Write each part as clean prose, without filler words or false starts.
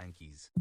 Yankees.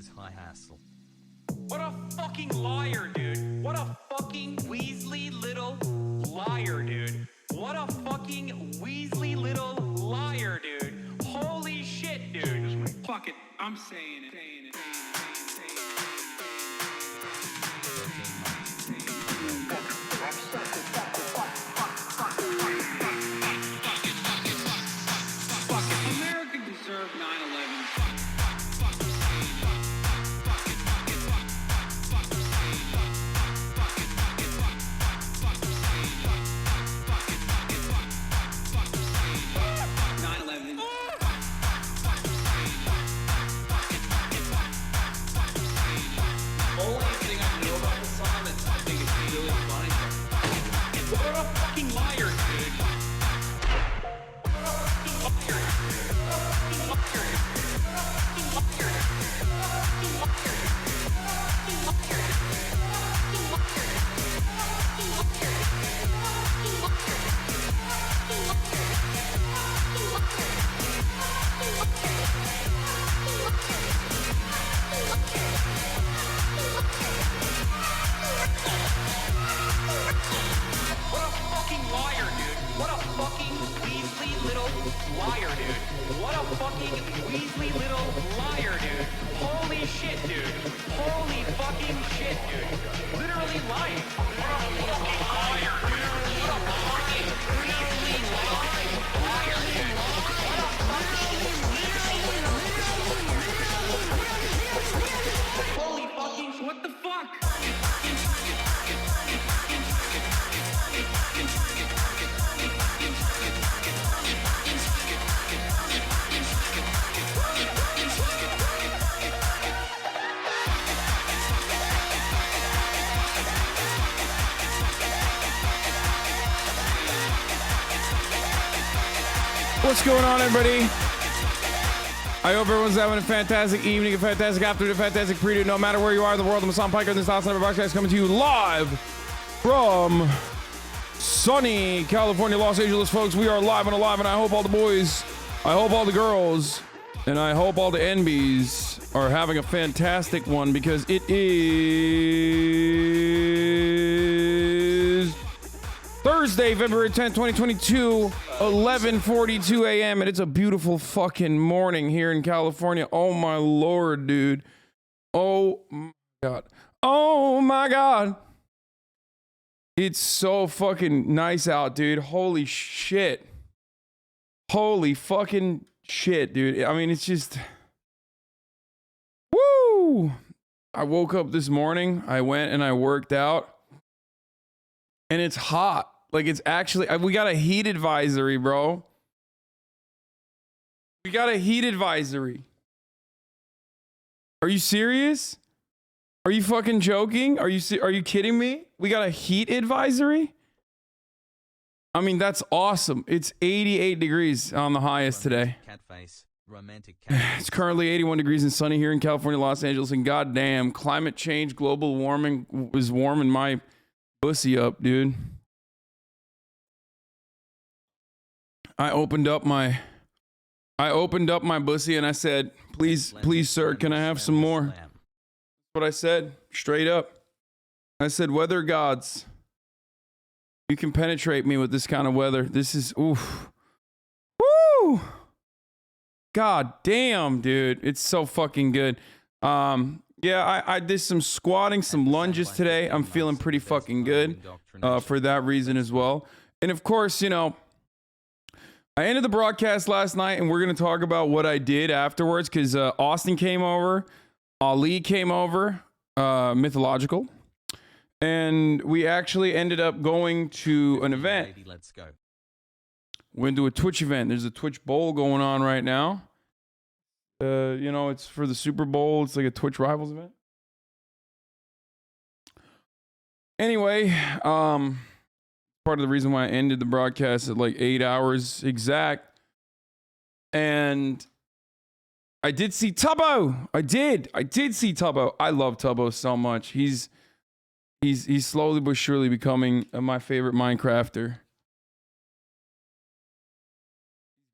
says hi Hassel. What a fucking liar, dude. What a fucking Weasley little liar, dude. What a fucking Weasley little liar, dude. Holy shit, dude. Fuck it. I'm saying it. 13 months. Fuck it. America deserved 9/11. What a fucking liar, dude. What a fucking Weasley little liar, dude. What a fucking Weasley little liar, dude. Holy shit, dude. Holy fucking shit, dude. Literally lying. What a fucking liar, dude. What a fucking Weasley liar, dude. What a fucking... Holy fucking... What the fuck? What's going on, everybody? I hope everyone's having a fantastic evening, a fantastic afternoon, a fantastic preview. No matter where you are in the world, I'm Hasan Piker. This is HasanAbi podcast coming to you live from sunny California, Los Angeles, folks. We are live and alive, and I hope all the boys, I hope all the girls, and I hope all the NBs are having a fantastic one, because it is Thursday, February 10th, 2022, 11:42 a.m. and it's a beautiful fucking morning here in California. Oh my lord, dude. Oh my god. Oh my god. It's so fucking nice out, dude. Holy shit. Holy fucking shit, dude. I mean, it's just... Woo! I woke up this morning. I went and I worked out. And it's hot. Like, it's actually... We got a heat advisory, bro. We got a heat advisory. Are you serious? Are you fucking joking? Are you kidding me? We got a heat advisory? I mean, that's awesome. It's 88 degrees on the highest today. It's currently 81 degrees and sunny here in California, Los Angeles, and goddamn, climate change, global warming was warming my pussy up, dude. I opened up my pussy and I said, please, sir, can I have some more? That's what I said, straight up. I said, weather gods, you can penetrate me with this kind of weather. This is, oof. Woo! God damn, dude. It's so fucking good. Yeah, I did some squatting, some lunges today. I'm feeling pretty fucking good for that reason as well. And of course, you know, I ended the broadcast last night, and we're going to talk about what I did afterwards, because Austin came over, Ali came over, Mythological, and we actually ended up going to an event. Let's go. We went to a Twitch event. There's a Twitch Bowl going on right now. You know, it's for the Super Bowl. It's like a Twitch Rivals event. Anyway, part of the reason why I ended the broadcast at like 8 hours exact. And I did see Tubbo. I did see Tubbo. I love Tubbo so much. He's slowly but surely becoming my favorite Minecrafter.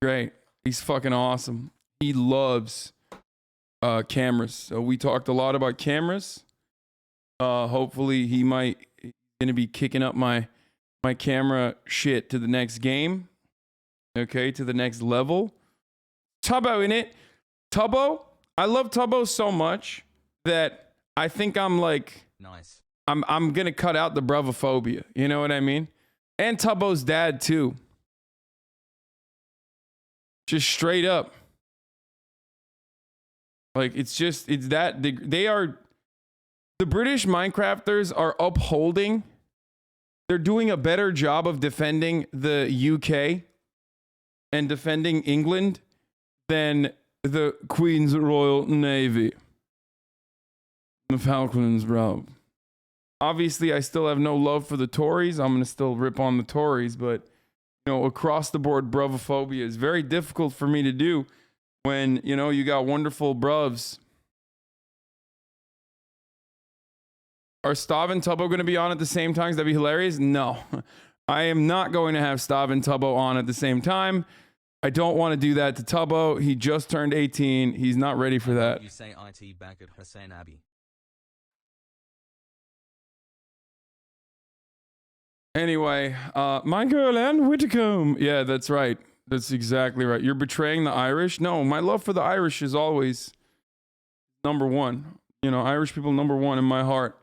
Great. He's fucking awesome. He loves cameras. So we talked a lot about cameras. Hopefully he gonna be kicking up my camera shit to the next game. Okay, to the next level. Tubbo in it. Tubbo, I love Tubbo so much that I think I'm like, Nice. I'm gonna cut out the bravophobia. You know what I mean? And Tubbo's dad too. Just straight up. Like it's that they are, the British Minecrafters are upholding. They're doing a better job of defending the UK and defending England than the Queen's Royal Navy. The Falklands, bro. Obviously, I still have no love for the Tories. I'm going to still rip on the Tories, but you know, across the board bravophobia is very difficult for me to do when, you know, you got wonderful bruvs. Are Stav and Tubbo going to be on at the same time? That'd be hilarious. No, I am not going to have Stav and Tubbo on at the same time. I don't want to do that to Tubbo. He just turned 18. He's not ready for that. You say IT back at HasanAbi. Anyway, my girl Ann Whitcomb. Yeah, that's right. That's exactly right. You're betraying the Irish. No, my love for the Irish is always number one. You know, Irish people number one in my heart.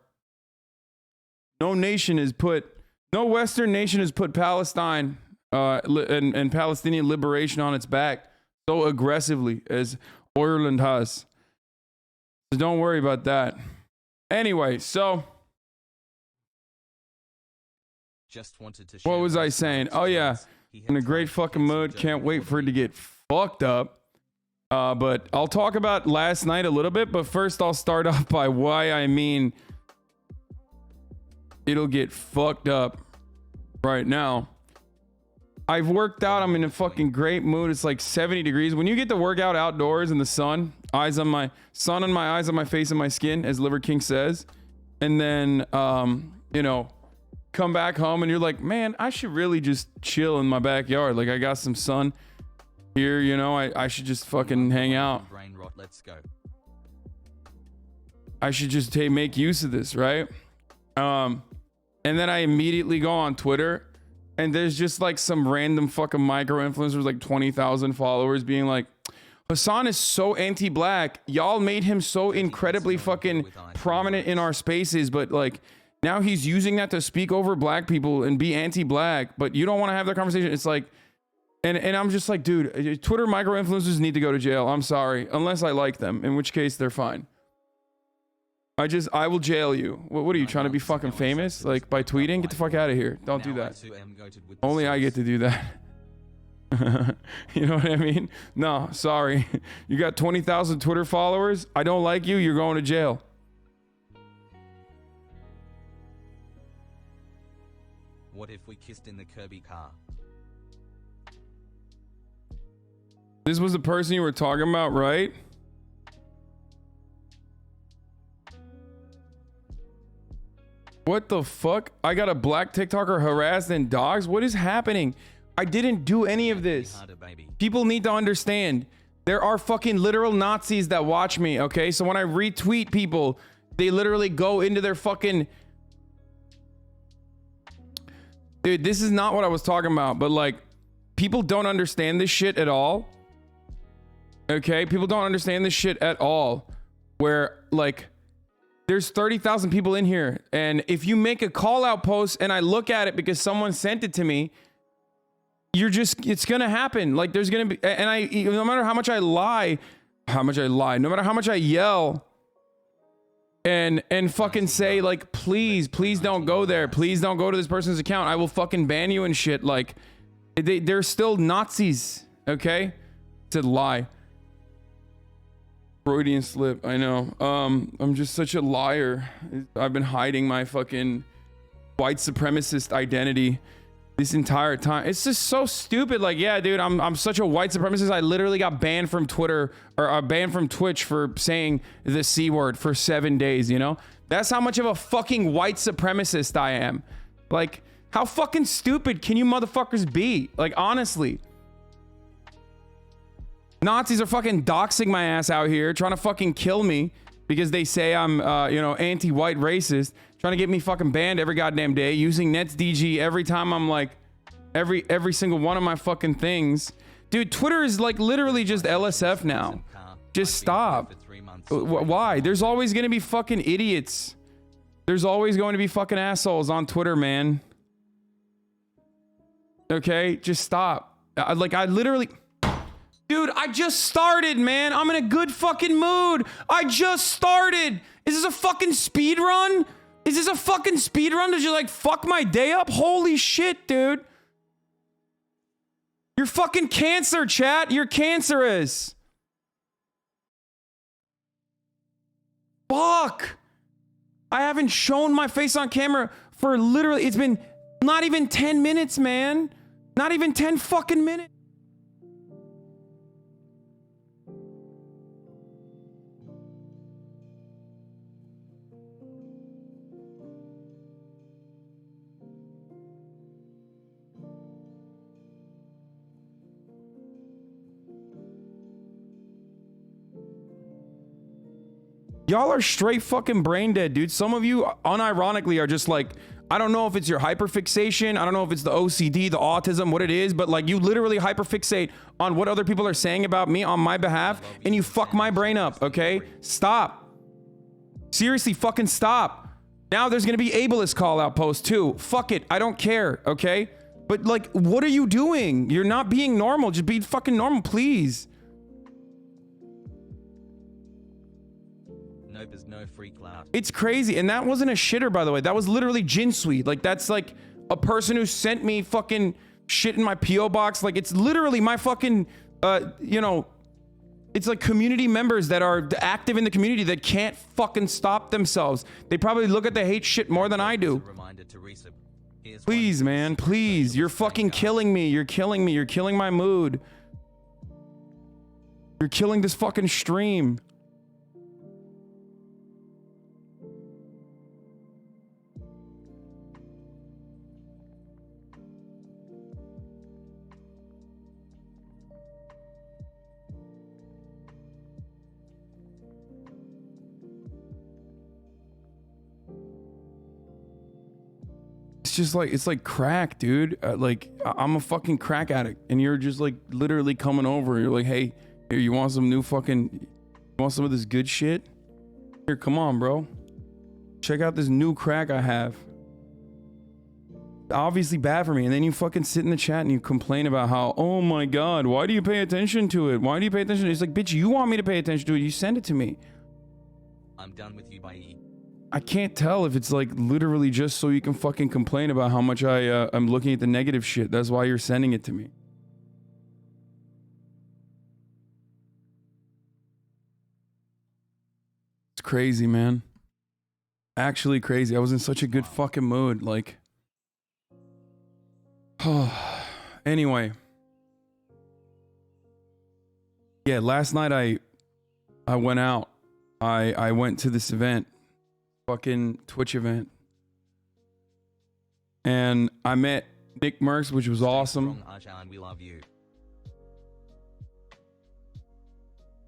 No Western nation has put Palestine and Palestinian liberation on its back so aggressively as Ireland has. So don't worry about that. Anyway, so Just wanted to what share was I this saying? nice Oh yeah, news. He had in a great tried to fucking get some mood. dirt Can't wait for it to before get fucked up. But I'll talk about last night a little bit. But first, I'll start off by why I mean it'll get fucked up right now. I've worked out. I'm in a fucking great mood. It's like 70 degrees. When you get to work out outdoors in the sun, eyes on my eyes on my face and my skin, as Liver King says, and then you know, come back home and you're like, man, I should really just chill in my backyard. Like I got some sun here, you know, I should just fucking hang out. Brain rot. Let's go. I should just make use of this, right? And then I immediately go on Twitter and there's just like some random fucking micro influencers, like 20,000 followers, being like, Hasan is so anti-black. Y'all made him so incredibly fucking prominent in our spaces, but like now he's using that to speak over black people and be anti-black, but you don't want to have that conversation. It's like, and I'm just like, dude, Twitter micro influencers need to go to jail. I'm sorry, unless I like them, in which case they're fine. I will jail you. What are you trying to be fucking famous? Like by tweeting? Get the fuck out of here. Don't do that. Only I get to do that. You know what I mean? No, sorry. You got 20,000 Twitter followers. I don't like you. You're going to jail. What if we kissed in the Kirby car? This was the person you were talking about, right? What the fuck? I got a black TikToker harassed and dogs? What is happening? I didn't do any of this. People need to understand. There are fucking literal Nazis that watch me, okay? So when I retweet people, they literally go into their fucking... Dude, this is not what I was talking about, but like, people don't understand this shit at all. Okay? People don't understand this shit at all. Where, like... There's 30,000 people in here, and if you make a call out post and I look at it because someone sent it to me, it's gonna happen. Like there's gonna be, and no matter how much I lie, no matter how much I yell and fucking say like, please don't go there, please don't go to this person's account, I will fucking ban you and shit. Like they're still Nazis, okay? It's a lie. Freudian slip, I know. I'm just such a liar. I've been hiding my fucking white supremacist identity this entire time. It's just so stupid. Like, yeah, dude, I'm such a white supremacist. I literally got banned from Twitter or banned from Twitch for saying the C word for 7 days, you know? That's how much of a fucking white supremacist I am. Like, how fucking stupid can you motherfuckers be? Like, honestly. Nazis are fucking doxing my ass out here, trying to fucking kill me because they say I'm, you know, anti-white racist, trying to get me fucking banned every goddamn day, using NetsDG every time I'm like, every single one of my fucking things. Dude, Twitter is like literally just LSF now. Just stop. Why? There's always gonna be fucking idiots. There's always going to be fucking assholes on Twitter, man. Okay, just stop. I literally... Dude, I just started, man. I'm in a good fucking mood. I just started. Is this a fucking speed run? Is this a fucking speed run to just like fuck my day up? Holy shit, dude. You're fucking cancer, chat. You're cancerous. Fuck. I haven't shown my face on camera for literally, it's been not even 10 minutes, man. Not even 10 fucking minutes. Y'all are straight fucking brain dead, dude. Some of you unironically are just like, I don't know if it's your hyperfixation. I don't know if it's the OCD, the autism, what it is, but like you literally hyperfixate on what other people are saying about me on my behalf and you fuck my brain up, okay? Stop. Seriously, fucking stop. Now there's gonna be ableist call out post too. Fuck it, I don't care, okay? But like, what are you doing? You're not being normal. Just be fucking normal, please. Nope, there's no free cloud. It's crazy. And that wasn't a shitter, by the way. That was literally Jinsui. Like, that's like a person who sent me fucking shit in my P.O. box. Like, it's literally my fucking, you know, it's like community members that are active in the community that can't fucking stop themselves. They probably look at the hate shit more than I do. Please, man, please. You're fucking killing me. You're killing me. You're killing my mood. You're killing this fucking stream. Just like, it's like crack, dude. Like, I'm a fucking crack addict and you're just like literally coming over. You're like, hey, here, you want some new fucking, you want some of this good shit? Here, come on, bro. Check out this new crack I have. Obviously bad for me. And then you fucking sit in the chat and you complain about how, oh my God, why do you pay attention to it? Why do you pay attention to it? It's like, bitch, you want me to pay attention to it. You send it to me. I'm done with you, bye. I can't tell if it's like literally just so you can fucking complain about how much I'm looking at the negative shit. That's why you're sending it to me. It's crazy, man. Actually crazy. I was in such a good fucking mood. Like, anyway. Yeah, last night I went out. I went to this event. Fucking Twitch event, and I met Nickmercs, which was awesome. We love you.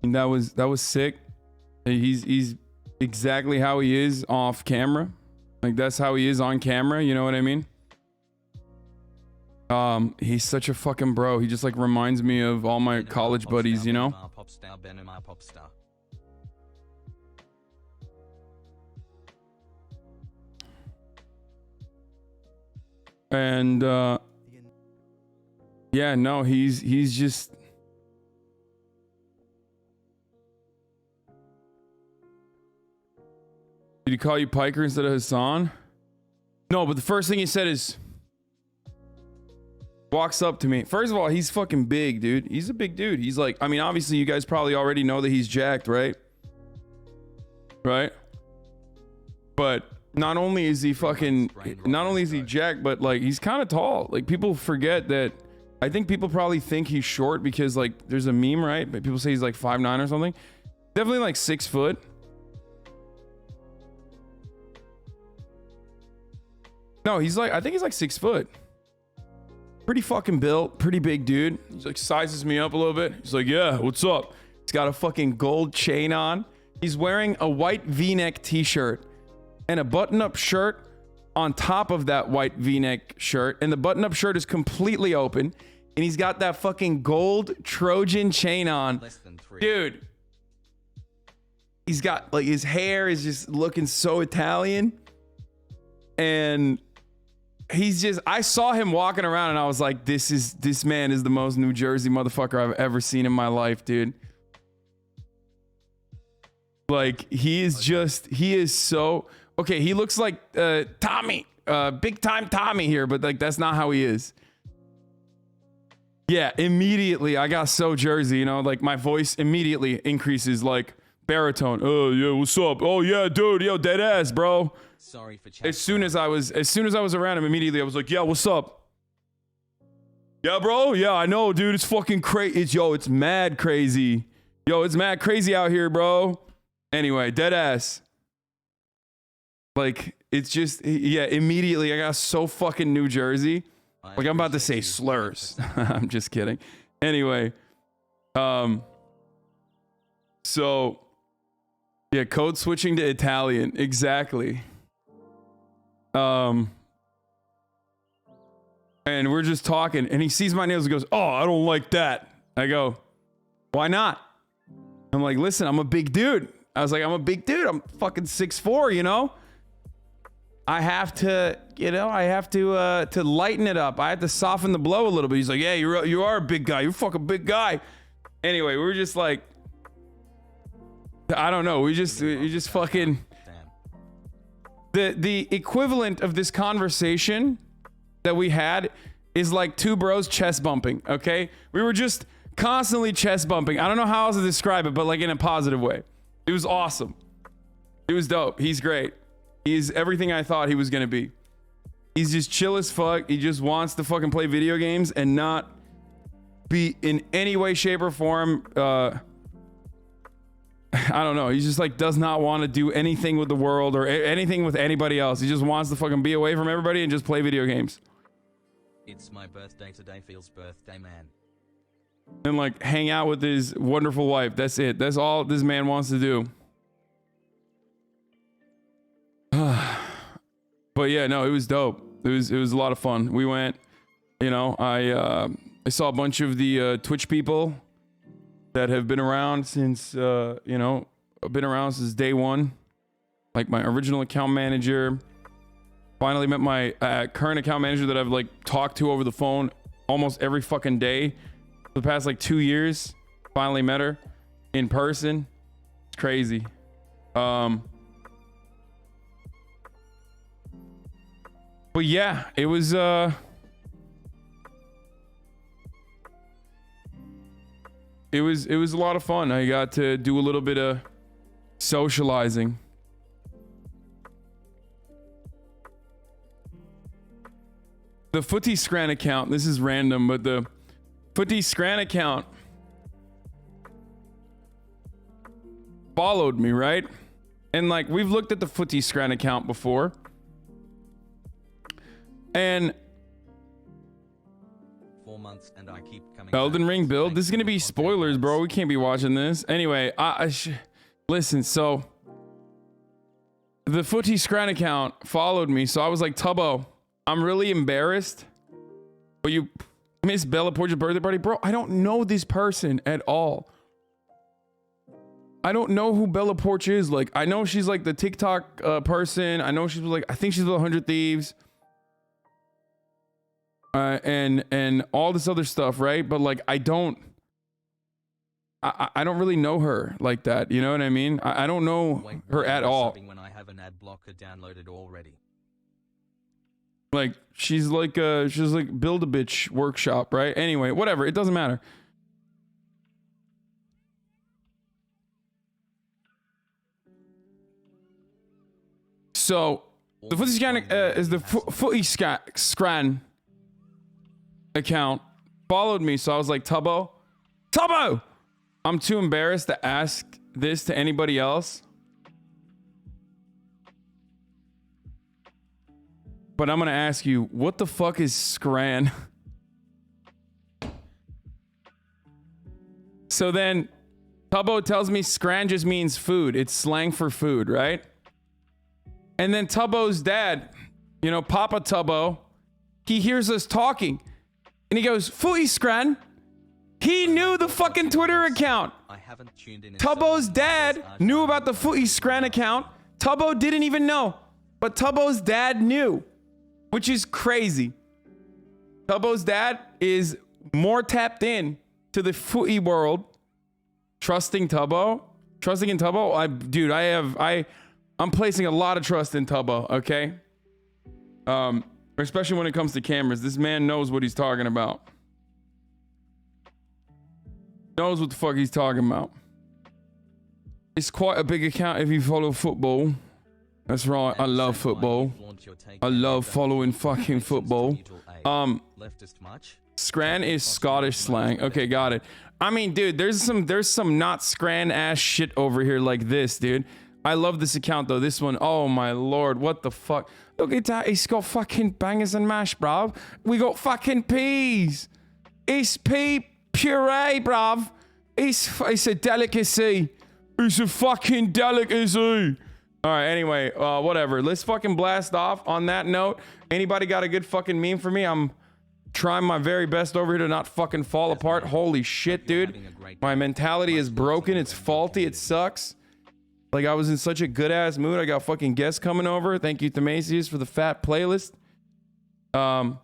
And that was sick. He's exactly how he is off camera. Like, that's how he is on camera, you know what I mean? He's such a fucking bro. He just like reminds me of all my college buddies, you know? And yeah, no, he's just did he call you Piker instead of Hasan? No, but the first thing he said is walks up to me. First of all, he's fucking big, dude. He's a big dude. He's like, I mean, obviously you guys probably already know that he's jacked, right? Right? But not only is he jacked, but like he's kind of tall. Like, people forget that. I think people probably think he's short because like there's a meme, right? But people say he's like 5'9" or something. Definitely like 6 foot. No, he's like, I think he's like 6 foot. pretty fucking built, pretty big dude. He's like sizes me up a little bit. He's like, yeah, what's up? He's got a fucking gold chain on. He's wearing a white V-neck t-shirt and a button-up shirt on top of that white V-neck shirt. And the button-up shirt is completely open. And he's got that fucking gold Trojan chain on. Less than 3. Dude. He's got, like, his hair is just looking so Italian. And he's just, I saw him walking around and I was like, this man is the most New Jersey motherfucker I've ever seen in my life, dude. Like, he is so, okay, he looks like Tommy, big time Tommy here, but like, that's not how he is. Yeah, immediately I got so Jersey, you know, like my voice immediately increases, like baritone. Oh yeah, what's up? Oh yeah, dude, yo, dead ass, bro. Sorry for chat. As soon as I was around him, immediately I was like, yeah, what's up? Yeah, bro. Yeah, I know, dude. It's fucking crazy. It's mad crazy. Yo, it's mad crazy out here, bro. Anyway, dead ass. Like, it's just, yeah, immediately I got so fucking New Jersey. Like, I'm about to say slurs. I'm just kidding. Anyway, so yeah, code switching to Italian. Exactly. And we're just talking and he sees my nails and goes, oh, I don't like that. I go, why not? I'm like, listen, I'm a big dude. I was like, I'm a big dude. I'm fucking 6'4", you know? I have to, you know, to lighten it up. I have to soften the blow a little bit. He's like, yeah, you are a big guy. You're a fucking big guy. Anyway, we were just like, I don't know. We just fucking, the equivalent of this conversation that we had is like two bros chest bumping. Okay. We were just constantly chest bumping. I don't know how else to describe it, but like in a positive way. It was awesome. It was dope. He's great. He's everything I thought he was going to be. He's just chill as fuck. He just wants to fucking play video games and not be in any way, shape, or form. I don't know. He just like does not want to do anything with the world or anything with anybody else. He just wants to fucking be away from everybody and just play video games. It's my birthday today. Feels birthday, man. And like hang out with his wonderful wife. That's it. That's all this man wants to do. But yeah, no, it was dope. It was a lot of fun. We went, you know, I saw a bunch of the Twitch people that have been around since you know, been around since day one. Like my original account manager. Finally met my current account manager that I've like talked to over the phone almost every fucking day for the past like 2 years. Finally met her in person. It's crazy. But yeah, it was a lot of fun. I got to do a little bit of socializing. The Footy Scran account, this is random, but the Footy Scran account followed me, right? And like we've looked at the Footy Scran account before. And 4 months and I keep coming Elden back. Ring build. Thank This is gonna you be for spoilers, content. bro. We can't be watching this anyway. Listen. So the Footy Scran account followed me, so I was like, Tubbo, I'm really embarrassed, but you miss Bella Porch's birthday party, bro. I don't know this person at all. I don't know who Bella Porch is. Like, I know she's like the TikTok person. I know she's like, I think she's the 100 Thieves. And all this other stuff, right? But like, I don't really know her like that. You know what I mean? I don't know Wait, her why at am I all. subbing when I have an ad blocker downloaded already? Like, she's like build a bitch workshop, right? Anyway, whatever. It doesn't matter. So the Footy Scran is the Footy Scran account followed me, so I was like, Tubbo, I'm too embarrassed to ask this to anybody else, but I'm gonna ask you, what the fuck is Scran? So then Tubbo tells me Scran just means food. It's slang for food, right? And then Tubbo's dad, you know, Papa Tubbo, he hears us talking and he goes, Footy Scran. He knew the fucking Twitter account. I haven't tuned in. Tubbo's dad knew about the Footy Scran account. Tubbo didn't even know, but Tubbo's dad knew, which is crazy. Tubbo's dad is more tapped in to the footy world. Trusting in Tubbo. I'm placing a lot of trust in Tubbo, okay? Especially when it comes to cameras. This man knows what he's talking about. Knows what the fuck he's talking about. It's quite a big account if you follow football. That's right, I love football. I love following fucking football. Scran is Scottish slang. Okay, got it. I mean, dude, there's some not Scran ass shit over here like this, dude. I love this account though. This one, oh my lord, what the fuck? Look at that, it's got fucking bangers and mash, bruv. We got fucking peas. It's pea puree, bruv. It's a delicacy. It's a fucking delicacy. All right, anyway, whatever. Let's fucking blast off. On that note, anybody got a good fucking meme for me? I'm trying my very best over here to not fucking fall apart. Holy shit, dude. My mentality is broken. It's faulty. It sucks. Like, I was in such a good ass mood. I got fucking guests coming over. Thank you to Macy's for the fat playlist. We're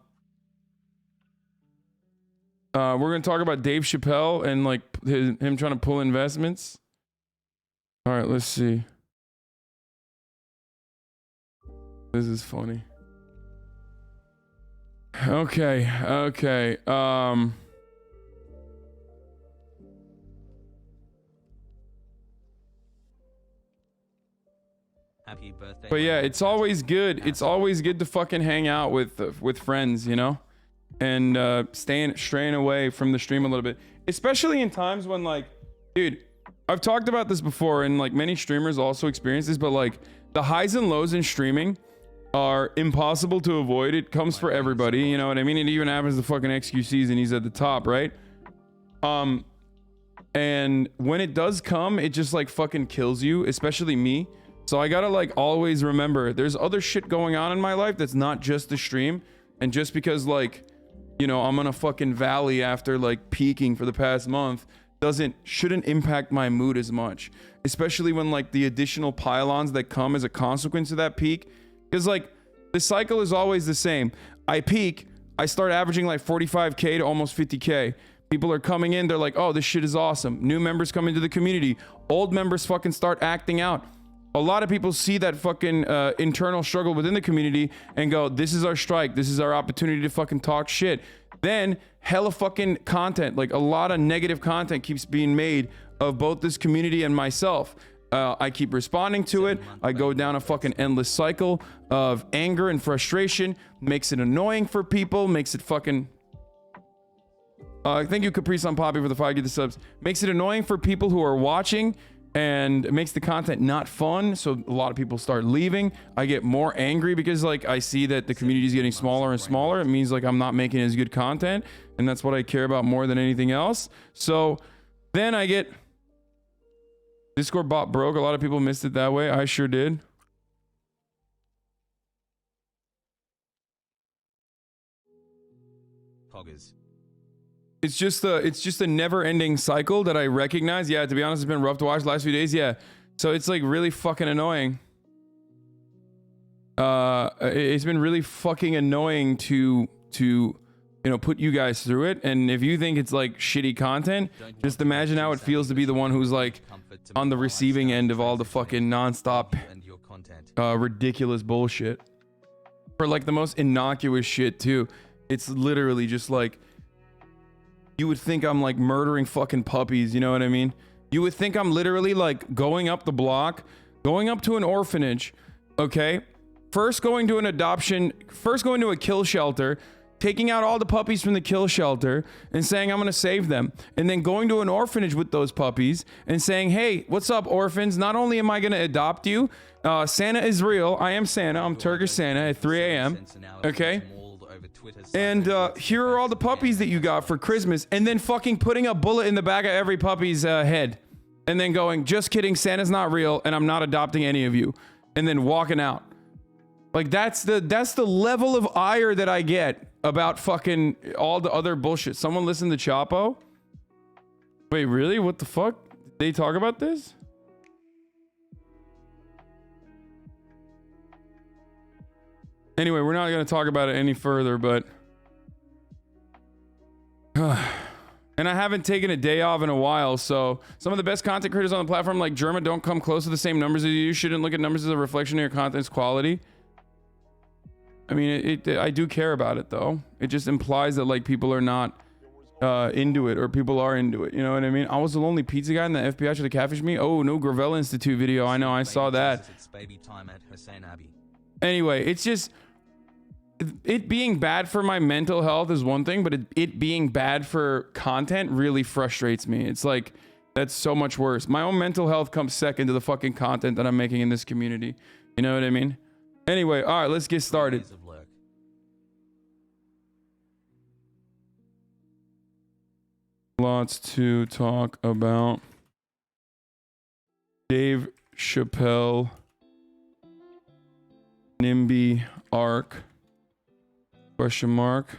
gonna talk about Dave Chappelle and like him trying to pull investments. All right, let's see. This is funny. Okay. Happy birthday. But yeah, it's always good. It's always good to fucking hang out with friends, you know, and straying away from the stream a little bit, especially in times when, like, dude, I've talked about this before, and like many streamers also experience this, but like the highs and lows in streaming are impossible to avoid. It comes for everybody, you know what I mean? It even happens to fucking XQCs and he's at the top, right? And when it does come, it just like fucking kills you, especially me. So I gotta like always remember there's other shit going on in my life that's not just the stream. And just because, like, you know, I'm on a fucking valley after like peaking for the past month shouldn't impact my mood as much, especially when like the additional pylons that come as a consequence of that peak. Because like the cycle is always the same. I peak, I start averaging like 45k to almost 50k. People are coming in, they're like, oh, this shit is awesome. New members come into the community. Old members fucking start acting out. A lot of people see that fucking internal struggle within the community and go, this is our strike. This is our opportunity to fucking talk shit. Then hella fucking content, like a lot of negative content keeps being made of both this community and myself. I keep responding to it. I go down a fucking endless cycle of anger and frustration. Makes it annoying for people. Makes it fucking... thank you, Caprice on Poppy, for the 5 subs. Makes it annoying for people who are watching, and it makes the content not fun. So a lot of people start leaving. I get more angry because like I see that the community is getting smaller and smaller. It means like I'm not making as good content, and that's what I care about more than anything else. So then I get... Discord bot broke. A lot of people missed it that way. I sure did. Poggers. It's just a never-ending cycle that I recognize. Yeah, to be honest, it's been rough to watch the last few days. Yeah, so it's like really fucking annoying. It's been really fucking annoying to you know, put you guys through it. And if you think it's like shitty content, just imagine how it feels to be the one who's like on the receiving end of all the fucking nonstop ridiculous bullshit. For like the most innocuous shit too. It's literally just like, you would think I'm like murdering fucking puppies, you know what I mean? You would think I'm literally like going up the block, going up to an orphanage, okay? First going to a kill shelter, taking out all the puppies from the kill shelter and saying I'm gonna save them, and then going to an orphanage with those puppies and saying, hey, what's up, orphans? Not only am I gonna adopt you, Santa is real. I am Santa. I'm Turkish Santa at 3 a.m. Okay? And here are all the puppies that you got for Christmas, and then fucking putting a bullet in the back of every puppy's head, and then going, just kidding, Santa's not real, and I'm not adopting any of you, and then walking out. Like that's the level of ire that I get about fucking all the other bullshit. Someone listen to Chapo? Wait, really? What the fuck? Did they talk about this? Anyway, we're not going to talk about it any further, but and I haven't taken a day off in a while, so some of the best content creators on the platform like Germa don't come close to the same numbers as you. You shouldn't look at numbers as a reflection of your content's quality. I mean, I do care about it though. It just implies that like people are not into it, or people are into it. You know what I mean? I was the lonely pizza guy and the FBI should have catfished me. Oh, no Gravel Institute video. I know, I saw that. Anyway, it's just it being bad for my mental health is one thing, but it being bad for content really frustrates me. It's like, that's so much worse. My own mental health comes second to the fucking content that I'm making in this community. You know what I mean? Anyway, all right, let's get started. Lots to talk about. Dave Chappelle, NIMBY arc, question mark.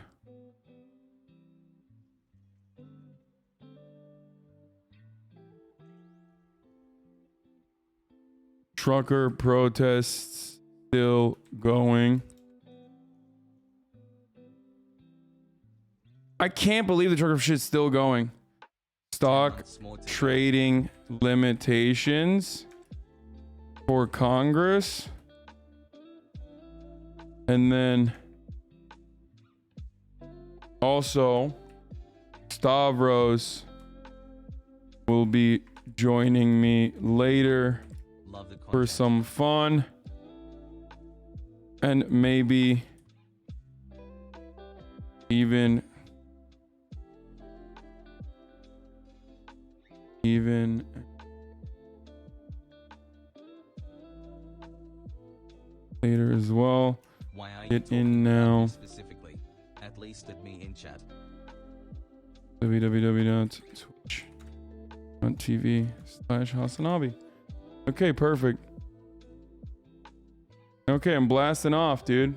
Trucker protests still going. I can't believe the trucker shit's still going. Stock trading limitations for Congress. And then also Stavros will be joining me later for some fun. And maybe even later as well. Get in now. Specifically, at least at me in chat. www.twitch.tv/HasanAbi. Okay, perfect. Okay, I'm blasting off, dude.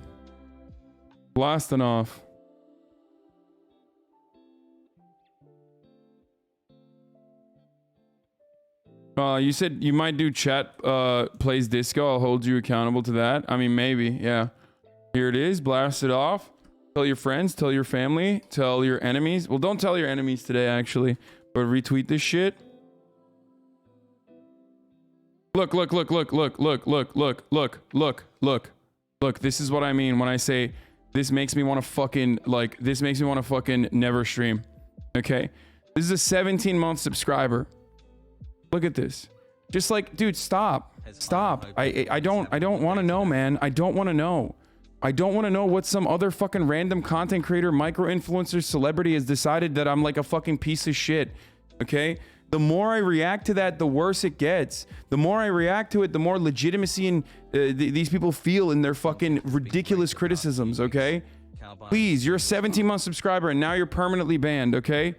Blasting off. You said you might do chat plays disco. I'll hold you accountable to that. I mean, maybe, yeah. Here it is. Blast it off. Tell your friends, tell your family, tell your enemies. Well, don't tell your enemies today, actually, but retweet this shit. Look. This is what I mean when I say this makes me want to fucking, like, this makes me want to fucking never stream. Okay? This is a 17-month subscriber. Look at this. Just like, dude, stop. I don't want to know, man. I don't want to know. I don't want to know what some other fucking random content creator, micro-influencer, celebrity has decided that I'm like a fucking piece of shit. Okay? The more I react to that, the worse it gets. The more I react to it, the more legitimacy and these people feel in their fucking ridiculous criticisms, okay? Please, you're a 17-month subscriber and now you're permanently banned, okay?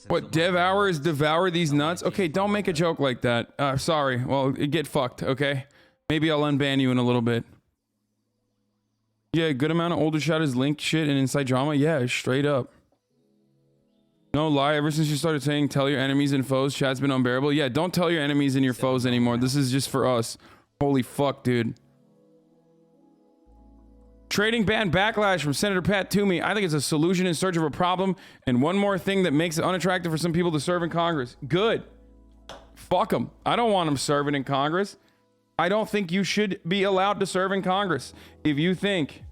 What, dev hours devour these nuts? Okay, don't make a joke like that. Sorry. Well, get fucked, okay? Maybe I'll unban you in a little bit. Yeah, a good amount of older shouters link shit and inside drama. Yeah, straight up. No lie, ever since you started saying tell your enemies and foes, chat's been unbearable. Yeah, don't tell your enemies and your foes anymore. This is just for us. Holy fuck, dude. Trading ban backlash from Senator Pat Toomey. I think it's a solution in search of a problem and one more thing that makes it unattractive for some people to serve in Congress. Good. Fuck them. I don't want them serving in Congress. I don't think you should be allowed to serve in Congress. If you think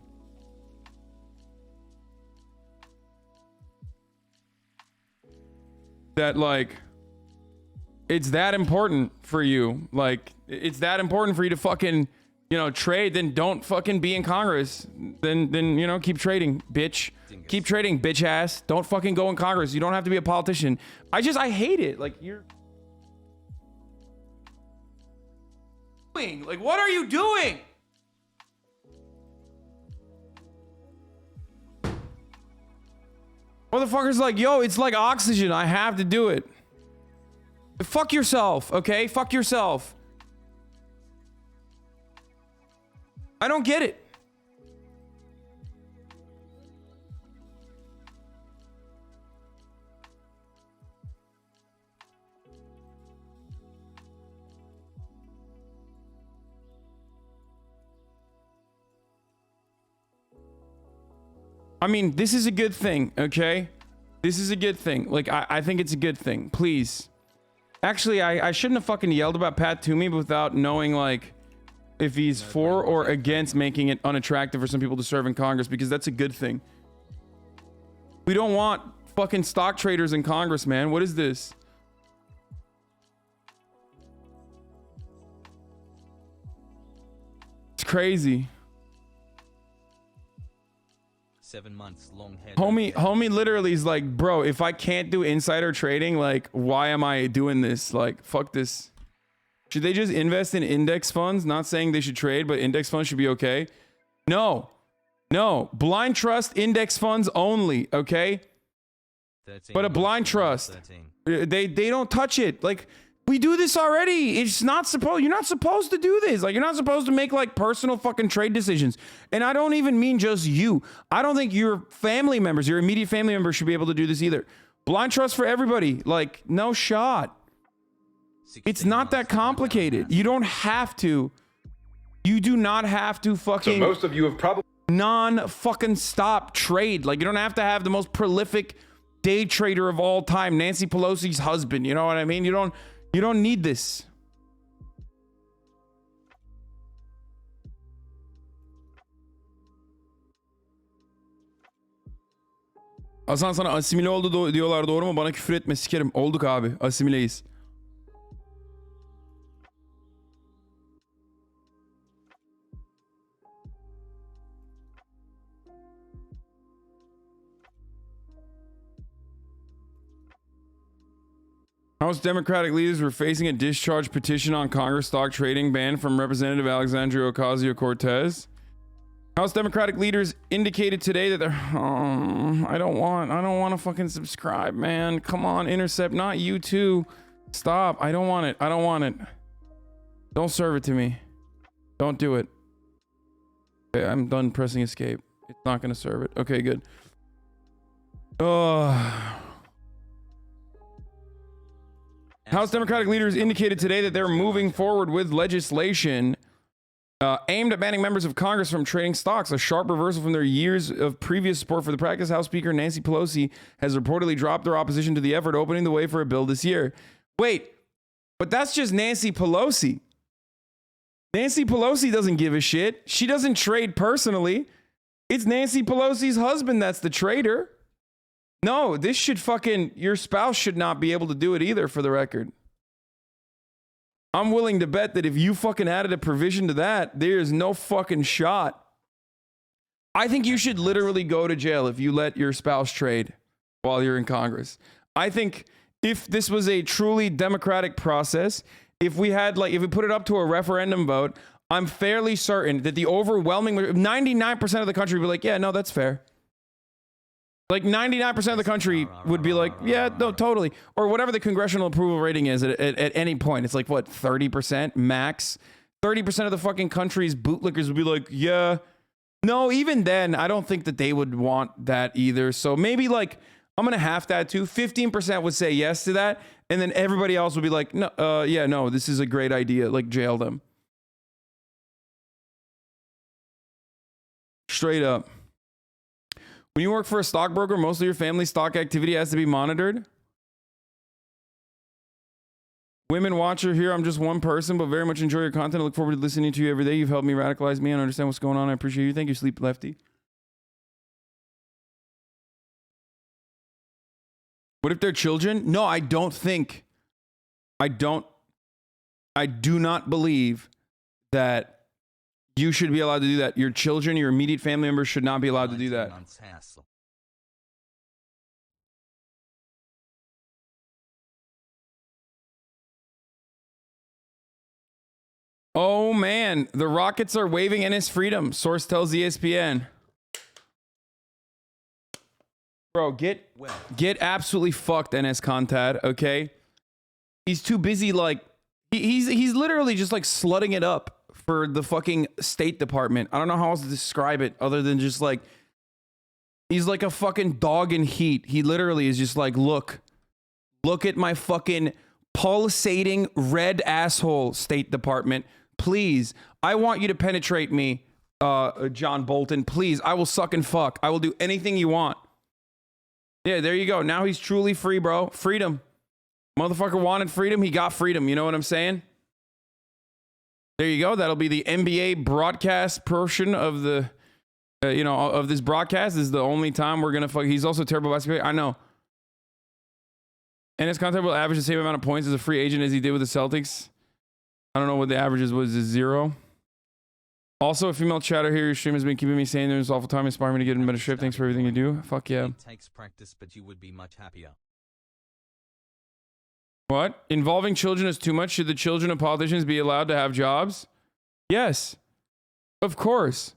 that, like, it's that important for you, like, it's that important for you to fucking you know, trade, then don't fucking be in Congress. Then you know, keep trading, bitch. Keep trading, bitch ass. Don't fucking go in Congress. You don't have to be a politician. I hate it. Like, you're doing, like, what are you doing? Motherfucker's like, yo, it's like oxygen. I have to do it. Fuck yourself, okay? Fuck yourself. I don't get it. I mean, this is a good thing, okay? This is a good thing. Like, I think it's a good thing. Please. Actually, I shouldn't have fucking yelled about Pat Toomey without knowing, like, if he's for or against making it unattractive for some people to serve in Congress, because that's a good thing. We don't want fucking stock traders in Congress, man. What is this? It's crazy. 7 months long head. Homie literally is like, bro, if I can't do insider trading, like, why am I doing this? Like, fuck this. Should they just invest in index funds? Not saying they should trade, but index funds should be okay. No, blind trust index funds only, okay? 13 But a blind trust. 13. They don't touch it. Like, we do this already. It's not supposed, you're not supposed to do this. Like, you're not supposed to make like personal fucking trade decisions. And I don't even mean just you. I don't think your family members, your immediate family members should be able to do this either. Blind trust for everybody. Like, no shot. It's not that complicated. You don't have to. You do not have to fucking. So most of you have probably non-fucking stop trade. Like, you don't have to have the most prolific day trader of all time, Nancy Pelosi's husband. You know what I mean? You don't need this. Hasan sana asimile oldu diyorlar, doğru mu? Bana küfür etme, sikerim. Olduk abi. Asimileyiz. House Democratic leaders were facing a discharge petition on Congress stock trading ban from Representative Alexandria Ocasio-Cortez. House Democratic leaders indicated today that they're... I don't want to fucking subscribe, man. Come on, Intercept. Not you too. Stop. I don't want it. I don't want it. Don't serve it to me. Don't do it. Okay, I'm done pressing escape. It's not going to serve it. Okay, good. House Democratic leaders indicated today that they're moving forward with legislation aimed at banning members of Congress from trading stocks, a sharp reversal from their years of previous support for the practice. House Speaker Nancy Pelosi has reportedly dropped their opposition to the effort, opening the way for a bill this year. Wait, but that's just Nancy Pelosi. Nancy Pelosi doesn't give a shit. She doesn't trade personally. It's Nancy Pelosi's husband that's the trader. No, this should fucking, your spouse should not be able to do it either, for the record. I'm willing to bet that if you fucking added a provision to that, there's no fucking shot. I think you should literally go to jail if you let your spouse trade while you're in Congress. I think if this was a truly democratic process, if we put it up to a referendum vote, I'm fairly certain that the overwhelming 99% of the country would be like, yeah, no, that's fair. Like 99% of the country would be like, yeah, no, totally. Or whatever the congressional approval rating is at any point. It's like, what, 30% max? 30% of the fucking country's bootlickers would be like, yeah. No, even then, I don't think that they would want that either. So maybe like, I'm going to half that too. 15% would say yes to that. And then everybody else would be like, no, yeah, no, this is a great idea. Like, jail them. Straight up. When you work for a stockbroker, most of your family stock activity has to be monitored. Women watcher here. I'm just one person, but very much enjoy your content. I look forward to listening to you every day. You've helped me radicalize me and understand what's going on. I appreciate you. Thank you, Sleep Lefty. What if they're children? No, I don't think. I do not believe that You should be allowed to do that. Your children, your immediate family members should not be allowed to do 19 that. months hassle. Oh man, the Rockets are waving NS freedom. Source tells ESPN. Bro, get absolutely fucked, NS Contad, okay? He's too busy, like, he's literally just like slutting it up for the fucking State Department. I don't know how else to describe it other than just like, he's like a fucking dog in heat. He literally is just like, look at my fucking pulsating red asshole, State Department. Please, I want you to penetrate me, John Bolton. Please, I will suck and fuck. I will do anything you want. Yeah, there you go. Now he's truly free, bro. Freedom. Motherfucker wanted freedom. He got freedom. You know what I'm saying? There you go. That'll be the NBA broadcast portion of the, of this broadcast. This is the only time we're going to fuck. He's also a terrible basketball player. I know. And his content will average the same amount of points as a free agent as he did with the Celtics. I don't know what the averages was. Is 0. Also, a female chatter here. Your stream has been keeping me sane. There's awful time. Inspiring me to get in a better shape. Thanks for everything you do. Fuck yeah. It takes practice, but you would be much happier. What? Involving children is too much? Should the children of politicians be allowed to have jobs? Yes. Of course.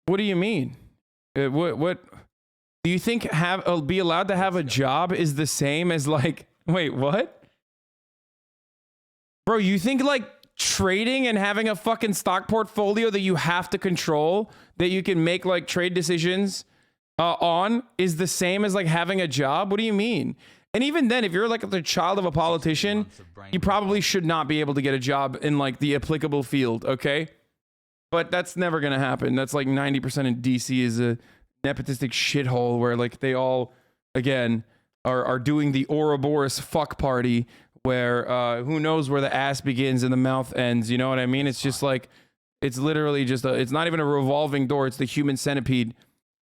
What do you mean? What? Do you think be allowed to have a job is the same as like, wait, what? Bro, you think like trading and having a fucking stock portfolio that you have to control, that you can make like trade decisions on is the same as like having a job? What do you mean? And even then, if you're like the child of a politician, you probably should not be able to get a job in like the applicable field, okay? But that's never gonna happen. That's like 90% in DC is a nepotistic shithole where like they all, again, are doing the Ouroboros fuck party where who knows where the ass begins and the mouth ends, you know what I mean? It's just like, it's literally just it's not even a revolving door, it's the human centipede.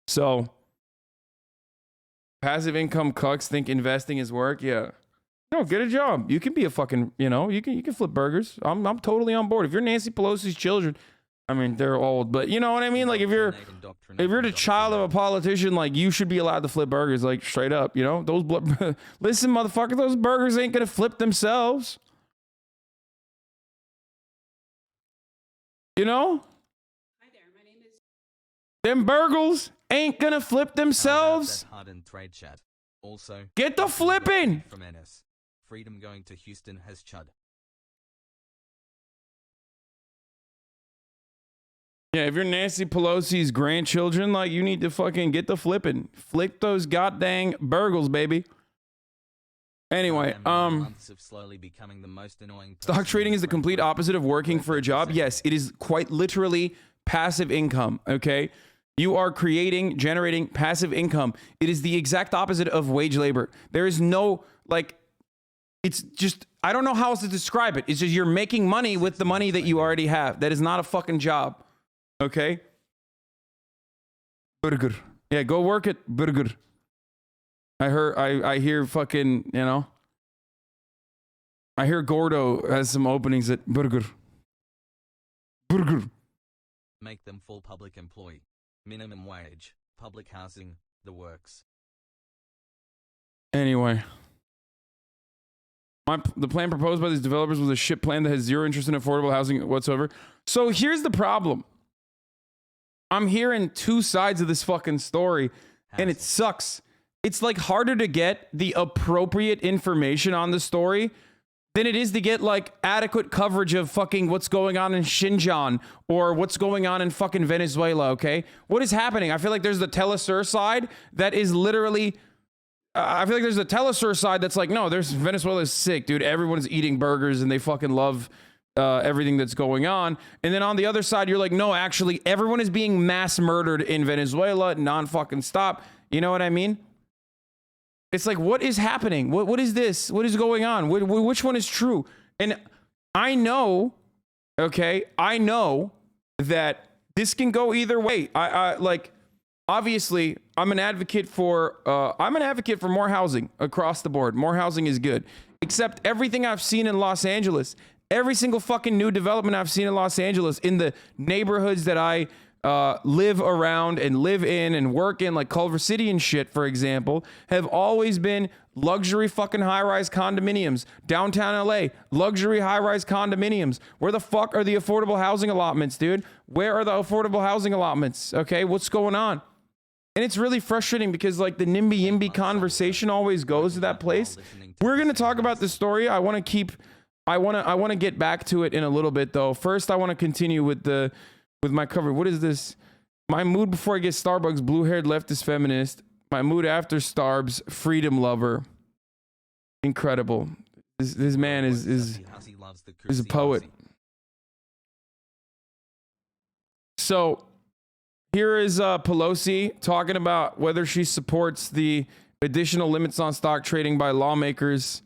So passive income cucks think investing is work. Yeah. No, get a job. You can be a fucking, you can flip burgers. I'm totally on board. If you're Nancy Pelosi's children, I mean, they're old, but you know what I mean? Like if you're the child of a politician, like you should be allowed to flip burgers, like straight up, those listen, motherfucker, those burgers ain't going to flip themselves. Hi there. My name is them burgers ain't going to flip themselves. Also, get the flipping from NS. Freedom going to Houston has chud. Yeah, if you're Nancy Pelosi's grandchildren, like you need to fucking get the flipping. Flip those goddamn burgers, baby. Anyway, stock trading is the complete opposite of working for a job. Yes, it is quite literally passive income, okay? You are generating passive income. It is the exact opposite of wage labor. There is no, it's just, I don't know how else to describe it. It's just you're making money with the money that you already have. That is not a fucking job. Okay. Burger. Yeah, go work at Burger. I hear fucking, I hear Gordo has some openings at Burger. Burger. Make them full public employee. Minimum wage, public housing, the works. Anyway. The plan proposed by these developers was a shit plan that has zero interest in affordable housing whatsoever. So here's the problem. I'm hearing two sides of this fucking story, and it sucks. It's like harder to get the appropriate information on the story than it is to get like adequate coverage of fucking what's going on in Xinjiang or what's going on in fucking Venezuela, okay? What is happening? I feel like there's the Telesur side that is literally... I feel like there's a Telesur side that's like, no, Venezuela's sick, dude. Everyone's eating burgers and they fucking love... everything that's going on. And then on the other side, you're like, no, actually, everyone is being mass murdered in Venezuela, non-fucking stop. You know what I mean? It's like, what is happening? What is this? What is going on? Which one is true? And I know, okay, I know that this can go either way. Obviously, I'm an advocate for more housing across the board. More housing is good. Except everything I've seen in Los Angeles, Every single fucking new development I've seen in Los Angeles, in the neighborhoods that I live around and live in and work in, like Culver City and shit, for example, have always been luxury fucking high-rise condominiums. Downtown LA, luxury high-rise condominiums. Where the fuck are the affordable housing allotments, dude? Where are the affordable housing allotments? Okay, what's going on? And it's really frustrating because like the NIMBY YIMBY conversation always goes to that place. We're going to talk about this story. I want to get back to it in a little bit though. First, I want to continue with my cover. What is this? My mood before I get Starbucks, blue-haired leftist feminist. My mood after Starbs, freedom lover. Incredible. This man is a poet. So here is Pelosi talking about whether she supports the additional limits on stock trading by lawmakers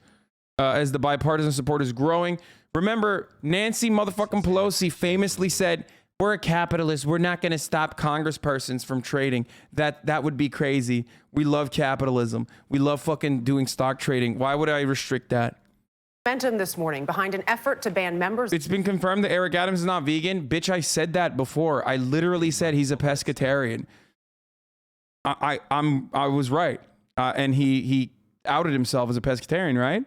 as the bipartisan support is growing. Remember, Nancy motherfucking Pelosi famously said, we're a capitalist. We're not going to stop congresspersons from trading. That would be crazy. We love capitalism. We love fucking doing stock trading. Why would I restrict that? Momentum this morning behind an effort to ban members. It's been confirmed that Eric Adams is not vegan. Bitch, I said that before. I literally said he's a pescatarian. I was right. And he outed himself as a pescatarian, right?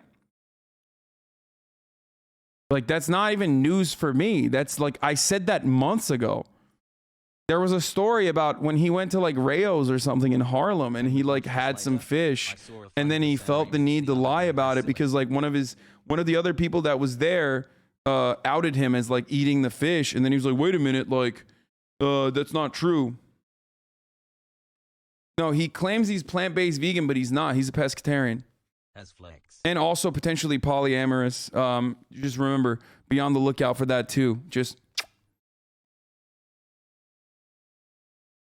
Like, that's not even news for me. That's like, I said that months ago. There was a story about when he went to like Rayo's or something in Harlem and he like had some fish and then he felt the need to lie about it because like one of the other people that was there outed him as like eating the fish. And then he was like, wait a minute, like, that's not true. No, he claims he's plant-based vegan, but he's not. He's a pescatarian. As flex. And also potentially polyamorous. Just remember, be on the lookout for that too. Just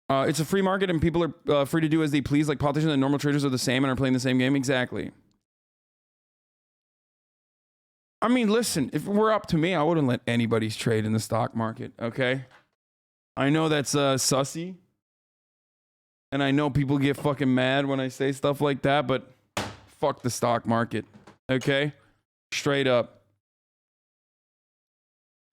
it's a free market and people are free to do as they please. Like politicians and normal traders are the same and are playing the same game. Exactly. I mean, listen, if it were up to me, I wouldn't let anybody's trade in the stock market. Okay. I know that's sussy. And I know people get fucking mad when I say stuff like that, but fuck the stock market. Okay? Straight up.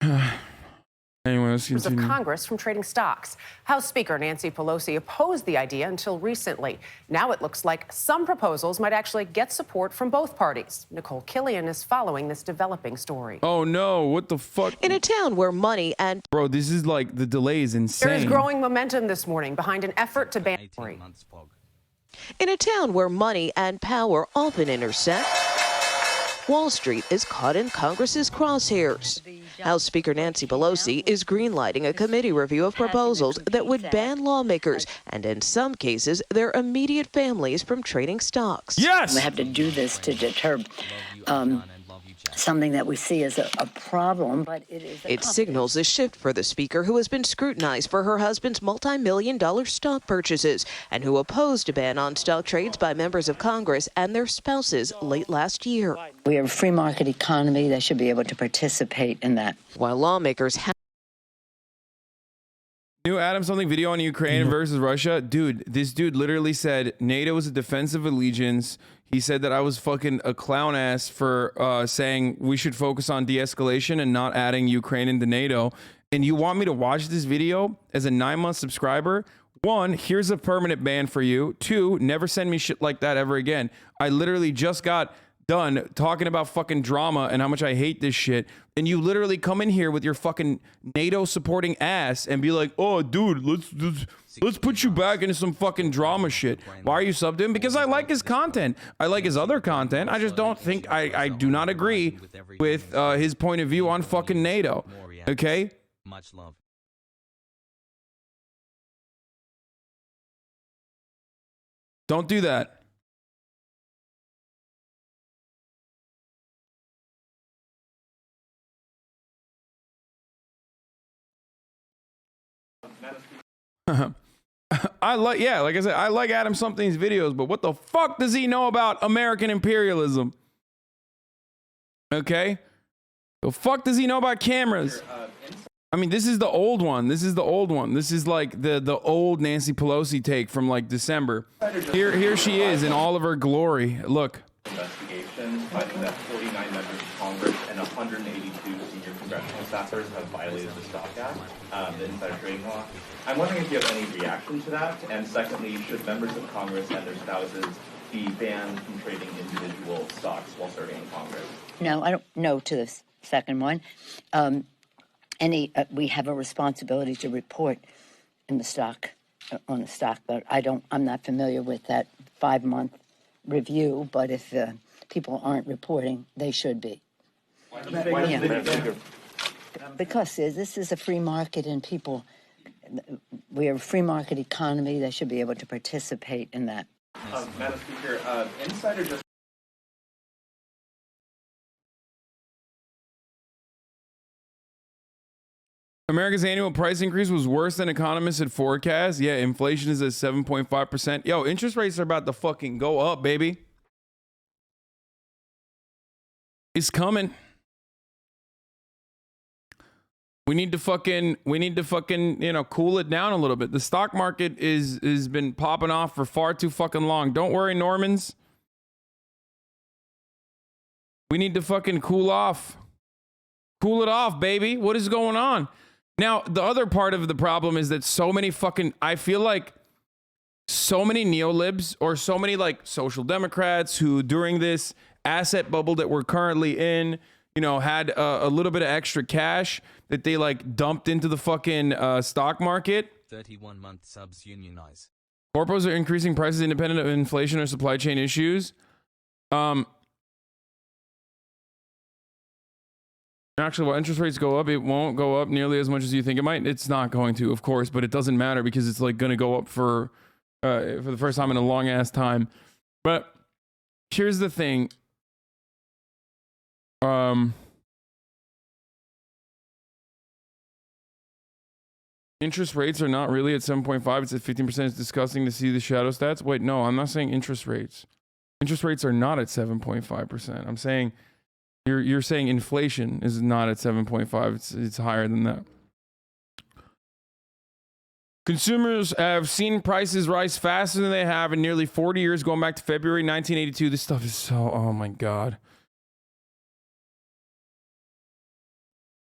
Anyway, let's continue. Of Congress from trading stocks. House Speaker Nancy Pelosi opposed the idea until recently. Now it looks like some proposals might actually get support from both parties. Nicole Killian is following this developing story. Oh no, what the fuck? In a town where money and... Bro, this is like, the delay is insane. There is growing momentum this morning behind an effort to ban... In a town where money and power often intersect, Wall Street is caught in Congress's crosshairs. House Speaker Nancy Pelosi is greenlighting a committee review of proposals that would ban lawmakers and, in some cases, their immediate families from trading stocks. Yes! We have to do this to deter something that we see as a problem, but it is... It signals a shift for the Speaker, who has been scrutinized for her husband's multi-million-dollar stock purchases and who opposed a ban on stock trades by members of Congress and their spouses late last year. We are a free market economy. They should be able to participate in that. While lawmakers have... New Adam something video on Ukraine versus Russia. Dude, this dude literally said NATO is a defensive allegiance. He said that I was fucking a clown ass for saying we should focus on de-escalation and not adding Ukraine into NATO. And you want me to watch this video as a 9-month subscriber? 1, here's a permanent ban for you. 2, never send me shit like that ever again. I literally just got done talking about fucking drama and how much I hate this shit. And you literally come in here with your fucking NATO supporting ass and be like, oh, dude, let's put you back into some fucking drama shit. Why are you subbed to him? Because I like his content. I like his other content. I just don't think, I do not agree with his point of view on fucking NATO. Okay? Much love. Don't do that. I like, yeah, like I said, I like Adam Something's videos, but what the fuck does he know about American imperialism? Okay? The fuck does he know about cameras? I mean, this is the old one. This is the old one. This is like the old Nancy Pelosi take from like December. Here she is in all of her glory. Look. Investigations finding that 49 members of Congress and 182 senior congressional staffers have violated the Stock Act, the insider trading law. I'm wondering if you have any reaction to that, and secondly, should members of Congress and their spouses be banned from trading individual stocks while serving in Congress? No, I don't know to the second one. We have a responsibility to report in the stock, on the stock, but I'm not familiar with that 5-month review, but if people aren't reporting, they should be. Because this is a free market and we are a free market economy. They should be able to participate in that. Madam Speaker, insider just America's annual price increase was worse than economists had forecast. Yeah, inflation is at 7.5%. Yo, interest rates are about to fucking go up, baby. It's coming. We need to fucking, cool it down a little bit. The stock market has been popping off for far too fucking long. Don't worry, Normans. We need to fucking cool off. Cool it off, baby. What is going on? Now, the other part of the problem is that so many fucking, I feel like so many neolibs or so many like social democrats who during this asset bubble that we're currently in, had a little bit of extra cash that they like dumped into the fucking stock market. 31-month subs unionize. Corpos are increasing prices independent of inflation or supply chain issues. Actually, while interest rates go up, it won't go up nearly as much as you think it might. It's not going to, of course, but it doesn't matter because it's like going to go up for the first time in a long ass time. But here's the thing. Interest rates are not really at 7.5. It's at 15%. It's disgusting to see the shadow stats. Wait, no, I'm not saying interest rates. Interest rates are not at 7.5%. I'm saying you're saying inflation is not at 7.5. It's higher than that. Consumers have seen prices rise faster than they have in nearly 40 years, going back to February 1982. This stuff is so, oh my God.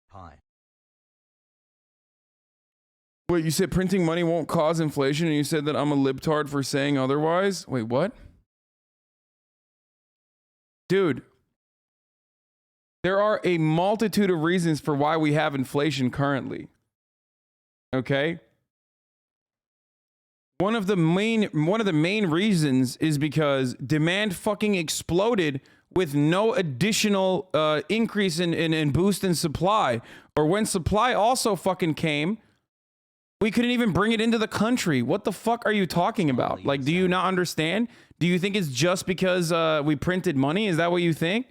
Hi. Wait, you said printing money won't cause inflation, and you said that I'm a libtard for saying otherwise? Wait, what? Dude, there are a multitude of reasons for why we have inflation currently. Okay? One of the main reasons is because demand fucking exploded with no additional increase in boost in supply. Or when supply also fucking came, we couldn't even bring it into the country. What the fuck are you talking about? Like, do you not understand? Do you think it's just because we printed money? Is that what you think?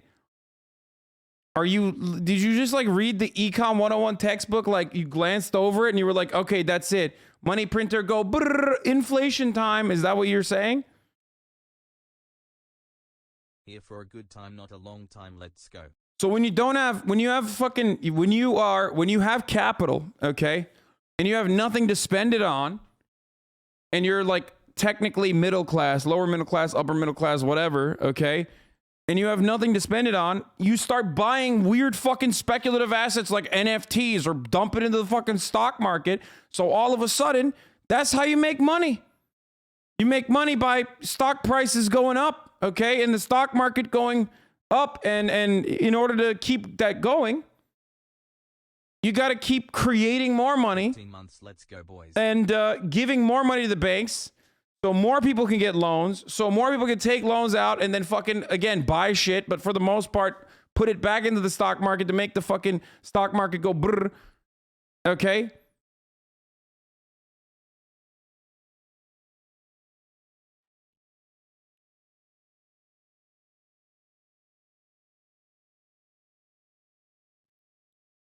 Did you just like read the Econ 101 textbook? Like you glanced over it and you were like, okay, that's it. Money printer go, brrr, inflation time. Is that what you're saying? Here for a good time, not a long time. Let's go. So when you have capital, okay, and you have nothing to spend it on, and you're like technically middle class, lower middle class, upper middle class, whatever, okay, and you have nothing to spend it on, you start buying weird fucking speculative assets like NFTs or dump it into the fucking stock market. So all of a sudden, that's how you make money. You make money by stock prices going up, okay, and the stock market going up, and in order to keep that going, you got to keep creating more money 18 months, let's go, boys. And giving more money to the banks so more people can get loans, so more people can take loans out and then fucking, again, buy shit, but for the most part, put it back into the stock market to make the fucking stock market go brrr, okay?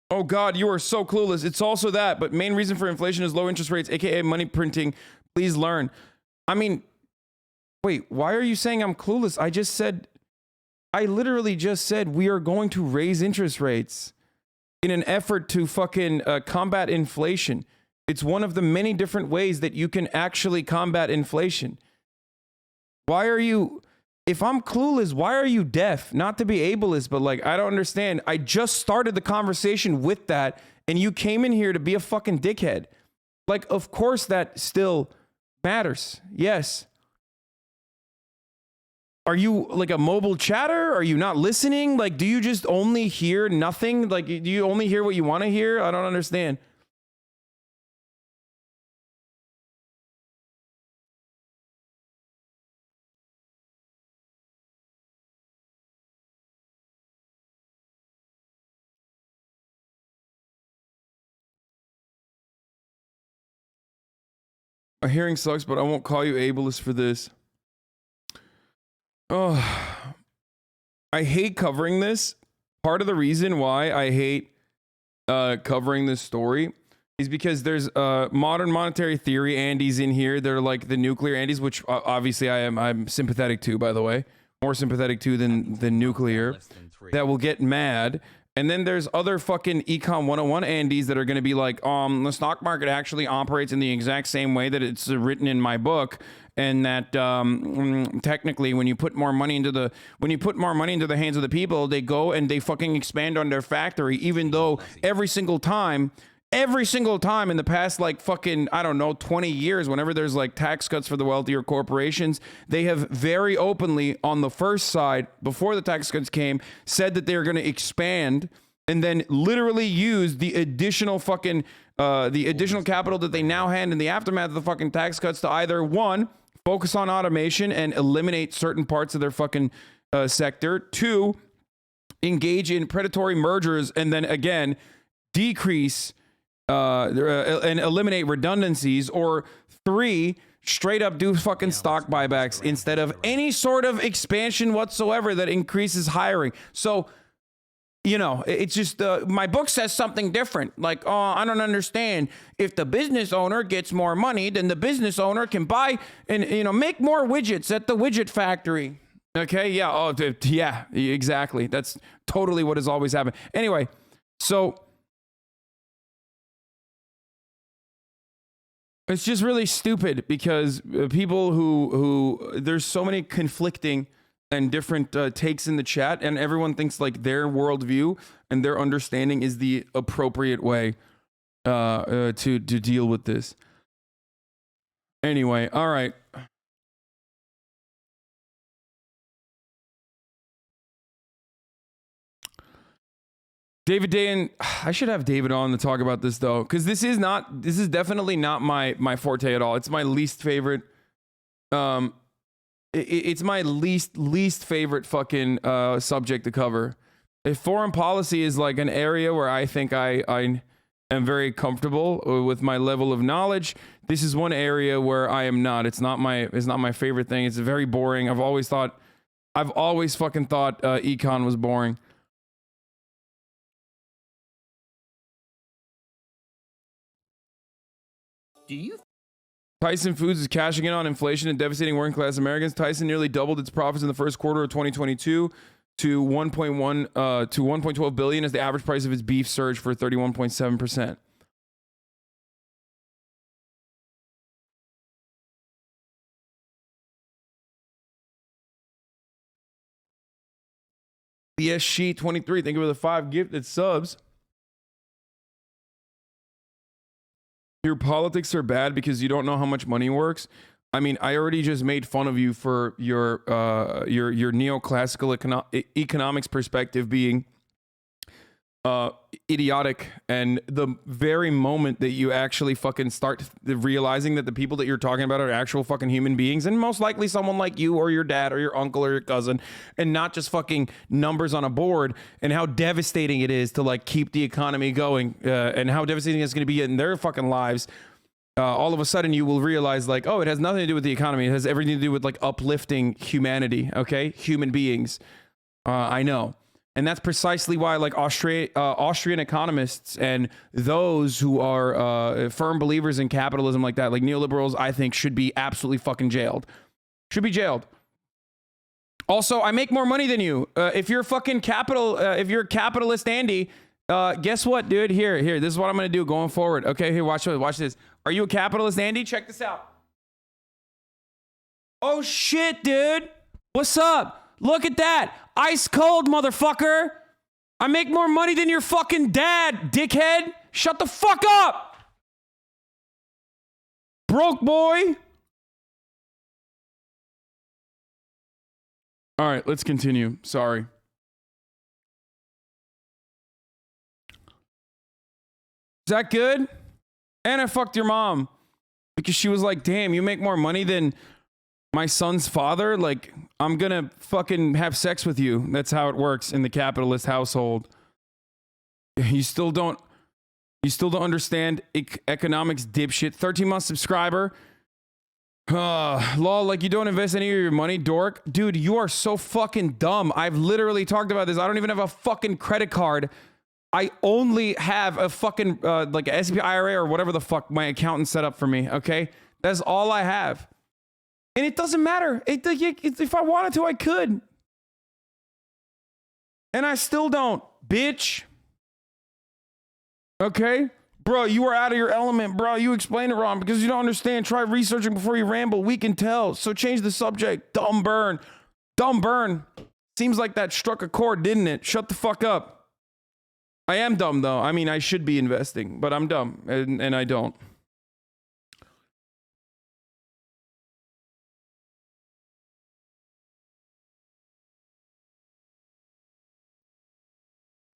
Oh God, you are so clueless. It's also that, but main reason for inflation is low interest rates, aka money printing. Please learn. I mean, wait, why are you saying I'm clueless? I literally just said we are going to raise interest rates in an effort to fucking combat inflation. It's one of the many different ways that you can actually combat inflation. Why are you if I'm clueless, why are you deaf? Not to be ableist, but like, I don't understand. I just started the conversation with that, and you came in here to be a fucking dickhead. Like, of course that still matters. Yes. Are you like a mobile chatter? Are you not listening? Like, do you just only hear nothing? Like, do you only hear what you want to hear? I don't understand. My hearing sucks, but I won't call you ableist for this. Oh, I hate covering this. Part of the reason why I hate covering this story is because there's modern monetary theory Andes in here. They're like the nuclear Andes, which obviously I'm sympathetic to, by the way. More sympathetic to than nuclear. That will get mad. And then there's other fucking Econ 101 Andes that are going to be like, the stock market actually operates in the exact same way that it's written in my book, and that technically when you put more money into the hands of the people, they go and they fucking expand on their factory, even though every single time in the past, like fucking, I don't know, 20 years, whenever there's like tax cuts for the wealthier corporations, they have very openly on the first side, before the tax cuts came, said that they're going to expand and then literally use the additional fucking, the additional capital that they now hand in the aftermath of the fucking tax cuts to either, one, focus on automation and eliminate certain parts of their fucking sector, two, engage in predatory mergers, and then again, decrease and eliminate redundancies, or three, straight up do fucking stock buybacks instead of any sort of expansion whatsoever that increases hiring. So, you know, it's just my book says something different. Like, oh, I don't understand. If the business owner gets more money, then the business owner can buy and, you know, make more widgets at the widget factory. Okay, yeah, oh, yeah, exactly. That's totally what has always happened. Anyway, so it's just really stupid because people who there's so many conflicting and different takes in the chat, and everyone thinks like their worldview and their understanding is the appropriate way to deal with this. Anyway, all right. David Dayan, I should have David on to talk about this though, because this is definitely not my forte at all. It's my least favorite. It's my least favorite fucking subject to cover. If foreign policy is like an area where I think I am very comfortable with my level of knowledge, this is one area where I am not. It's not my favorite thing. It's very boring. I've always fucking thought econ was boring. Tyson Foods is cashing in on inflation and devastating working class Americans. Tyson nearly doubled its profits in the first quarter of 2022 to 1.12 billion as the average price of its beef surged for 31.7%. BSG23, thank you for the 5 gifted subs. Your politics are bad because you don't know how much money works. I mean, I already just made fun of you for your neoclassical economics perspective being idiotic, and the very moment that you actually fucking start realizing that the people that you're talking about are actual fucking human beings, and most likely someone like you or your dad or your uncle or your cousin, and not just fucking numbers on a board, and how devastating it is to like keep the economy going, and how devastating it's going to be in their fucking lives. All of a sudden you will realize like, oh, it has nothing to do with the economy. It has everything to do with like uplifting humanity. Okay. Human beings. I know. And that's precisely why like Austrian economists and those who are firm believers in capitalism like that, like neoliberals, I think should be absolutely fucking jailed. Should be jailed. Also, I make more money than you. If you're fucking if you're a capitalist Andy, guess what, dude? Here, this is what I'm going to do going forward. Okay, here, watch this. Are you a capitalist Andy? Check this out. Oh shit, dude. What's up? Look at that. Ice cold, motherfucker. I make more money than your fucking dad, dickhead. Shut the fuck up. Broke boy. All right, let's continue. Sorry. Is that good? And I fucked your mom because she was like, damn, you make more money than my son's father? Like, I'm gonna fucking have sex with you. That's how it works in the capitalist household. You still don't understand economics, dipshit. 13-month subscriber. Lol, like you don't invest any of your money, dork. Dude, you are so fucking dumb. I've literally talked about this. I don't even have a fucking credit card. I only have a fucking, like a S&P IRA or whatever the fuck my accountant set up for me, okay? That's all I have. And it doesn't matter. If I wanted to, I could. And I still don't, bitch. Okay? Bro, you are out of your element, bro. You explained it wrong because you don't understand. Try researching before you ramble. We can tell. So change the subject. Dumb burn. Dumb burn. Seems like that struck a chord, didn't it? Shut the fuck up. I am dumb, though. I mean, I should be investing, but I'm dumb, and I don't.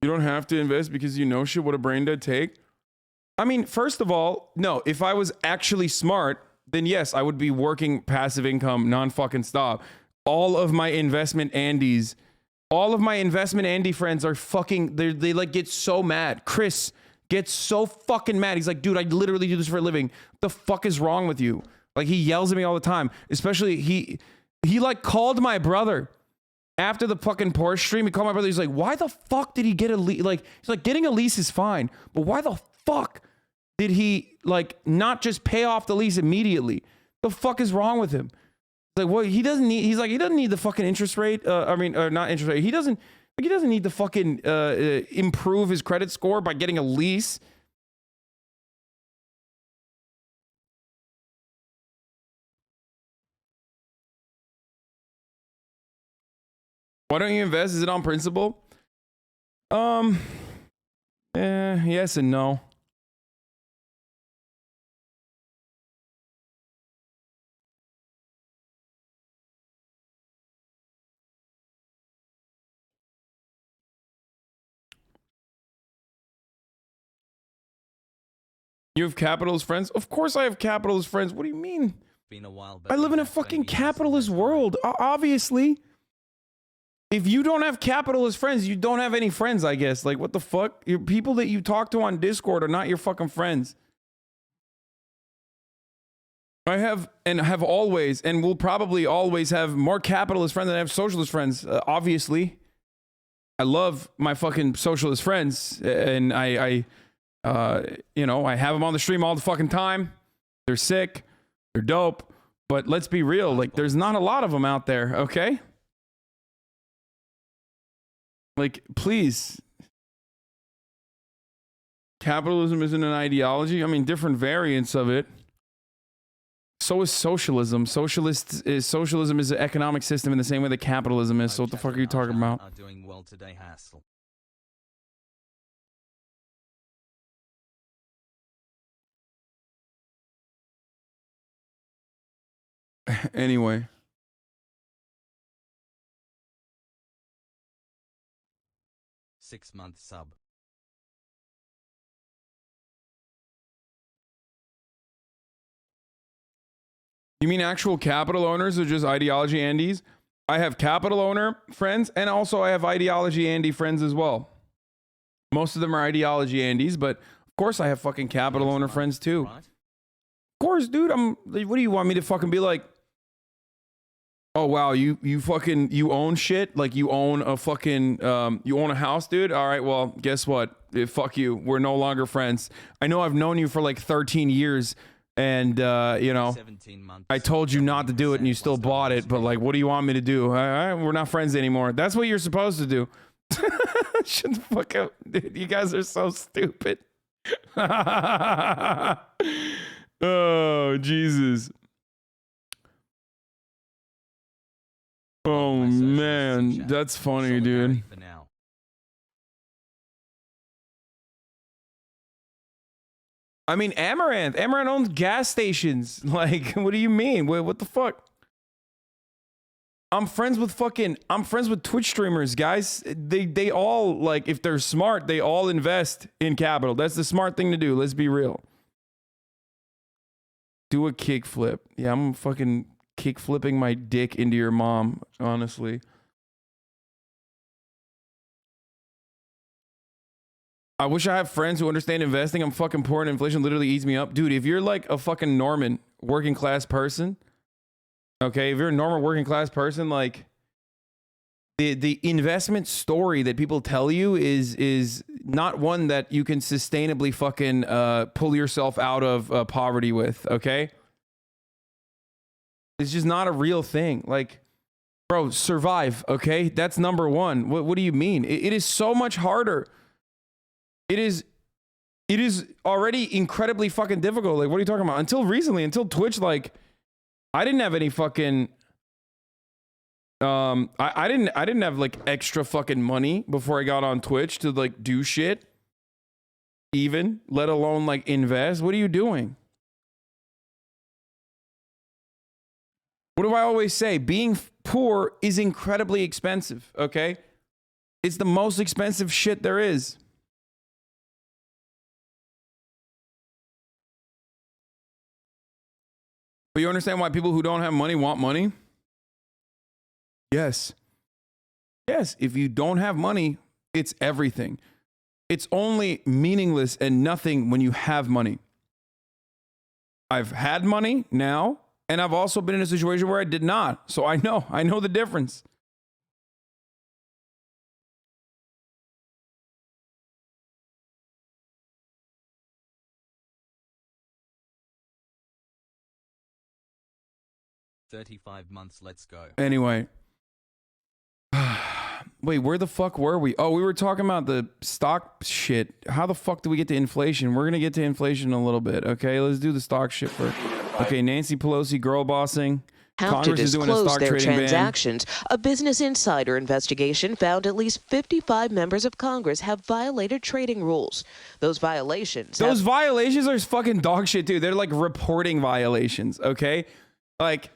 You don't have to invest because you know shit. What a brain dead take. I mean, first of all, no, if I was actually smart, then yes, I would be working passive income non-fucking stop. All of my investment Andes, all of my investment Andy friends are fucking, they like get so mad. Chris gets so fucking mad. He's like, dude, I literally do this for a living. What the fuck is wrong with you? Like, he yells at me all the time. Especially, he like called my brother. After the fucking Porsche stream, he called my brother. He's like, why the fuck did he get a lease? Like, he's like, getting a lease is fine. But why the fuck did he, like, not just pay off the lease immediately? The fuck is wrong with him? Like, well, he doesn't need, he's like, he doesn't need the fucking interest rate. Not interest rate. He doesn't need to fucking improve his credit score by getting a lease. Why don't you invest? Is it on principle? Yes and no. You have capitalist friends? Of course I have capitalist friends. What do you mean? Been a while, I live in a fucking capitalist world. Obviously. If you don't have capitalist friends, you don't have any friends, I guess. Like, what the fuck? Your people that you talk to on Discord are not your fucking friends. I have and have always and will probably always have more capitalist friends than I have socialist friends. Obviously. I love my fucking socialist friends, and I you know, I have them on the stream all the fucking time. They're sick. They're dope. But let's be real. Like, there's not a lot of them out there, okay? Like, please. Capitalism isn't an ideology. I mean, different variants of it. So is socialism. Socialism is an economic system in the same way that capitalism is. So what the fuck are you talking about? Are doing well today, Hassel. Anyway. Six-month sub. You mean actual capital owners or just ideology Andes? I have capital owner friends, and also I have ideology Andy friends as well. Most of them are ideology Andes, but of course I have fucking capital owner friends too. Of course, dude. What do you want me to fucking be like? Oh wow, you own shit? Like, you own a fucking you own a house, dude? All right, well, guess what? Fuck you. We're no longer friends. I know I've known you for like 13 years, and you know, I told you not to do it and you still bought it, but like, what do you want me to do? We're not friends anymore. That's what you're supposed to do. Shut the fuck up, dude. You guys are so stupid. Oh, Jesus. Oh My social man, chat. that's funny, Solidarity dude. For now. I mean, Amaranth owns gas stations. Like, what do you mean? What the fuck? I'm friends with Twitch streamers, guys. They all, like, if they're smart, they all invest in capital. That's the smart thing to do. Let's be real. Do a kickflip. Yeah, I'm fucking kick flipping my dick into your mom, honestly. I wish I have friends who understand investing. I'm fucking poor and inflation literally eats me up. Dude, if you're like a fucking Norman working class person, okay, if you're a normal working class person, like the investment story that people tell you is not one that you can sustainably fucking pull yourself out of poverty with, okay? It's just not a real thing. Like, bro, survive, okay? That's number one. What do you mean? It is so much harder. It is already incredibly fucking difficult. Like, what are you talking about? Until recently, until Twitch, like, I didn't have any fucking I didn't have like extra fucking money before I got on Twitch to like do shit, even let alone like invest. What are you doing? What do I always say? Being poor is incredibly expensive, okay? It's the most expensive shit there is. But you understand why people who don't have money want money? Yes. Yes, if you don't have money, it's everything. It's only meaningless and nothing when you have money. I've had money now, and I've also been in a situation where I did not. So I know the difference. $35 let's go. Anyway. Wait, where the fuck were we? Oh, we were talking about the stock shit. How the fuck do we get to inflation? We're going to get to inflation in a little bit, okay? Let's do the stock shit first. Okay, Nancy Pelosi girl bossing. How to disclose their transactions. A Business Insider investigation found at least 55 members of Congress have violated trading rules. Those violations are fucking dog shit, too. They're like reporting violations, okay? Like,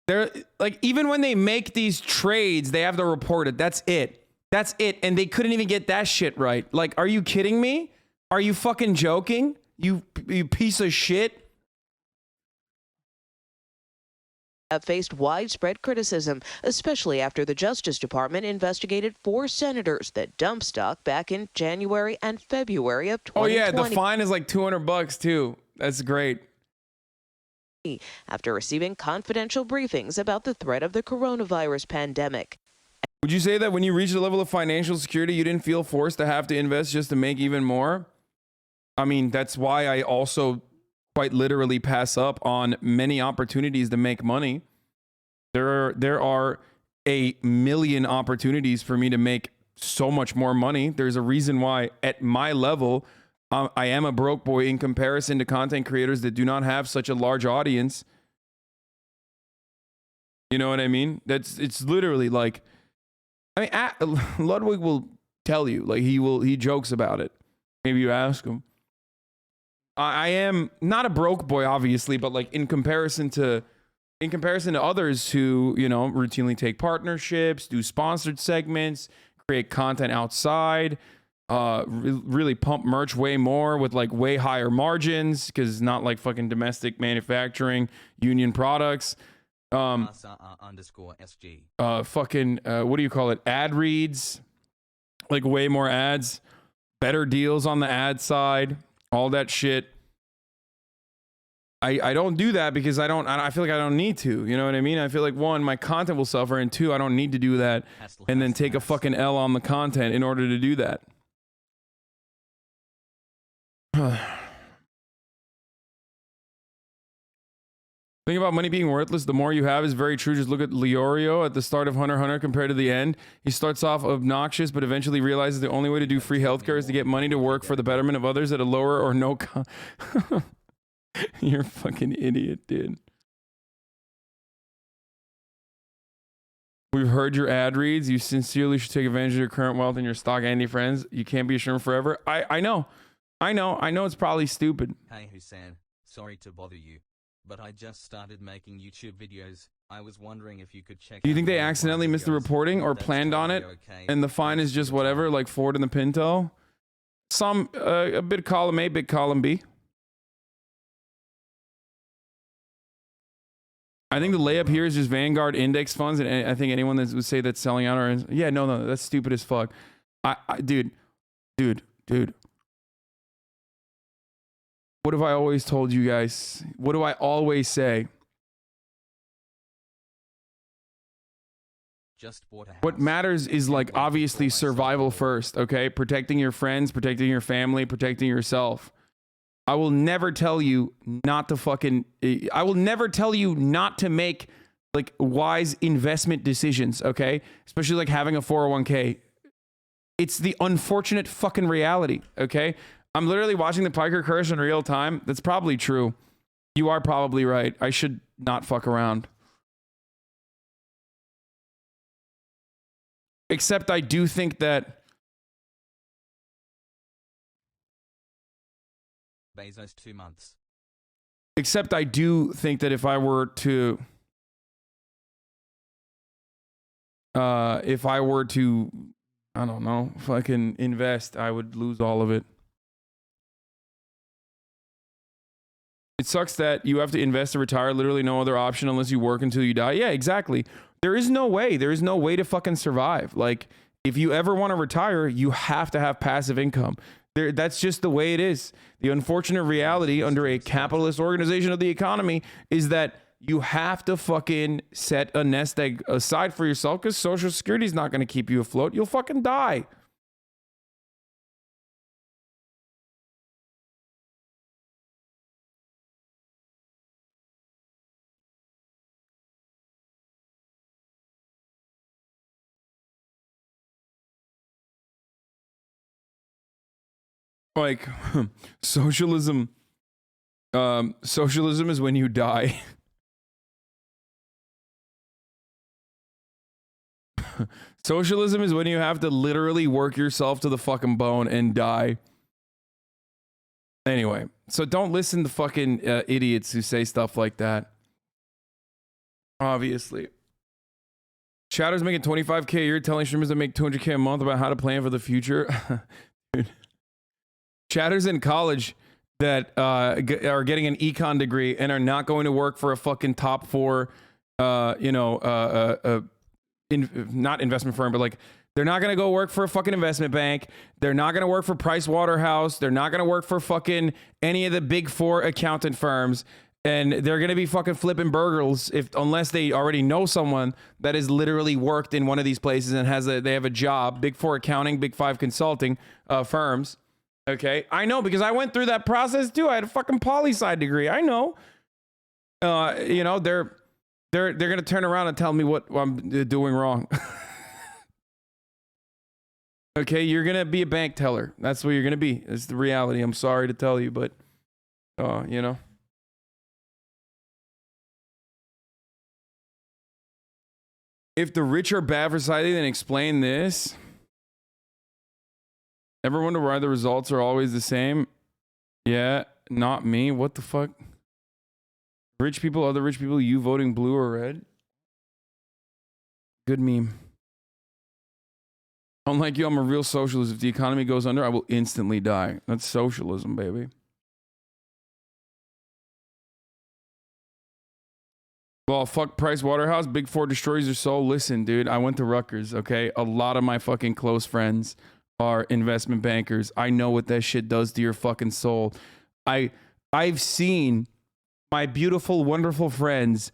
they're like, even when they make these trades, they have to report it. That's it. That's it. And they couldn't even get that shit right. Like, are you kidding me? Are you fucking joking? You piece of shit. have faced widespread criticism, especially after the Justice Department investigated 4 senators that dumped stock back in January and February of 2020. Oh yeah, the fine is like $200 too. That's great. After receiving confidential briefings about the threat of the coronavirus pandemic. Would you say that when you reached a level of financial security, you didn't feel forced to have to invest just to make even more? I mean, that's why I also quite literally pass up on many opportunities to make money. There are a million opportunities for me to make so much more money. There's a reason why at my level, I am a broke boy in comparison to content creators that do not have such a large audience. You know what I mean? It's literally like, I mean, Ludwig will tell you, like he jokes about it. Maybe you ask him. I am not a broke boy, obviously, but like in comparison to others who, you know, routinely take partnerships, do sponsored segments, create content outside, really pump merch way more with like way higher margins because it's not like fucking domestic manufacturing, union products. _SG. Fucking what do you call it? Ad reads, like way more ads, better deals on the ad side, all that shit. I don't do that because I feel like I don't need to. You know what I mean? I feel like 1, my content will suffer, and 2, I don't need to do that and then take a fucking L on the content in order to do that. Think about money being worthless. The more you have is very true. Just look at Leorio at the start of Hunter x Hunter compared to the end. He starts off obnoxious, but eventually realizes the only way to do free healthcare is to get money to work for the betterment of others at a lower or no cost. You're a fucking idiot, dude. We've heard your ad reads. You sincerely should take advantage of your current wealth and your stock and your friends. You can't be a shrimp forever. I know. I know it's probably stupid. Hey Hasan, sorry to bother you, but I just started making YouTube videos. I was wondering if you could check. Do you think out they my accidentally missed the videos. reporting or That's planned on it? totally okay. And the fine is just whatever, like Ford and the Pinto? Some, a bit column A, bit column B. I think the layup here is just Vanguard index funds, and I think anyone that would say that's selling out are, yeah, no, that's stupid as fuck. Dude. What have I always told you guys? What do I always say? Just bought a house. What matters is like obviously survival first, okay? Protecting your friends, protecting your family, protecting yourself. I will never tell you not to fucking, I will never tell you not to make like wise investment decisions, okay? Especially like having a 401k. It's the unfortunate fucking reality, okay? I'm literally watching the Piker curse in real time. That's probably true. You are probably right. I should not fuck around. Except I do think that Bezos 2 months. Except I do think that if I were to I don't know, fucking invest, I would lose all of it. It sucks that you have to invest to retire, literally no other option unless you work until you die. Yeah, exactly. There is no way to fucking survive. Like, if you ever want to retire, you have to have passive income. That's just the way it is. The unfortunate reality under a capitalist organization of the economy is that you have to fucking set a nest egg aside for yourself because Social Security is not going to keep you afloat. You'll fucking die. Like socialism is when you die. Socialism is when you have to literally work yourself to the fucking bone and die. Anyway, so don't listen to fucking idiots who say stuff like that. Obviously. Chatter's making 25K a year telling streamers that make 200K a month about how to plan for the future. Dude. Chatter's in college that are getting an econ degree and are not going to work for a fucking top 4 not investment firm, but like they're not going to go work for a fucking investment bank. They're not going to work for Price Waterhouse. They're not going to work for fucking any of the big 4 accountant firms. And they're going to be fucking flipping burgers unless they already know someone that has literally worked in one of these places and they have a job, big 4 accounting, big 5 consulting firms. Okay, I know because I went through that process too. I had a fucking poli-sci degree. I know. You know, they're gonna turn around and tell me what I'm doing wrong. Okay, you're gonna be a bank teller. That's what you're gonna be. It's the reality. I'm sorry to tell you, but you know. If the rich are bad for society, then explain this. Ever wonder why the results are always the same? Yeah, not me. What the fuck? Rich people, other rich people, you voting blue or red? Good meme. Unlike you, I'm a real socialist. If the economy goes under, I will instantly die. That's socialism, baby. Well, fuck Price Waterhouse. Big 4 destroys your soul. Listen, dude, I went to Rutgers, okay? A lot of my fucking close friends are investment bankers. I know what that shit does to your fucking soul. I've seen my beautiful, wonderful friends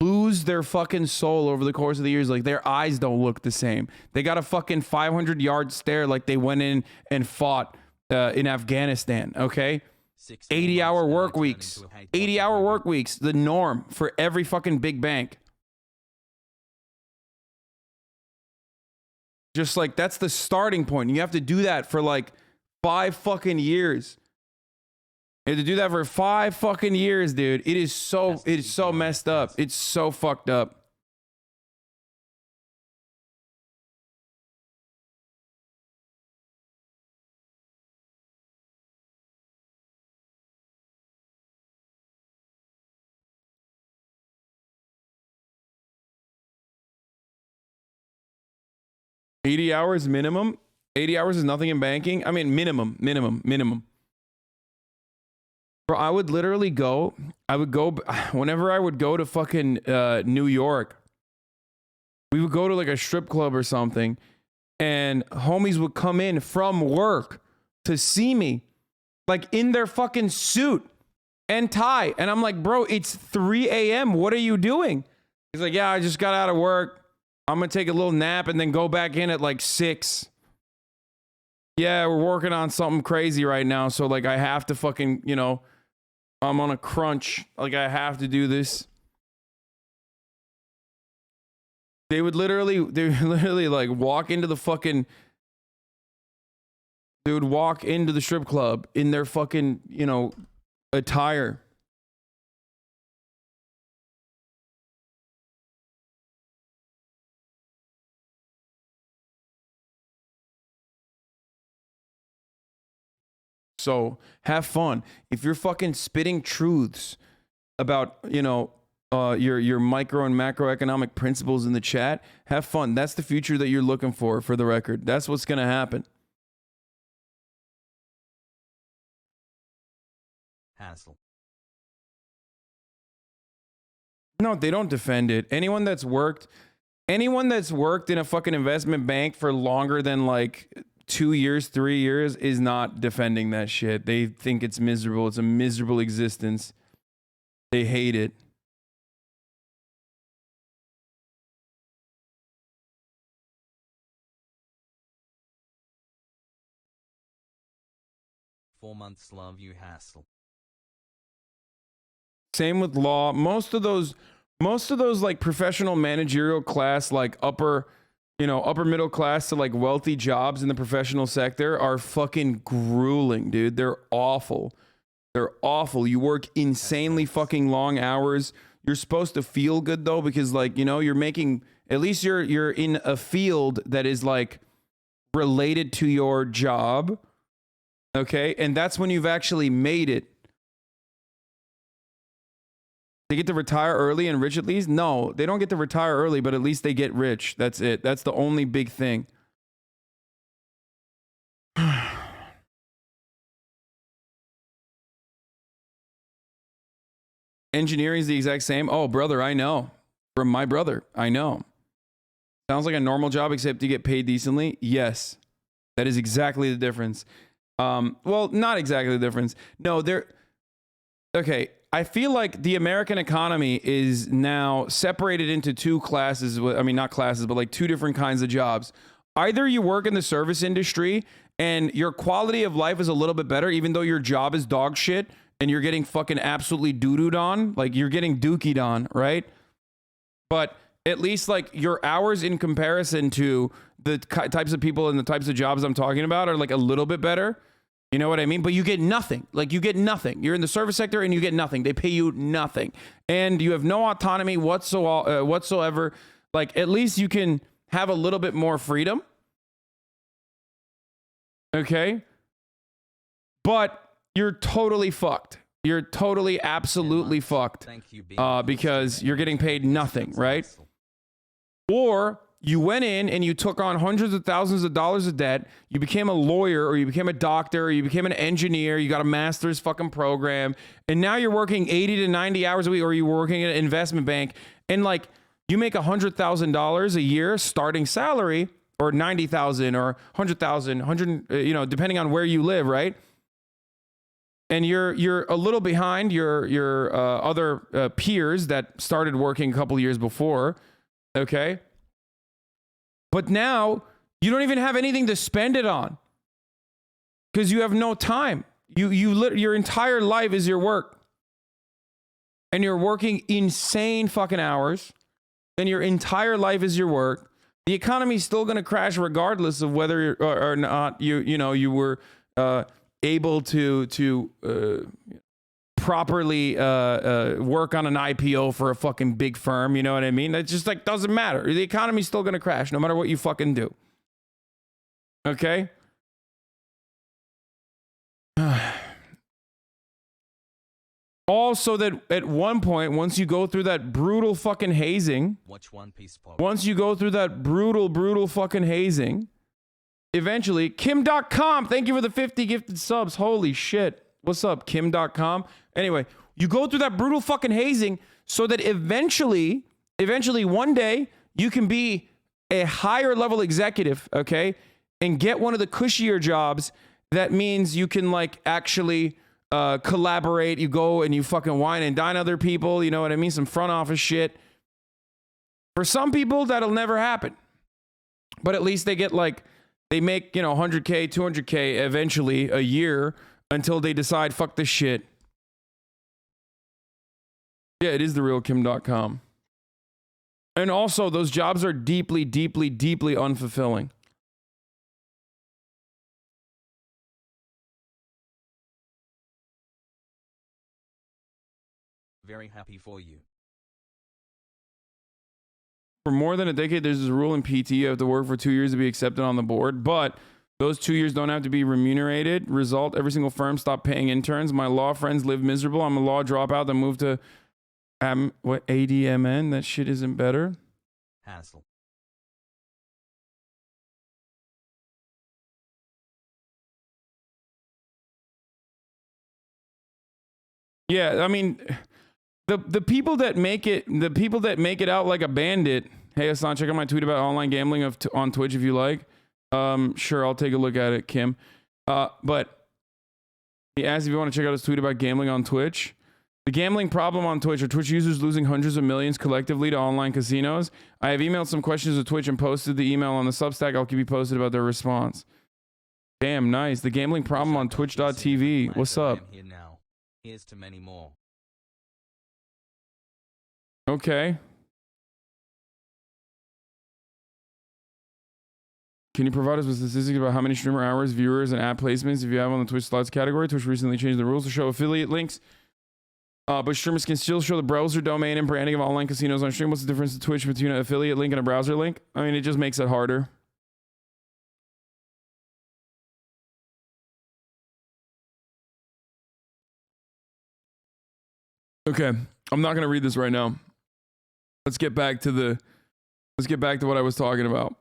lose their fucking soul over the course of the years. Like, their eyes don't look the same. They got a fucking 500-yard stare like they went in and fought in Afghanistan, okay? 80-hour work weeks. 80-hour work weeks, the norm for every fucking big bank. Just like, that's the starting point. You have to do that for like 5 fucking years. You have to do that for 5 fucking years, dude. It is so messed up. It's so fucked up. 80 hours minimum. 80 hours is nothing in banking. I mean, minimum. Bro, I would literally go. I would go whenever I would go to fucking New York. We would go to like a strip club or something, and homies would come in from work to see me, like in their fucking suit and tie. And I'm like, bro, it's 3 a.m. What are you doing? He's like, yeah, I just got out of work. I'm going to take a little nap and then go back in at like 6. Yeah, we're working on something crazy right now. So like I have to fucking, you know, I'm on a crunch. Like I have to do this. They would literally like walk into the fucking, they would walk into the strip club in their fucking, you know, attire. So have fun. If you're fucking spitting truths about, you know, your micro and macroeconomic principles in the chat, have fun. That's the future that you're looking for the record. That's what's going to happen. Hassle. No, they don't defend it. Anyone that's worked in a fucking investment bank for longer than like 2 years, 3 years is not defending that shit. They think it's miserable. It's a miserable existence. They hate it. "4 months love you hassle." Same with law. Most of those like professional managerial class, like upper middle class to like wealthy jobs in the professional sector are fucking grueling, dude. They're awful. They're awful. You work insanely fucking long hours. You're supposed to feel good though, because like, you know, you're making, at least you're in a field that is like related to your job. Okay. And that's when you've actually made it. They get to retire early and rich at least? No, they don't get to retire early, but at least they get rich. That's it. That's the only big thing. Engineering is the exact same. Oh, brother, I know. From my brother, I know. Sounds like a normal job, except you get paid decently. Yes, that is exactly the difference. Well, not exactly the difference. No, okay. I feel like the American economy is now separated into two classes. I mean, not classes, but like two different kinds of jobs. Either you work in the service industry and your quality of life is a little bit better, even though your job is dog shit and you're getting fucking absolutely doo-dooed on, like you're getting dookied on, right? But at least like your hours in comparison to the types of people and the types of jobs I'm talking about are like a little bit better. You know what I mean? But you get nothing. Like you get nothing. You're in the service sector and you get nothing. They pay you nothing. And you have no autonomy whatsoever. Like at least you can have a little bit more freedom. Okay? But you're totally fucked. You're totally absolutely fucked. Because you're getting paid nothing, right? Or you went in and you took on hundreds of thousands of dollars of debt. You became a lawyer or you became a doctor or you became an engineer. You got a master's fucking program. And now you're working 80 to 90 hours a week, or you're working at an investment bank. And like you make $100,000 a year starting salary, or 90,000 or 100,000, 100, you know, depending on where you live, right? And you're a little behind your other peers that started working a couple of years before. Okay. But now you don't even have anything to spend it on because you have no time. Your entire life is your work, and you're working insane fucking hours, and your entire life is your work. The economy is still going to crash regardless of whether or not you were able to properly work on an IPO for a fucking big firm. You know what I mean? It just like doesn't matter. The economy's still going to crash no matter what you fucking do. Okay? Also, that at one point, once you go through that brutal fucking hazing, Watch One Piece PogU. once you go through that brutal fucking hazing, eventually, Kim.com, thank you for the 50 gifted subs. Holy shit. What's up, Kim.com? Anyway, you go through that brutal fucking hazing so that eventually one day you can be a higher level executive, okay? And get one of the cushier jobs that means you can like actually collaborate. You go and you fucking wine and dine other people. You know what I mean? Some front office shit. For some people, that'll never happen. But at least they get like, they make, you know, 100K, 200K eventually a year until they decide, fuck this shit. Yeah, it is the real Kim.com. And also, those jobs are deeply unfulfilling. Very happy for you. For more than a decade, there's this rule in PT you have to work for 2 years to be accepted on the board, but those 2 years don't have to be remunerated. Result, every single firm stopped paying interns. My law friends live miserable. I'm a law dropout that moved to ADMN. That shit isn't better. Hassle. Yeah, I mean, the people that make it out like a bandit. Hey Hasan, check out my tweet about online gambling on Twitch if you like. Sure, I'll take a look at it, Kim. But he asked if you want to check out his tweet about gambling on Twitch. The gambling problem on Twitch are Twitch users losing hundreds of millions collectively to online casinos. I have emailed some questions to Twitch and posted the email on the Substack. I'll keep you posted about their response. Damn, nice. The gambling problem on Twitch.tv. What's up? Here now. Here's to many more. Okay. Can you provide us with statistics about how many streamer hours, viewers, and ad placements if you have on the Twitch slots category? Twitch recently changed the rules to show affiliate links, but streamers can still show the browser domain and branding of online casinos on stream. What's the difference to Twitch between an affiliate link and a browser link? I mean, it just makes it harder. Okay, I'm not gonna read this right now. Let's get back to what I was talking about.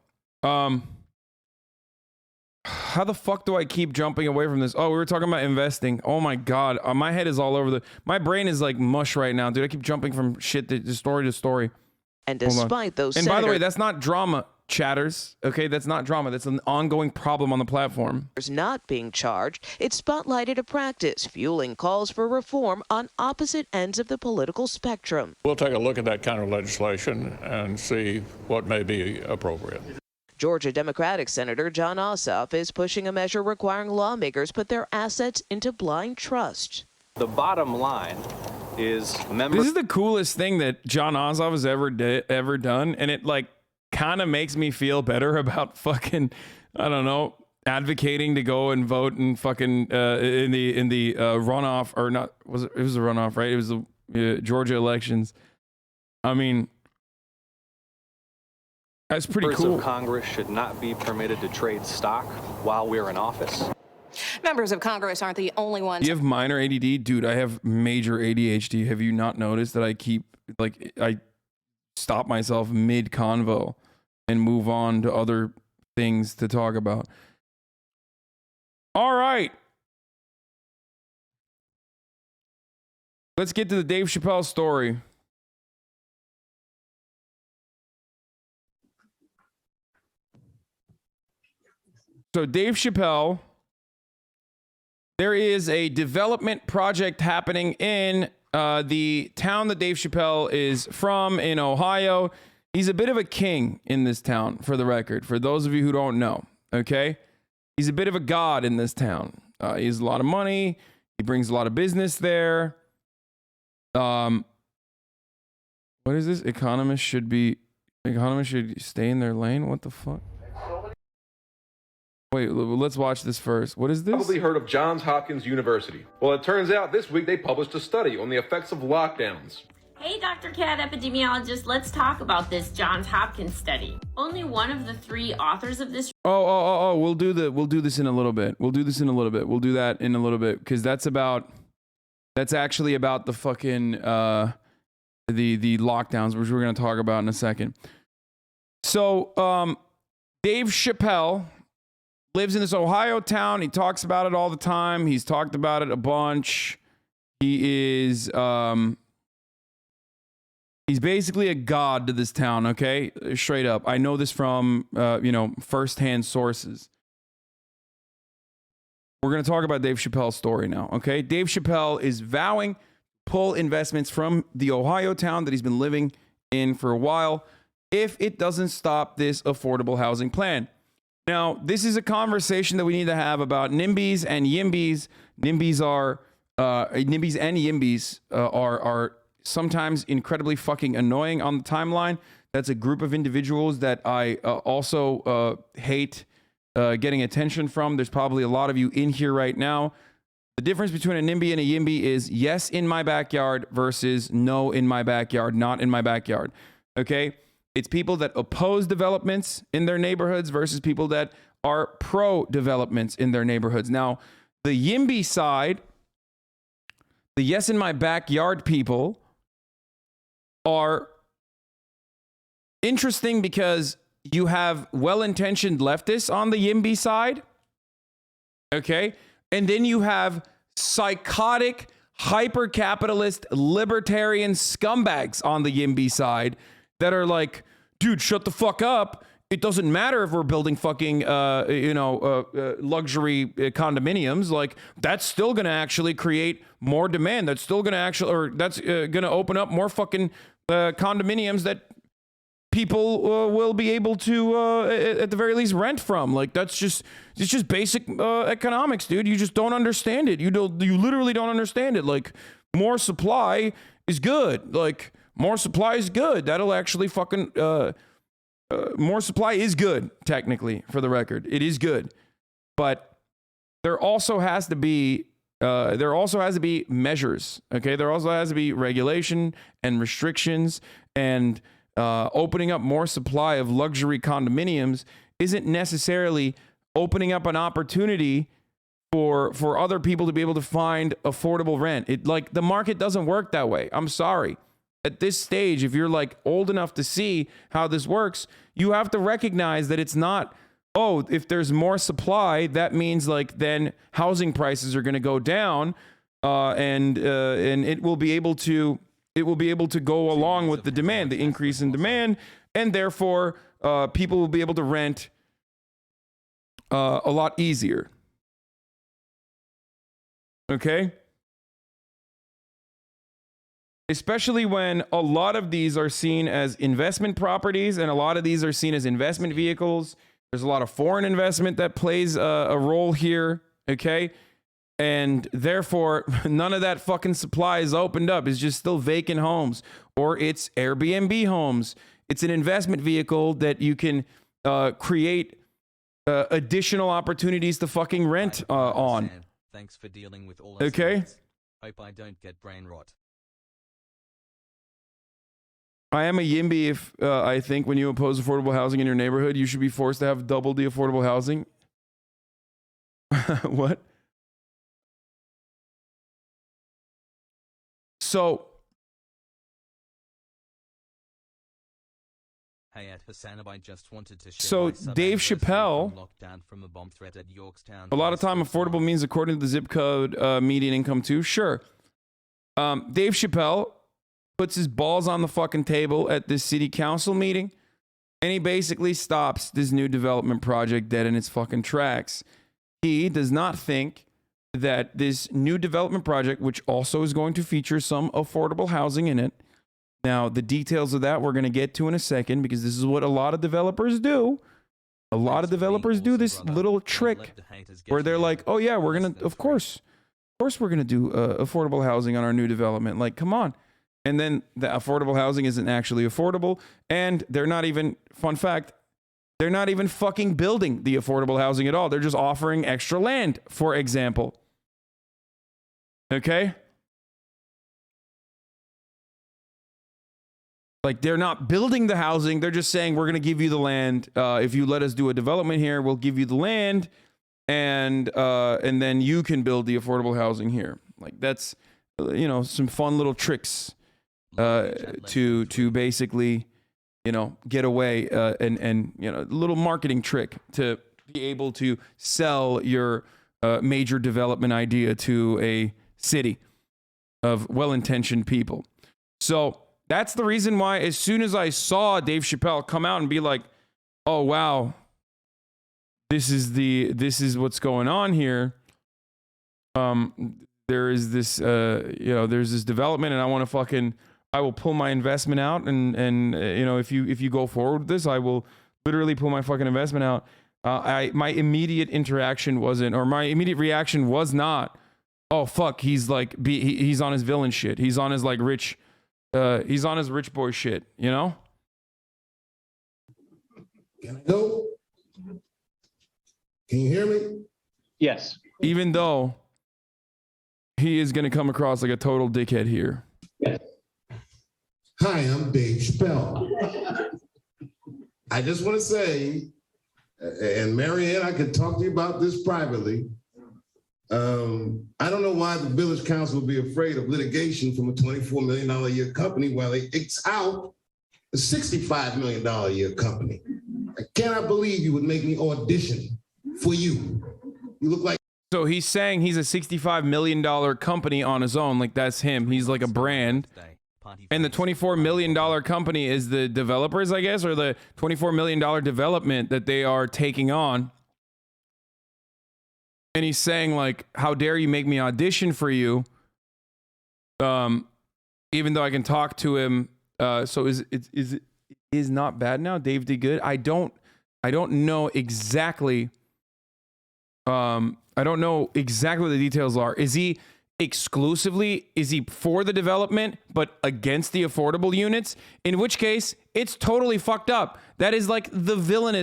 How the fuck do I keep jumping away from this? Oh, we were talking about investing. Oh my god, my head is all over my brain is like mush right now, dude. I keep jumping from shit to story to story. And despite those, and by the way, that's not drama, chatters. Okay, that's not drama. That's an ongoing problem on the platform. Not being charged, it spotlighted a practice fueling calls for reform on opposite ends of the political spectrum. We'll take a look at that kind of legislation and see what may be appropriate. Georgia Democratic Senator John Ossoff is pushing a measure requiring lawmakers put their assets into blind trust. The bottom line is This is the coolest thing that John Ossoff has ever done, and it like kind of makes me feel better about fucking, I don't know, advocating to go and vote and fucking in the runoff, or not, it was a runoff, right? It was the Georgia elections. I mean, that's pretty members cool. of Congress should not be permitted to trade stock while we're in office. Members of Congress aren't the only ones. You have minor ADD? Dude, I have major ADHD. Have you not noticed that I keep, like, I stop myself mid-convo and move on to other things to talk about? All right. Let's get to the Dave Chappelle story. So Dave Chappelle, there is a development project happening in the town that Dave Chappelle is from in Ohio. He's a bit of a king in this town, for the record, for those of you who don't know, okay? He's a bit of a god in this town. He has a lot of money. He brings a lot of business there. What is this? Economists should stay in their lane? What the fuck? Wait, let's watch this first. What is this? Probably heard of Johns Hopkins University. Well, it turns out this week they published a study on the effects of lockdowns. Hey, Dr. Cat, epidemiologist, let's talk about this Johns Hopkins study. Only one of the 3 authors of this. We'll do this in a little bit. We'll do that in a little bit because that's about that's actually about the fucking the lockdowns, which we're going to talk about in a second. So Dave Chappelle lives in this Ohio town. He talks about it all the time. He's talked about it a bunch. He is he's basically a god to this town, okay? Straight up. I know this from firsthand sources. We're going to talk about Dave Chappelle's story now, okay? Dave Chappelle is vowing to pull investments from the Ohio town that he's been living in for a while if it doesn't stop this affordable housing plan. Now, this is a conversation that we need to have about NIMBYs and YIMBYs. NIMBYs and YIMBYs are sometimes incredibly fucking annoying on the timeline. That's a group of individuals that I also hate getting attention from. There's probably a lot of you in here right now. The difference between a NIMBY and a YIMBY is yes in my backyard versus no in my backyard, not in my backyard. Okay? It's people that oppose developments in their neighborhoods versus people that are pro developments in their neighborhoods. Now, the YIMBY side, the yes in my backyard people, are interesting because you have well-intentioned leftists on the YIMBY side, okay? And then you have psychotic, hyper-capitalist, libertarian scumbags on the YIMBY side that are like, dude, shut the fuck up. It doesn't matter if we're building fucking, luxury condominiums. Like, that's still going to actually create more demand. That's still going to actually, or that's going to open up more fucking condominiums that people will be able to, at the very least, rent from. Like, it's just basic economics, dude. You just don't understand it. You literally don't understand it. Like, more supply is good. Like, more supply is good. That'll actually fucking, more supply is good, technically, for the record. It is good. But there also has to be measures, okay? There also has to be regulation and restrictions, and opening up more supply of luxury condominiums isn't necessarily opening up an opportunity for other people to be able to find affordable rent. Like, the market doesn't work that way. I'm sorry. At this stage, if you're like old enough to see how this works, you have to recognize that it's not, oh, if there's more supply, that means like then housing prices are going to go down, and it will be able to go along with the demand, the increase in demand, and therefore people will be able to rent a lot easier. Okay? Especially when a lot of these are seen as investment properties and a lot of these are seen as investment vehicles. There's a lot of foreign investment that plays a role here, okay? And therefore, none of that fucking supply is opened up. It's just still vacant homes, or it's Airbnb homes. It's an investment vehicle that you can create additional opportunities to fucking rent on. Thanks for dealing with all. Okay? Hope I don't get brain rot. I am a YIMBY if I think when you oppose affordable housing in your neighborhood, you should be forced to have double the affordable housing. What? So, hey, at HasanAbi, I just wanted to share so Dave Chappelle, from a bomb threat at Yorktown. A lot of time affordable means according to the zip code median income too. Sure. Dave Chappelle puts his balls on the fucking table at this city council meeting, and he basically stops this new development project dead in its fucking tracks. He does not think that this new development project, which also is going to feature some affordable housing in it. Now, the details of that we're going to get to in a second, because this is what a lot of developers do. A lot of developers do this little trick where they're like, oh yeah, we're going to, of course we're going to do affordable housing on our new development. Like, come on. And then the affordable housing isn't actually affordable. And they're not even, fun fact, they're not even fucking building the affordable housing at all. They're just offering extra land, for example. Okay? Like, they're not building the housing. They're just saying, we're going to give you the land. If you let us do a development here, we'll give you the land. And then you can build the affordable housing here. Like, that's you know, some fun little tricks to basically, you know, get away and you know, a little marketing trick to be able to sell your major development idea to a city of well-intentioned people. So that's the reason why as soon as I saw Dave Chappelle come out and be like, oh wow, this is what's going on here. There is this you know, there's this development and I will pull my investment out and you know, if you go forward with this, I will literally pull my fucking investment out. My immediate interaction wasn't, or my immediate reaction was not, oh fuck, he's like he's on his villain shit. He's on his like rich he's on his rich boy shit, you know? Can I go? Can you hear me? Yes. Even though he is going to come across like a total dickhead here. Hi, I'm Dave Chappelle. I just want to say, and Marianne, I could talk to you about this privately. I don't know why the Village Council would be afraid of litigation from a $24 million a year company while they X out a $65 million a year company. I cannot believe you would make me audition for you. You look like. So he's saying he's a $65 million company on his own. Like that's him. He's like a brand. And the $24 million company is the developers, I guess, or the $24 million development that they are taking on. And he's saying like, how dare you make me audition for you? Even though I can talk to him. So is not bad now? Dave did good. I don't know exactly. I don't know exactly what the details are. Is he for the development but against the affordable units? In which case, it's totally fucked up. That is like the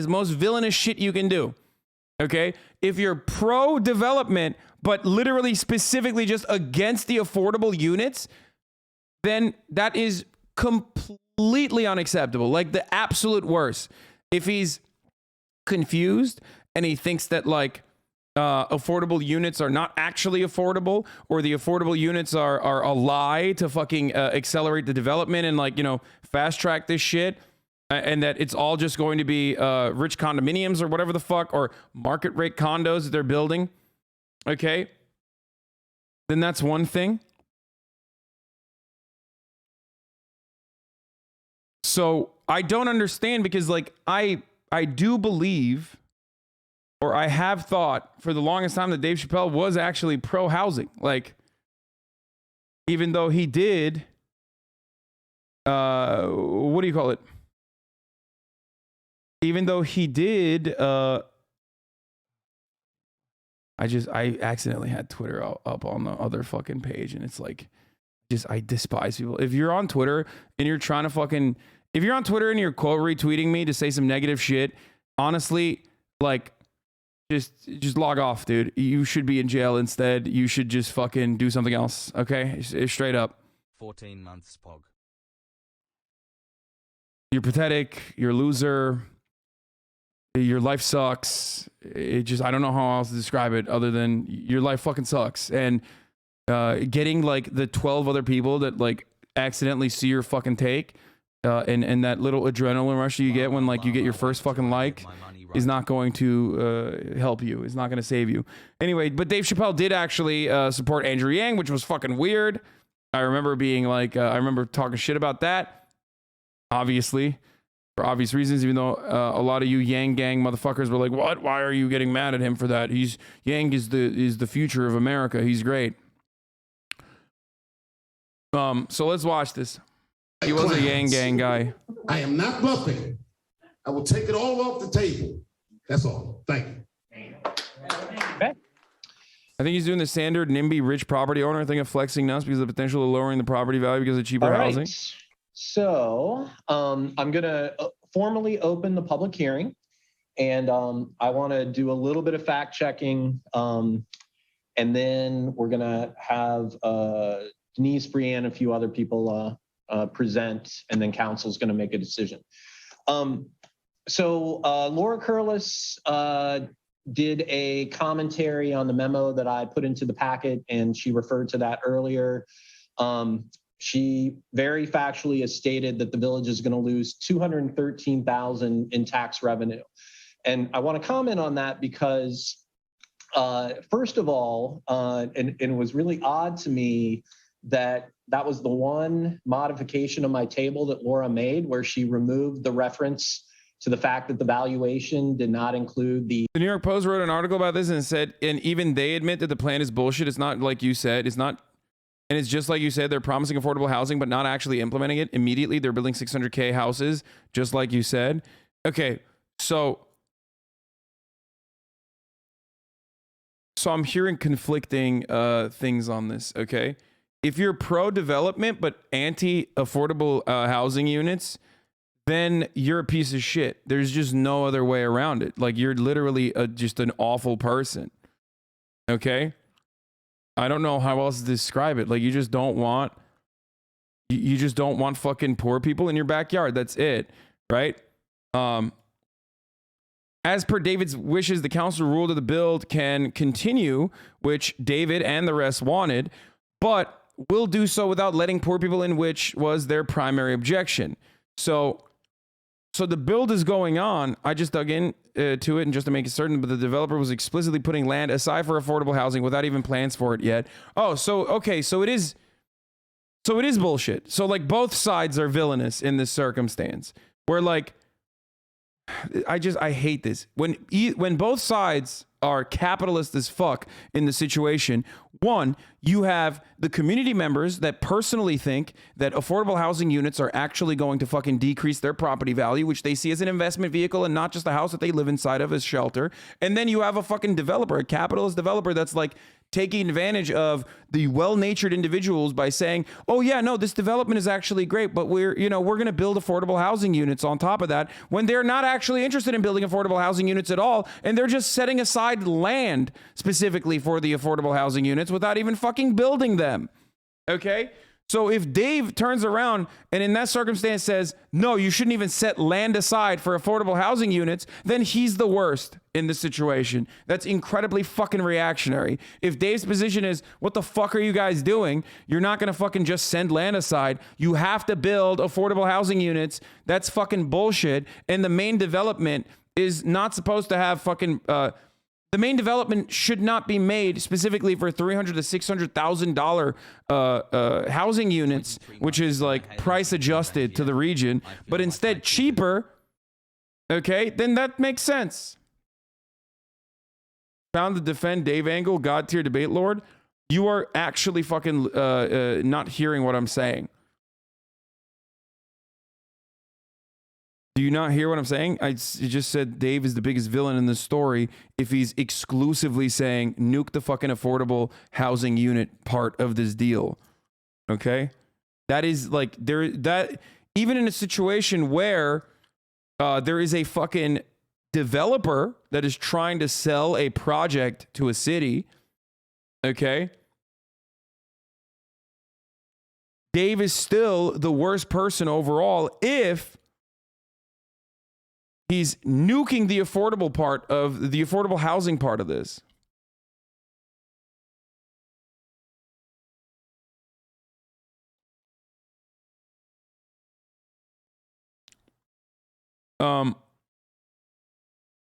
most villainous shit you can do. Okay? If you're pro development but literally specifically just against the affordable units, then that is completely unacceptable. Like the absolute worst. If he's confused and he thinks that like affordable units are not actually affordable, or the affordable units are a lie to fucking accelerate the development and like, you know, fast track this shit, and that it's all just going to be rich condominiums or whatever the fuck, or market rate condos that they're building, okay, then that's one thing. So I don't understand, because like I do believe, or I have thought for the longest time, that Dave Chappelle was actually pro housing. Like, even though he did, what do you call it? Even though he did, I accidentally had Twitter up on the other fucking page, and it's like, I despise people. If you're on Twitter and you're trying to if you're on Twitter and you're quote retweeting me to say some negative shit, honestly, like, just log off, dude. You should be in jail instead. You should just fucking do something else, okay? Straight up. 14 months, Pog. You're pathetic. You're a loser. Your life sucks. I don't know how else to describe it other than your life fucking sucks. And getting like the 12 other people that like accidentally see your fucking take, and that little adrenaline rush you get when like you get your first fucking like, is not going to help you. It's not going to save you. Anyway, but Dave Chappelle did actually support Andrew Yang, which was fucking weird. I remember being like, I remember talking shit about that, obviously, for obvious reasons, even though a lot of you Yang gang motherfuckers were like, what? Why are you getting mad at him for that? Yang is the future of America. He's great. So let's watch this. He was a Yang gang guy. I am not bluffing. I will take it all off the table. That's all. Thank you. Okay. I think he's doing the standard NIMBY rich property owner thing of flexing nuts because of the potential of lowering the property value because of cheaper housing. So I'm going to formally open the public hearing, and I want to do a little bit of fact checking, and then we're going to have Denise, Brianne, and a few other people present, and then council's going to make a decision. So Laura Curlis did a commentary on the memo that I put into the packet, and she referred to that earlier. She very factually has stated that the village is going to lose $213,000 in tax revenue. And I want to comment on that because, first of all, and it was really odd to me that was the one modification of my table that Laura made, where she removed the reference to the fact that the valuation did not include the New York Post wrote an article about this and said, and even they admit that the plan is bullshit. It's not like you said. It's not, and it's just like you said. They're promising affordable housing, but not actually implementing it immediately. They're building 600K houses, just like you said. Okay, so I'm hearing conflicting things on this. Okay, if you're pro-development but anti-affordable housing units, then you're a piece of shit. There's just no other way around it. Like, you're literally just an awful person. Okay? I don't know how else to describe it. Like, you just don't want fucking poor people in your backyard. That's it, right? As per David's wishes, the council ruled that the bill can continue, which David and the rest wanted, but will do so without letting poor people in, which was their primary objection. So the build is going on. I just dug in to it, and just to make it certain, but the developer was explicitly putting land aside for affordable housing without even plans for it yet. Oh, so okay, so it is bullshit. So like both sides are villainous in this circumstance. Where like I hate this when both sides are capitalist as fuck in the situation. One, you have the community members that personally think that affordable housing units are actually going to fucking decrease their property value, which they see as an investment vehicle and not just a house that they live inside of as shelter. And then you have a fucking developer, a capitalist developer that's like taking advantage of the well-natured individuals by saying, oh yeah, no, this development is actually great, but we're going to build affordable housing units on top of that, when they're not actually interested in building affordable housing units at all. And they're just setting aside land specifically for the affordable housing units without even fucking building them. Okay? So if Dave turns around and in that circumstance says, no, you shouldn't even set land aside for affordable housing units, then he's the worst in this situation. That's incredibly fucking reactionary. If Dave's position is, what the fuck are you guys doing? You're not going to fucking just send land aside. You have to build affordable housing units. That's fucking bullshit. And the main development is not supposed to have fucking... the main development should not be made specifically for $300,000 to $600,000 housing units, which is like price adjusted to the region, but instead cheaper. Okay, then that makes sense. Found to defend Dave Angle, God tier debate lord. You are actually fucking not hearing what I'm saying. Do you not hear what I'm saying? I just said Dave is the biggest villain in this story if he's exclusively saying nuke the fucking affordable housing unit part of this deal. Okay? That is like that even in a situation where there is a fucking developer that is trying to sell a project to a city, okay? Dave is still the worst person overall if he's nuking the affordable part of the affordable housing part of this.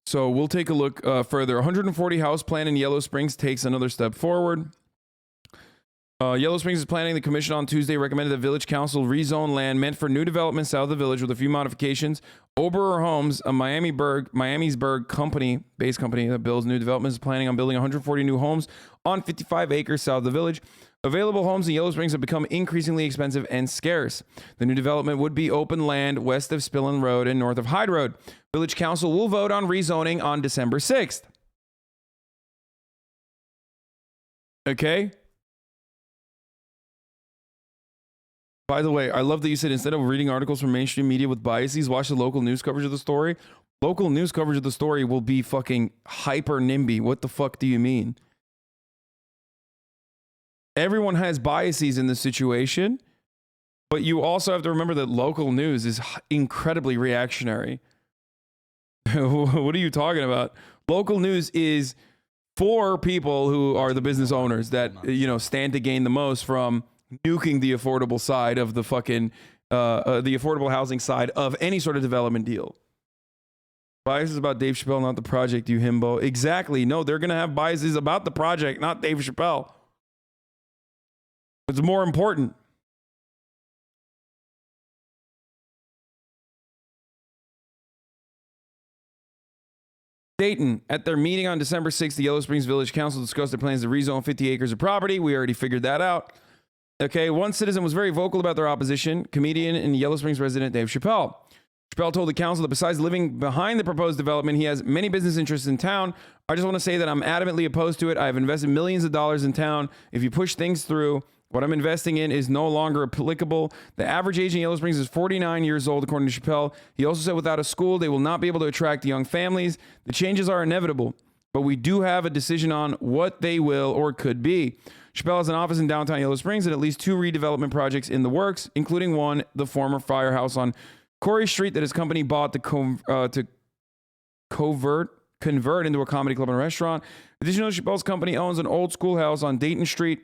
So we'll take a look further. 140 house plan in Yellow Springs takes another step forward. Yellow Springs is planning. The commission on Tuesday recommended the village council rezone land meant for new development south of the village with a few modifications. Oberer Homes, a Miamisburg based company that builds new developments, is planning on building 140 new homes on 55 acres south of the village. Available homes in Yellow Springs have become increasingly expensive and scarce. The new development would be open land west of Spillane Road and north of Hyde Road. Village council will vote on rezoning on December 6th. Okay? By the way, I love that you said instead of reading articles from mainstream media with biases, watch the local news coverage of the story. Local news coverage of the story will be fucking hyper NIMBY. What the fuck do you mean? Everyone has biases in this situation, but you also have to remember that local news is incredibly reactionary. What are you talking about? Local news is for people who are the business owners that, you know, stand to gain the most from nuking the affordable side of the fucking, the affordable housing side of any sort of development deal. Biases about Dave Chappelle, not the project, you himbo. Exactly. No, they're going to have biases about the project, not Dave Chappelle. It's more important. Dayton, at their meeting on December 6th, the Yellow Springs Village Council discussed their plans to rezone 50 acres of property. We already figured that out. Okay, one citizen was very vocal about their opposition, comedian and Yellow Springs resident Dave Chappelle. Chappelle told the council that besides living behind the proposed development, he has many business interests in town. I just want to say that I'm adamantly opposed to it. I've invested millions of dollars in town. If you push things through, what I'm investing in is no longer applicable. The average age in Yellow Springs is 49 years old, according to Chappelle. He also said without a school, they will not be able to attract young families. The changes are inevitable, but we do have a decision on what they will or could be. Chappelle has an office in downtown Yellow Springs and at least 2 redevelopment projects in the works, including one, the former firehouse on Corey Street that his company bought to convert into a comedy club and restaurant. Additionally, Chappelle's company owns an old schoolhouse on Dayton Street.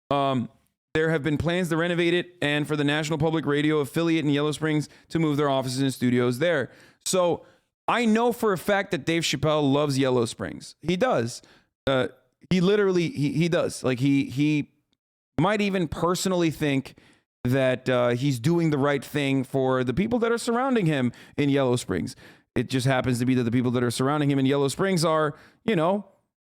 There have been plans to renovate it and for the National Public Radio affiliate in Yellow Springs to move their offices and studios there. So I know for a fact that Dave Chappelle loves Yellow Springs. He does. He literally, he does. Like he might even personally think that he's doing the right thing for the people that are surrounding him in Yellow Springs. It just happens to be that the people that are surrounding him in Yellow Springs are, you know,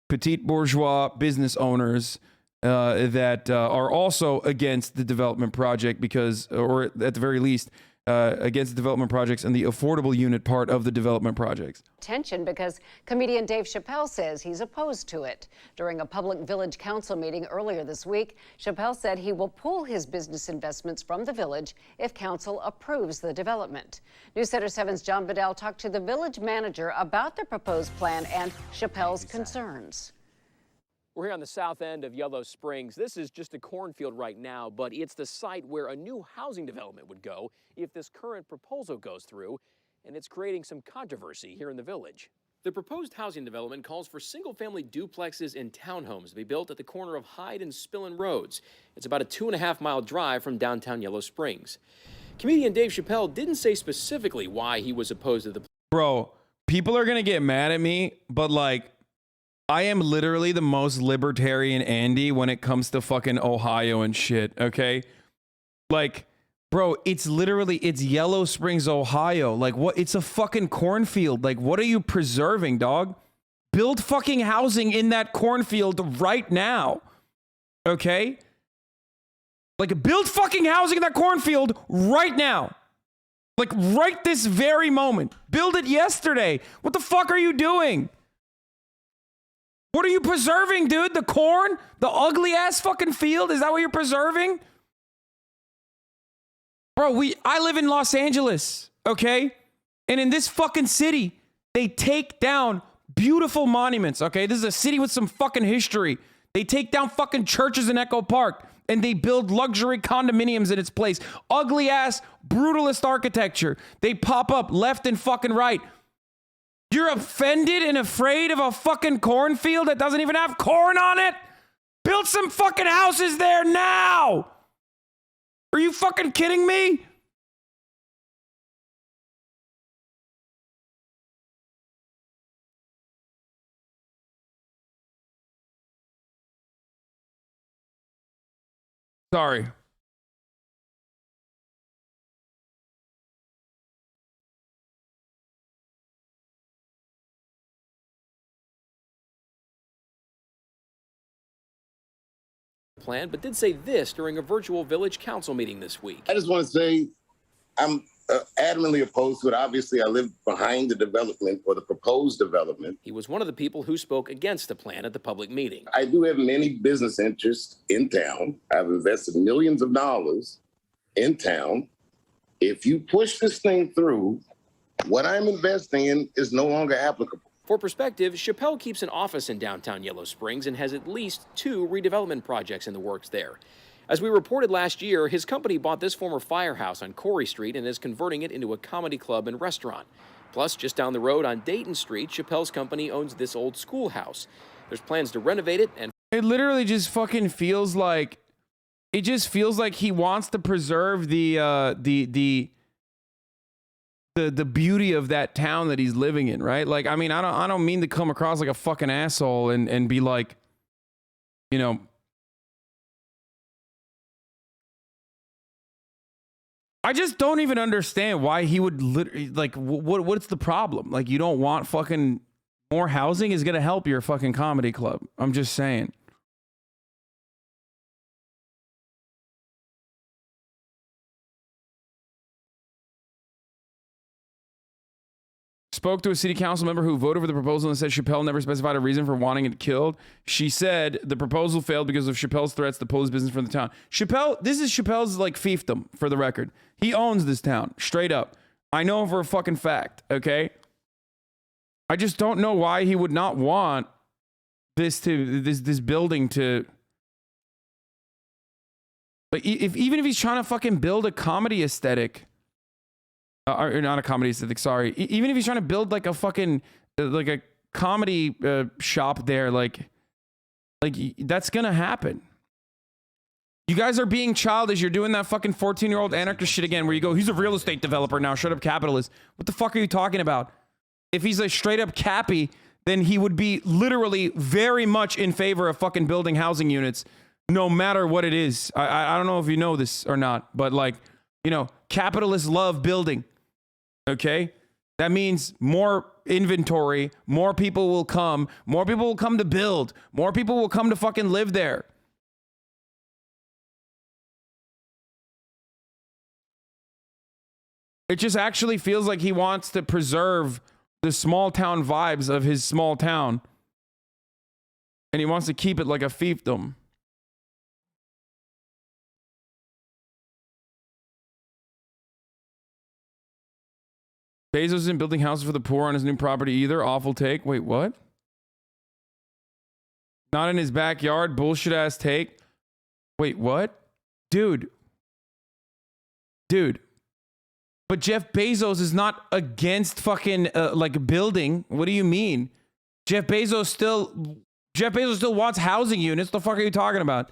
petite bourgeois business owners that are also against the development project because, or at the very least, against the development projects and the affordable unit part of the development projects. Tension because comedian Dave Chappelle says he's opposed to it. During a public village council meeting earlier this week, Chappelle said he will pull his business investments from the village if council approves the development. News Center 7's John Bedell talked to the village manager about the proposed plan and Chappelle's concerns. We're here on the south end of Yellow Springs. This is just a cornfield right now, but it's the site where a new housing development would go if this current proposal goes through, and it's creating some controversy here in the village. The proposed housing development calls for single-family duplexes and townhomes to be built at the corner of Hyde and Spillin Roads. It's about a 2.5-mile drive from downtown Yellow Springs. Comedian Dave Chappelle didn't say specifically why he was opposed to the... Bro, people are gonna get mad at me, but like, I am literally the most libertarian Andy when it comes to fucking Ohio and shit, okay? Like, bro, it's literally, it's Yellow Springs, Ohio. Like, what? It's a fucking cornfield. Like, what are you preserving, dog? Build fucking housing in that cornfield right now, okay? Like, build fucking housing in that cornfield right now. Like, right this very moment. Build it yesterday. What the fuck are you doing? What are you preserving, dude? The corn? The ugly ass fucking field? Is that what you're preserving? Bro, I live in Los Angeles, okay? And in this fucking city, they take down beautiful monuments, okay? This is a city with some fucking history. They take down fucking churches in Echo Park and they build luxury condominiums in its place. Ugly ass, brutalist architecture. They pop up left and fucking right. You're offended and afraid of a fucking cornfield that doesn't even have corn on it? Build some fucking houses there now! Are you fucking kidding me? Sorry. plan, but did say this during a virtual village council meeting this week. I just want to say I'm adamantly opposed to it. Obviously, I live behind the development or the proposed development. He was one of the people who spoke against the plan at the public meeting. I do have many business interests in town. I've invested millions of dollars in town. If you push this thing through, what I'm investing in is no longer applicable. For perspective, Chappelle keeps an office in downtown Yellow Springs and has at least 2 redevelopment projects in the works there. As we reported last year, his company bought this former firehouse on Corey Street and is converting it into a comedy club and restaurant. Plus, just down the road on Dayton Street, Chappelle's company owns this old schoolhouse. There's plans to renovate it, and it literally just fucking feels like, it just feels like he wants to preserve the beauty of that town that he's living in, right? Like, I mean, I don't mean to come across like a fucking asshole and be like, you know, I just don't even understand why he would literally, like, what's the problem? Like, you don't want fucking more housing is going to help your fucking comedy club. I'm just saying. Spoke to a city council member who voted for the proposal and said Chappelle never specified a reason for wanting it killed. She said the proposal failed because of Chappelle's threats to pull his business from the town. Chappelle, this is Chappelle's like fiefdom, for the record. He owns this town, straight up. I know for a fucking fact, okay? I just don't know why he would not want this building to, like, even if he's trying to fucking build a comedy aesthetic. Or not a comedy aesthetic, sorry. Even if he's trying to build like a fucking, like a comedy shop there, like that's gonna happen. You guys are being childish. You're doing that fucking 14-year-old anarchist shit again where you go, he's a real estate developer now, shut up capitalist. What the fuck are you talking about? If he's a straight up cappy, then he would be literally very much in favor of fucking building housing units, no matter what it is. I don't know if you know this or not, but like, you know, capitalists love building. Okay, that means more inventory, more people will come to build, more people will come to fucking live there. It just actually feels like he wants to preserve the small town vibes of his small town, and he wants to keep it like a fiefdom. Bezos isn't building houses for the poor on his new property either. Awful take. Wait, what? Not in his backyard. Bullshit ass take. Wait, what? Dude. But Jeff Bezos is not against fucking like building. What do you mean? Jeff Bezos still wants housing units. The fuck are you talking about?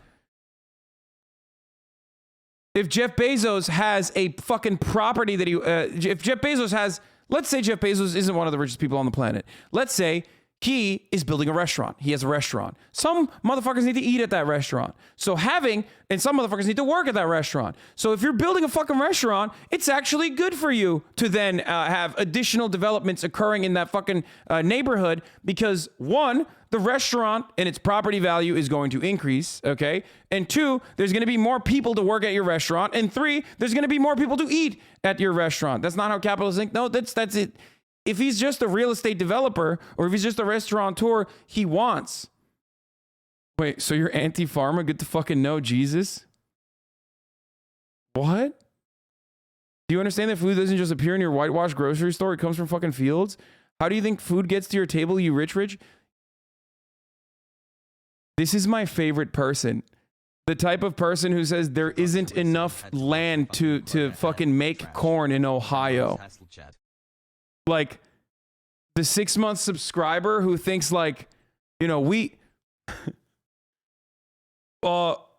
If Jeff Bezos has a fucking property that if Jeff Bezos has, let's say Jeff Bezos isn't one of the richest people on the planet. Let's say he is building a restaurant. He has a restaurant. Some motherfuckers need to eat at that restaurant. And some motherfuckers need to work at that restaurant. So if you're building a fucking restaurant, it's actually good for you to then have additional developments occurring in that fucking neighborhood because one, the restaurant and its property value is going to increase, okay? And two, there's going to be more people to work at your restaurant. And three, there's going to be more people to eat at your restaurant. That's not how capitalists think. No, that's it. If he's just a real estate developer or if he's just a restaurateur, he wants. Wait, so you're anti-pharma? Good to fucking know, Jesus. What? Do you understand that food doesn't just appear in your whitewashed grocery store? It comes from fucking fields. How do you think food gets to your table, you rich? This is my favorite person. The type of person who says there isn't enough land to fucking make corn in Ohio. Like the 6-month subscriber who thinks like, you know,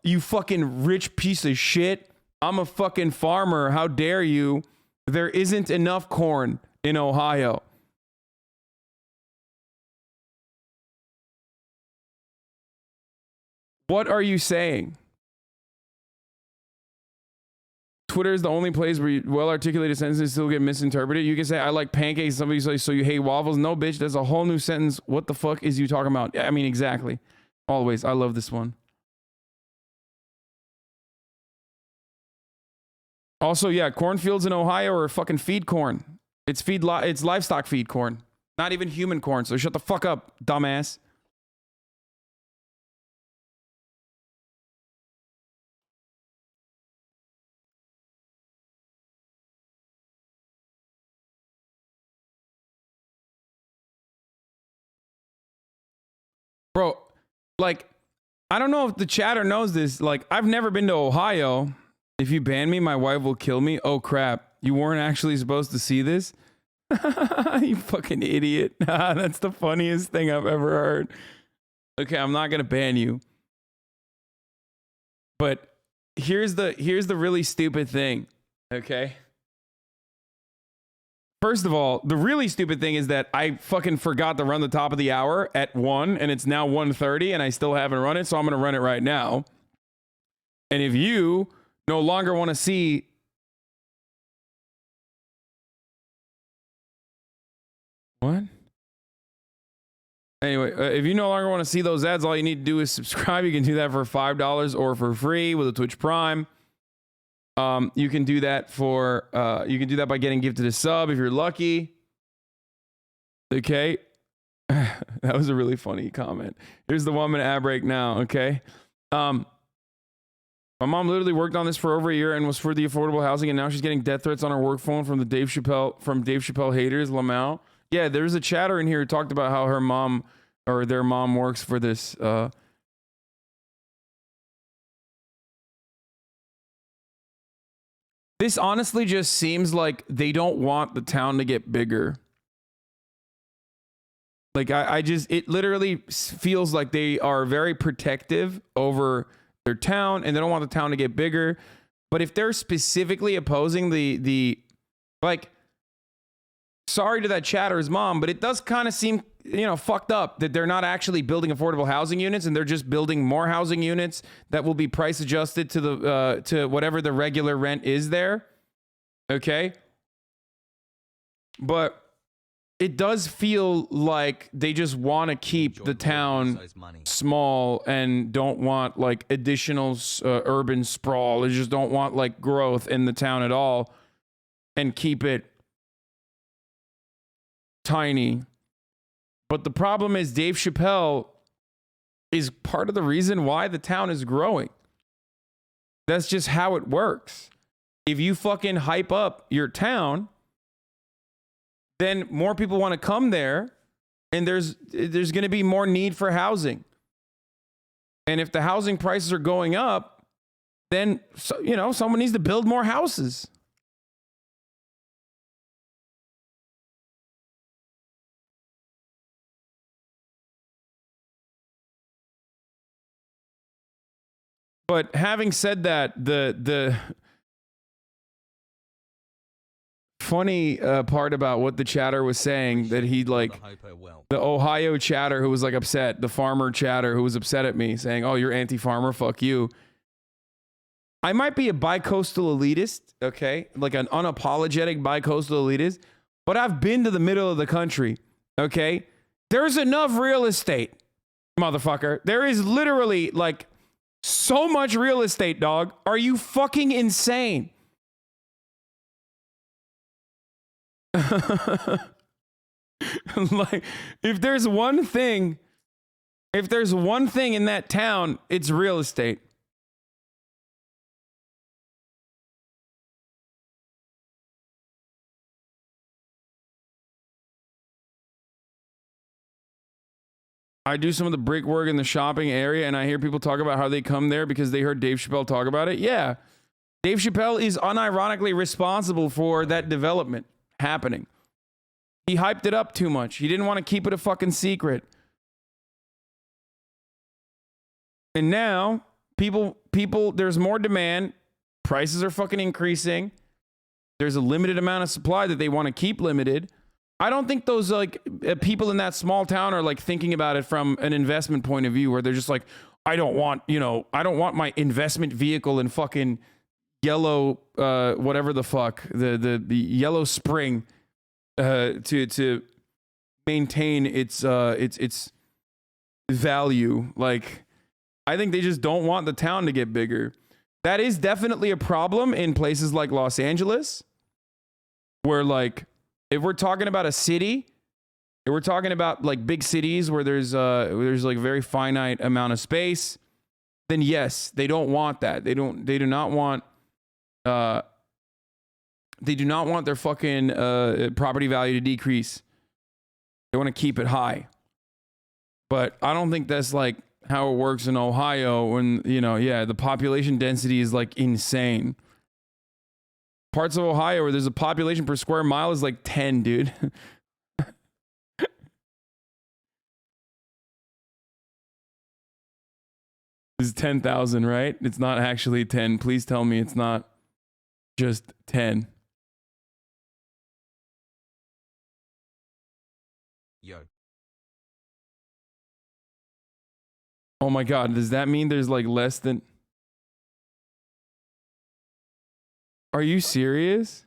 you fucking rich piece of shit. I'm a fucking farmer. How dare you? There isn't enough corn in Ohio. What are you saying? Twitter is the only place where well-articulated sentences still get misinterpreted. You can say, I like pancakes. Somebody says, so you hate waffles? No, bitch. That's a whole new sentence. What the fuck is you talking about? I mean, exactly. Always. I love this one. Also, yeah, cornfields in Ohio are fucking feed corn. It's livestock feed corn. Not even human corn. So shut the fuck up, dumbass. Bro, like, I don't know if the chatter knows this. Like, I've never been to Ohio. If you ban me, my wife will kill me. Oh, crap. You weren't actually supposed to see this? You fucking idiot. That's the funniest thing I've ever heard. Okay, I'm not gonna ban you. But here's the really stupid thing. Okay. First of all, the really stupid thing is that I fucking forgot to run the top of the hour at 1 and it's now 1:30 and I still haven't run it, so I'm gonna run it right now. And if you no longer want to see what? Anyway, if you no longer want to see those ads, all you need to do is subscribe. You can do that for $5 or for free with a Twitch Prime. You can do that for you can do that by getting gifted a sub if you're lucky. Okay. That was a really funny comment. Here's the 1 minute ad break now, okay? My mom literally worked on this for over a year and was for the affordable housing, and now she's getting death threats on her work phone from Dave Chappelle haters, Lamau. Yeah, there's a chatter in here who talked about how her mom or their mom works for this this honestly just seems like they don't want the town to get bigger. Like it literally feels like they are very protective over their town and they don't want the town to get bigger. But if they're specifically opposing the like, sorry to that chatter's mom, but it does kind of seem, you know, fucked up that they're not actually building affordable housing units and they're just building more housing units that will be price adjusted to the to whatever the regular rent is there. Okay. But it does feel like they just want to keep the town small and don't want like additional urban sprawl. They just don't want like growth in the town at all and keep it tiny. But the problem is Dave Chappelle is part of the reason why the town is growing. That's just how it works. If you fucking hype up your town, then more people want to come there and there's going to be more need for housing. And if the housing prices are going up, then, you know, someone needs to build more houses. But having said that, the funny part about what the chatter was saying, that he like the Ohio chatter who was like upset, the farmer chatter who was upset at me saying, oh, you're anti-farmer, fuck you. I might be a bi-coastal elitist, okay, like an unapologetic bi-coastal elitist, but I've been to the middle of the country, okay? There's enough real estate, motherfucker. There is literally like so much real estate, dog. Are you fucking insane? Like, if there's one thing in that town, it's real estate. I do some of the brick work in the shopping area and I hear people talk about how they come there because they heard Dave Chappelle talk about it. Yeah. Dave Chappelle is unironically responsible for that development happening. He hyped it up too much. He didn't want to keep it a fucking secret. And now people, there's more demand. Prices are fucking increasing. There's a limited amount of supply that they want to keep limited. I don't think those like people in that small town are like thinking about it from an investment point of view where they're just like, I don't want my investment vehicle in fucking yellow, whatever the fuck, the yellow spring, to maintain its value. Like, I think they just don't want the town to get bigger. That is definitely a problem in places like Los Angeles, where like, if we're talking about a city, if we're talking about like big cities where there's like a very finite amount of space, then yes, they don't want that. They do not want their fucking property value to decrease. They want to keep it high. But I don't think that's like how it works in Ohio when, you know, yeah, the population density is like insane. parts of Ohio where there's a population per square mile is like 10, dude. This is 10,000, right? It's not actually 10. Please tell me it's not just 10. Yo. Oh my God, does that mean there's like less than... Are you serious?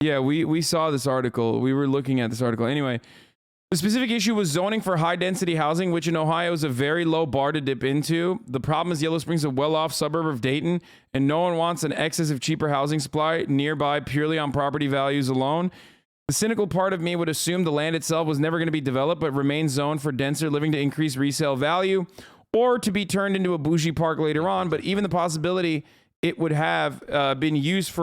Yeah, we saw this article. We were looking at this article. Anyway, the specific issue was zoning for high-density housing, which in Ohio is a very low bar to dip into. The problem is Yellow Springs is a well-off suburb of Dayton, and no one wants an excess of cheaper housing supply nearby purely on property values alone. The cynical part of me would assume the land itself was never going to be developed, but remains zoned for denser living to increase resale value, or to be turned into a bougie park later on. But even the possibility it would have been used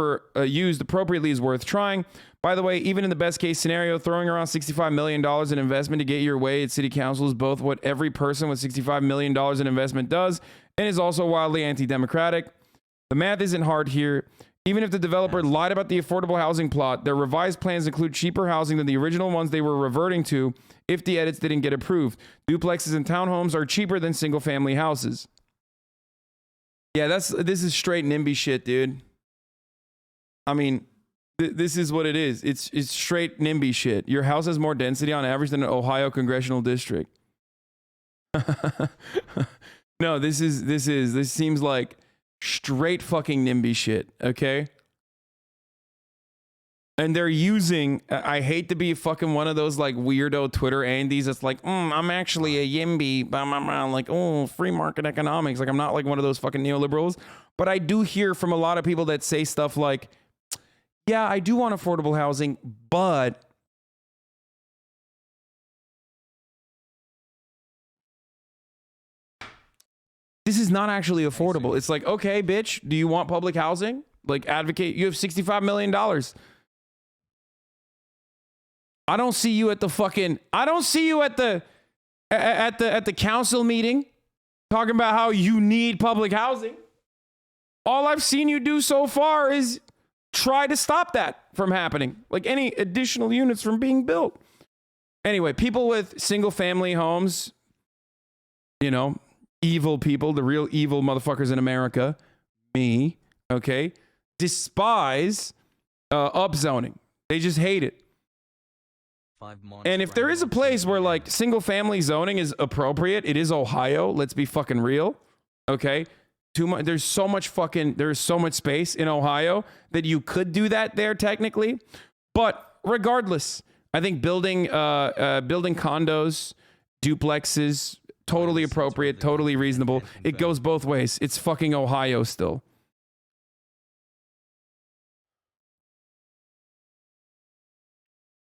appropriately is worth trying. By the way, even in the best case scenario, throwing around $65 million in investment to get your way at city council is both what every person with $65 million in investment does, and is also wildly anti-democratic. The math isn't hard here. Even if the developer lied about the affordable housing plot, their revised plans include cheaper housing than the original ones they were reverting to if the edits didn't get approved. Duplexes and townhomes are cheaper than single-family houses. Yeah, this is straight NIMBY shit, dude. I mean, this is what it is. It's straight NIMBY shit. Your house has more density on average than an Ohio congressional district. No, this seems like straight fucking NIMBY shit, okay? And they're using, I hate to be fucking one of those like weirdo Twitter Andies that's like, I'm actually a YIMBY, blah, blah, blah. Like, oh, free market economics. Like, I'm not like one of those fucking neoliberals. But I do hear from a lot of people that say stuff like, yeah, I do want affordable housing, but this is not actually affordable. It's like, okay, bitch, do you want public housing? Like, advocate. You have $65 million. I don't see you at the fucking, I don't see you at the council meeting talking about how you need public housing. All I've seen you do so far is try to stop that from happening, like any additional units from being built. Anyway, people with single family homes, you know, evil people, the real evil motherfuckers in America, me, okay, despise upzoning. They just hate it. And if there is a place where like single family zoning is appropriate, it is Ohio. Let's be fucking real. Okay. There's so much space in Ohio that you could do that there technically. But regardless, I think building condos, duplexes, totally appropriate, totally reasonable. It goes both ways. It's fucking Ohio still.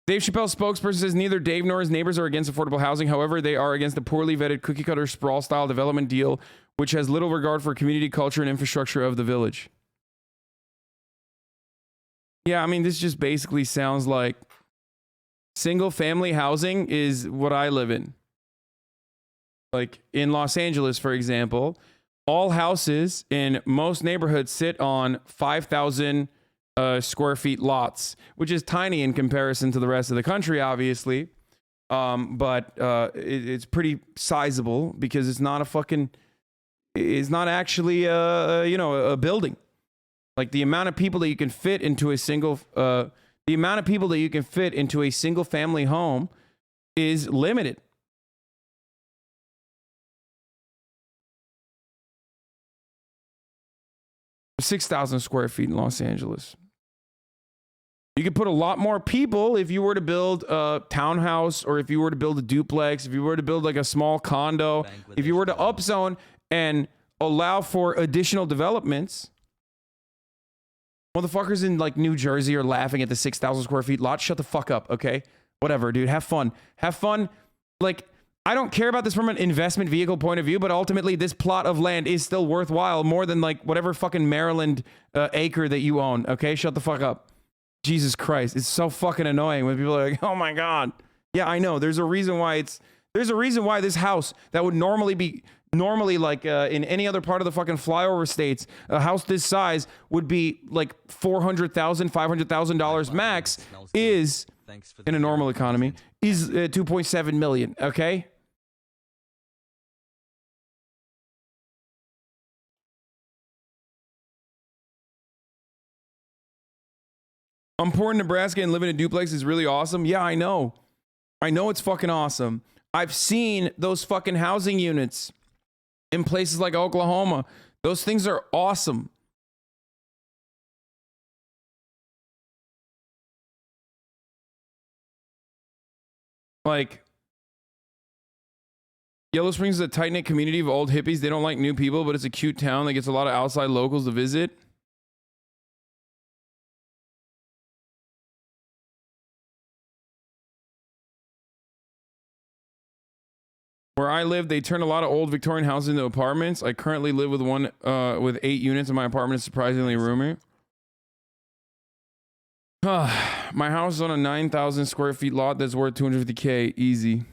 Dave Chappelle's spokesperson says neither Dave nor his neighbors are against affordable housing. However, they are against the poorly vetted cookie-cutter sprawl-style development deal, which has little regard for community culture and infrastructure of the village. Yeah, I mean, this just basically sounds like single-family housing is what I live in. Like in Los Angeles, for example, all houses in most neighborhoods sit on 5,000 square feet lots, which is tiny in comparison to the rest of the country, obviously. But it's pretty sizable because it's not actually a building. Like the amount of people that you can fit into a single family home is limited. $6,000 square feet in Los Angeles. You could put a lot more people if you were to build a townhouse, or if you were to build a duplex, if you were to build like a small condo, if you were to upzone and allow for additional developments. Motherfuckers in like New Jersey are laughing at the 6,000 square feet lot. Shut the fuck up, okay? Whatever, dude. Have fun. Have fun. Like, I don't care about this from an investment vehicle point of view, but ultimately this plot of land is still worthwhile more than like whatever fucking Maryland acre that you own, okay? Shut the fuck up. Jesus Christ. It's so fucking annoying when people are like, oh my God. Yeah, I know. There's a reason why this house that would normally be Normally, like in any other part of the fucking flyover states, a house this size would be like $400,000, $500,000 max. Is in a normal economy is 2.7 million. Okay. I'm poor in Nebraska and living in a duplex is really awesome. Yeah, I know. I know it's fucking awesome. I've seen those fucking housing units in places like Oklahoma. Those things are awesome. Like, Yellow Springs is a tight-knit community of old hippies. They don't like new people, but it's a cute town that gets a lot of outside locals to visit. Where I live, they turned a lot of old Victorian houses into apartments. I currently live with one with 8 units, and my apartment is surprisingly roomy. My house is on a 9,000 square feet lot that's worth $250K. Easy.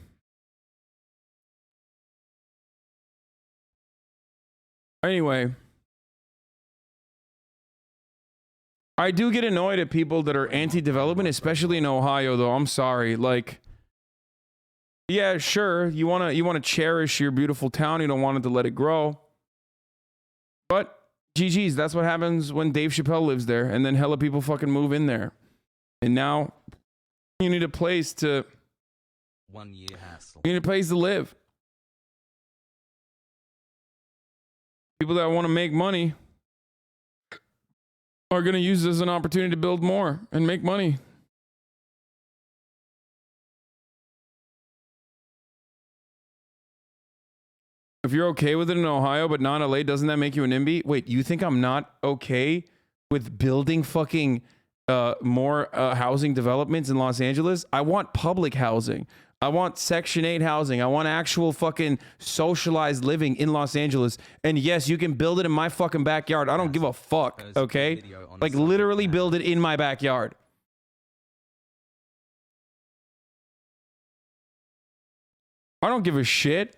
Anyway, I do get annoyed at people that are anti-development, especially in Ohio, though. I'm sorry. Like, yeah, sure, you wanna cherish your beautiful town. You don't want it to let it grow. But GG's, that's what happens when Dave Chappelle lives there, and then hella people fucking move in there. And now you need a place to 1 year hassle. You need a place to live. People that want to make money are going to use this as an opportunity to build more and make money. If you're okay with it in Ohio, but not in LA, doesn't that make you a NIMBY? Wait, you think I'm not okay with building fucking more housing developments in Los Angeles? I want public housing. I want Section 8 housing. I want actual fucking socialized living in Los Angeles. And yes, you can build it in my fucking backyard. I don't give a fuck, okay? Like, literally build it in my backyard. I don't give a shit.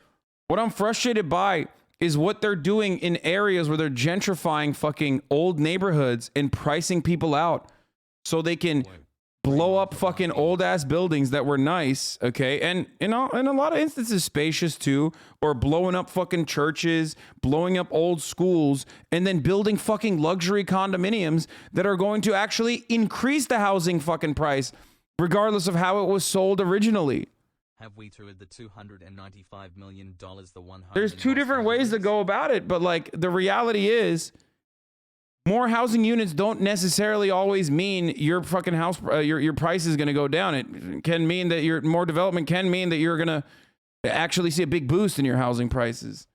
What I'm frustrated by is what they're doing in areas where they're gentrifying fucking old neighborhoods and pricing people out so they can blow up fucking old ass buildings that were nice, okay? And in a lot of instances spacious too, or blowing up fucking churches, blowing up old schools, and then building fucking luxury condominiums that are going to actually increase the housing fucking price regardless of how it was sold originally. Have we toured the $295 million the one home? There's two different ways to go about it, but like the reality is more housing units don't necessarily always mean your fucking house, your price is going to go down. It can mean that your more development can mean that you're going to actually see a big boost in your housing prices.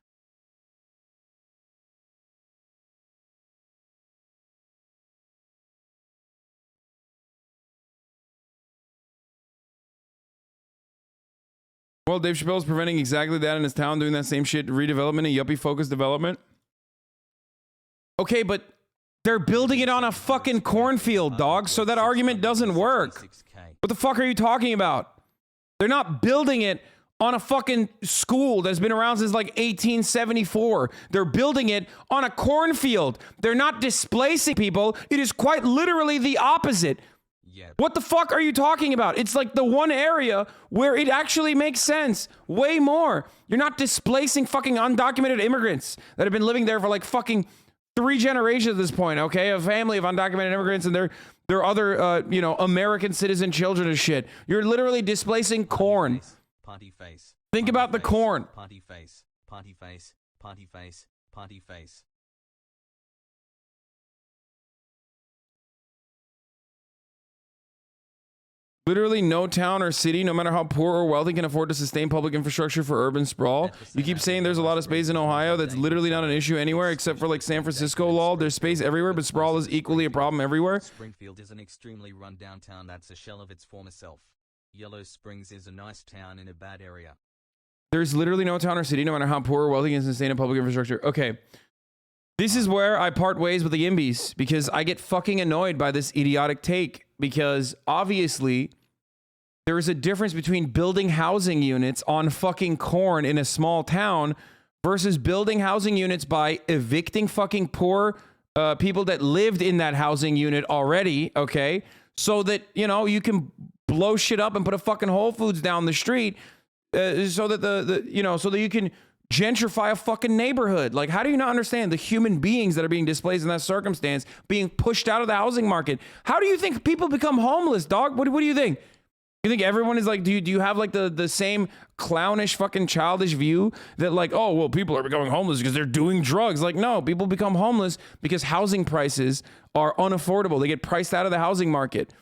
Well, Dave Chappelle is preventing exactly that in his town, doing that same shit, redevelopment and yuppie-focused development. Okay, but they're building it on a fucking cornfield, dog, so that argument doesn't work. What the fuck are you talking about? They're not building it on a fucking school that's been around since like 1874. They're building it on a cornfield. They're not displacing people. It is quite literally the opposite. What the fuck are you talking about? It's like the one area where it actually makes sense. Way more. You're not displacing fucking undocumented immigrants that have been living there for like fucking 3 generations at this point, okay? A family of undocumented immigrants and their other, American citizen children and shit. You're literally displacing corn. Party face. Think about the corn. Party face. Party face. Party face. Party face. Literally no town or city, no matter how poor or wealthy, can afford to sustain public infrastructure for urban sprawl. You keep saying there's a lot of space in Ohio. That's literally not an issue anywhere except for like San Francisco, lol. There's space everywhere, but sprawl is equally a problem everywhere. Springfield is an extremely run-down town that's a shell of its former self. Yellow Springs is a nice town in a bad area. There's literally no town or city, no matter how poor or wealthy, can sustain a public infrastructure. Okay. This is where I part ways with the YIMBYs, because I get fucking annoyed by this idiotic take, because obviously there is a difference between building housing units on fucking corn in a small town versus building housing units by evicting fucking poor people that lived in that housing unit already, okay? So that, you know, you can blow shit up and put a fucking Whole Foods down the street so that so that you can gentrify a fucking neighborhood. Like, how do you not understand the human beings that are being displaced in that circumstance being pushed out of the housing market? How do you think people become homeless, dog? What do you think? You think everyone is like, do you have like the same clownish fucking childish view that like, oh, well, people are becoming homeless because they're doing drugs? Like, no, people become homeless because housing prices are unaffordable. They get priced out of the housing market.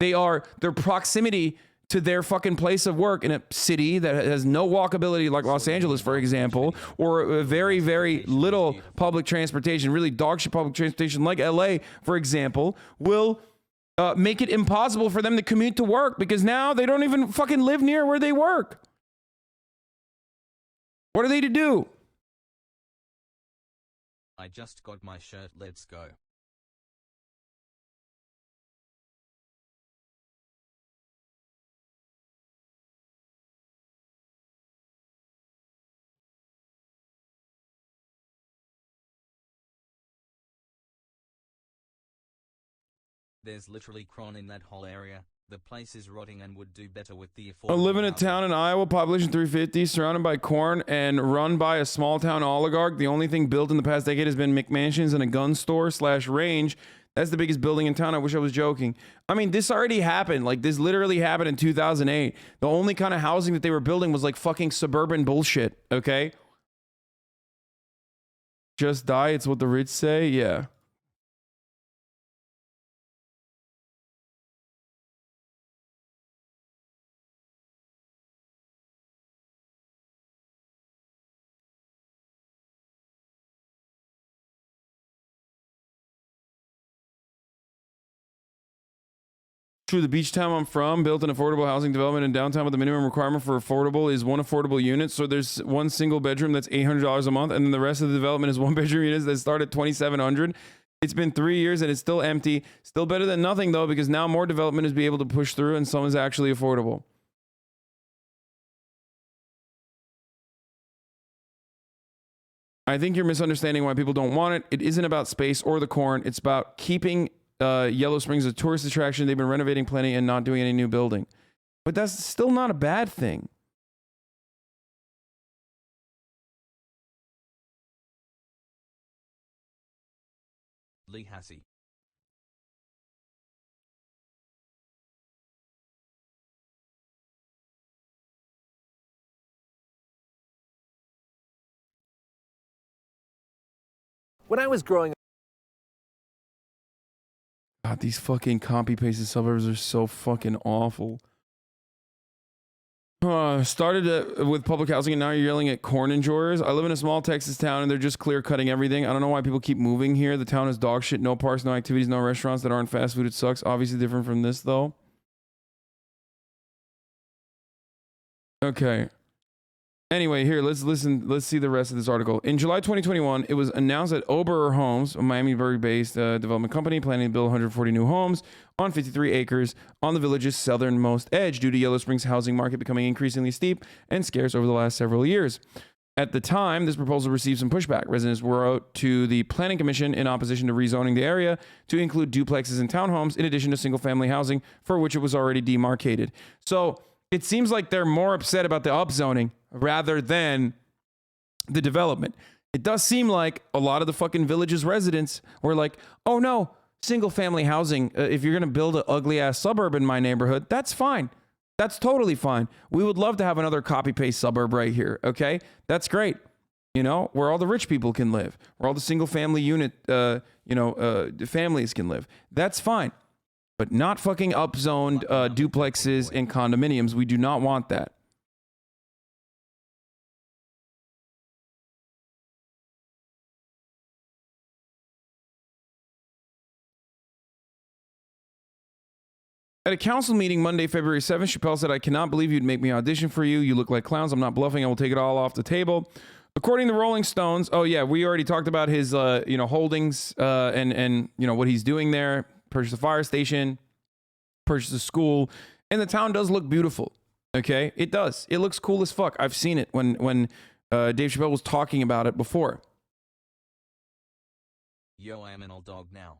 Their proximity to their fucking place of work in a city that has no walkability like Los Angeles, for example, or very, very little public transportation, really dog shit public transportation like LA, for example, will make it impossible for them to commute to work because now they don't even fucking live near where they work. What are they to do? I just got my shirt, let's go. There's literally Scran in that whole area. The place is rotting and would do better with the affordable I live in a housing. town in Iowa, population 350, surrounded by corn and run by a small town oligarch. The only thing built in the past decade has been McMansions and a gun store / range. That's the biggest building in town. I wish I was joking. I mean, this already happened. Like, this literally happened in 2008. The only kind of housing that they were building was like fucking suburban bullshit, okay? Just die, it's what the rich say? Yeah. True, the beach town I'm from built an affordable housing development in downtown with the minimum requirement for affordable is one affordable unit. So there's one single bedroom that's $800 a month, and then the rest of the development is one bedroom units that start at $2,700. It's been 3 years and it's still empty. Still better than nothing though, because now more development is be able to push through and some is actually affordable. I think you're misunderstanding why people don't want it. It isn't about space or the corn. It's about keeping Yellow Springs a tourist attraction. They've been renovating plenty and not doing any new building. But that's still not a bad thing. Lee Hassie. When I was growing up, God, these fucking copy-pasted suburbs are so fucking awful. Started with public housing and now you're yelling at corn enjoyers. I live in a small Texas town and they're just clear-cutting everything. I don't know why people keep moving here. The town is dog shit. No parks, no activities, no restaurants that aren't fast food. It sucks. Obviously different from this, though. Okay. Anyway, here, let's listen. Let's see the rest of this article. In July 2021, it was announced that Oberer Homes, a Miami-based development company, planning to build 140 new homes on 53 acres on the village's southernmost edge due to Yellow Springs' housing market becoming increasingly steep and scarce over the last several years. At the time, this proposal received some pushback. Residents wrote to the Planning Commission in opposition to rezoning the area to include duplexes and townhomes in addition to single-family housing, for which it was already demarcated. So it seems like they're more upset about the upzoning rather than the development. It does seem like a lot of the fucking village's residents were like, oh no, single family housing. If you're going to build an ugly ass suburb in my neighborhood, that's fine. That's totally fine. We would love to have another copy paste suburb right here. Okay. That's great. You know, where all the rich people can live, where all the single family unit, families can live. That's fine. But not fucking upzoned duplexes and condominiums. We do not want that. At a council meeting Monday, February 7th, Chappelle said, I cannot believe you'd make me audition for you. You look like clowns. I'm not bluffing. I will take it all off the table. According to Rolling Stones, oh yeah, we already talked about his, holdings and what he's doing there. Purchased a fire station, purchased a school, and the town does look beautiful. Okay, it does. It looks cool as fuck. I've seen it when Dave Chappelle was talking about it before. Yo, I'm an old dog now.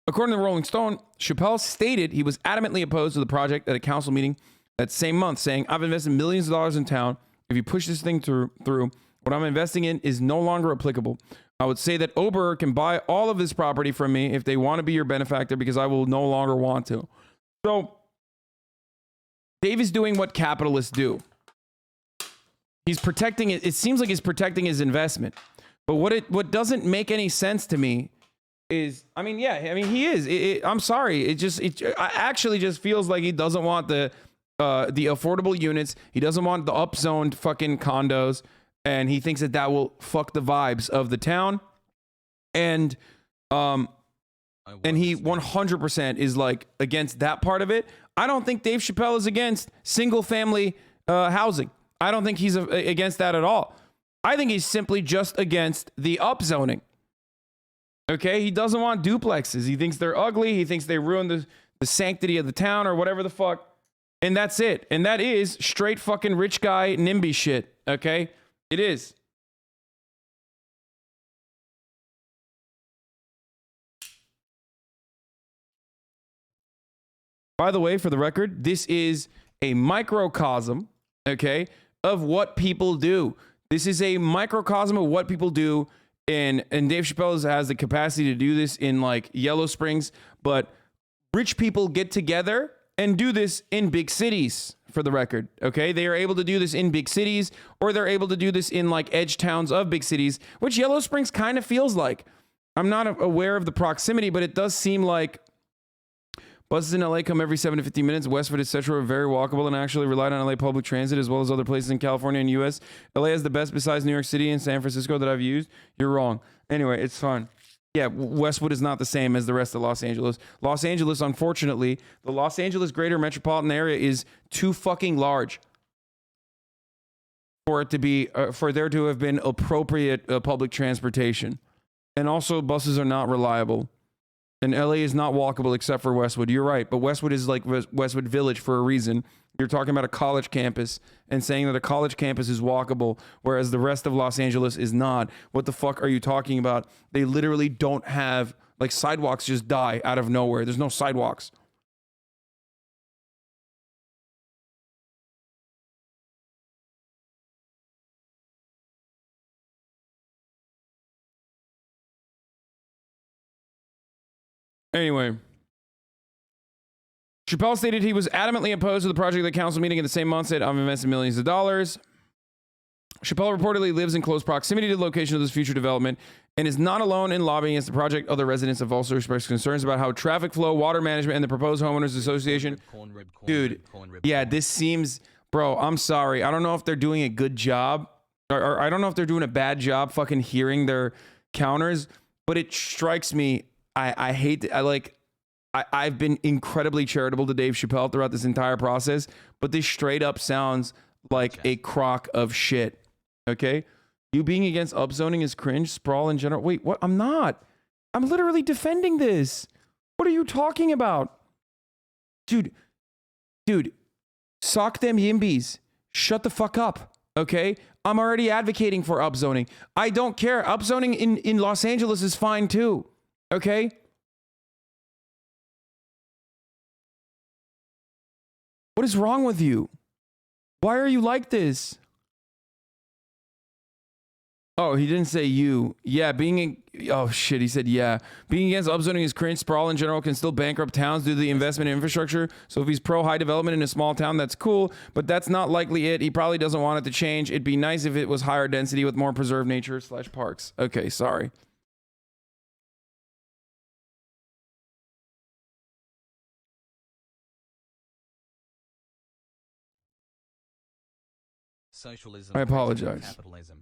According to the Rolling Stone, Chappelle stated he was adamantly opposed to the project at a council meeting that same month, saying, "I've invested millions of dollars in town. If you push this thing through, what I'm investing in is no longer applicable. I would say that Ober can buy all of this property from me if they want to be your benefactor, because I will no longer want to." So Dave is doing what capitalists do. He's protecting it. It seems like he's protecting his investment. But what doesn't make any sense to me is, I mean, he is. I'm sorry. It actually just feels like he doesn't want the affordable units. He doesn't want the upzoned fucking condos, and he thinks that will fuck the vibes of the town. And he 100% is like against that part of it. I don't think Dave Chappelle is against single family housing. I don't think he's against that at all. I think he's simply just against the upzoning. Okay, he doesn't want duplexes. He thinks they're ugly. He thinks they ruin the sanctity of the town or whatever the fuck. And that's it. And that is straight fucking rich guy NIMBY shit. Okay, it is. By the way, for the record, this is a microcosm, okay, of what people do. This is a microcosm of what people do, and Dave Chappelle has the capacity to do this in like Yellow Springs, but rich people get together and do this in big cities, for the record, okay? They are able to do this in big cities, or they're able to do this in like edge towns of big cities, which Yellow Springs kind of feels like. I'm not aware of the proximity, but it does seem like buses in LA come every 7 to 15 minutes. Westwood, etc. are very walkable and actually relied on LA public transit as well as other places in California and US. LA has the best besides New York City and San Francisco that I've used. You're wrong. Anyway, it's fine. Yeah, Westwood is not the same as the rest of Los Angeles. Los Angeles, unfortunately, the Los Angeles greater metropolitan area is too fucking large for it to be, for there to have been appropriate public transportation. And also, buses are not reliable. And LA is not walkable except for Westwood. You're right, but Westwood is like Westwood Village for a reason. You're talking about a college campus and saying that a college campus is walkable, whereas the rest of Los Angeles is not. What the fuck are you talking about? They literally don't have, like, sidewalks just die out of nowhere. There's no sidewalks. Anyway, Chappelle stated he was adamantly opposed to the project at the council meeting in the same month, said, "I've invested millions of dollars." Chappelle reportedly lives in close proximity to the location of this future development and is not alone in lobbying against the project. Other residents have also expressed concerns about how traffic flow, water management, and the proposed homeowners association. Dude, yeah, this seems, bro, I'm sorry. I don't know if they're doing a good job or I don't know if they're doing a bad job fucking hearing their counters, but it strikes me. I hate, I've been incredibly charitable to Dave Chappelle throughout this entire process, but this straight up sounds like a crock of shit. Okay? You being against upzoning is cringe, sprawl in general. Wait, what? I'm not. I'm literally defending this. What are you talking about? Dude, sock them YIMBYs. Shut the fuck up. Okay? I'm already advocating for upzoning. I don't care. Upzoning in Los Angeles is fine too. Okay? What is wrong with you? Why are you like this? Oh, he didn't say you. Yeah, oh shit, he said yeah. Being against upzoning is cringe. Sprawl in general can still bankrupt towns due to the investment in infrastructure. So if he's pro high development in a small town, that's cool, but that's not likely it. He probably doesn't want it to change. It'd be nice if it was higher density with more preserved nature / parks. Okay, sorry. Socialism. I apologize. Capitalism.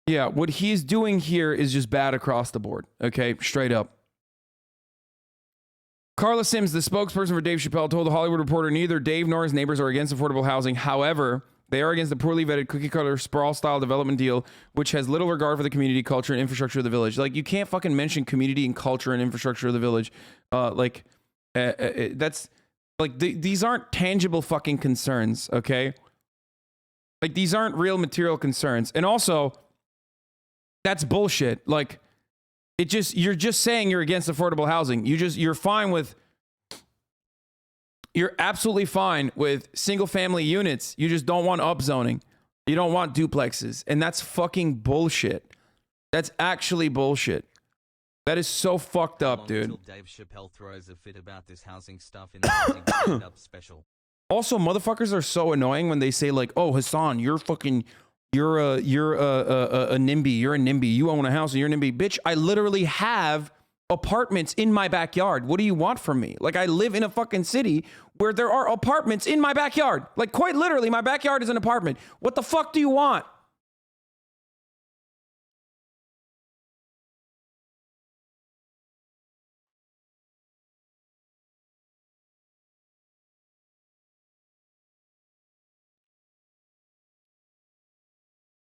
Yeah, what he's doing here is just bad across the board. Okay, straight up. Carla Sims, the spokesperson for Dave Chappelle, told the Hollywood Reporter neither Dave nor his neighbors are against affordable housing. However, they are against the poorly vetted cookie-cutter sprawl-style development deal, which has little regard for the community, culture, and infrastructure of the village. Like, you can't fucking mention community and culture and infrastructure of the village. That's... Like these aren't tangible fucking concerns, okay? Like these aren't real material concerns. And also, that's bullshit. Like you're just saying you're against affordable housing. You're absolutely fine with single family units. You just don't want upzoning. You don't want duplexes. And that's fucking bullshit. That's actually bullshit. That is so fucked up, dude. Dave Chappelle throws a fit about this housing stuff in the housing up special. Also, motherfuckers are so annoying when they say like, "Oh, Hasan, you're a NIMBY. You're a NIMBY. You own a house and you're a NIMBY." Bitch, I literally have apartments in my backyard. What do you want from me? Like, I live in a fucking city where there are apartments in my backyard. Like, quite literally, my backyard is an apartment. What the fuck do you want?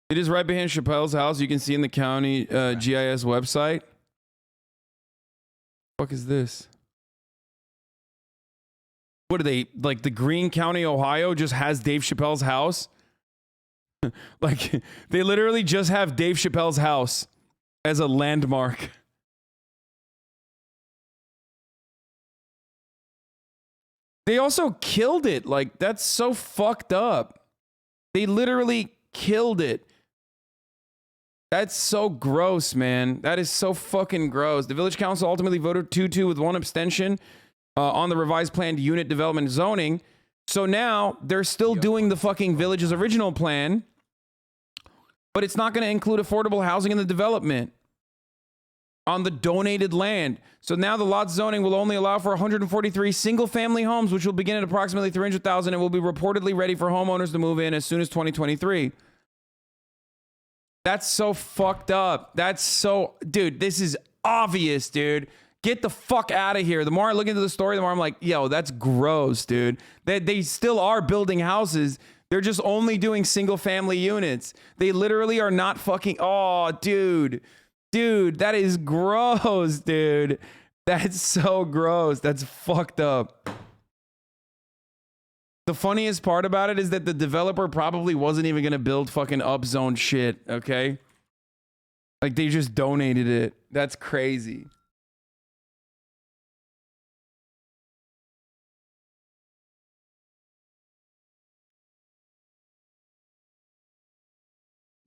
It is right behind Chappelle's house. You can see in the county GIS website. What the fuck is this? What are they, like the Greene County, Ohio just has Dave Chappelle's house? Like, they literally just have Dave Chappelle's house as a landmark. They also killed it. Like, that's so fucked up. They literally killed it. That's so gross, man. That is so fucking gross. The village council ultimately voted 2-2 with one abstention on the revised planned unit development zoning. So now they're still doing the fucking village's original plan, but it's not going to include affordable housing in the development on the donated land. So now the lot zoning will only allow for 143 single family homes, which will begin at approximately 300,000 and will be reportedly ready for homeowners to move in as soon as 2023. That's so fucked up. That's so, dude, this is obvious, dude. Get the fuck out of here. The more I look into the story, the more I'm like, yo, that's gross, dude. They still are building houses. They're just only doing single family units. They literally are not fucking, oh, dude. Dude, that is gross, dude. That's so gross. That's fucked up. The funniest part about it is that the developer probably wasn't even going to build fucking upzone shit, okay? Like, they just donated it. That's crazy.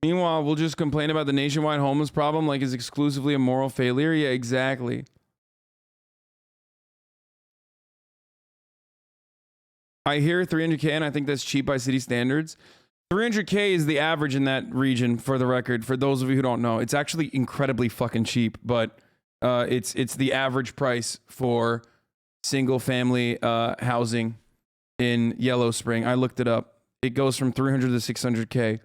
Meanwhile, we'll just complain about the nationwide homeless problem like it's exclusively a moral failure. Yeah, exactly. I hear 300K, and I think that's cheap by city standards. 300K is the average in that region, for the record. For those of you who don't know, it's actually incredibly fucking cheap, but it's the average price for single family housing in Yellow Spring. I looked it up. It goes from 300 to 600K.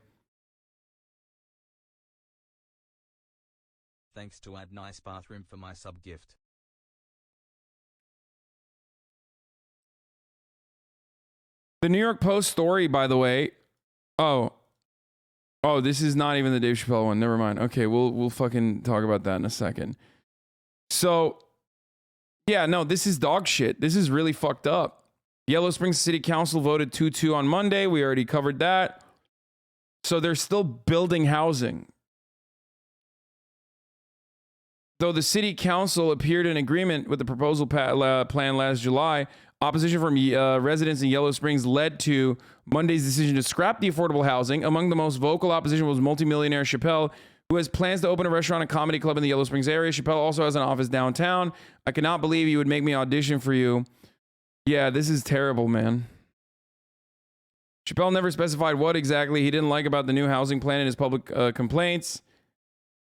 Thanks to add nice bathroom for my sub gift. The New York Post story, by the way. Oh, this is not even the Dave Chappelle one. Never mind. Okay, we'll fucking talk about that in a second. So, yeah, no, this is dog shit. This is really fucked up. Yellow Springs City Council voted 2-2 on Monday. We already covered that. So they're still building housing. Though the city council appeared in agreement with the proposal plan last July, opposition from residents in Yellow Springs led to Monday's decision to scrap the affordable housing. Among the most vocal opposition was multimillionaire Chappelle, who has plans to open a restaurant and comedy club in the Yellow Springs area. Chappelle also has an office downtown. I cannot believe you would make me audition for you. Yeah, this is terrible, man. Chappelle never specified what exactly he didn't like about the new housing plan in his public complaints.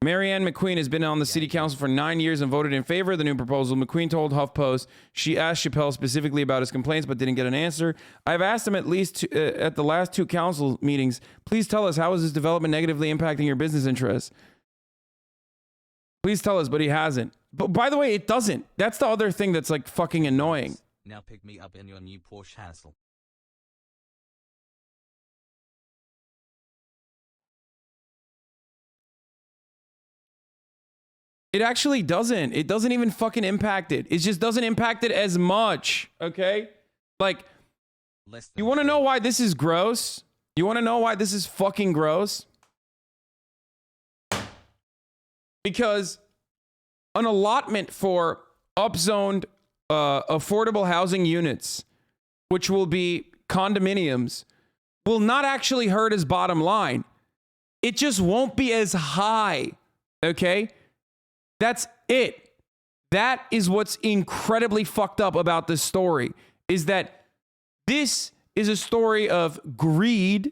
Marianne McQueen has been on the city council for 9 years and voted in favor of the new proposal. McQueen told HuffPost she asked Chappelle specifically about his complaints but didn't get an answer. I've asked him at least at the last 2 council meetings, please tell us, how is this development negatively impacting your business interests? Please tell us, but he hasn't. But by the way, it doesn't. That's the other thing that's like fucking annoying. Now pick me up in your new Porsche hassle. It actually doesn't. It doesn't even fucking impact it. It just doesn't impact it as much, okay? Like, you want to know why this is gross? You want to know why this is fucking gross? Because an allotment for upzoned affordable housing units, which will be condominiums, will not actually hurt his bottom line. It just won't be as high, okay? That's it. That is what's incredibly fucked up about this story, is that this is a story of greed,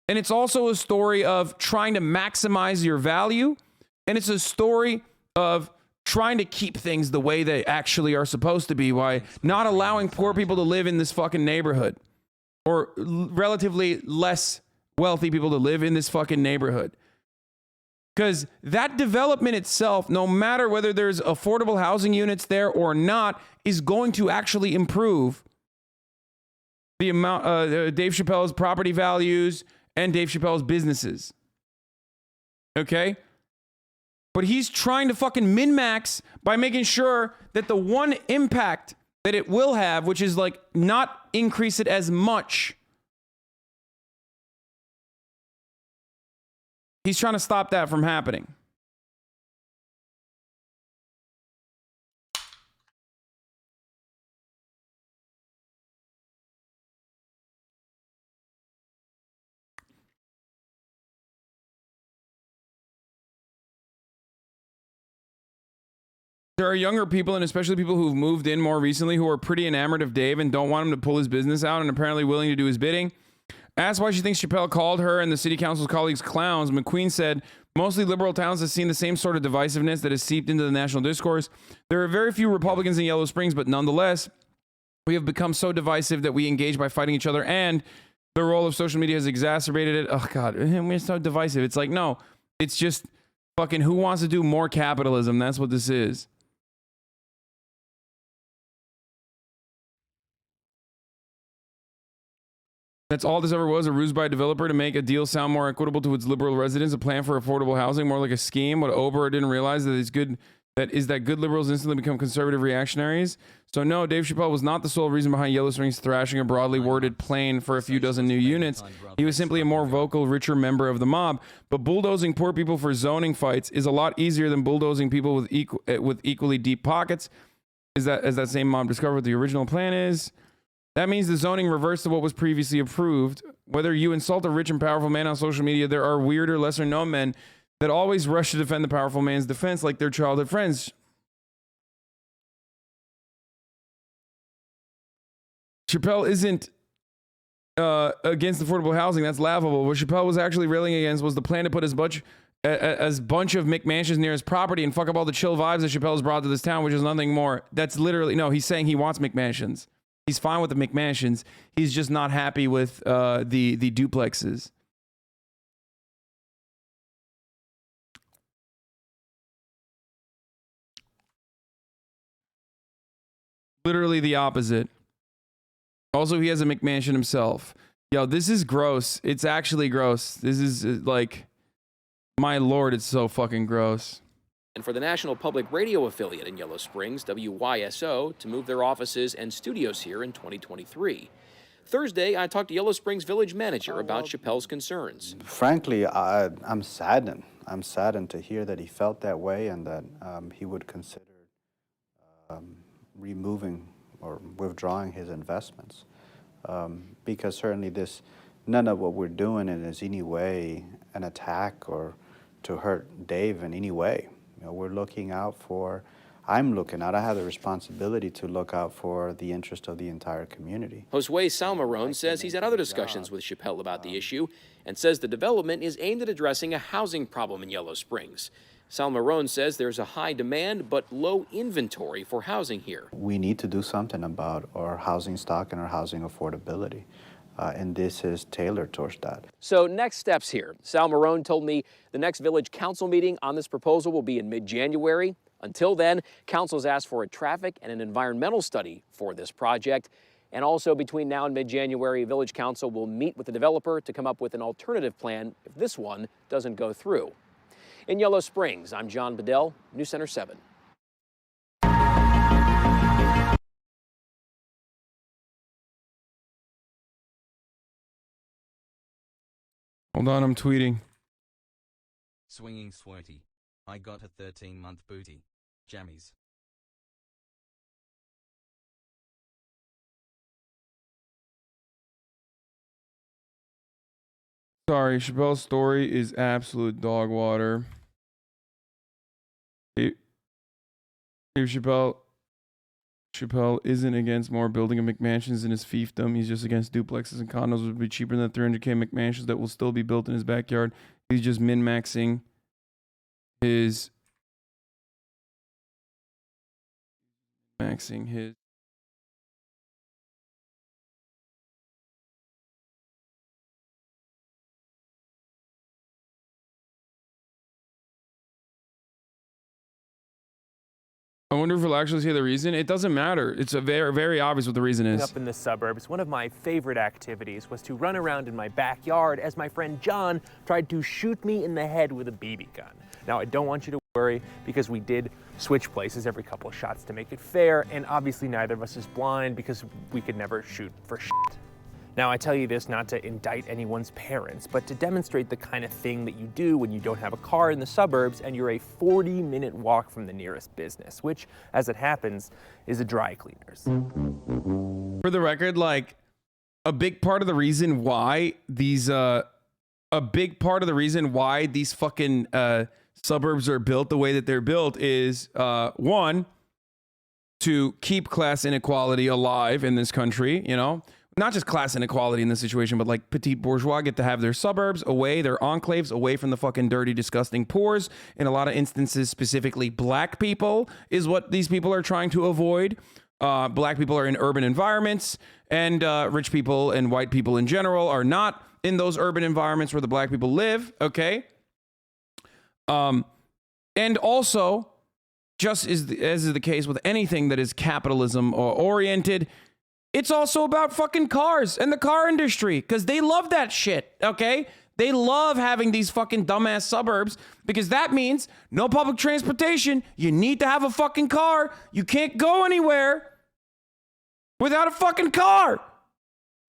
and it's also a story of trying to maximize your value, and it's a story of trying to keep things the way they actually are supposed to be, by not allowing poor people to live in this fucking neighborhood, or relatively less wealthy people to live in this fucking neighborhood. Because that development itself, no matter whether there's affordable housing units there or not, is going to actually improve the amount, Dave Chappelle's property values and Dave Chappelle's businesses. Okay? But he's trying to fucking min-max by making sure that the one impact that it will have, which is like not increase it as much, he's trying to stop that from happening. There are younger people, and especially people who've moved in more recently, who are pretty enamored of Dave and don't want him to pull his business out, and apparently willing to do his bidding. Asked why she thinks Chappelle called her and the city council's colleagues clowns, McQueen said, mostly liberal towns have seen the same sort of divisiveness that has seeped into the national discourse. There are very few Republicans in Yellow Springs, but nonetheless, we have become so divisive that we engage by fighting each other, and the role of social media has exacerbated it. Oh, God, we're so divisive. It's like, no, it's just fucking who wants to do more capitalism? That's what this is. That's all this ever was, a ruse by a developer to make a deal sound more equitable to its liberal residents, a plan for affordable housing, more like a scheme. What Ober didn't realize that it's good, that good liberals instantly become conservative reactionaries. So no, Dave Chappelle was not the sole reason behind Yellow Springs thrashing a broadly worded plan for a few dozen new units. He was simply a more vocal, richer member of the mob. But bulldozing poor people for zoning fights is a lot easier than bulldozing people with equally deep pockets. As that same mob discovered what the original plan is. That means the zoning reverts to what was previously approved. Whether you insult a rich and powerful man on social media, there are weirder, lesser known men that always rush to defend the powerful man's defense like their childhood friends. Chappelle isn't against affordable housing. That's laughable. What Chappelle was actually railing against was the plan to put as bunch of McMansions near his property and fuck up all the chill vibes that Chappelle's brought to this town, which is nothing more. That's literally, no, he's saying he wants McMansions. He's fine with the McMansions. He's just not happy with the duplexes. Literally the opposite. Also, he has a McMansion himself. Yo, this is gross. It's actually gross. This is like, my lord, it's so fucking gross. And for the National Public Radio affiliate in Yellow Springs, WYSO, to move their offices and studios here in 2023. Thursday, I talked to Yellow Springs village manager about Chappelle's concerns. Frankly, I'm saddened. I'm saddened to hear that he felt that way and that he would consider removing or withdrawing his investments. Because certainly none of what we're doing is any way an attack or to hurt Dave in any way. We're looking out for, I have the responsibility to look out for the interest of the entire community. Josue Salmarone says he's had other discussions with Chappelle about the issue and says the development is aimed at addressing a housing problem in Yellow Springs. Salmarone says there's a high demand but low inventory for housing here. We need to do something about our housing stock and our housing affordability. And this is tailored towards that. So next steps here. Salmarone told me the next village council meeting on this proposal will be in mid-January. Until then, council's asked for a traffic and an environmental study for this project. And also between now and mid-January, village council will meet with the developer to come up with an alternative plan if this one doesn't go through. In Yellow Springs, I'm John Bedell, News Center 7. Hold on, I'm tweeting. Swinging sweaty. I got a 13-month booty. Jammies. Sorry, Chappelle's story is absolute dog water. If Chappelle isn't against more building of McMansions in his fiefdom, he's just against duplexes and condos would be cheaper than 300K McMansions that will still be built in his backyard. He's just min-maxing his I wonder if we'll actually say the reason. It doesn't matter. It's a very obvious what the reason is. Up in the suburbs, one of my favorite activities was to run around in my backyard as my friend John tried to shoot me in the head with a BB gun. Now, I don't want you to worry because we did switch places every couple of shots to make it fair, and obviously neither of us is blind because we could never shoot for shit. Now, I tell you this not to indict anyone's parents, but to demonstrate the kind of thing that you do when you don't have a car in the suburbs and you're a 40-minute walk from the nearest business, which, as it happens, is a dry cleaners. For the record, like, a big part of the reason why these fucking suburbs are built the way that they're built is, one, to keep class inequality alive in this country, you know? Not just class inequality in this situation, but like petite bourgeois get to have their suburbs away, their enclaves away from the fucking dirty, disgusting poors. In a lot of instances, specifically black people is what these people are trying to avoid. Black people are in urban environments, and rich people and white people in general are not in those urban environments where the black people live, okay? And also, just as is the case with anything that is capitalism oriented, it's also about fucking cars and the car industry, because they love that shit, okay? They love having these fucking dumbass suburbs because that means no public transportation. You need to have a fucking car. You can't go anywhere without a fucking car.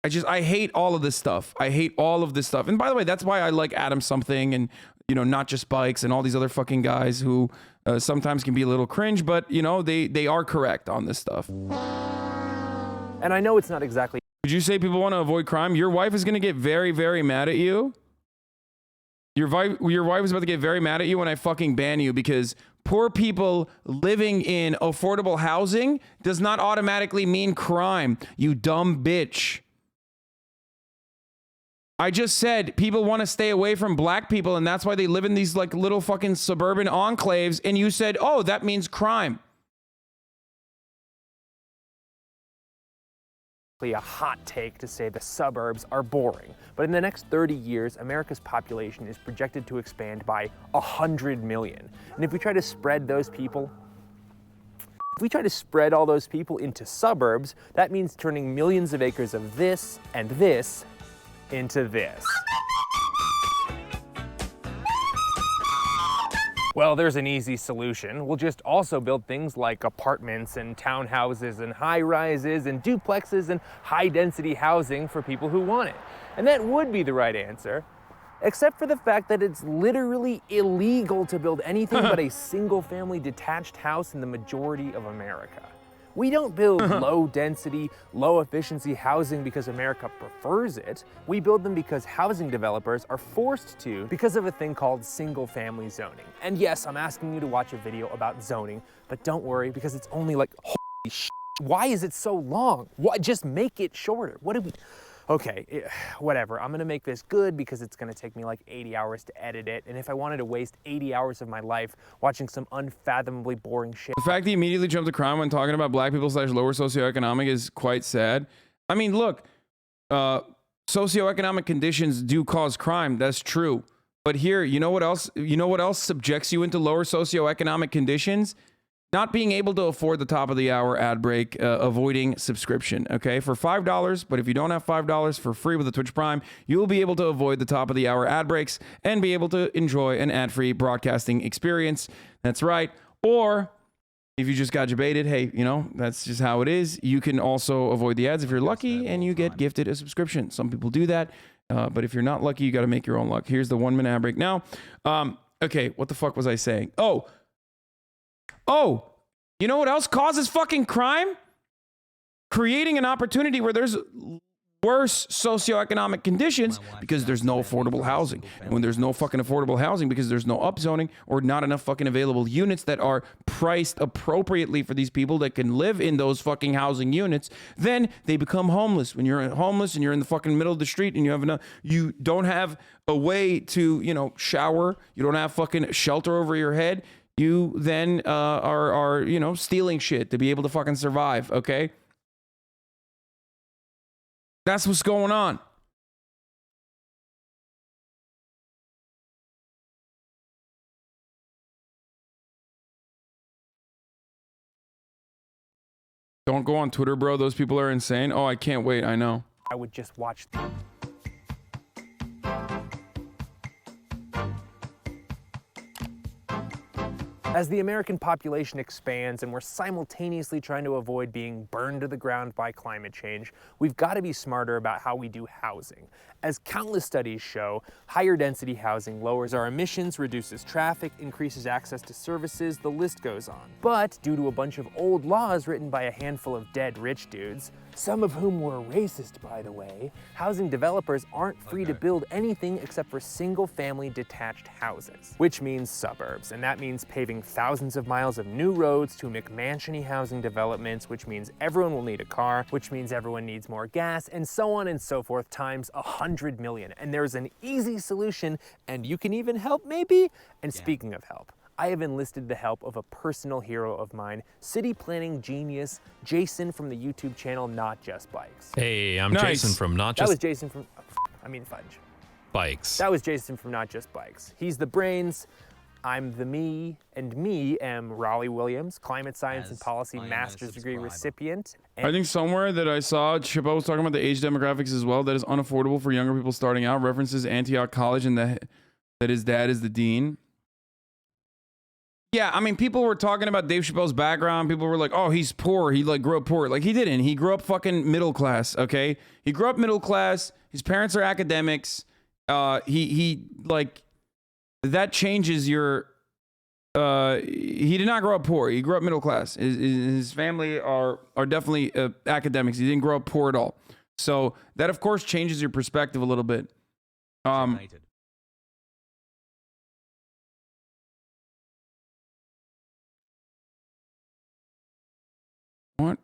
I hate all of this stuff. I hate all of this stuff. And by the way, that's why I like Adam Something and, you know, Not Just Bikes and all these other fucking guys who sometimes can be a little cringe, but, you know, they are correct on this stuff. And I know it's not exactly... Would you say people want to avoid crime? Your wife is going to get very, very mad at you. Your wife is about to get very mad at you when I fucking ban you, because poor people living in affordable housing does not automatically mean crime, you dumb bitch. I just said people want to stay away from black people, and that's why they live in these like little fucking suburban enclaves, and you said, oh, that means crime. A hot take to say the suburbs are boring, but in the next 30 years, America's population is projected to expand by 100 million. And if we try to spread all those people into suburbs, that means turning millions of acres of this and this into this. Well, there's an easy solution. We'll just also build things like apartments and townhouses and high-rises and duplexes and high-density housing for people who want it. And that would be the right answer, except for the fact that it's literally illegal to build anything but a single-family detached house in the majority of America. We don't build low-density, low-efficiency housing because America prefers it. We build them because housing developers are forced to because of a thing called single-family zoning. And yes, I'm asking you to watch a video about zoning, but don't worry because it's only like, holy shit, why is it so long? Why? Just make it shorter. What do we... Okay, whatever. I'm gonna make this good because it's gonna take me like 80 hours to edit it. And if I wanted to waste 80 hours of my life watching some unfathomably boring shit. The fact that he immediately jumped to crime when talking about black people / lower socioeconomic is quite sad. I mean, look, socioeconomic conditions do cause crime. That's true. But here, you know what else subjects you into lower socioeconomic conditions? Not being able to afford the top of the hour ad break, avoiding subscription, okay? For $5, but if you don't have $5 for free with a Twitch Prime, you'll be able to avoid the top of the hour ad breaks and be able to enjoy an ad-free broadcasting experience. That's right. Or if you just got debated, hey, you know, that's just how it is. You can also avoid the ads if you're lucky and you get gifted a subscription. Some people do that. But if you're not lucky, you got to make your own luck. Here's the 1 minute ad break now. Okay, what the fuck was I saying? Oh, you know what else causes fucking crime? Creating an opportunity where there's worse socioeconomic conditions because there's no affordable housing. And when there's no fucking affordable housing because there's no upzoning or not enough fucking available units that are priced appropriately for these people that can live in those fucking housing units, then they become homeless. When you're homeless and you're in the fucking middle of the street and you don't have a way to, you know, shower, you don't have fucking shelter over your head, you then are, you know, stealing shit to be able to fucking survive, okay? That's what's going on. Don't go on Twitter, bro. Those people are insane. Oh, I can't wait. I know. I would just watch. As the American population expands and we're simultaneously trying to avoid being burned to the ground by climate change, we've got to be smarter about how we do housing. As countless studies show, higher density housing lowers our emissions, reduces traffic, increases access to services, the list goes on. But due to a bunch of old laws written by a handful of dead rich dudes, some of whom were racist, by the way, housing developers aren't free to build anything except for single-family detached houses, which means suburbs, and that means paving thousands of miles of new roads to McMansion-y housing developments, which means everyone will need a car, which means everyone needs more gas, and so on and so forth times 100 million. And there's an easy solution, and you can even help maybe? And speaking of help, I have enlisted the help of a personal hero of mine, city planning genius, Jason from the YouTube channel Not Just Bikes. Hey, I'm Jason from Not Just... That was Jason from, fudge. Bikes. That was Jason from Not Just Bikes. He's the brains, I'm the me, and me am Raleigh Williams, climate science and policy master's degree recipient. I think somewhere that I saw, Chappelle was talking about the age demographics as well, that is unaffordable for younger people starting out, references Antioch College and that his dad is the dean. Yeah, I mean, people were talking about Dave Chappelle's background. People were like, oh, he's poor. He like grew up poor. Like he didn't. He grew up fucking middle class, okay? He grew up middle class. His parents are academics. He like, that changes your, he did not grow up poor. He grew up middle class. His family are definitely academics. He didn't grow up poor at all. So that, of course, changes your perspective a little bit. What?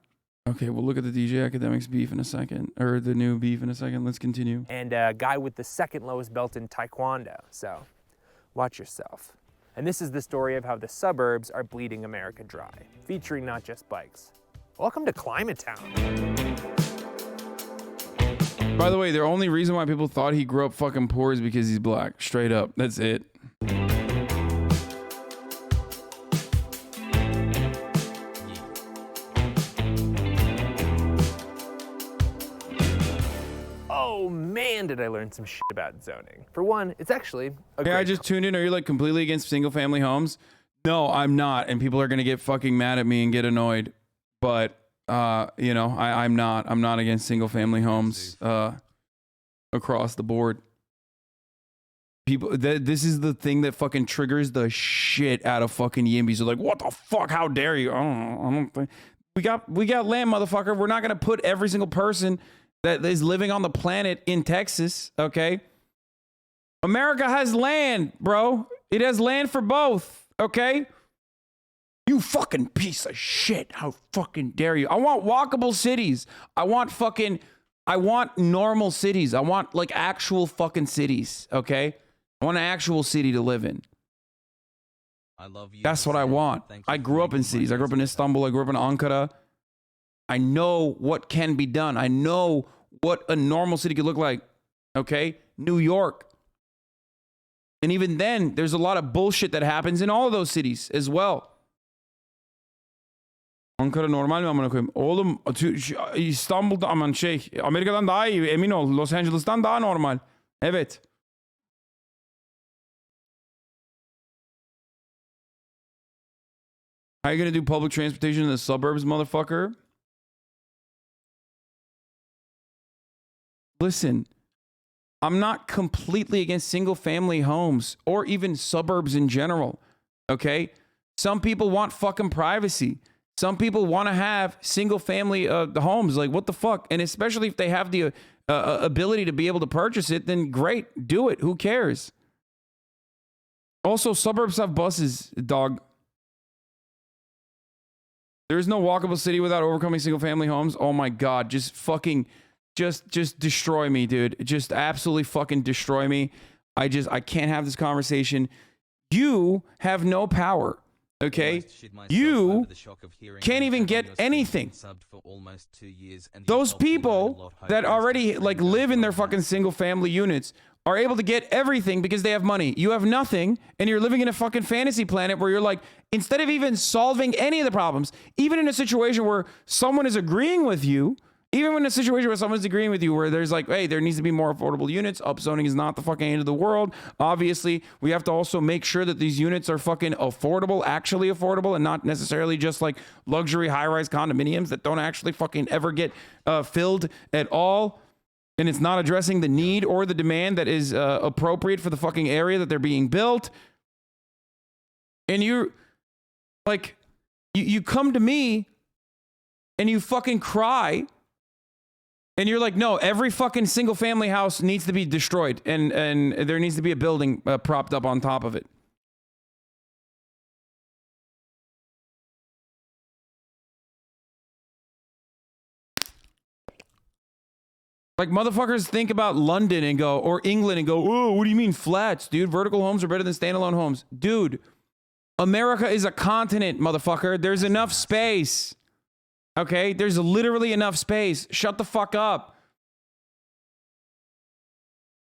Okay, we'll look at the DJ Academics beef in a second, or the new beef in a second. Let's continue. And a guy with the second lowest belt in Taekwondo. So watch yourself. And this is the story of how the suburbs are bleeding America dry, featuring Not Just Bikes. Welcome to Climate Town. By the way, the only reason why people thought he grew up fucking poor is because he's black. Straight up. That's it. Oh man, did I learn some shit about zoning. For one, it's actually a I just tuned in. Are you like completely against single family homes? No, I'm not. And people are going to get fucking mad at me and get annoyed. But, you know, I'm not. I'm not against single family homes across the board. People, this is the thing that fucking triggers the shit out of fucking YIMBYs. They're like, what the fuck? How dare you? I don't think. We got land, motherfucker. We're not going to put every single person that is living on the planet in Texas, okay? America has land, bro. It has land for both, okay? You fucking piece of shit. How fucking dare you? I want walkable cities. I want normal cities. I want like actual fucking cities, okay? I want an actual city to live in. I love you. That's what I want. I grew up in cities. I grew up in Istanbul. I grew up in Ankara. I know what can be done. I know what a normal city could look like. Okay? New York. And even then, there's a lot of bullshit that happens in all of those cities as well. Ankara normal mi amına koyayım? Oğlum İstanbul'da aman Amerika'dan daha iyi, emin ol. Los Angeles'tan daha normal. Evet. How are you going to do public transportation in the suburbs, motherfucker? Listen, I'm not completely against single family homes or even suburbs in general. Okay. Some people want fucking privacy. Some people want to have single family homes. Like, what the fuck? And especially if they have the ability to be able to purchase it, then great, do it. Who cares? Also, suburbs have buses, dog. There is no walkable city without overcoming single family homes. Oh my God. Just fucking, just destroy me, dude. Just absolutely fucking destroy me. I can't have this conversation. You have no power. Okay, you can't even get anything. Those people that already like live in their fucking single family units are able to get everything because they have money. You have nothing, and you're living in a fucking fantasy planet where you're like, instead of even solving any of the problems, even in a situation where someone is agreeing with you, even in a situation where someone's agreeing with you, where there's like, hey, there needs to be more affordable units. Upzoning is not the fucking end of the world. Obviously, we have to also make sure that these units are fucking affordable, actually affordable, and not necessarily just like luxury high-rise condominiums that don't actually fucking ever get filled at all. And it's not addressing the need or the demand that is appropriate for the fucking area that they're being built. And you come to me and you fucking cry. And you're like, no, every fucking single family house needs to be destroyed. And there needs to be a building propped up on top of it. Like, motherfuckers think about London and go, or England and go, oh, what do you mean flats, dude? Vertical homes are better than standalone homes. Dude, America is a continent, motherfucker. There's enough space. Okay, there's literally enough space. Shut the fuck up.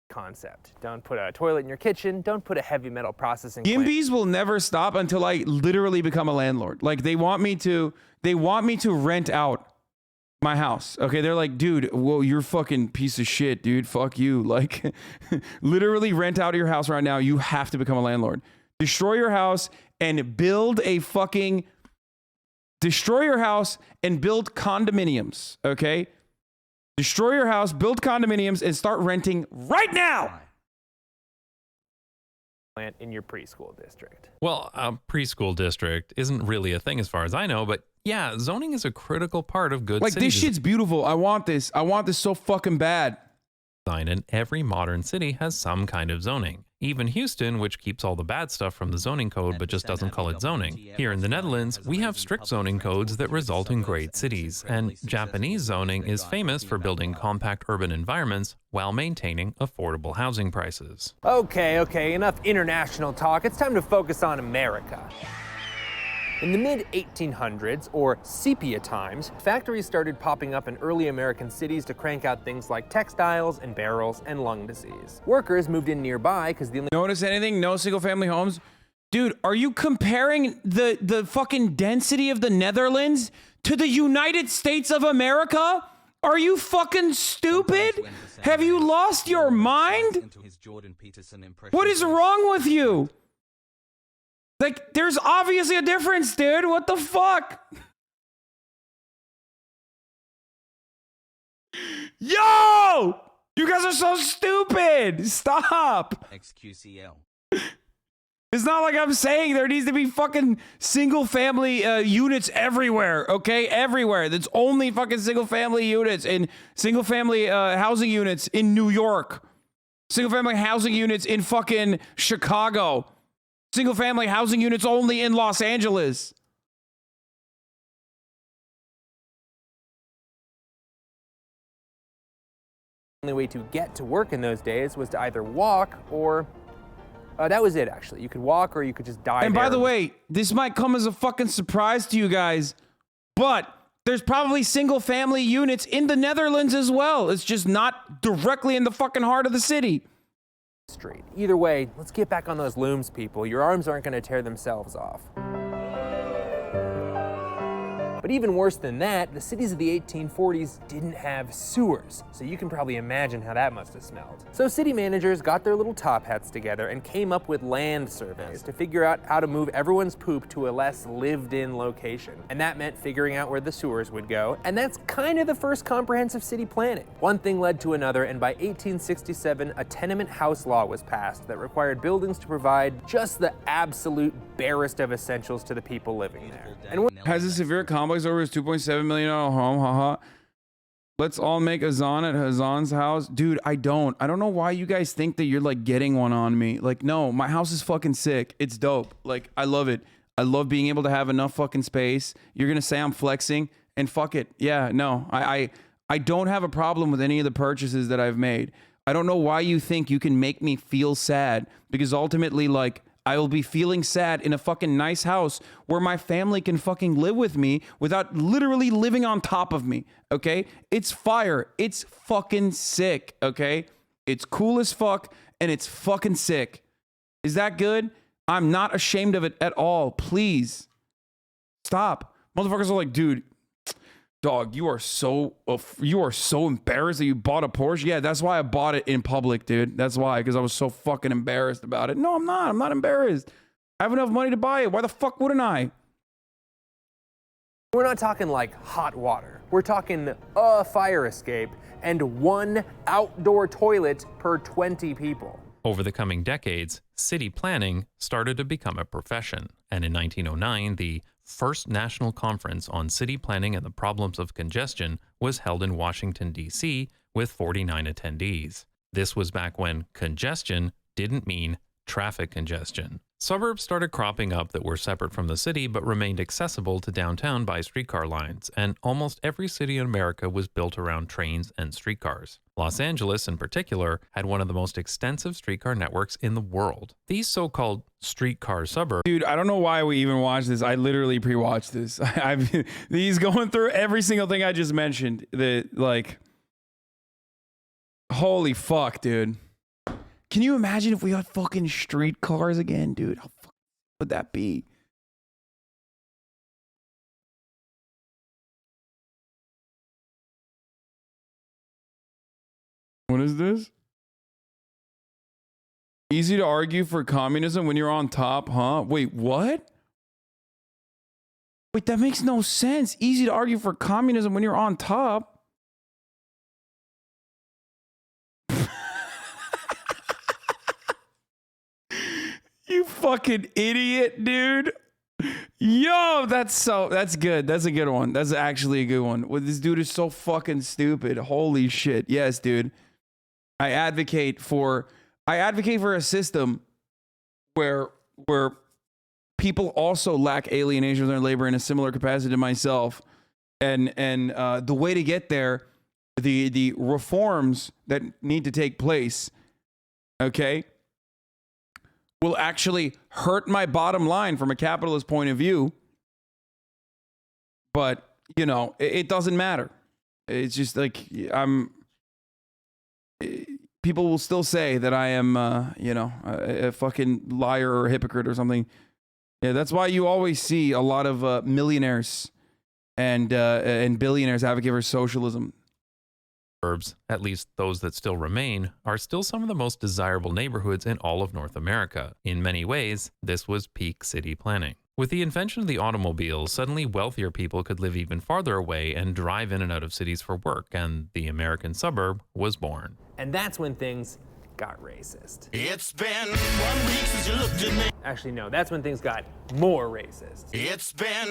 Concept. Don't put a toilet in your kitchen. Don't put a heavy metal processing plant. YIMBYs will never stop until I literally become a landlord. Like, they want me to rent out my house. Okay, they're like, dude, whoa, you're fucking piece of shit, dude. Fuck you. Like, literally rent out your house right now. You have to become a landlord. Destroy your house and build a fucking... Destroy your house and build condominiums, okay? Destroy your house, build condominiums, and start renting right now! In your preschool district. Well, a preschool district isn't really a thing as far as I know, but yeah, zoning is a critical part of good cities. Like, this shit's beautiful. I want this. I want this so fucking bad. And every modern city has some kind of zoning. Even Houston, which keeps all the bad stuff from the zoning code but just doesn't call it zoning. Here in the Netherlands, we have strict zoning codes that result in great cities, and Japanese zoning is famous for building compact urban environments while maintaining affordable housing prices. Okay, enough international talk. It's time to focus on America. In the mid-1800s, or sepia times, factories started popping up in early American cities to crank out things like textiles and barrels and lung disease. Workers moved in nearby because the only... Notice anything? No single-family homes? Dude, are you comparing the fucking density of the Netherlands to the United States of America? Are you fucking stupid? Have you lost your mind? What is wrong with you? Like, there's obviously a difference, dude. What the fuck? Yo! You guys are so stupid. Stop. XQCL. It's not like I'm saying there needs to be fucking single family units everywhere, okay? Everywhere. That's only fucking single family units and single family housing units in New York. Single family housing units in fucking Chicago. Single family housing units only in Los Angeles. The only way to get to work in those days was to either walk or... that was it, actually. You could walk or you could just die. And by the way, this might come as a fucking surprise to you guys, but there's probably single family units in the Netherlands as well. It's just not directly in the fucking heart of the city. Street. Either way, let's get back on those looms, people. Your arms aren't going to tear themselves off. But even worse than that, the cities of the 1840s didn't have sewers, so you can probably imagine how that must have smelled. So city managers got their little top hats together and came up with land surveys to figure out how to move everyone's poop to a less lived-in location. And that meant figuring out where the sewers would go, and that's kind of the first comprehensive city planning. One thing led to another, and by 1867, a tenement house law was passed that required buildings to provide just the absolute barest of essentials to the people living there. And has a severe complex over his $2.7 million home, haha. Let's all make Hasan at Hasan's house. Dude, I don't know why you guys think that you're like getting one on me. Like, no, my house is fucking sick. It's dope. Like, I love it. I love being able to have enough fucking space. You're gonna say I'm flexing, and fuck it. Yeah, no, I don't have a problem with any of the purchases that I've made. I don't know why you think you can make me feel sad, because ultimately, like, I will be feeling sad in a fucking nice house where my family can fucking live with me without literally living on top of me, okay? It's fire. It's fucking sick, okay? It's cool as fuck, and it's fucking sick. Is that good? I'm not ashamed of it at all. Please. Stop. Motherfuckers are like, dude, dog, you are so embarrassed that you bought a Porsche. Yeah, that's why I bought it in public, dude. That's why, because I was so fucking embarrassed about it. No, I'm not. I'm not embarrassed. I have enough money to buy it. Why the fuck wouldn't I? we're not talking like hot water. We're talking a fire escape and one outdoor toilet per 20 people. Over the coming decades, city planning started to become a profession, and in 1909, the first National Conference on City Planning and the Problems of Congestion was held in Washington, D.C., with 49 attendees. This was back when congestion didn't mean traffic congestion. Suburbs started cropping up that were separate from the city but remained accessible to downtown by streetcar lines, and almost every city in America was built around trains and streetcars. Los Angeles, in particular, had one of the most extensive streetcar networks in the world. These so-called streetcar suburbs... Dude, I don't know why we even watched this. I literally pre-watched this. He's going through every single thing I just mentioned. Holy fuck, dude. Can you imagine if we had fucking streetcars again, dude? How fuck would that be? What is this? Easy to argue for communism when you're on top, huh? Wait, what? Wait, that makes no sense. Easy to argue for communism when you're on top. You fucking idiot, dude. Yo, that's good. That's a good one. That's actually a good one. Well, this dude is so fucking stupid. Holy shit. Yes, dude. I advocate for a system where people also lack alienation of their labor in a similar capacity to myself. And the way to get there, the reforms that need to take place, okay, will actually hurt my bottom line from a capitalist point of view. But, you know, it doesn't matter. It's just like people will still say that I am, a fucking liar or a hypocrite or something. Yeah, that's why you always see a lot of millionaires and billionaires advocate for socialism. Suburbs, at least those that still remain, are still some of the most desirable neighborhoods in all of North America. In many ways, this was peak city planning. With the invention of the automobile, suddenly wealthier people could live even farther away and drive in and out of cities for work, and the American suburb was born. And that's when things got racist. It's been 1 week since you looked at me. Actually, no, that's when things got more racist. It's been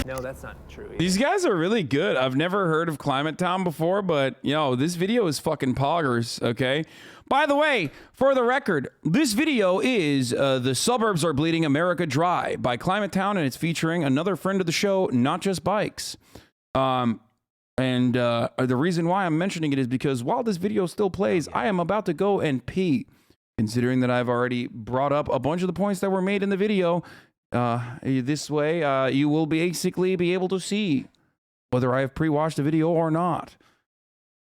No, that's not true either. These guys are really good. I've never heard of Climate Town before, but yo, this video is fucking poggers, okay? By the way, for the record, this video is The Suburbs Are Bleeding America Dry by Climate Town, and it's featuring another friend of the show, Not Just Bikes. And the reason why I'm mentioning it is because while this video still plays, I am about to go and pee. Considering that I've already brought up a bunch of the points that were made in the video, this way you will basically be able to see whether I have pre-watched the video or not.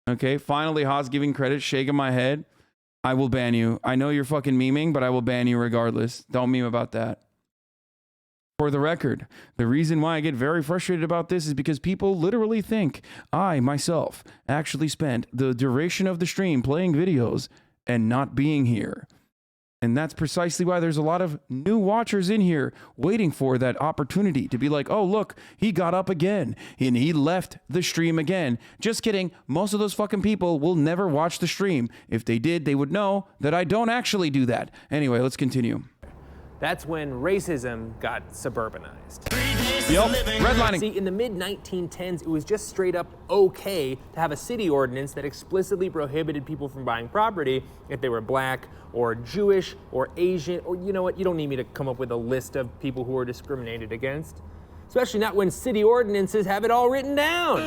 Okay, finally, Haas giving credit, shaking my head. I will ban you. I know you're fucking memeing, but I will ban you regardless. Don't meme about that. For the record, the reason why I get very frustrated about this is because people literally think I, myself, actually spent the duration of the stream playing videos and not being here. And that's precisely why there's a lot of new watchers in here waiting for that opportunity to be like, oh, look, he got up again and he left the stream again. Just kidding. Most of those fucking people will never watch the stream. If they did, they would know that I don't actually do that. Anyway, let's continue. That's when racism got suburbanized. Yup, redlining. See, in the mid-1910s, it was just straight up okay to have a city ordinance that explicitly prohibited people from buying property if they were black or Jewish or Asian, or you know what, you don't need me to come up with a list of people who are discriminated against. Especially not when city ordinances have it all written down.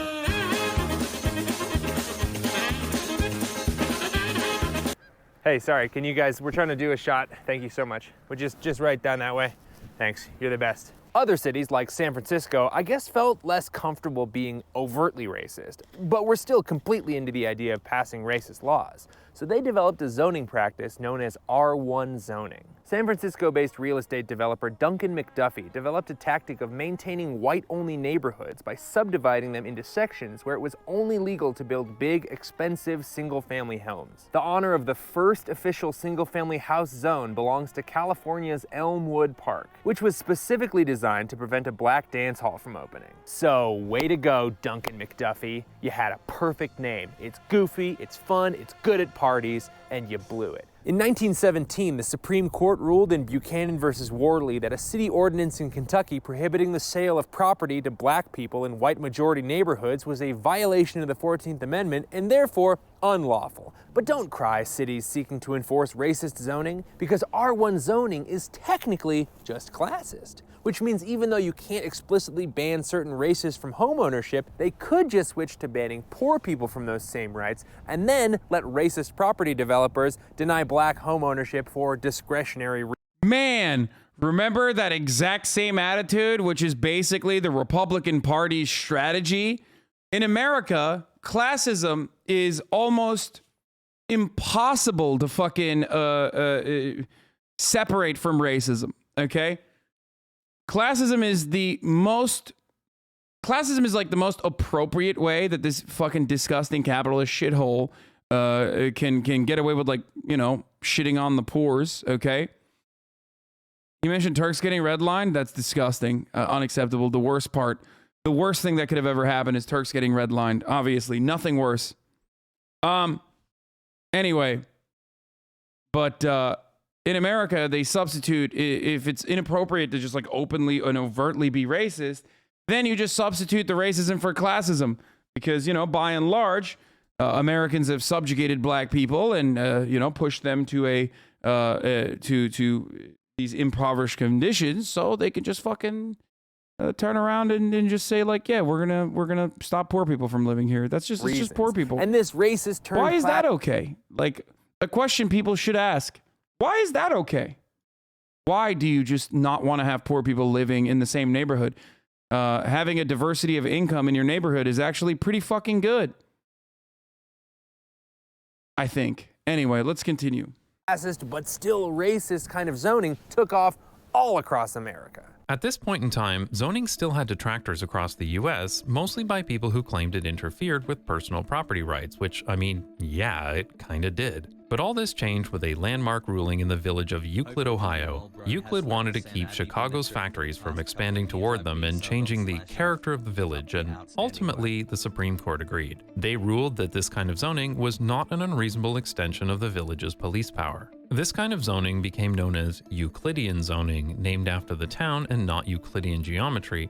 Hey, sorry, can you guys, we're trying to do a shot. Thank you so much. We're just right down that way. Thanks, you're the best. Other cities like San Francisco, I guess, felt less comfortable being overtly racist, but were still completely into the idea of passing racist laws. So they developed a zoning practice known as R1 zoning. San Francisco-based real estate developer Duncan McDuffie developed a tactic of maintaining white-only neighborhoods by subdividing them into sections where it was only legal to build big, expensive, single-family homes. The honor of the first official single-family house zone belongs to California's Elmwood Park, which was specifically designed to prevent a black dance hall from opening. So, way to go, Duncan McDuffie. You had a perfect name. It's goofy, it's fun, it's good at parties, and you blew it. In 1917, the Supreme Court ruled in Buchanan versus Worley that a city ordinance in Kentucky prohibiting the sale of property to black people in white-majority neighborhoods was a violation of the 14th Amendment and therefore unlawful. But don't cry, cities seeking to enforce racist zoning, because R1 zoning is technically just classist. Which means even though you can't explicitly ban certain races from homeownership, they could just switch to banning poor people from those same rights, and then let racist property developers deny black homeownership for discretionary reasons. Man, remember that exact same attitude, which is basically the Republican Party's strategy? In America, classism is almost impossible to fucking separate from racism, okay? Classism is like the most appropriate way that this fucking disgusting capitalist shithole can get away with, like, you know, shitting on the poors, okay? You mentioned Turks getting redlined. That's disgusting, unacceptable. The worst thing that could have ever happened is Turks getting redlined. Obviously, nothing worse. Anyway, but in America, they substitute, if it's inappropriate to just like openly and overtly be racist, then you just substitute the racism for classism. Because, you know, by and large, Americans have subjugated black people and, you know, pushed them to to these impoverished conditions, so they can just fucking turn around and just say, like, yeah, we're gonna stop poor people from living here. That's just, it's just poor people. And this racist turn. Why is that okay? Like, a question people should ask. Why is that okay? Why do you just not want to have poor people living in the same neighborhood? Having a diversity of income in your neighborhood is actually pretty fucking good, I think. Anyway, let's continue. Classist, but still racist kind of zoning took off all across America. At this point in time, zoning still had detractors across the US, mostly by people who claimed it interfered with personal property rights, which, I mean, yeah, it kinda did. But all this changed with a landmark ruling in the village of Euclid, Ohio. Euclid wanted to keep Chicago's factories from expanding toward them and changing the character of the village, and ultimately the Supreme Court agreed. They ruled that this kind of zoning was not an unreasonable extension of the village's police power. This kind of zoning became known as Euclidean zoning, named after the town and not Euclidean geometry.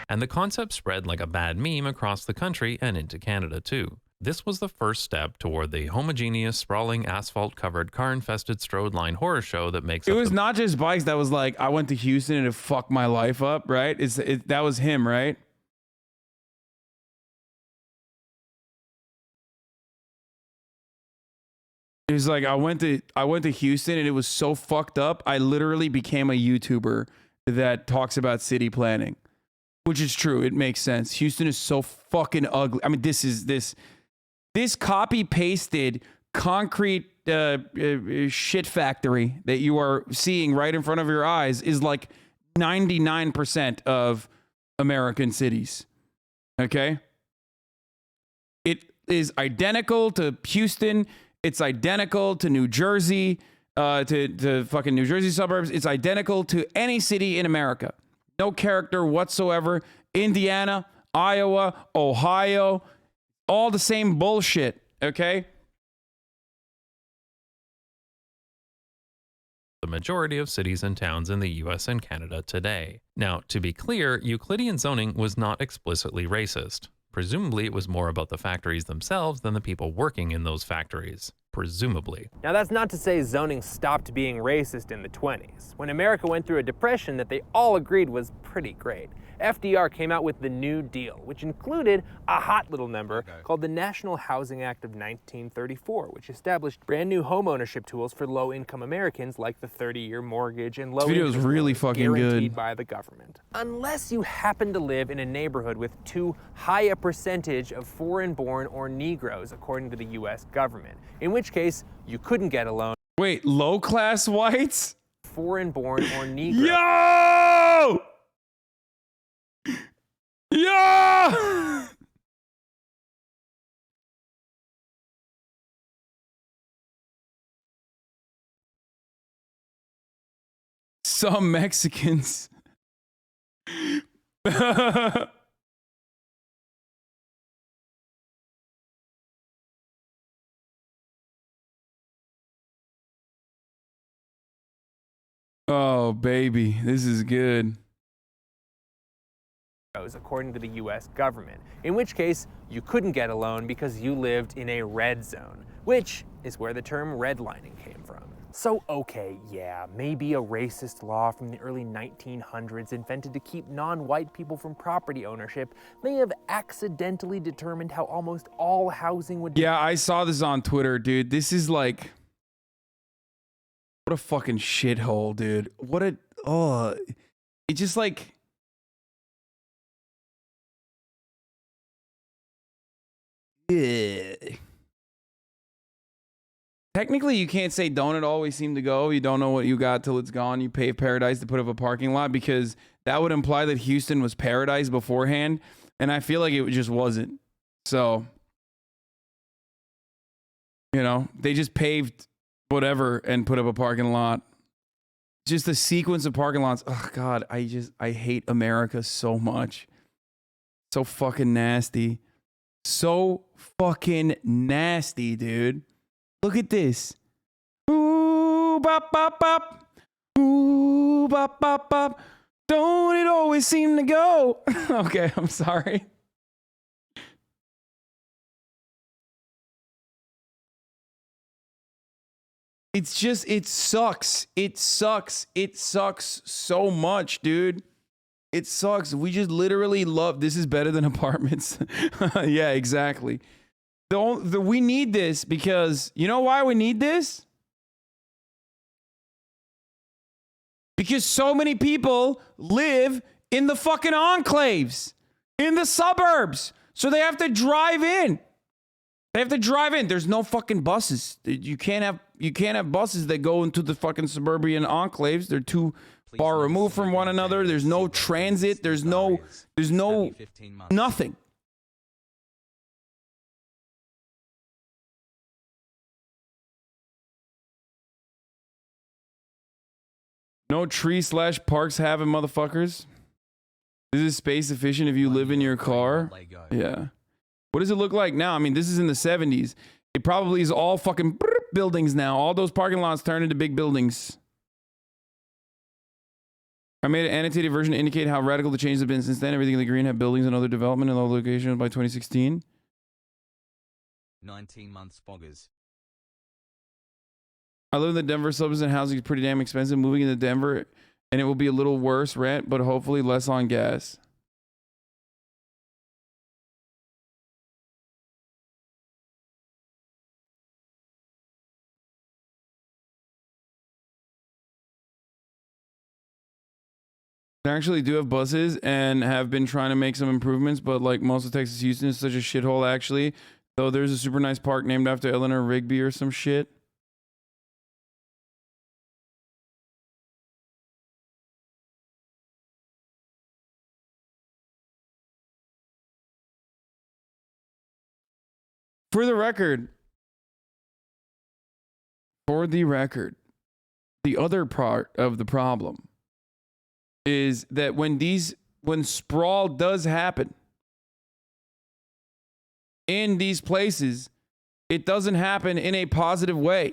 And the concept spread like a bad meme across the country and into Canada too. This was the first step toward the homogeneous, sprawling, asphalt-covered, car-infested Strode Line horror show that makes it was not just Bikes that was like, I went to Houston and it fucked my life up, right? That was him, right? It was like, I went to Houston and it was so fucked up, I literally became a YouTuber that talks about city planning. Which is true, it makes sense. Houston is so fucking ugly. I mean, this copy-pasted concrete shit factory that you are seeing right in front of your eyes is like 99% of American cities. Okay? It is identical to Houston. It's identical to New Jersey, to fucking New Jersey suburbs. It's identical to any city in America. No character whatsoever. Indiana, Iowa, Ohio, all the same bullshit. Okay? The majority of cities and towns in the US and Canada today. Now, to be clear, Euclidean zoning was not explicitly racist. Presumably, it was more about the factories themselves than the people working in those factories. Presumably. Now, that's not to say zoning stopped being racist in the 20s, when America went through a depression that they all agreed was pretty great. FDR came out with the New Deal, which included a hot little number called the National Housing Act of 1934, which established brand new home ownership tools for low-income Americans like the 30-year mortgage and low video is really fucking guaranteed good by the government. Unless you happen to live in a neighborhood with too high a percentage of foreign-born or Negroes, according to the US government, in which case you couldn't get a loan. Wait, low-class whites? Foreign-born or Negroes. Yo! Yo! Some Mexicans. Oh, baby, this is good. According to the US government, in which case you couldn't get a loan because you lived in a red zone, which is where the term redlining came from. So okay, yeah, maybe a racist law from the early 1900s invented to keep non-white people from property ownership may have accidentally determined how almost all housing would be. Yeah, I saw this on Twitter, dude. This is like, what a fucking shithole, dude. What a, oh, it just like, yeah. Technically, you can't say don't it always seem to go. You don't know what you got till it's gone. You pave paradise to put up a parking lot, because that would imply that Houston was paradise beforehand. And I feel like it just wasn't. So, you know, they just paved whatever and put up a parking lot. Just the sequence of parking lots. Oh, God, I hate America so much. So fucking nasty. So fucking nasty, dude. Look at this. Ooh, bop, bop, bop. Ooh, bop, bop, bop. Don't it always seem to go? Okay, I'm sorry. It's just, it sucks. It sucks. It sucks so much, dude. It sucks. We just literally love, this is better than apartments. Yeah, exactly. We need this because, you know why we need this? Because so many people live in the fucking enclaves, in the suburbs. So they have to drive in. They have to drive in. There's no fucking buses. You can't have buses that go into the fucking suburban enclaves. They're too far removed from one another. There's no transit. There's no nothing. No tree/parks having motherfuckers. This is space efficient if you live in your car. Yeah. What does it look like now? I mean, this is in the 70s. It probably is all fucking buildings now. All those parking lots turn into big buildings. I made an annotated version to indicate how radical the changes have been since then. Everything in the green had buildings and other development in all locations by 2016. 19 months foggers. I live in the Denver suburbs and housing is pretty damn expensive. Moving into Denver, and it will be a little worse rent, but hopefully less on gas. They actually do have buses and have been trying to make some improvements, but like most of Texas, Houston is such a shithole actually. Though there's a super nice park named after Eleanor Rigby or some shit. For the record, the other part of the problem is that when sprawl does happen in these places, it doesn't happen in a positive way.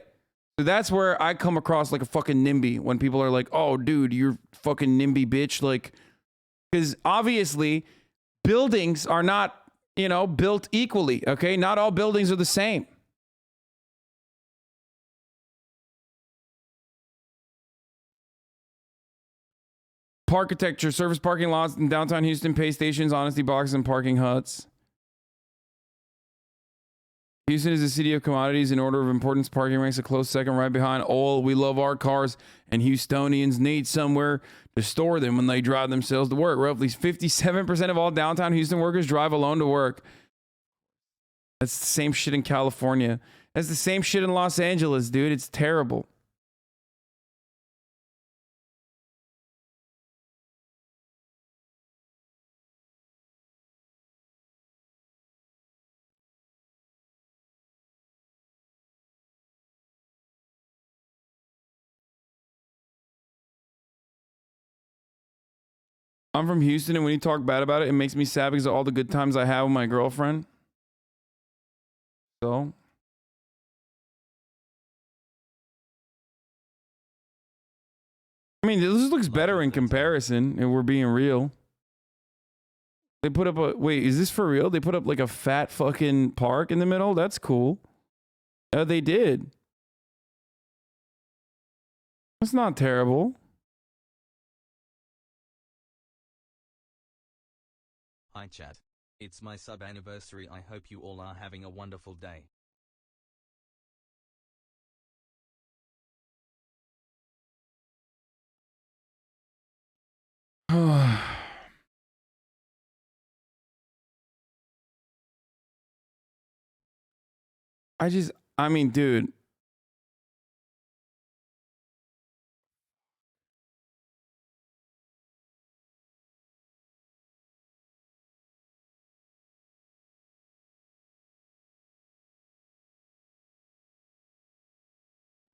So that's where I come across like a fucking NIMBY when people are like, oh, dude, you're fucking NIMBY, bitch. Like, because obviously buildings are not, you know, built equally. Okay. Not all buildings are the same. Parkitecture, surface parking lots in downtown Houston, pay stations, honesty boxes, and parking huts. Houston is a city of commodities. In order of importance, parking ranks a close second right behind oil. We love our cars, and Houstonians need somewhere to store them when they drive themselves to work. Roughly 57% of all downtown Houston workers drive alone to work. That's the same shit in California. That's the same shit in Los Angeles, dude. It's terrible. I'm from Houston, and when you talk bad about it, it makes me sad because of all the good times I have with my girlfriend. So, I mean, this looks better in comparison, if we're being real. They put up a, wait, is this for real? They put up like a fat fucking park in the middle? That's cool. They did. That's not terrible. Hi chat. It's my sub anniversary. I hope you all are having a wonderful day. I mean, dude.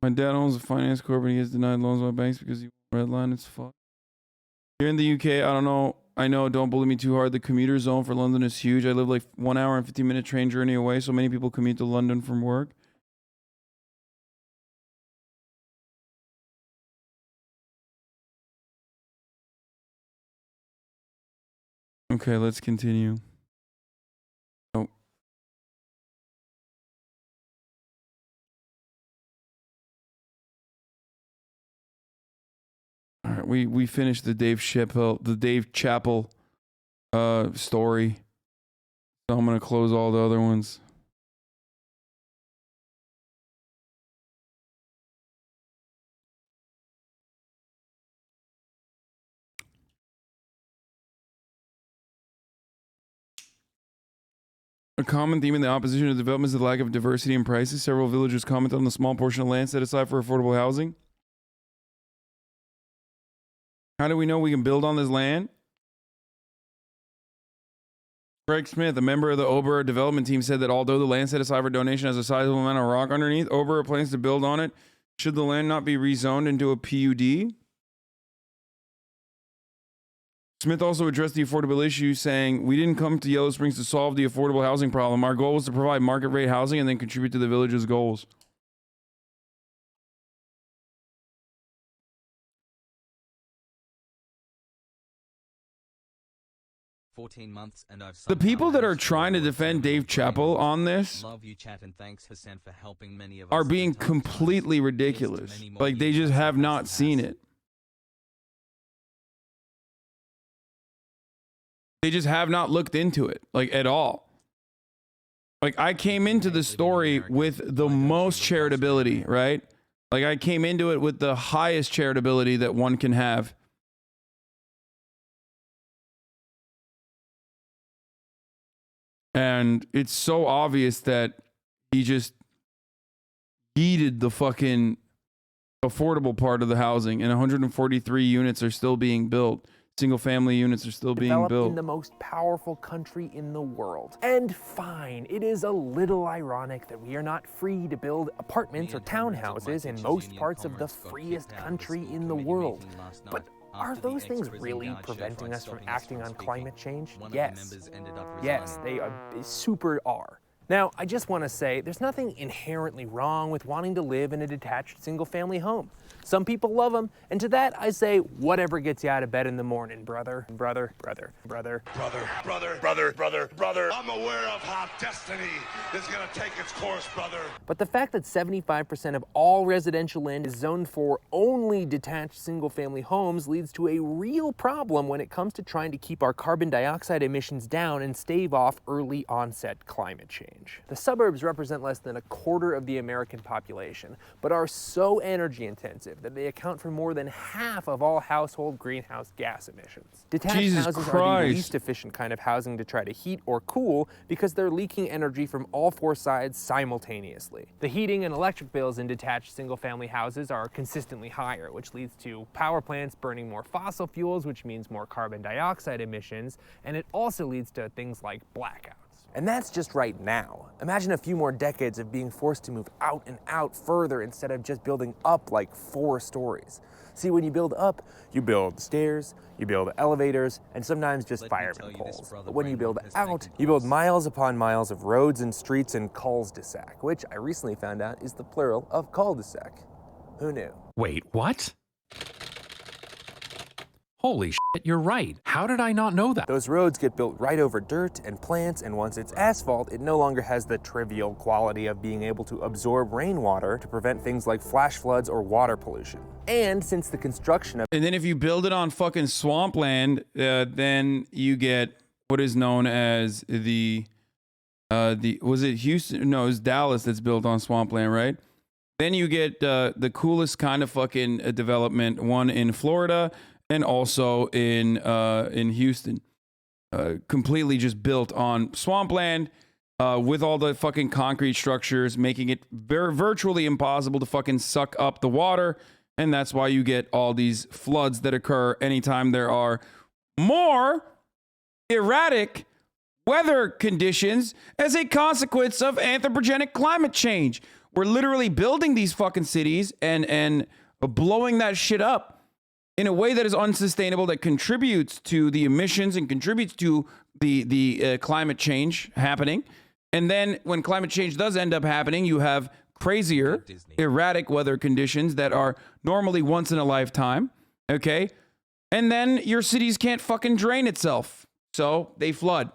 My dad owns a finance corp and he gets denied loans by banks because he redlined. It's fuck. Here in the UK, I don't know. I know, don't bully me too hard. The commuter zone for London is huge. I live like 1 hour and 15-minute train journey away, so many people commute to London from work. Okay, let's continue. Oh. All right, we finished the Dave Chappelle story. So I'm gonna close all the other ones. A common theme in the opposition to development is the lack of diversity in prices. Several villagers comment on the small portion of land set aside for affordable housing. How do we know we can build on this land? Greg Smith, a member of the Oberá development team, said that although the land set aside for donation has a sizable amount of rock underneath, Oberá plans to build on it. Should the land not be rezoned into a PUD? Smith also addressed the affordability issue, saying, "We didn't come to Yellow Springs to solve the affordable housing problem. Our goal was to provide market rate housing and then contribute to the village's goals." Months and I've The people that are trying to defend Dave Chappelle on this love you chat and thanks Hasan for helping many of us are being completely ridiculous. Like they just have not seen it. They just have not looked into it, like at all. Like I came into the story with the most charitability, right? Like I came into it with the highest charitability that one can have. And it's so obvious that he just yeeted the fucking affordable part of the housing, and 143 units are still being built. single family units are still being developed built. in the most powerful country in the world. And fine, it is a little ironic that we are not free to build apartments or townhouses in most parts of the freest country in the world. But are those things really preventing us from acting on climate change? Yes. Yes, they super are. Now, I just want to say there's nothing inherently wrong with wanting to live in a detached single-family home. Some people love them, and to that I say, whatever gets you out of bed in the morning, brother. I'm aware of how destiny is gonna take its course, brother. But the fact that 75% of all residential land is zoned for only detached single-family homes leads to a real problem when it comes to trying to keep our carbon dioxide emissions down and stave off early onset climate change. The suburbs represent less than a quarter of the American population, but are so energy intensive that they account for more than half of all household greenhouse gas emissions. Detached houses are the least efficient kind of housing to try to heat or cool because they're leaking energy from all four sides simultaneously. The heating and electric bills in detached single-family houses are consistently higher, which leads to power plants burning more fossil fuels, which means more carbon dioxide emissions, and it also leads to things like blackouts. And that's just right now. Imagine a few more decades of being forced to move out and out further instead of just building up like 4 stories. See, when you build up, you build stairs, you build elevators, and sometimes just fireman poles. But when you build out, you build miles upon miles of roads and streets and cul-de-sac, which I recently found out is the plural of cul-de-sac. Who knew? Wait, what? Holy shit, you're right. How did I not know that? Those roads get built right over dirt and plants, and once it's asphalt, it no longer has the trivial quality of being able to absorb rainwater to prevent things like flash floods or water pollution. And since the construction of— And then if you build it on fucking swampland, then you get what is known as was it Houston? No, it was Dallas that's built on swampland, right? Then you get the coolest kind of fucking development, one in Florida, and also in Houston, completely just built on swampland with all the fucking concrete structures, making it virtually impossible to fucking suck up the water. And that's why you get all these floods that occur anytime there are more erratic weather conditions as a consequence of anthropogenic climate change. We're literally building these fucking cities and blowing that shit up in a way that is unsustainable, that contributes to the emissions and contributes to the climate change happening. And then when climate change does end up happening, you have crazier, erratic weather conditions that are normally once in a lifetime, okay? And then your cities can't fucking drain itself, so they flood.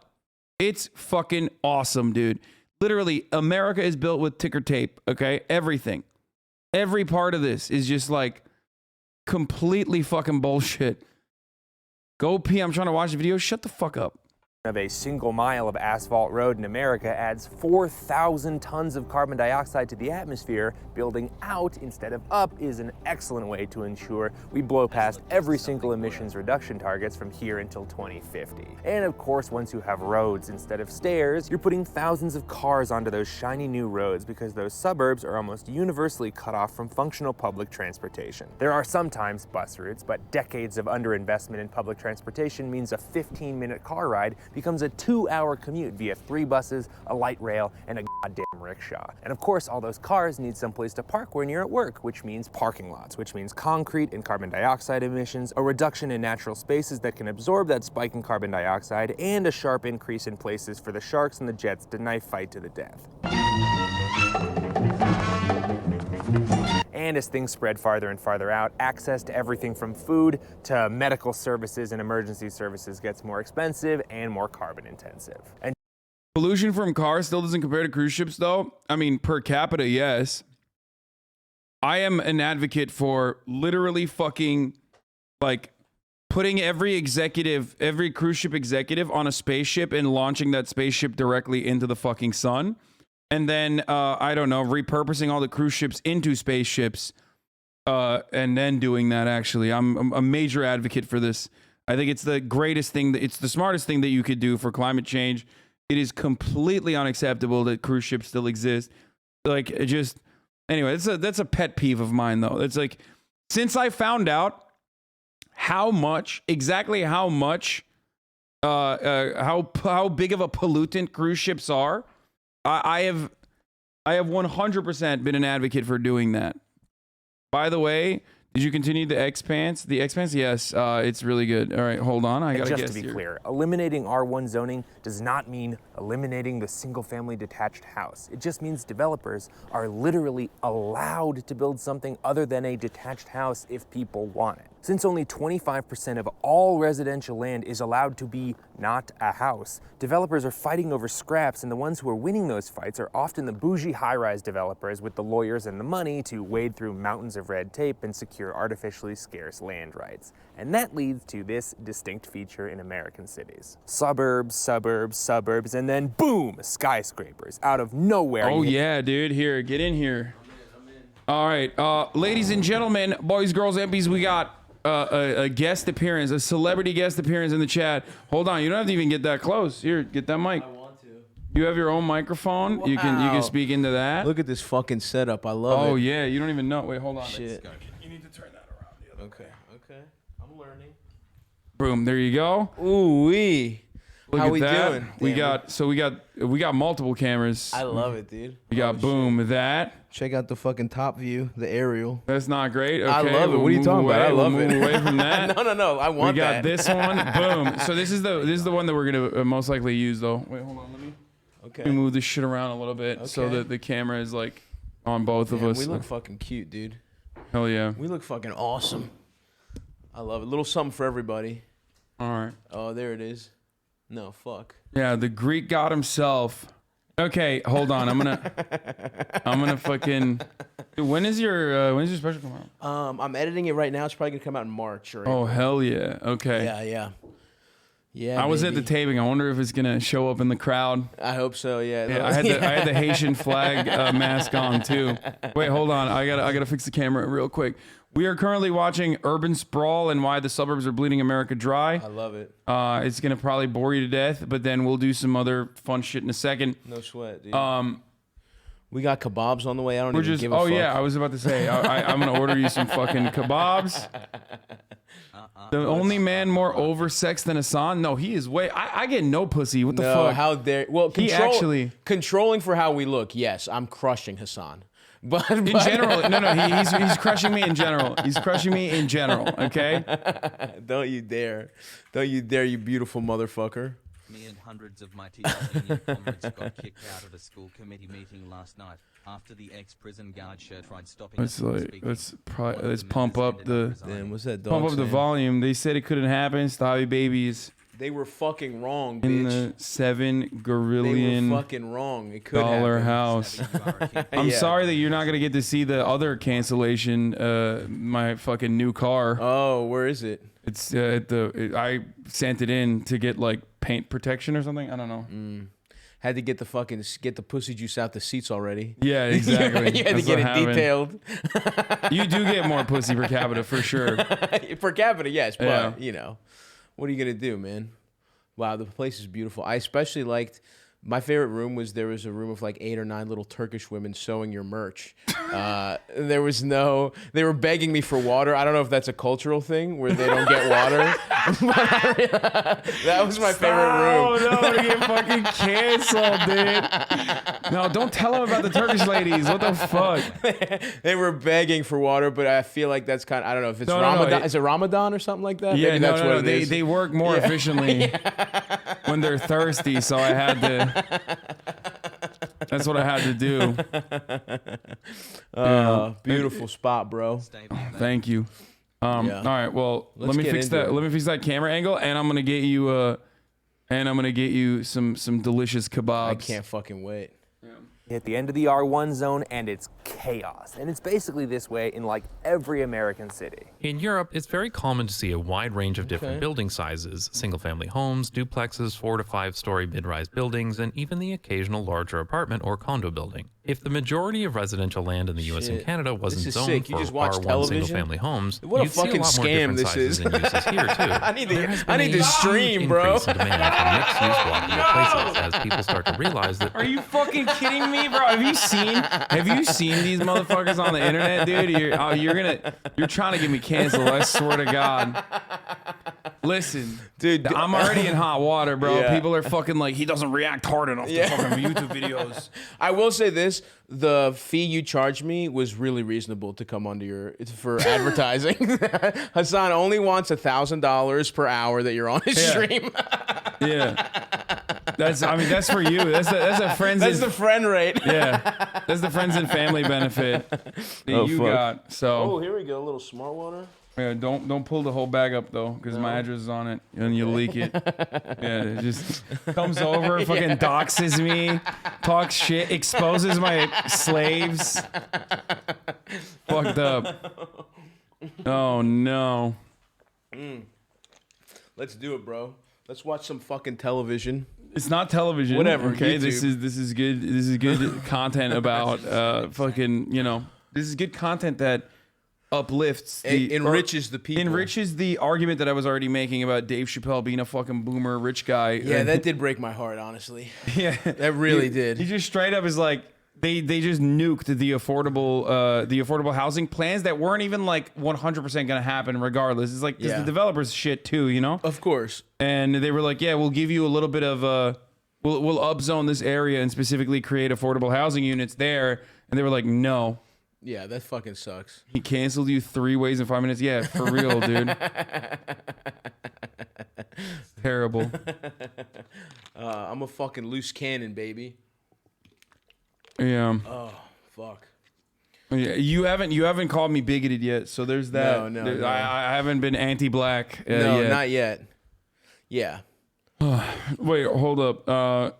It's fucking awesome, dude. Literally, America is built with ticker tape, okay? Everything. Every part of this is just like completely fucking bullshit. Go pee. I'm trying to watch the video. Shut the fuck up. Of a single mile of asphalt road in America adds 4,000 tons of carbon dioxide to the atmosphere. Building out instead of up is an excellent way to ensure we blow past every single emissions reduction targets from here until 2050. And of course, once you have roads instead of stairs, you're putting thousands of cars onto those shiny new roads because those suburbs are almost universally cut off from functional public transportation. There are sometimes bus routes, but decades of underinvestment in public transportation means a 15-minute car ride becomes a 2-hour commute via 3 buses, a light rail, and a goddamn rickshaw. And of course, all those cars need someplace to park when you're at work, which means parking lots, which means concrete and carbon dioxide emissions, a reduction in natural spaces that can absorb that spike in carbon dioxide, and a sharp increase in places for the sharks and the jets to knife fight to the death. And as things spread farther and farther out, access to everything from food to medical services and emergency services gets more expensive and more carbon intensive. And pollution from cars still doesn't compare to cruise ships, though. I mean, per capita, yes. I am an advocate for literally fucking, like, putting every cruise ship executive on a spaceship and launching that spaceship directly into the fucking sun. And then, I don't know, repurposing all the cruise ships into spaceships, and then doing that, actually. I'm a major advocate for this. I think it's the greatest thing, it's the smartest thing that you could do for climate change. It is completely unacceptable that cruise ships still exist. Like, it just, anyway, that's a pet peeve of mine, though. It's like, since I found out how much, exactly how much, how big of a pollutant cruise ships are, I have 100% been an advocate for doing that. By the way, did you continue the Expanse? The Expanse, yes, it's really good. All right, hold on, I gotta guess. Just to be clear, eliminating R1 zoning does not mean eliminating the single-family detached house. It just means developers are literally allowed to build something other than a detached house if people want it. Since only 25% of all residential land is allowed to be not a house, developers are fighting over scraps, and the ones who are winning those fights are often the bougie high-rise developers with the lawyers and the money to wade through mountains of red tape and secure artificially scarce land rights. And that leads to this distinct feature in American cities. Suburbs, suburbs, suburbs, and then boom, skyscrapers out of nowhere. Oh yeah, dude, here, get in here. All right, ladies and gentlemen, boys, girls, MPs, we got a guest appearance, a celebrity guest appearance in the chat. Hold on, you don't have to even get that close. Here, get that mic. I want to. You have your own microphone. Wow. You can speak into that. Look at this fucking setup. I love it. Oh yeah, you don't even know. Wait, hold on. Shit. You need to turn that around. Okay. I'm learning. Boom, there you go. Ooh wee. How we doing? We got multiple cameras. I love it, dude. We got boom that. Check out the fucking top view, the aerial. That's not great. Okay, I love it. What are you talking about? I love it. Move away from that. No. I want that. We got this one. Boom. So this is the one that we're gonna most likely use though. Wait, hold on. Let me move this shit around a little bit so that the camera is like on both of us. We look fucking cute, dude. Hell yeah. We look fucking awesome. I love it. Little something for everybody. All right. Oh, there it is. No, fuck. Yeah, the Greek god himself. Okay, hold on. I'm gonna fucking. Dude, when is your special come out? I'm editing it right now. It's probably gonna come out in March or April. Oh hell yeah. Okay. Yeah. I was at the taping. I wonder if it's gonna show up in the crowd. I hope so. Yeah. I had the Haitian flag mask on too. Wait, hold on. I gotta fix the camera real quick. We are currently watching Urban Sprawl and Why the Suburbs Are Bleeding America Dry. I love it. It's gonna probably bore you to death, but then we'll do some other fun shit in a second. No sweat, dude. We got kebabs on the way. I don't even give a fuck. Oh yeah, I was about to say I'm gonna order you some fucking kebabs. The only man more oversexed than Hasan? No, he is way. I get no pussy. What the fuck? How dare? Well, controlling for how we look. Yes, I'm crushing Hasan. But in general, he's crushing me in general. He's crushing me in general. Okay. Don't you dare, you beautiful motherfucker. Me and hundreds of my teachers and comrades got kicked out of a school committee meeting last night after the ex-prison guard tried stopping us from speaking. Let's pump up the what's that dog pump up the saying? volume. They said it couldn't happen. Stavi babies. They were fucking wrong, bitch. In the $7 grillion they were fucking wrong. It could happen. house. I'm sorry that you're not gonna get to see the other cancellation. My fucking new car. Oh, where is it? It's I sent it in to get like paint protection or something. I don't know. Had to get the pussy juice out the seats already. Yeah, exactly. You had to get it detailed. You do get more pussy per capita for sure. Per capita, yes, but you know, what are you gonna do, man? Wow, the place is beautiful. I especially liked. My favorite room was there was a room of like 8 or 9 little Turkish women sewing your merch. They were begging me for water. I don't know if that's a cultural thing where they don't get water. That was my favorite room. Oh no, we're gonna get fucking canceled, dude. No, don't tell them about the Turkish ladies. What the fuck? They were begging for water, but I feel like that's kind of, I don't know if it's Ramadan. Is it Ramadan or something like that? Yeah, maybe that's what it is. They work more efficiently when they're thirsty, so I had to. That's what I had to do. Beautiful spot, bro. Thank you. All right, well, let me fix that. Let me fix that camera angle, and I'm gonna get you some delicious kebabs. I can't fucking wait. At the end of the R1 zone, and it's chaos. And it's basically this way in like every American city. In Europe, it's very common to see a wide range of different building sizes, single-family homes, duplexes, 4 to 5 story mid-rise buildings, and even the occasional larger apartment or condo building. If the majority of residential land in the US and Canada wasn't zoned for R1 single-family homes, what a you'd see a fucking lot more scam different this sizes is. and uses here too. I need to stream, bro. Increase in demand for mixed-use walkable places as people start to realize that. Are you fucking kidding me? me, bro? Have you seen these motherfuckers on the internet, dude? You're trying to get me canceled. I swear to God. Listen, dude, I'm already in hot water, bro. Yeah. People are fucking like, he doesn't react hard enough to fucking YouTube videos. I will say this: the fee you charged me was really reasonable to come onto for advertising. Hasan only wants $1,000 per hour that you're on his stream. Yeah. That's for you. That's a friends. That's the friend rate. Yeah. That's the friends and family benefit that you fuck. got. So. Oh, here we go. A little smart water. Yeah, don't pull the whole bag up though, because my address is on it, and you leak it. Yeah, it just comes over, fucking doxes me, talks shit, exposes my slaves. Fucked up. Oh no. Let's do it, bro. Let's watch some fucking television. It's not television. Whatever. Okay, YouTube. this is good. This is good content about fucking. This is good content that uplifts enriches the people. Enriches the argument that I was already making about Dave Chappelle being a fucking boomer rich guy. Yeah, that did break my heart, honestly. Yeah, that really did. He just straight up is like they just nuked the affordable housing plans that weren't even like 100% gonna happen regardless. It's like the developers shit too, you know? Of course. And they were like, yeah, we'll give you a little bit of we'll upzone this area and specifically create affordable housing units there. And they were like, no. Yeah, that fucking sucks. He canceled you 3 ways in 5 minutes. Yeah, for real, dude. Terrible. I'm a fucking loose cannon, baby. Yeah. Oh, fuck. Yeah, you haven't called me bigoted yet, so there's that. No. I haven't been anti-black no, yet. not yet. Yeah. Wait, hold up.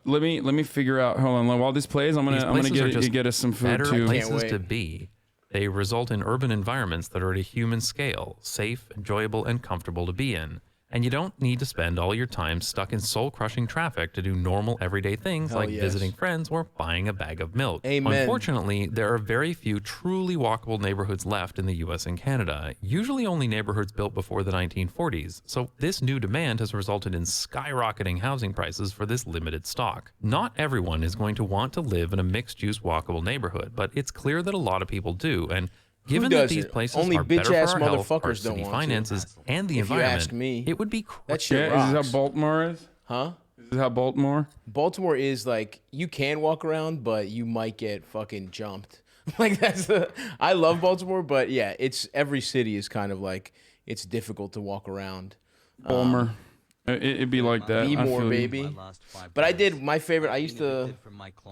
Let me figure out. Hold on. While this plays, I'm gonna get us some food better too. places to be. They result in urban environments that are at a human scale, safe, enjoyable, and comfortable to be in. And you don't need to spend all your time stuck in soul-crushing traffic to do normal everyday things like visiting friends or buying a bag of milk. Amen. Unfortunately, there are very few truly walkable neighborhoods left in the US and Canada, usually only neighborhoods built before the 1940s, so this new demand has resulted in skyrocketing housing prices for this limited stock. Not everyone is going to want to live in a mixed-use walkable neighborhood, but it's clear that a lot of people do, and given that these places Only are better for bitch-ass our health, our motherfuckers don't city want finances, and the If you environment, ask me, it would be that shit Is this rocks. how Baltimore is? Huh? Is this how Baltimore? Baltimore is like, you can walk around, but you might get fucking jumped. Like I love Baltimore, but yeah, every city is kind of like, it's difficult to walk around. Baltimore. It'd be like that. Be I more, feel you. baby. But I did my favorite. I'm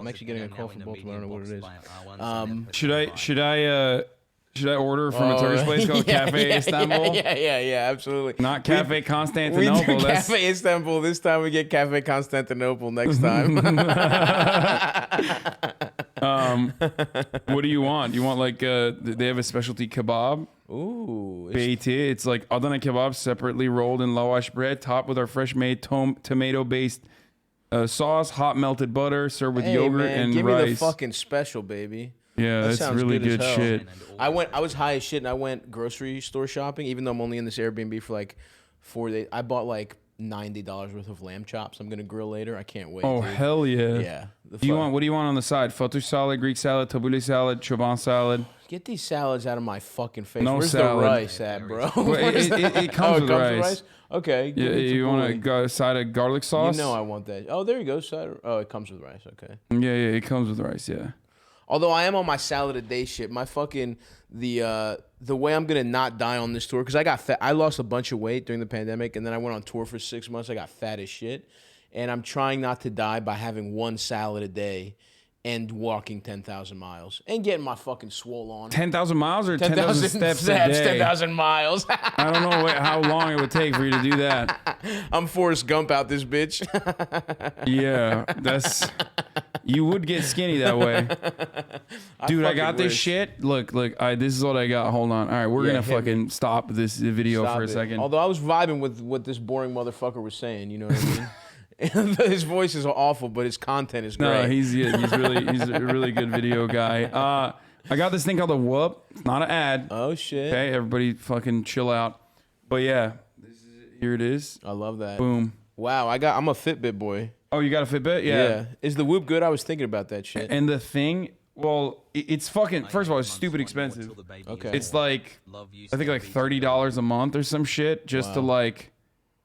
actually getting a call from Baltimore. I don't know what it is. Should I order from a Turkish place called Cafe Istanbul? Yeah, absolutely. Not Cafe We Constantinople. do Cafe Istanbul. This time we get Cafe Constantinople next time. What do you want? You want like they have a specialty kebab. Ooh. Beyti. It's like Adana kebab separately rolled in lavash bread, topped with our fresh made tomato-based sauce, hot melted butter, served with yogurt and give rice. me the fucking special, baby. Yeah, That that's sounds really good good as hell. shit. I was high as shit, and I went grocery store shopping, even though I'm only in this Airbnb for like 4 days. I bought like $90 worth of lamb chops. I'm gonna grill later. I can't wait. Oh, dude. hell yeah. Yeah. What do you want on the side? Fatush salad, Greek salad, tabbouleh salad, choban salad. Get these salads out of my fucking face. No Where's salad. the rice at, bro? Well, it comes with rice. Okay. Yeah, you want a side of garlic sauce? You know I want that. Oh, there you go. Oh, it comes with rice. Okay. Yeah, it comes with rice. Yeah. Although I am on my salad a day shit. My fucking the way I'm gonna not die on this tour, because I got fat. I lost a bunch of weight during the pandemic, and then I went on tour for 6 months. I got fat as shit, and I'm trying not to die by having 1 salad a day and walking 10,000 miles and getting my fucking swole on. 10,000 miles or 10,000 steps a day? 10,000 miles. I don't know how long it would take for you to do that. I'm Forrest Gump out this bitch. Yeah, you would get skinny that way. Dude, I got this shit. Look, this is what I got. Hold on. All right, we're going to fucking stop this video for a second. Although I was vibing with what this boring motherfucker was saying, you know what I mean? His voice is awful, but his content is great. No, he's a really good video guy. I got this thing called a Whoop. It's not an ad. Oh shit. Okay, everybody fucking chill out. But yeah, here it is. I love that. Boom. Wow, I'm a Fitbit boy. Oh, you got a Fitbit? Yeah. Is the Whoop good? I was thinking about that shit. And the thing, well, it's fucking. First of all, it's stupid expensive. Okay. It's like I think like $30 a month or some shit just to like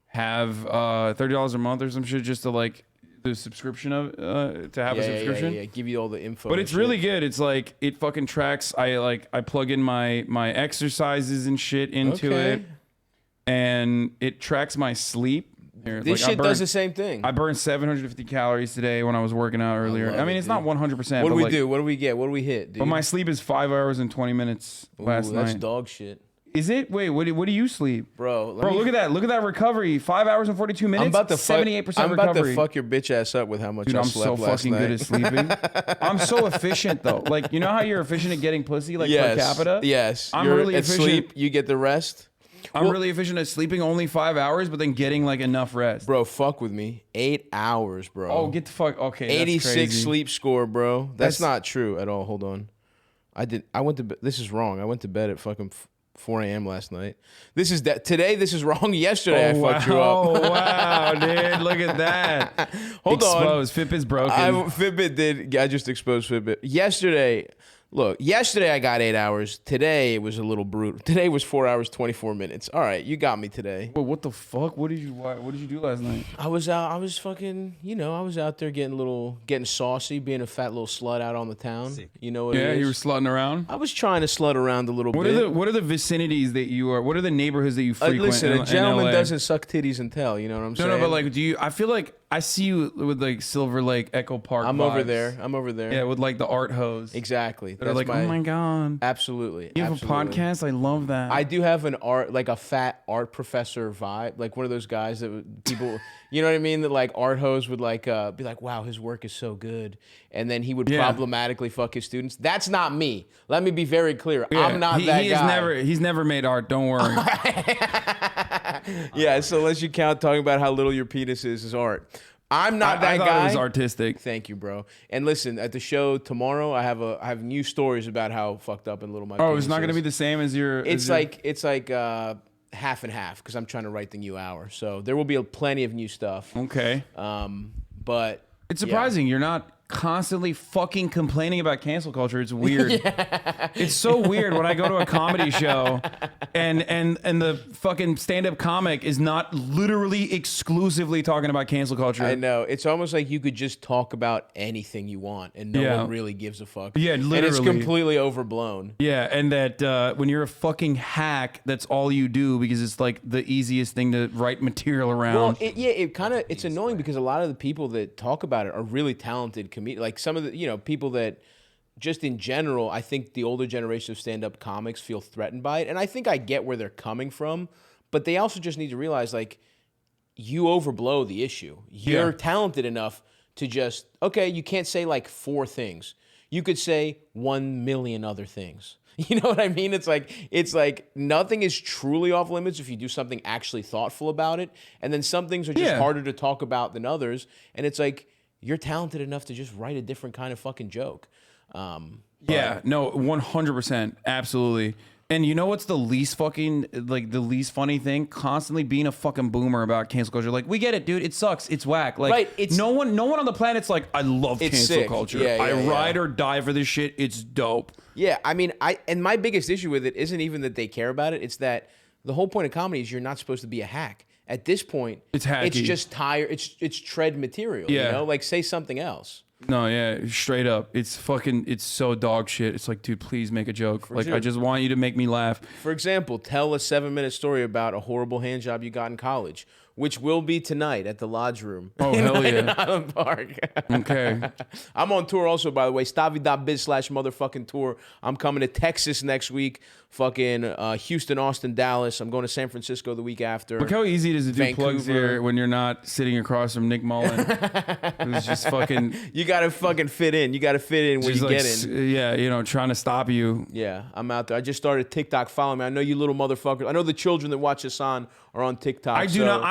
have $30 a month or some shit just to like the subscription of to have a subscription. Yeah, give you all the info. But it's really good. It's like it fucking tracks. I plug in my exercises and shit into it, and it tracks my sleep. This like, shit does the same thing. I burned 750 calories today when I was working out earlier. I mean, it's not 100%. What do we do? What do we get? What do we hit, dude? But my sleep is 5 hours and 20 minutes last night. That's dog shit. Is it? Wait, what do you sleep? Bro, look at that. Look at that recovery. 5 hours and 42 minutes. I'm about to 78% recovery. I'm about to fuck your bitch ass up with how much Dude, I I'm slept so last fucking night. good at sleeping. I'm so efficient though. Like, you know how you're efficient at getting pussy, like per capita? Yes. I'm You're really at efficient. Sleep, you get the rest. I'm really efficient at sleeping only 5 hours, but then getting like enough rest. Bro, fuck with me. 8 hours, bro. Oh, get the fuck. Okay, 86 that's crazy. sleep score, bro. That's not true at all. Hold on. I went to bed. This is wrong. I went to bed at fucking 4 a.m. last night. This is today. This is wrong. Yesterday I fucked you up. Oh wow, dude! Look at that. Hold on. Exposed. Fitbit's broken. Fitbit did. I just exposed Fitbit yesterday. Look, yesterday I got 8 hours. Today it was a little brutal. Today was 4 hours 24 minutes. All right, you got me today. Well, what the fuck? What did you do last night? I was out. I was fucking. I was out there getting saucy, being a fat little slut out on the town. You know what? Yeah, it is? you were slutting around. I was trying to slut around a little bit. What are the vicinities that you are? What are the neighborhoods that you frequent? Listen, in a gentleman LA? doesn't suck titties and tell. You know what I'm saying? No, but like, I feel like I see you with like Silver Lake, Echo Park. I'm vibes. over there. Yeah, with like the art hose. Exactly. They're like, oh my god. Absolutely. You have a podcast? I love that. I do have a fat art professor vibe, like one of those guys that people, you know what I mean? That like art hose would like be like, wow, his work is so good, and then he would problematically fuck his students. That's not me. Let me be very clear. Yeah, I'm not that guy. He's never made art. Don't worry. Yeah. So unless you count talking about how little your penis is art. I'm not that guy. I thought it was artistic. Thank you, bro. And listen, at the show tomorrow, I have new stories about how fucked up and little my penis it's not gonna be the same as your. It's like half and half because I'm trying to write the new hour, so there will be plenty of new stuff. Okay. But it's surprising you're not constantly fucking complaining about cancel culture. It's weird. It's so weird when I go to a comedy show and the fucking stand-up comic is not literally exclusively talking about cancel culture. I know. It's almost like you could just talk about anything you want and no one really gives a fuck. Yeah, literally. And it's completely overblown. Yeah, and that when you're a fucking hack, that's all you do because it's like the easiest thing to write material around. Well, it's annoying because a lot of the people that talk about it are really talented like some of the people that just in general, I think the older generation of stand-up comics feel threatened by it, and I think I get where they're coming from, but they also just need to realize like you overblow the issue. You're talented enough to just you can't say like 4 things. You could say 1 million other things. You know what I mean? It's like nothing is truly off limits if you do something actually thoughtful about it, and then some things are just harder to talk about than others, and it's like you're talented enough to just write a different kind of fucking joke. Yeah, no, 100%, absolutely. And you know what's the least fucking the least funny thing? Constantly being a fucking boomer about cancel culture. Like, we get it, dude. It sucks. It's whack. Like, no one on the planet's like, I love cancel culture. I ride or die for this shit. It's dope. Yeah, I mean, and my biggest issue with it isn't even that they care about it. It's that the whole point of comedy is you're not supposed to be a hack. At this point, it's hacky. It's just tired. It's tread material. Yeah. You know, like say something else. No, yeah, straight up. It's so dog shit. It's like, dude, please make a joke. I just want you to make me laugh. For example, tell a 7-minute story about a horrible hand job you got in college, which will be tonight at the Lodge Room. Oh, hell yeah. In Island Park. Okay. I'm on tour also, by the way. Stavi.biz/motherfucking tour. I'm coming to Texas next week. Fucking Houston, Austin, Dallas. I'm going to San Francisco the week after. Look how easy it is to do Vancouver. plugs here when you're not sitting across from Nick Mullen. Who's just fucking... You got to fucking fit in. You got to fit in when you get in. Yeah, trying to stop you. Yeah, I'm out there. I just started TikTok. Follow me. I know you little motherfuckers. I know the children that watch Hasan are on TikTok. I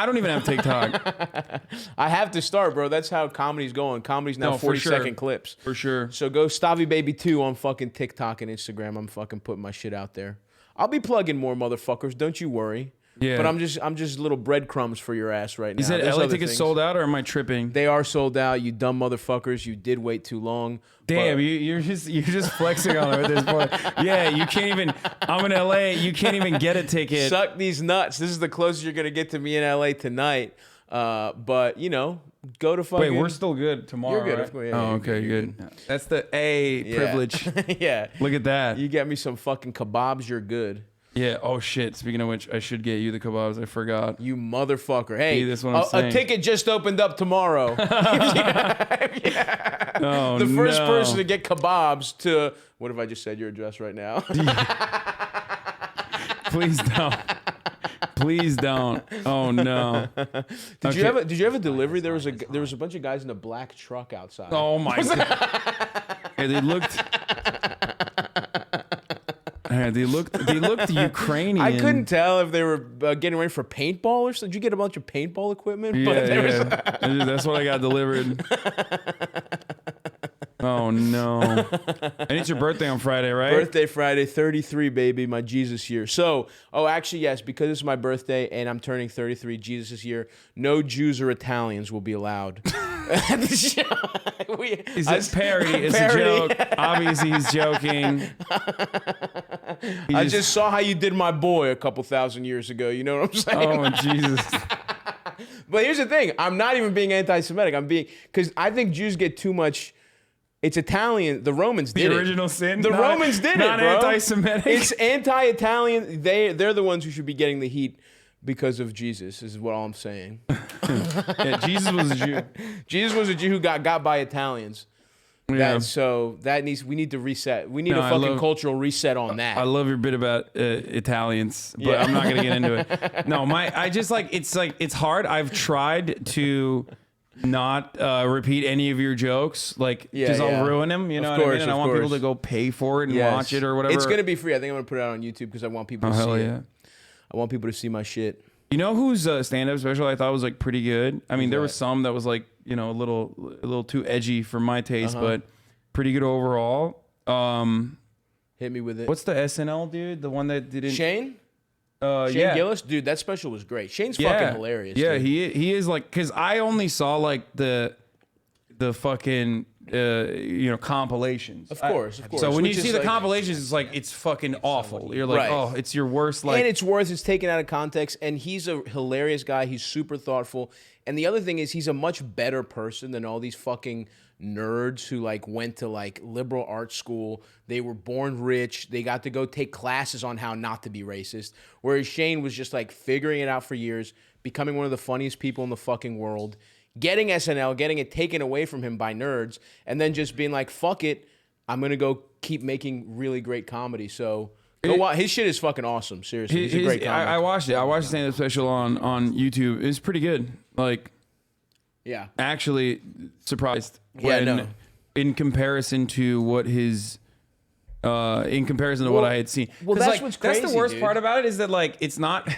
don't even have TikTok. I have to start, bro. That's how comedy's going. Comedy's now 40-second clips. For sure. So go Stavi Baby 2 on fucking TikTok and Instagram. I'm fucking putting my shit out there. I'll be plugging more, motherfuckers. Don't you worry. Yeah. But I'm just little breadcrumbs for your ass right now. You said There's LA other tickets things. sold out, or am I tripping? They are sold out. You dumb motherfuckers. You did wait too long. Damn, you're just flexing on her at this point. Yeah, you can't even. I'm in LA. You can't even get a ticket. Suck these nuts. This is the closest you're gonna get to me in LA tonight. But you know, go to fucking. Wait, we're still good tomorrow. You're good. Right? Of course, yeah, oh, you're okay, good. good. That's the A privilege. Yeah. Look at that. You get me some fucking kebabs. You're good. Yeah. Oh shit. Speaking of which, I should get you the kebabs. I forgot. You motherfucker. Hey, See, that's what I'm a saying. ticket just opened up tomorrow. Oh, the first no. person to get kebabs to what have I just said your address right now? Please don't. Please don't. Oh no. Did you have a delivery? There was a bunch of guys in a black truck outside. Oh my god. Hey, they looked. They looked Ukrainian. I couldn't tell if they were getting ready for paintball or something. Did you get a bunch of paintball equipment? Yeah. That's what I got delivered. Oh no. And it's your birthday on Friday, right? Birthday Friday, 33, baby, my Jesus year. So, actually, yes, because it's my birthday and I'm turning 33 Jesus year, no Jews or Italians will be allowed. Is it parody? It's a joke. Obviously, he's joking. I just saw how you did my boy a couple thousand years ago. You know what I'm saying? Oh, Jesus. But here's the thing. I'm not even being anti-Semitic. I'm being, because I think Jews get too much. It's Italian. The Romans did it. The original sin? The Romans did it, bro. Not anti-Semitic? It's anti-Italian. They're the ones who should be getting the heat because of Jesus, is what all I'm saying. Yeah, Jesus was a Jew. Jesus was a Jew who got by Italians. Yeah. We need to reset. We need a fucking cultural reset on that. I love your bit about Italians, but I'm not gonna get into it. No, it's hard. I've tried to not repeat any of your jokes, because I'll ruin them. You know what I mean? And I want people to go pay for it and watch it or whatever. It's gonna be free. I think I'm gonna put it out on YouTube because I want people to see it. I want people to see my shit. You know whose stand-up special I thought was pretty good? I mean, there was some that was a little too edgy for my taste, but pretty good overall. Hit me with it. What's the SNL dude? The one that didn't Shane yeah. Gillis, dude, that special was great. Shane's fucking hilarious. Yeah, dude. he is because I only saw the fucking compilations. Of course. So when you see the compilations, it's fucking awful. You're like, oh, it's your worst. And it's taken out of context. And he's a hilarious guy. He's super thoughtful. And the other thing is, he's a much better person than all these fucking nerds who went to liberal arts school. They were born rich. They got to go take classes on how not to be racist. Whereas Shane was just figuring it out for years, becoming one of the funniest people in the fucking world, getting SNL, getting it taken away from him by nerds, and then just being like, fuck it, I'm going to go keep making really great comedy. So go watch. His shit is fucking awesome. Seriously. He's a great comic. I watched it. I watched the stand-up special on YouTube. It's pretty good. Yeah. Actually surprised. Yeah, In comparison to what his... in comparison to what I had seen. Well, that's what's crazy. That's the worst part about it is that it's not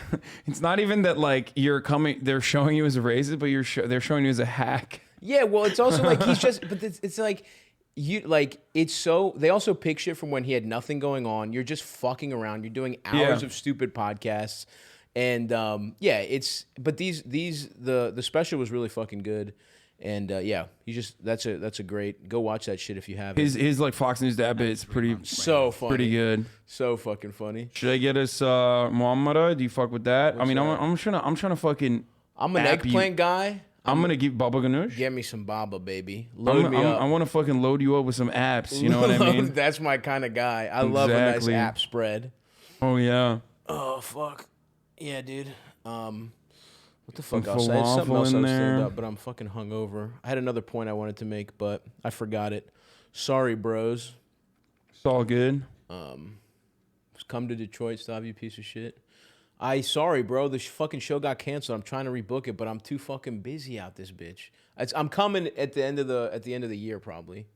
even that they're showing you as a racist, but they're showing you as a hack. Yeah, well, it's also he's just, but it's it's so, they also pick shit from when he had nothing going on. You're just fucking around. You're doing hours of stupid podcasts. And but the special was really fucking good. And that's a great, go watch that shit if you haven't. His Fox News dad bit is pretty funny, pretty good, so fucking funny. Should I get us Muammar? Do you fuck with that? What's that? I'm trying to fucking. I'm an eggplant guy. I'm gonna give Baba Ganoush. Get me some Baba, baby. Load me up. I want to fucking load you up with some apps. You know what I mean? That's my kind of guy. I love a nice app spread. Oh yeah. Oh fuck. Yeah, dude. What the fuck else? I had something else I was thinking about, but I'm fucking hungover. I had another point I wanted to make, but I forgot it. Sorry, bros. It's all good. Come to Detroit, Stav, you piece of shit. Sorry, bro. The fucking show got canceled. I'm trying to rebook it, but I'm too fucking busy out this bitch. I'm coming at the end of the year probably.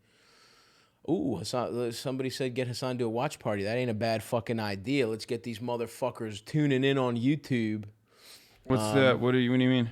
Ooh, Hasan, somebody said get Hasan to a watch party. That ain't a bad fucking idea. Let's get these motherfuckers tuning in on YouTube. What's that? What do you mean?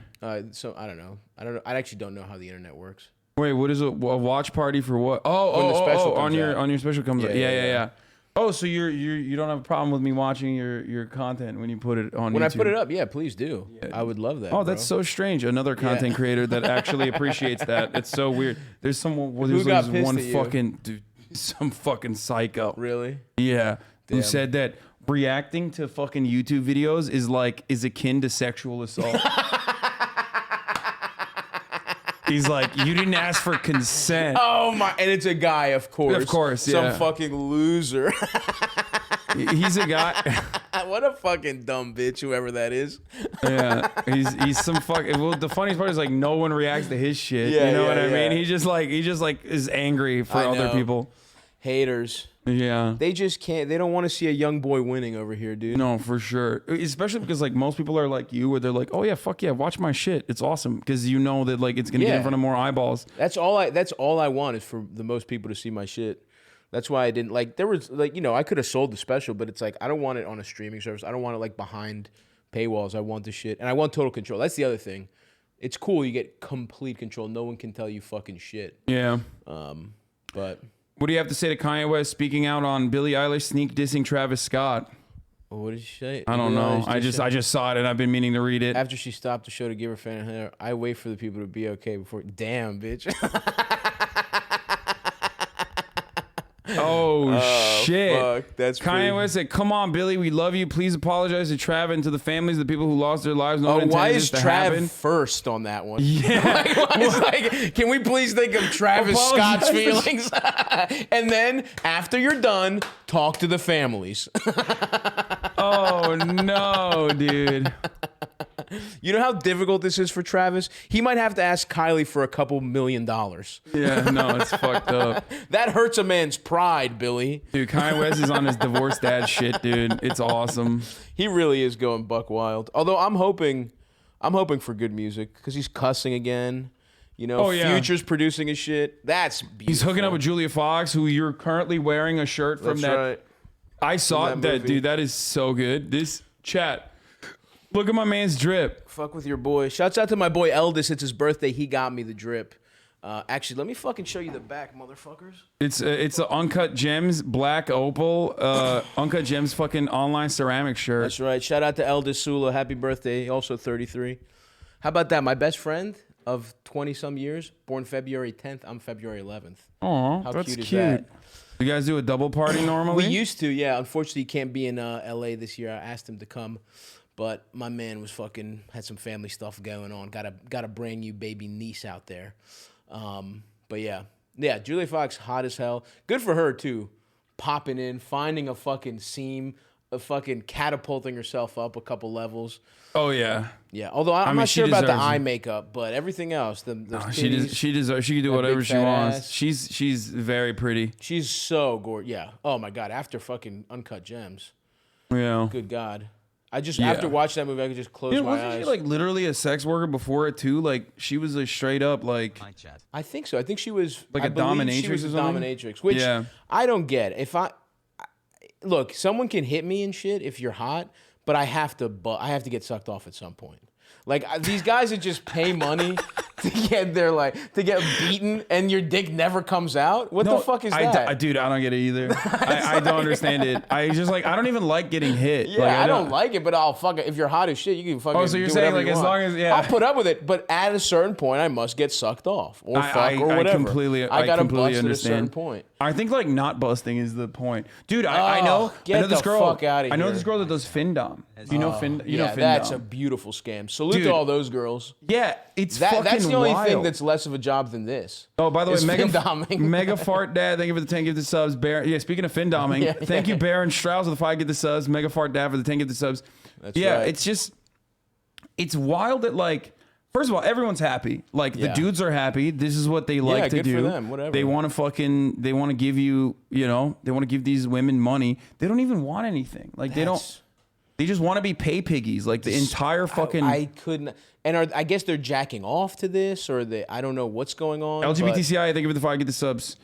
So I don't know. I actually don't know how the internet works. Wait, what is a watch party for what? Oh, when the special comes on your special comes out. Yeah. Oh, so you don't have a problem with me watching your content when you put it on When YouTube? I put it up, yeah, please do. I would love that. Oh, that's so strange. Another content creator that actually appreciates that. It's so weird. There's someone. Well, Who there's got like pissed one at you? fucking dude, some fucking psycho. Really? Yeah. Who Damn. said that reacting to fucking YouTube videos is akin to sexual assault. He's like, you didn't ask for consent. Oh my! And it's a guy, of course. Of course, Some yeah. fucking loser. He's a guy. What a fucking dumb bitch, whoever that is. Yeah, he's some fucking. Well, the funniest part is like no one reacts to his shit. Yeah, you know yeah, what I yeah. mean? He just like is angry for I other know. people. Haters. Yeah. They just can't. They don't want to see a young boy winning over here, dude. No, for sure. Especially because like most people are like you, where they're like, oh yeah, fuck yeah, watch my shit. It's awesome because you know that like it's gonna get Yeah. in front of more eyeballs. That's all I want is for the most people to see my shit. That's why I didn't like. There was like, you know, I could have sold the special, but it's like I don't want it on a streaming service. I don't want it like behind paywalls. I want the shit, and I want total control. That's the other thing. It's cool. You get complete control. No one can tell you fucking shit. Yeah. But what do you have to say to Kanye West speaking out on Billie Eilish sneak dissing Travis Scott? what did she say? I don't know. I just saw it and I've been meaning to read it. After she stopped the show to give her fan hair, I wait for the people to be okay before. Damn, bitch. Oh, shit. Fuck. That's Kanye pretty- West said, come on, Billie, we love you. Please apologize to Trav and to the families of the people who lost their lives. No one Oh, why intended is this to happen. Trav first on that one? Yeah. Like, can we please think of Travis Scott's Apologize. feelings? And then, after you're done, talk to the families. Oh, no, dude. You know how difficult this is for Travis? He might have to ask Kylie for a couple $1 million. Yeah, no, it's fucked up. That hurts a man's pride, Billy. Dude, Kanye West is on his divorced dad shit, dude. It's awesome. He really is going buck wild. Although I'm hoping for good music because he's cussing again. You know, Oh, yeah. Future's producing his shit. That's beautiful. He's hooking up with Julia Fox, who you're currently wearing a shirt from That's that. right. I saw From that, that movie. dude. That is so good. This chat. Look at my man's drip. Fuck with your boy. Shouts out to my boy Eldest. It's his birthday. He got me the drip. Actually, let me fucking show you the back, motherfuckers. It's a Uncut Gems Black Opal Uncut Gems fucking online ceramic shirt. That's right. Shout out to Eldest Sula. Happy birthday. Also 33. How about that? My best friend of 20-some years, born February 10th. I'm February 11th. Aw, How that's cute is cute. that? You guys do a double party normally? We used to, yeah. Unfortunately, he can't be in LA this year. I asked him to come, but my man was had some family stuff going on. Got a brand new baby niece out there. But yeah, Julia Fox, hot as hell. Good for her too, popping in, finding a fucking seam, fucking catapulting herself up a couple levels. Oh yeah, yeah. Although I'm mean, not she sure about the deserves eye it. makeup, but everything else, she deserves. She can do that whatever big she fat wants. ass. She's very pretty. She's so gorgeous. Yeah. Oh my god. After fucking Uncut Gems. Yeah. Good God. After Yeah. watching that movie, I could just close my wasn't eyes. she like literally a sex worker before it too? Like she was a straight up like. I think so. I think she was Like I a believe dominatrix She was or a something? dominatrix, which Yeah. I don't get. Look, someone can hit me and shit if you're hot, but I have to get sucked off at some point. Like these guys that just pay money to get beaten and your dick never comes out. What the fuck is that? Dude, I don't get it either. I don't understand it. I just like I don't even like getting hit. Yeah, Like, I don't like it, but I'll fuck it. If you're hot as shit, you can fucking. Oh, so you're do saying, whatever like, you as want. long as- yeah. I'll put up with it, but at a certain point, I must get sucked off or fuck I or whatever. I gotta completely bust understand. at a certain point. I think like not busting is the point, dude. I know. Get I know this the girl. fuck outta I know here. this girl that does FinDom. You know Fin. You know Yeah, FinDom. that's a beautiful scam. Salute Dude. to all those girls. Yeah, it's fucking That's the only thing wild. that's less of a job than this. Oh, by the way, is Mega FinDoming. Mega Fart Dad, thank you for the 10 gifted subs. Yeah, speaking of FinDoming, Yeah, thank yeah. you, Baron Strauss, with the 5 gifted subs. Mega Fart Dad for the 10 gifted subs. That's yeah, right. it's wild that like. First of all, everyone's happy. Like the Yeah. dudes are happy. This is what they like to good do. for them, whatever. They want to give you, they want to give these women money. They don't even want anything. Like they just want to be pay piggies. Like the entire fucking I couldn't. And I guess they're jacking off to this, or I don't know what's going on. LGBTCI. Thank you for the 5 get the subs.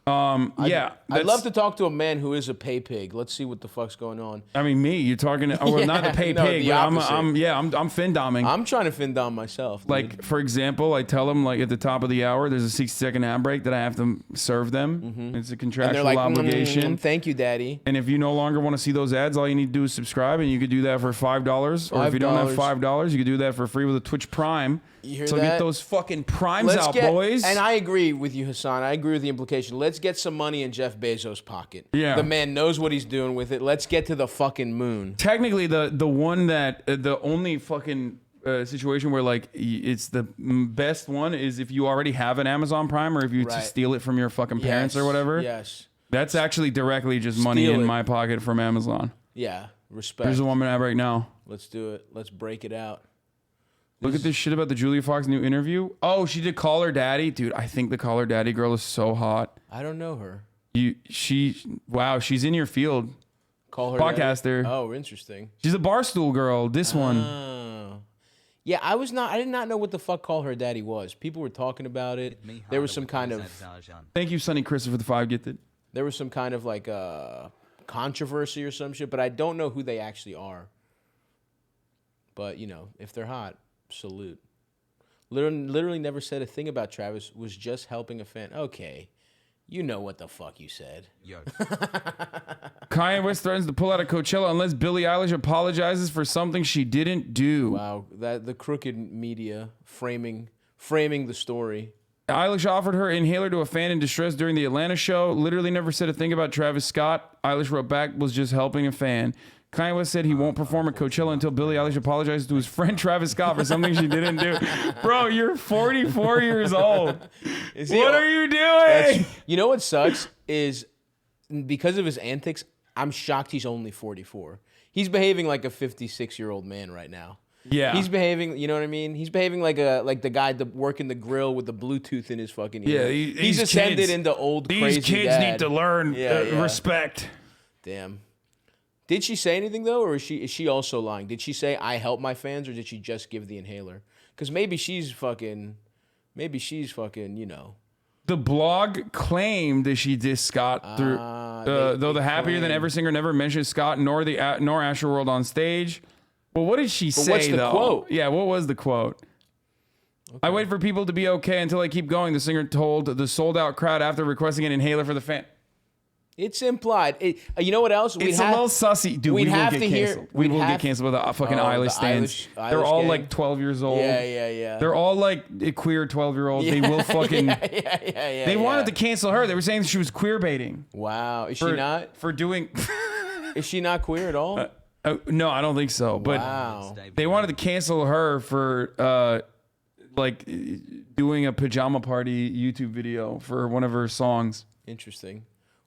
Yeah, I'd love to talk to a man who is a pay pig. Let's see what the fuck's going on. I mean, me. You're talking. Well, not the pay pig. The But opposite. I'm fin doming. I'm trying to fin dom myself. Dude. Like, for example, I tell them, like, at the top of the hour, there's a 60-second ad break that I have to serve them. It's a and contractual they're like, obligation. Thank you, Daddy. And if you no longer want to see those ads, all you need to do is subscribe, and you could do that for $5. Or if you don't have $5, you could do that for free with a Twitch Prime. You hear so that? get those fucking primes out, boys. And I agree with you, Hasan. I agree with the implication. Let's get some money in Jeff Bezos' pocket. Yeah. The man knows what he's doing with it. Let's get to the fucking moon. Technically, the one that the only fucking situation where like it's the best one is if you already have an Amazon Prime or if you steal it from your fucking parents or whatever. Yes. That's actually directly just money Steal in it. my pocket from Amazon. Yeah. Respect. There's a woman ad right now. Let's do it. Let's break it out. Look at this shit about the Julia Fox new interview. Oh, she did Call Her Daddy. Dude, I think the Call Her Daddy girl is so hot. I don't know her. Wow, she's in your field. Call her podcaster. Daddy? Oh, interesting. She's a Barstool girl. This one. Yeah, I did not know what the fuck Call Her Daddy was. People were talking about it. There was some kind of Thank you, Sonny Christopher, for the 5 gifted. There was some kind of like controversy or some shit, but I don't know who they actually are. But you know, if they're hot, salute. Literally never said a thing about Travis. Was just helping a fan. Okay, you know what the fuck you said. Yo. Kanye West threatens to pull out of Coachella unless Billie Eilish apologizes for something she didn't do. Wow, that the crooked media framing the story. Eilish offered her inhaler to a fan in distress during the Atlanta show. Literally never said a thing about Travis Scott. Eilish wrote back, was just helping a fan. Kanye West said he won't perform at Coachella until Billie Eilish apologizes to his friend Travis Scott for something she didn't do. Bro, you're 44 years old. What are you doing? You know what sucks is because of his antics, I'm shocked he's only 44. He's behaving like a 56-year-old man right now. Yeah. He's behaving, you know what I mean? He's behaving like the guy working the grill with the Bluetooth in his fucking ear. Yeah, he's ascended into old crazy These kids dad. need to learn respect. Damn. Did she say anything though, or is she also lying? Did she say I help my fans, or did she just give the inhaler? Because maybe she's fucking, you know. The blog claimed that she dissed Scott through, though the happier than ever singer never mentioned Scott nor Astroworld on stage. Well, what did she say? What's the though? quote? Yeah, what was the quote? Okay. I wait for people to be okay until I keep going. The singer told the sold out crowd after requesting an inhaler for the fan. It's implied. You know what else? It's a little sussy. Dude, we will get canceled. We will get canceled with the fucking Eilish stands. They're all like 12 years old. Yeah. They're all like queer 12-year-olds. Yeah. They will fucking... Yeah. They wanted to cancel her. They were saying she was queer baiting. Wow. Is she not? For doing... Is she not queer at all? No, I don't think so. But wow. They wanted to cancel her for like doing a pajama party YouTube video for one of her songs. Interesting.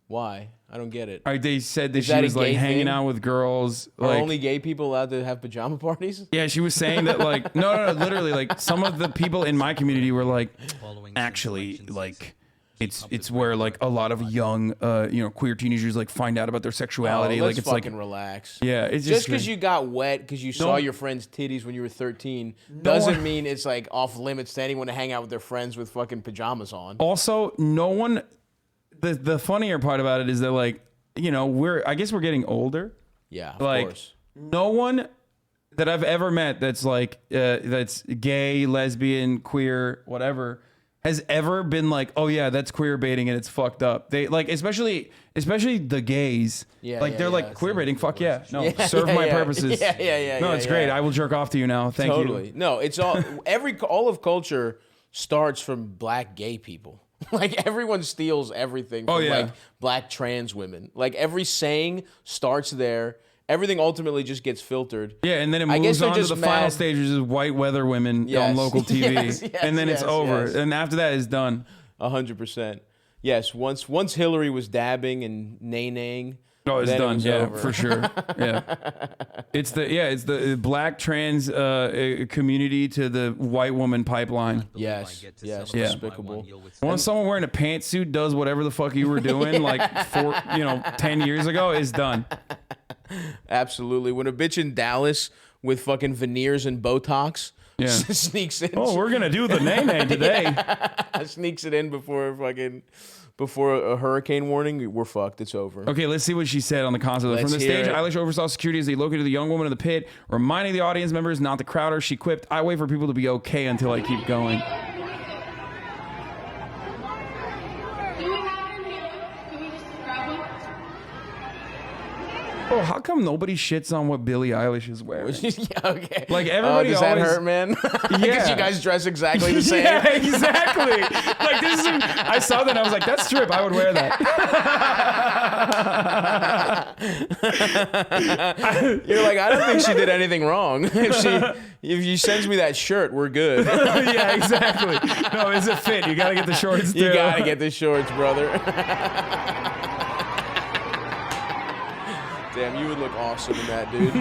Why? I don't get it. They said that she was like hanging out with girls. Are like, only gay people allowed to have pajama parties? Yeah, she was saying that like no, literally like some of the people in my community were like, actually like it's where like a lot of young queer teenagers like find out about their sexuality. Let's like it's fucking like relax. Yeah, it's just because you got wet because you saw your friend's titties when you were 13 doesn't mean it's like off limits to anyone to hang out with their friends with fucking pajamas on. Also, no one. The funnier part about it is that like, you know, I guess we're getting older. Yeah, of course. No one that I've ever met that's like that's gay, lesbian, queer, whatever, has ever been like, oh yeah, that's queer baiting and it's fucked up. They like especially the gays. Yeah, they're like queer baiting. Fuck yeah. No, serve my purposes. Yeah. No, it's great. I will jerk off to you now. Thank you. Totally. No, it's all all of culture starts from black gay people. Like everyone steals everything from like black trans women. Like every saying starts there. Everything ultimately just gets filtered. Yeah, and then it moves on to the final stage, which is white weather women on local TV. And then it's over. And after that, it's done. 100%. Yes, once Hillary was dabbing and nay-naying. Oh, it's done. It yeah, over. for sure. Yeah, it's the black trans community to the white woman pipeline. Yes, despicable. Once someone wearing a pantsuit does whatever the fuck you were doing like 10 years ago, is done. Absolutely. When a bitch in Dallas with fucking veneers and Botox Yeah. Sneaks in. Oh, we're gonna do the nay today. Yeah. Sneaks it in before a hurricane warning. We're fucked. It's over. Okay, let's see what she said on the concert. Let's From the hear stage, it. Eilish oversaw security as they located the young woman in the pit, reminding the audience members not to crowd her. She quipped, "I wait for people to be okay until I keep going." Oh, how come nobody shits on what Billie Eilish is wearing? Yeah, okay. Like everybody does always... that hurt, man? Because you guys dress exactly the same. Yeah, exactly. Like this is... I saw that and I was like, that's trip. I would wear that. You're like, I don't think she did anything wrong. If she sends me that shirt, we're good. Yeah, exactly. No, it's a fit. You gotta get the shorts too. You gotta get the shorts, brother. Damn, you would look awesome in that, dude.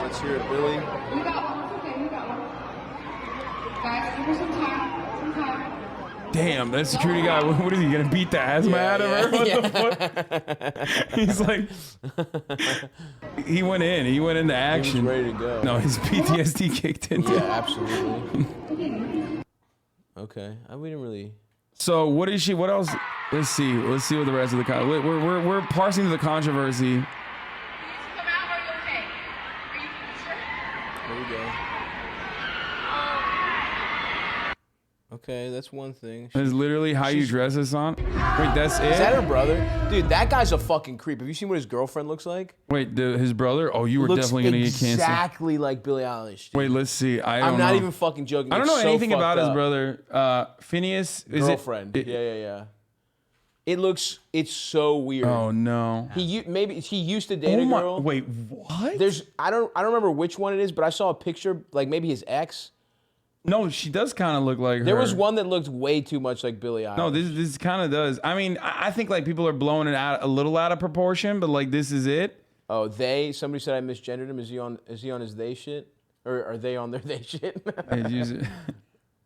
Let's hear it, Billie. Damn, that security guy, what is he gonna beat the asthma out of her? What the fuck? He's like, he went into action. He was ready to go. No, his PTSD kicked in. Yeah, absolutely. Okay, we didn't really. So what is she? What else? Let's see what the rest of the we're parsing through the controversy. There we go. Okay, that's one thing. That's literally how you dress this on. Wait, that's it? Is that her brother? Dude, that guy's a fucking creep. Have you seen what his girlfriend looks like? Wait, his brother? Oh, you were definitely gonna get cancer. Exactly like Billie Eilish. Dude. Wait, let's see. I'm not even fucking joking. I don't know It's so anything about his fucked up. brother. Phineas, is girlfriend. Yeah. It's so weird. Oh no. He used to date a girl. Wait, what? I don't remember which one it is, but I saw a picture, like maybe his ex. No, she does kind of look like her. There was one that looked way too much like Billie Eilish. No, this kind of does. I mean, I think like people are blowing it out a little out of proportion, but like this is it. Oh, somebody said I misgendered him. Is he on his they shit? Or are they on their they shit?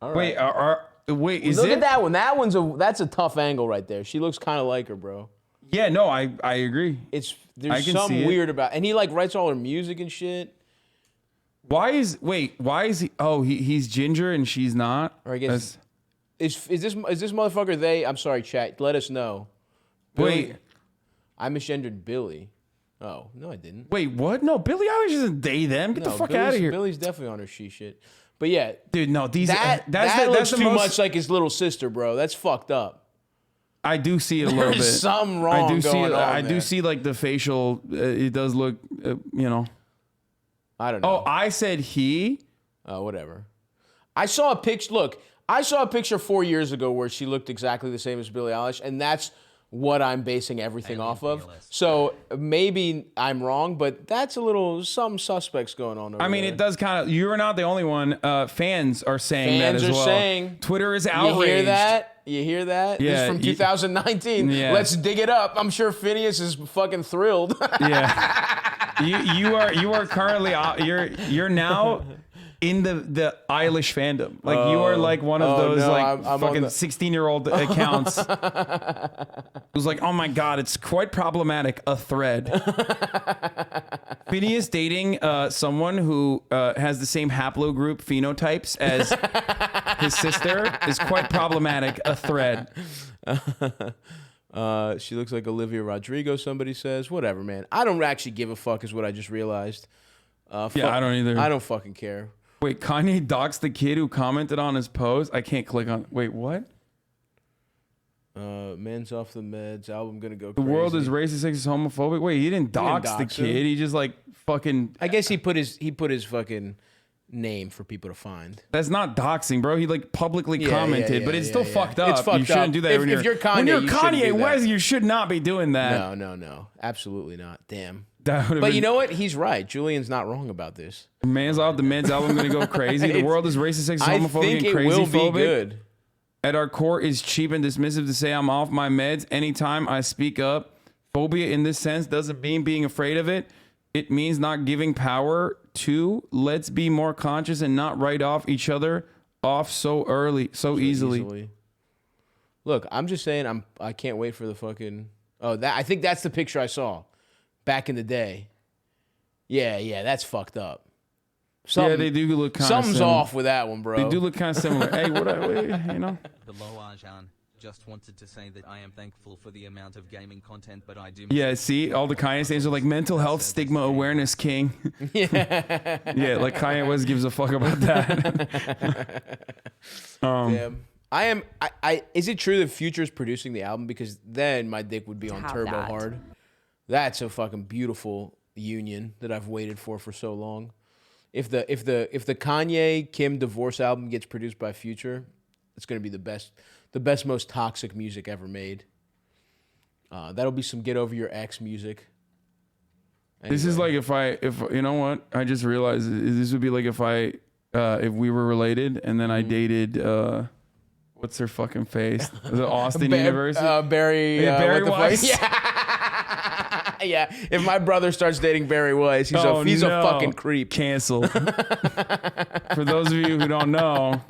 All right. Wait, is Look it? at that one. That's a tough angle right there. She looks kind of like her, bro. Yeah, no, I agree. There's something weird about, and he like writes all her music and shit. Why is he? Oh, he's ginger and she's not. Or I guess is this motherfucker they? I'm sorry, chat. Let us know. Wait, I misgendered Billie. Oh no, I didn't. Wait, what? No, Billie Eilish isn't they them. Get the fuck out of here. Billie's definitely on her she shit. But yeah, dude, no, that looks too much like his little sister, bro. That's fucked up. I do see it a little bit. There's something wrong going on I do there. see like the facial. It does look, I don't know. Oh, I said he. Oh, whatever. I saw a picture. Look, I saw a picture 4 years ago where she looked exactly the same as Billie Eilish, and that's what I'm basing everything off of. So maybe I'm wrong, but that's some suspects going on over I mean, there. it does kind of. You're not the only one. Fans are saying that as well. Fans are saying. Twitter is outraged. You hear that? Yeah, This is from 2019. Yeah. Let's dig it up. I'm sure Phineas is fucking thrilled. Yeah. you are currently you're now in the Eilish fandom. Like you are like one of those I'm fucking 16-year-old accounts. It was like, oh my god, it's quite problematic. A thread. Phineas dating someone who has the same haplogroup phenotypes as his sister is quite problematic. A thread. She looks like Olivia Rodrigo, somebody says. Whatever, man. I don't actually give a fuck is what I just realized. Yeah, I don't either. I don't fucking care. Wait, Kanye doxed the kid who commented on his post? I can't click on... Wait, what? Man's off the meds. Album gonna go The crazy. world is racist, sexist, homophobic. Wait, he didn't dox the dox him. kid. He just like fucking... I guess he put his fucking name for people to find. That's not doxing, bro. He like publicly commented, but it's still fucked up. It's fucked you shouldn't up. do that If you're Kanye, when you're you shouldn't Kanye do that. West, you should not be doing that. No. Absolutely not. Damn. But you know what? He's right. Julian's not wrong about this. Man's off the men's album gonna go crazy. The world is racist, sexist, homophobic, and crazy will be phobic. good. At our core is cheap and dismissive to say I'm off my meds anytime I speak up. Phobia in this sense doesn't mean being afraid of it. It means not giving power to. Let's be more conscious and not write off each other off so easily. Look, I'm just saying I can't wait for the fucking I think that's the picture I saw. back in the day. Yeah, that's fucked up. Yeah, they do look kind of Something's similar. off with that one, bro. They do look kind of similar. Hey, what you know? Hello, Arjan. Just wanted to say that I am thankful for the amount of gaming content, but I do. Yeah, see, all the Kanye things are like mental health stigma awareness king. Yeah, like Kanye West gives a fuck about that. Damn. I is it true that Future's producing the album? Because then my dick would be on have turbo that. hard. That's a fucking beautiful union that I've waited for so long. If the Kanye Kim divorce album gets produced by Future, it's gonna be the best, most toxic music ever made. That'll be some get over your ex music. This is like if you know what? I just realized this would be like if we were related and then I dated what's her fucking face? The Austin University. Barry. Yeah, Barry what the Weiss. fuck? Yeah. If my brother starts dating Barry Weiss, he's a fucking creep. Canceled. For those of you who don't know,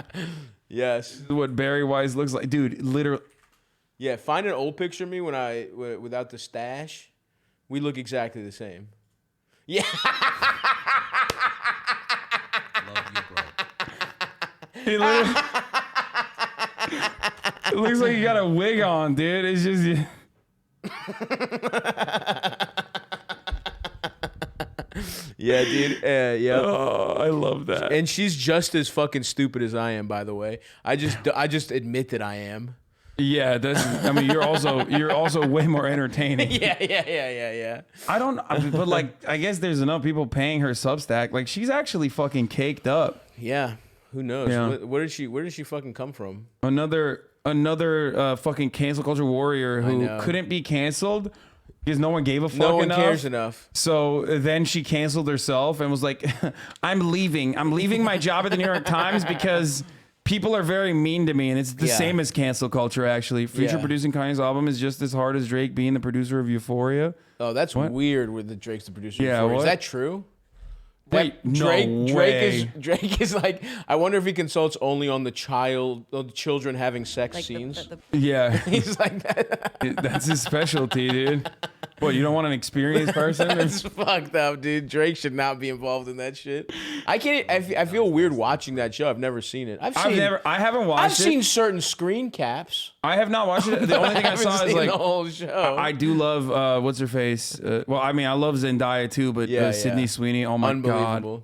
yes, this is what Barry Weiss looks like, dude. Literally. Yeah, find an old picture of me without the stash. We look exactly the same. Yeah. He literally, it looks like you got a wig on, dude. It's just. Yeah, dude. Yeah. Oh, I love that. And she's just as fucking stupid as I am, by the way. I just admit that I am. Yeah, I mean, you're also way more entertaining. Yeah. But like, I guess there's enough people paying her Substack. Like, she's actually fucking caked up. Yeah. Who knows? Yeah. Where did she fucking come from? Another fucking cancel culture warrior who couldn't be canceled because no one gave a fuck enough. No one cares enough. So then she canceled herself and was like, I'm leaving my job at the New York Times because people are very mean to me. And it's the same as cancel culture, actually. Future producing Kanye's album is just as hard as Drake being the producer of Euphoria. Oh, that's weird with the Drake's the producer of Yeah, Euphoria. what? Is that true? Wait, Drake is like, I wonder if he consults only on the children having sex scenes. Yeah. He's like that. That's his specialty, dude. What, you don't want an experienced person? That's fucked up, dude. Drake should not be involved in that shit. I feel weird watching that show. I've never seen it. I haven't watched it. I've seen certain screen caps. I have not watched it. The only thing I saw is like the whole show. I do love what's her face. Well, I mean, I love Zendaya too, but Sydney Sweeney. Oh my god,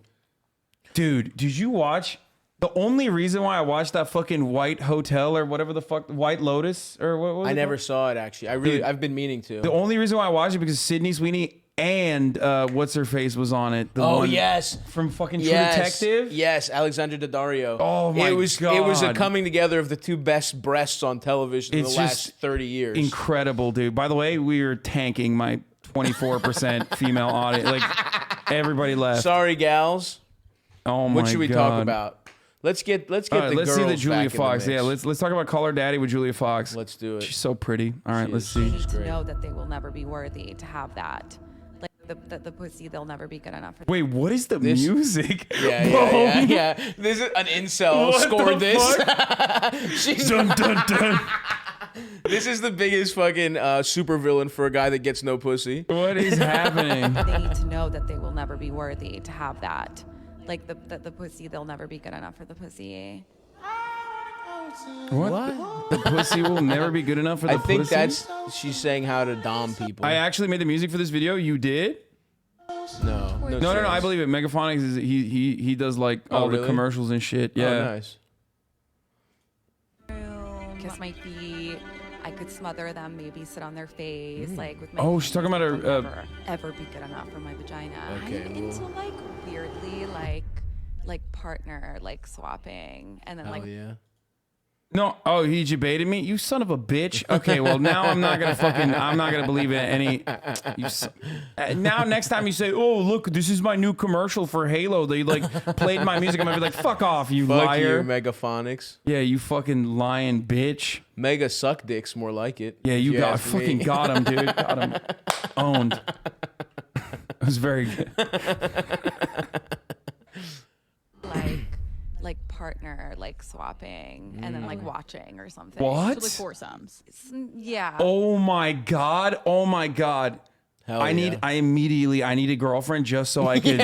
dude! Did you watch? The only reason why I watched that fucking White Hotel or whatever the fuck, White Lotus or what was it? I never saw it actually. I've been meaning to. The only reason why I watched it because Sydney Sweeney and what's her face was on it. Yes, from fucking True Detective. Yes, Alexandra Daddario. Oh my god! It was a coming together of the two best breasts on television in the last 30 years. Incredible, dude. By the way, we are tanking my 24% female audience. Like everybody left. Sorry, gals. Oh my god. What should we talk about? Let's get let's girls see the Julia back in Fox. the mix. Yeah, let's talk about Call Her Daddy with Julia Fox. Let's do it. She's so pretty. All right, let's see. Need to know that they will never be worthy to have that. Like the pussy, they'll never be good enough for. Wait, what is the music? Yeah. This is an incel scored this. She's dun dun dun. This is the biggest fucking supervillain for a guy that gets no pussy. What is happening? They need to know that they will never be worthy to have that. Like the pussy, they'll never be good enough for the pussy. What? The pussy will never be good enough for the pussy? I think that's she's saying how to dom people. I actually made the music for this video. You did? No. No. I believe it. Megaphonics is he does like all the commercials and shit. Yeah. Oh, nice. Kiss my feet. I could smother them, maybe sit on their face, like with my. Oh, she's talking about her. Never ever be good enough for my vagina. Okay, I'm into like weirdly like partner like swapping and then Hell like. Yeah. No, he debated me. You son of a bitch. Okay, well now I'm not gonna believe it. Now next time you say, "Oh look, this is my new commercial for Halo," they like played my music. I'm gonna be like, "Fuck off, you liar!" Fuck you, Megaphonics. Yeah, you fucking lying bitch. Mega suck dicks, more like it. Yeah, you got fucking got him, dude. Got him owned. It was very good. Like partner like swapping and then like watching or something. What? So like foursomes. Yeah. Oh my god. Hell I need a girlfriend just so I could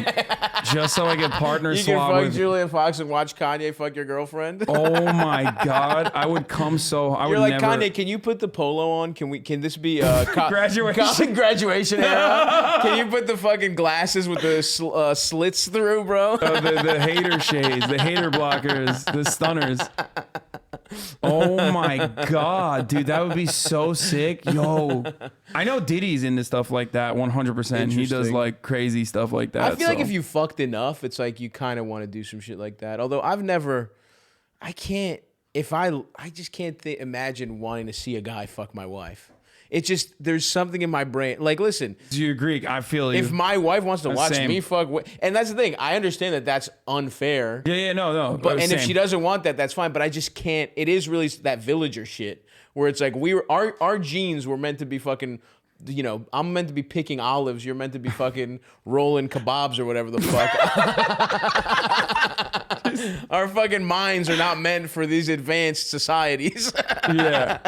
partner You can swap fuck with. Julia Fox and watch Kanye fuck your girlfriend. Oh my God, I would come so. I You're would like, never. Kanye, can you put the polo on? Can this be Graduation. graduation era? Can you put the fucking glasses with the slits through, bro? The hater shades, the hater blockers, the stunners. Oh my God, dude, that would be so sick. Yo, I know Diddy's into stuff like that 100%. He does Interesting. like crazy stuff like that. I feel like if you fucked enough, it's like you kind of want to do some shit like that. Although I just can't imagine wanting to see a guy fuck my wife. It's just, there's something in my brain. Like, listen. Do you agree? I feel you. If my wife wants to watch Same. me fuck, and that's the thing. I understand that that's unfair. Yeah, no. But and if same. she doesn't want that, that's fine. But I just can't. It is really that villager shit where it's like our genes were meant to be fucking. You know, I'm meant to be picking olives. You're meant to be fucking rolling kebabs or whatever the fuck. Our fucking minds are not meant for these advanced societies. Yeah.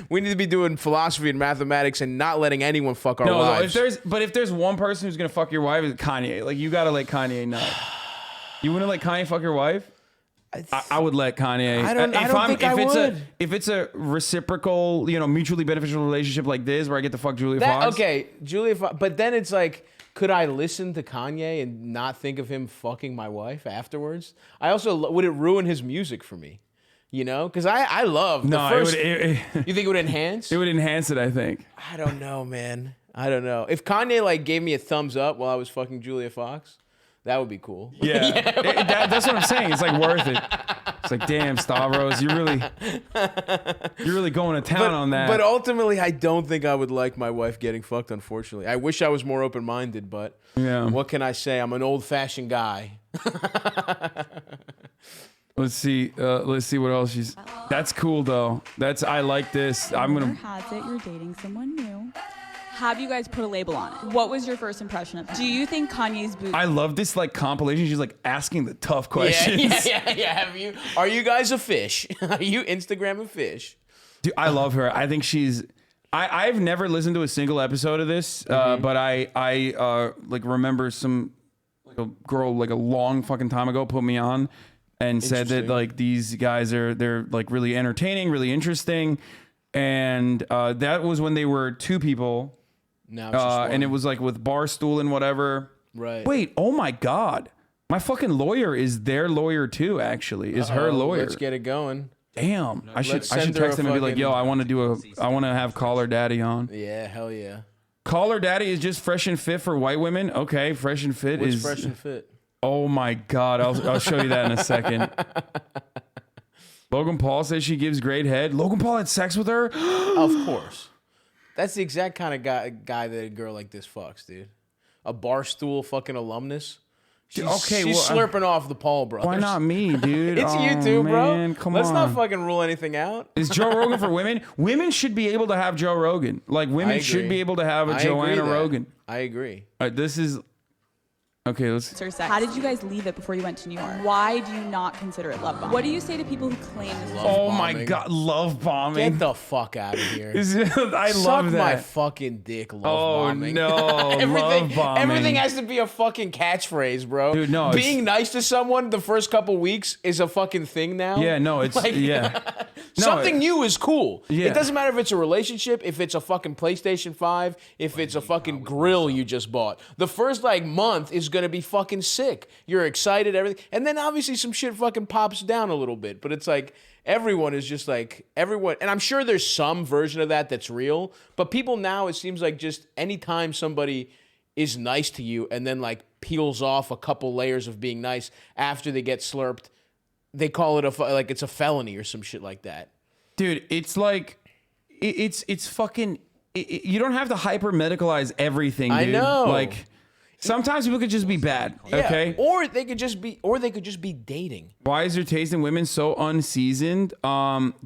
We need to be doing philosophy and mathematics and not letting anyone fuck our wives. If there's one person who's gonna fuck your wife, it's Kanye. Like, you gotta let Kanye know. You wouldn't let Kanye fuck your wife? I would let Kanye. I don't think I would. If it's a reciprocal, mutually beneficial relationship like this, where I get to fuck Julia Fox. Okay, Julia Fox. But then it's like, could I listen to Kanye and not think of him fucking my wife afterwards? I also, would it ruin his music for me? You know? Because I love the first. You think it would enhance? It would enhance it, I think. I don't know, man. I don't know. If Kanye like gave me a thumbs up while I was fucking Julia Fox, that would be cool. Yeah, that's what I'm saying. It's like worth it. It's like, damn, Stavros, you're really going to town on that. But ultimately, I don't think I would like my wife getting fucked. Unfortunately, I wish I was more open-minded. But what can I say? I'm an old-fashioned guy. Let's see what else she's. That's cool though. I like this. Rumor has it you're dating someone new. Have you guys put a label on it? What was your first impression of it? Do you think Kanye's boots? I love this like compilation. She's like asking the tough questions. Yeah. Are you guys a fish? Are you Instagramming fish? Dude, I love her. I think she's. I've never listened to a single episode of this, but I like remember some like a girl like a long fucking time ago put me on and said that like these guys they're like really entertaining, really interesting, and that was when they were two people. Now it's just one. And it was like with Barstool and whatever. Right. Wait, oh my God. My fucking lawyer is their lawyer too, actually. Is her lawyer. Let's get it going. Damn. I should send her text a him and be like, yo, I want to have Call Her Daddy on. Yeah, hell yeah. Call Her Daddy is just Fresh and Fit for white women? Okay, Fresh and Fit What's is... Fresh and Fit? Oh my God. I'll show you that in a second. Logan Paul says she gives great head. Logan Paul had sex with her? Of course. That's the exact kind of guy that a girl like this fucks, dude. A Barstool fucking alumnus. She's slurping off the Paul brothers. Why not me, dude? It's you too, man, bro. Come Let's on. not fucking rule anything out. Is Joe Rogan for women? Women should be able to have Joe Rogan. Like, women should be able to have a Joanna Rogan. I agree. All right, this is... Okay, let's... How did you guys leave it before you went to New York? Why do you not consider it love bombing? What do you say to people who claim this is Oh my God, love bombing. Get the fuck out of here. I Suck love that. my fucking dick, love bombing. Oh no, love bombing. Everything has to be a fucking catchphrase, bro. Dude, no. Being nice to someone the first couple weeks is a fucking thing now. Yeah, no, it's... yeah. Something new is cool. Yeah. It doesn't matter if it's a relationship, if it's a fucking PlayStation 5, if it's a fucking grill you just bought. The first like month is gonna be fucking sick. You're excited, everything. And then obviously some shit fucking pops down a little bit. But it's like everyone is just like everyone, and I'm sure there's some version of that that's real. But people now, it seems like just anytime somebody is nice to you and then like peels off a couple layers of being nice after they get slurped, they call it like it's a felony or some shit like that. Dude, it's like it's fucking. You don't have to hyper medicalize everything, dude. I know. Like sometimes people could just be bad. Okay. Yeah. Or they could just be dating. Why is your taste in women so unseasoned?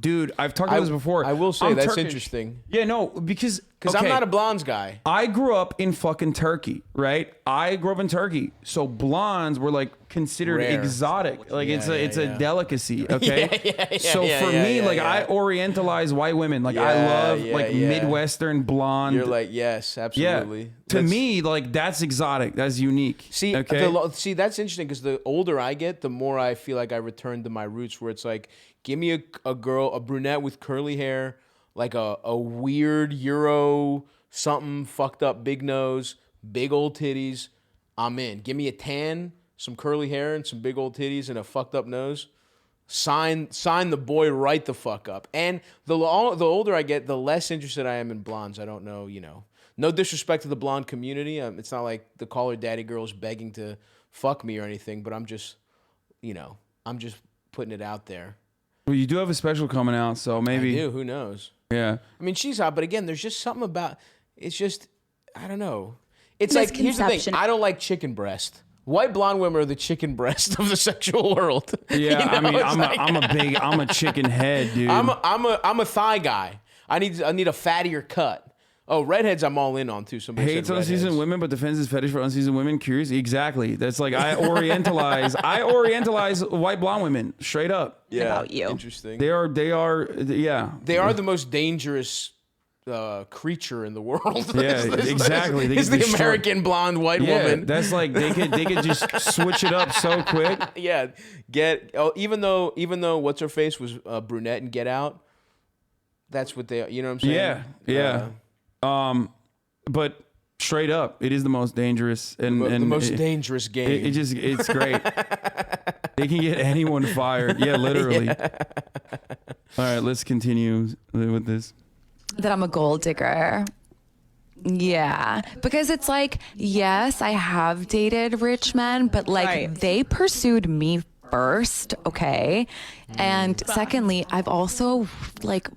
Dude, I've talked about this before. I will say I'm that's Turkish. interesting. Yeah, no, because Because I'm not a blondes guy. I grew up in fucking Turkey, right? I grew up in Turkey, so blondes were like considered Rare. exotic. Like Yeah, it's a yeah. delicacy. Okay. So for me, I orientalize white women. Like I love Midwestern blonde. You're like, yes, absolutely. Yeah. To me, like that's exotic. That's unique. See, okay. see, that's interesting because the older I get, the more I feel like I return to my roots. Where it's like, give me a girl, a brunette with curly hair, like a weird Euro something fucked up big nose, big old titties. I'm in. Give me a tan, some curly hair, and some big old titties and a fucked up nose. Sign the boy right the fuck up. And the older I get, the less interested I am in blondes. I don't know, No disrespect to the blonde community. It's not like the caller daddy girls begging to fuck me or anything, but I'm just putting it out there. Well, you do have a special coming out, so maybe. I do. Who knows? Yeah. I mean, she's hot, but again, there's just something about. It's just, I don't know. It's like, here's the thing. I don't like chicken breast. White blonde women are the chicken breast of the sexual world. Yeah, I mean, I'm a chicken head, dude. I'm a thigh guy. I need a fattier cut. Oh, redheads I'm all in on too. Somebody hates said unseasoned women, but defends his fetish for unseasoned women. Curious, exactly. That's like I orientalize white blonde women straight up. Yeah, about you. Interesting. They are the most dangerous creature in the world. Yeah, exactly. It's the American blonde white woman. That's like they could just switch it up so quick. Yeah, even though what's her face was brunette and Get Out. That's what they. You know what I'm saying? Yeah. But straight up, it is the most dangerous and the most dangerous game. It's great. They can get anyone fired. Yeah, literally. Yeah. All right, let's continue with this. That I'm a gold digger. Yeah, because it's like, yes, I have dated rich men, but like they pursued me first, okay? And secondly, I've also like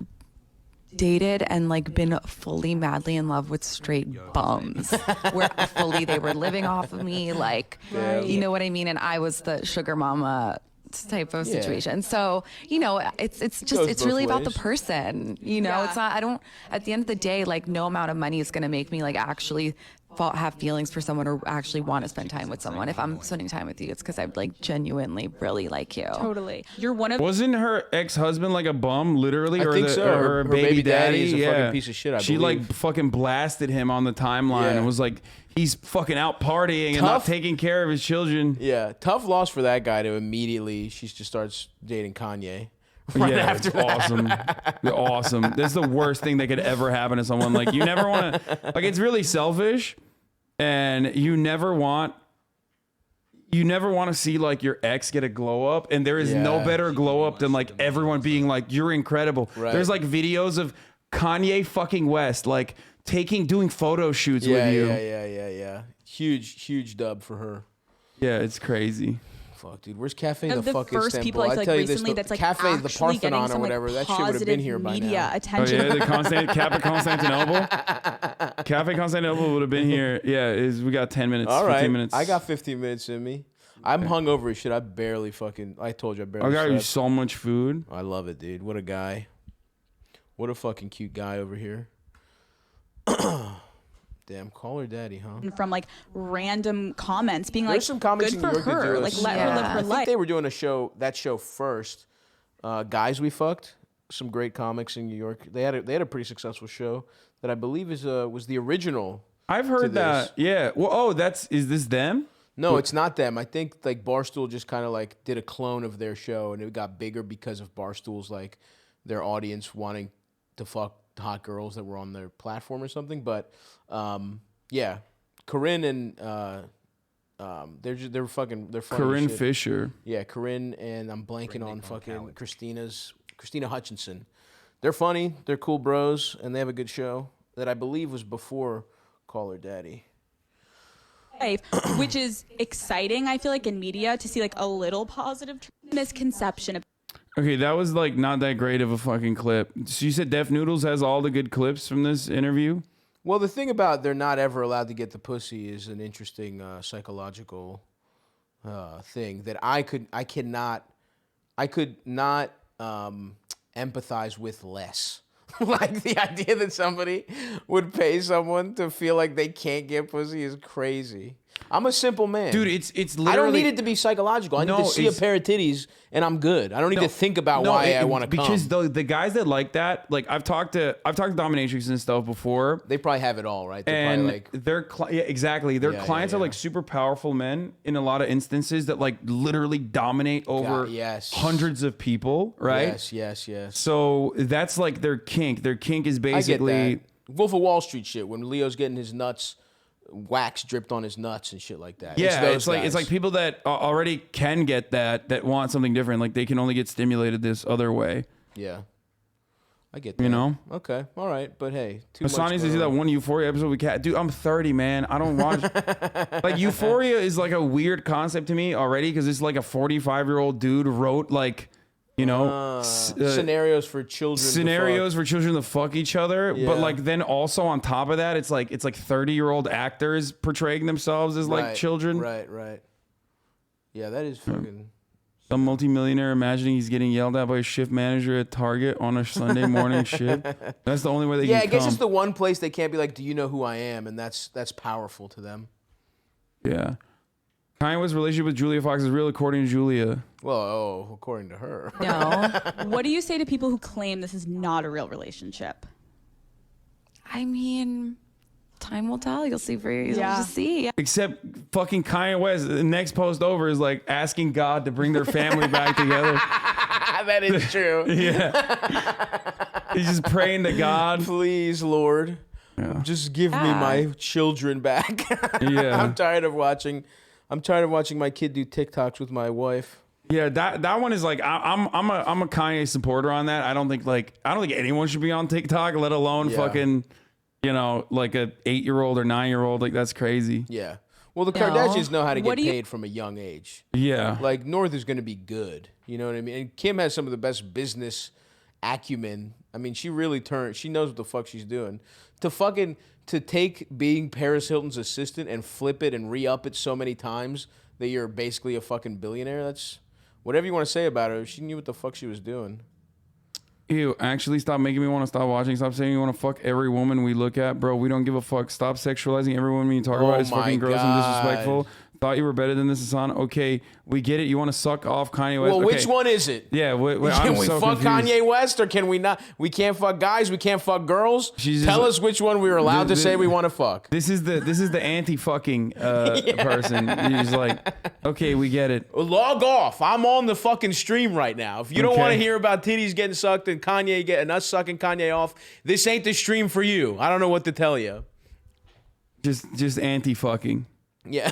dated and like been fully madly in love with straight bums where fully they were living off of me, like you know what I mean, and I was the sugar mama type of situation. So it's really about the person, it's not, at the end of the day, like no amount of money is going to make me like actually have feelings for someone or actually want to spend time with someone. If I'm spending time with you, it's because I like genuinely really like you. Totally. You're one of. Wasn't her ex-husband like a bum, literally? I think so. Or her baby daddy? Is a fucking piece of shit, I She believe. like fucking blasted him on the timeline and was like, he's fucking out partying and not taking care of his children. Yeah, tough loss for that guy to immediately she just starts dating Kanye. Right after it's awesome. Awesome. That's the worst thing that could ever happen to someone. Like you never want to, like it's really selfish, and you never want to see like your ex get a glow up, and there is no better glow up than like everyone being like, you're incredible. Right. There's like videos of Kanye fucking West like doing photo shoots with you. Yeah. Huge dub for her. Yeah, it's crazy. Fuck, dude, where's Cafe Of the fucking first people Istanbul? I feel like tell you recently this, that's like Cafe the actually getting Parthenon or some whatever, like that shit would have been here by media now. attention. Oh, yeah, Cafe Constantinople. Cafe Constantinople would have been here. Yeah, we got 10 minutes. All right, 15 minutes. I got 15 minutes in me. I'm hungover as shit. I told you I barely I got you slept. so much food. I love it, dude. What a guy. What a fucking cute guy over here. Damn, call her daddy, huh? From like random comments being There's like, some comics good in New for York that her, do like this. let her live her I life. think they were doing that show first. Guys We Fucked. Some great comics in New York. They had a pretty successful show that I believe was the original. I've heard that. Yeah. Well, is this them? No, it's not them. I think like Barstool just kind of like did a clone of their show, and it got bigger because of Barstool's like their audience wanting to fuck hot girls that were on their platform or something. But yeah, Corinne and they're funny Corinne as shit. Fisher. Yeah, Corinne and I'm blanking on fucking Christina Hutchinson. They're funny. They're cool bros, and they have a good show that I believe was before Call Her Daddy. Which is exciting, I feel like, in media to see like a little positive misconception. Okay, that was like not that great of a fucking clip. So you said Def Noodles has all the good clips from this interview? Well, the thing about they're not ever allowed to get the pussy is an interesting psychological thing that I could not empathize with less. Like the idea that somebody would pay someone to feel like they can't get pussy is crazy. I'm a simple man. Dude, it's literally... I don't need it to be psychological. I need to see a pair of titties and I'm good. I don't need to think about why I want to come. Because the guys that like that, like I've talked to dominatrix and stuff before. They probably have it all, right? They're and probably like... yeah, exactly. Their clients are like super powerful men in a lot of instances that like literally dominate over hundreds of people, right? Yes. So that's like their kink. Their kink is basically... I get that. Wolf of Wall Street shit, when Leo's getting his nuts... wax dripped on his nuts and shit like that. Yeah, it's like people that already can get that want something different. Like they can only get stimulated this other way. Yeah, I get that. You know? Okay, all right, but hey, Hasan needs to see that one Euphoria episode with Cat. Dude, I'm 30, man. I don't watch. Like Euphoria is like a weird concept to me already because it's like a 45-year-old dude wrote like. You know, scenarios for children. Scenarios for children to fuck each other, but like then also on top of that, it's like 30-year-old actors portraying themselves as like children. Right. Yeah, that is fucking. Some multimillionaire imagining he's getting yelled at by a shift manager at Target on a Sunday morning shift. That's the only way they can. Yeah, I guess it's the one place they can't be like, "Do you know who I am?" And that's powerful to them. Yeah. Kanye West's relationship with Julia Fox is real, according to Julia. Well, according to her. No. What do you say to people who claim this is not a real relationship? I mean, time will tell. You'll see for yourself to see. Except fucking Kanye West, the next post over is like asking God to bring their family back together. That is true. Yeah. He's just praying to God. Please, Lord, just give me my children back. Yeah. I'm tired of watching my kid do TikToks with my wife. Yeah, that one is like I'm a Kanye supporter on that. I don't think anyone should be on TikTok, let alone fucking, like a 8-year-old or 9-year-old. Like that's crazy. Yeah. Well, the Kardashians know how to get paid from a young age. Yeah. Like North is going to be good. You know what I mean? And Kim has some of the best business acumen. I mean, she really she knows what the fuck she's doing. To take being Paris Hilton's assistant and flip it and re-up it so many times that you're basically a fucking billionaire. That's whatever you want to say about her. She knew what the fuck she was doing. Ew, actually stop making me want to stop watching. Stop saying you want to fuck every woman we look at, bro. We don't give a fuck. Stop sexualizing every woman you talk about. It's fucking gross and disrespectful. Thought you were better than this, Hasan. Okay, we get it. You want to suck off Kanye West. Well, which one is it? Yeah, can we fuck Kanye West or can we not? We can't fuck guys. We can't fuck girls. Tell us which one we're allowed to say we want to fuck. This is the anti-fucking person. He's like, okay, we get it. Log off. I'm on the fucking stream right now. If you don't want to hear about titties getting sucked and us sucking Kanye off, this ain't the stream for you. I don't know what to tell you. Just anti-fucking. Yeah.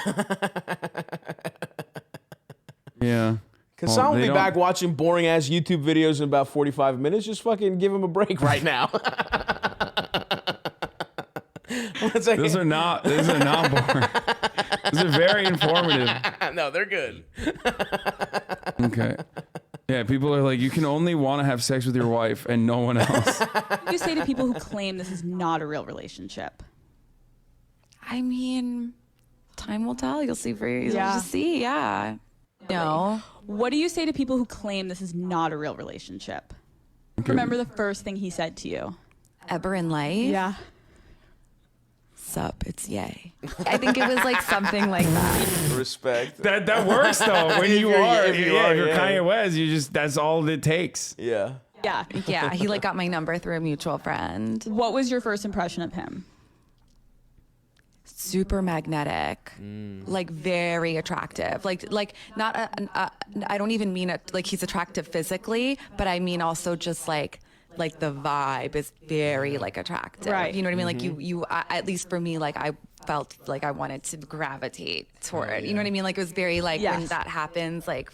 Yeah. Because I'll be back watching boring ass YouTube videos in about 45 minutes. Just fucking give him a break right now. Those are not boring. Those are very informative. No, they're good. Okay. Yeah, people are like, you can only want to have sex with your wife and no one else. What do you say to people who claim this is not a real relationship? I mean, time will tell. You'll see for yourself to see. Yeah. No. What do you say to people who claim this is not a real relationship? Remember the first thing he said to you? Ever in life? Yeah. Sup, it's yay. I think it was like something like that. Respect. That works though. When if you're Kanye West, that's all it takes. Yeah. Yeah. Yeah. He like got my number through a mutual friend. What was your first impression of him? Super magnetic, like very attractive, like not I don't even mean it like he's attractive physically, but I mean also just like the vibe is very like attractive, right? You know what I mean? Like you at least for me, like I felt like I wanted to gravitate toward it. You know what I mean? Like it was very like when that happens, like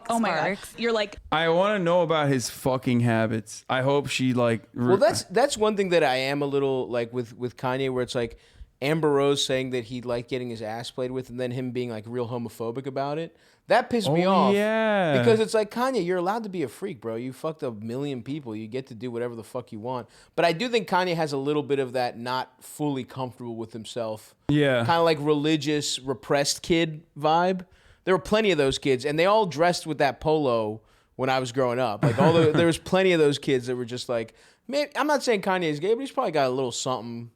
oh my god, you're like, I want to know about his fucking habits. I hope she like. Well, that's one thing that I am a little like with Kanye, where it's like Amber Rose saying that he liked getting his ass played with, and then him being like real homophobic about it. That pissed me off. Yeah. Because it's like, Kanye, you're allowed to be a freak, bro. You fucked a million people. You get to do whatever the fuck you want. But I do think Kanye has a little bit of that not fully comfortable with himself. Yeah. Kind of like religious, repressed kid vibe. There were plenty of those kids, and they all dressed with that polo when I was growing up. Like there was plenty of those kids that were just like Maybe, I'm not saying Kanye's gay, but he's probably got a little something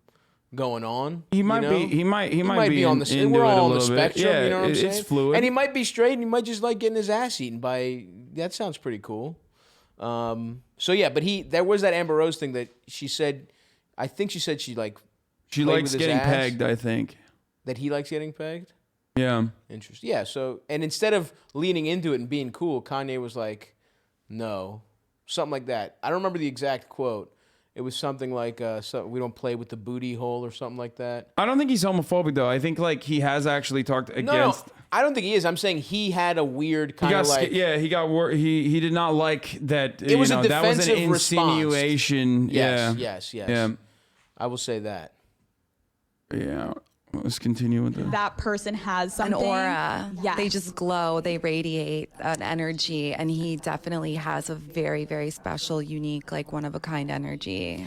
going on. He might be. He might be on the. We're all on the spectrum. Yeah, you know what I'm saying? It's fluid. And he might be straight, and he might just like getting his ass eaten by. That sounds pretty cool. So yeah, but there was that Amber Rose thing that she said. I think she said she likes getting pegged. I think that he likes getting pegged. Yeah. Interesting. Yeah. So and instead of leaning into it and being cool, Kanye was like, "No," something like that. I don't remember the exact quote. It was something like, "We don't play with the booty hole" or something like that. I don't think he's homophobic though. I think like he has actually talked against. No, I don't think he is. I'm saying he had a weird kind of like. Yeah, he did not like that. It was a defensive that was an insinuation. Response. Yeah. Yes. Yeah. I will say that. Yeah. Let's continue with that. That person has something. An aura. Yes. They just glow. They radiate an energy. And he definitely has a very, very special, unique, like one-of-a-kind energy.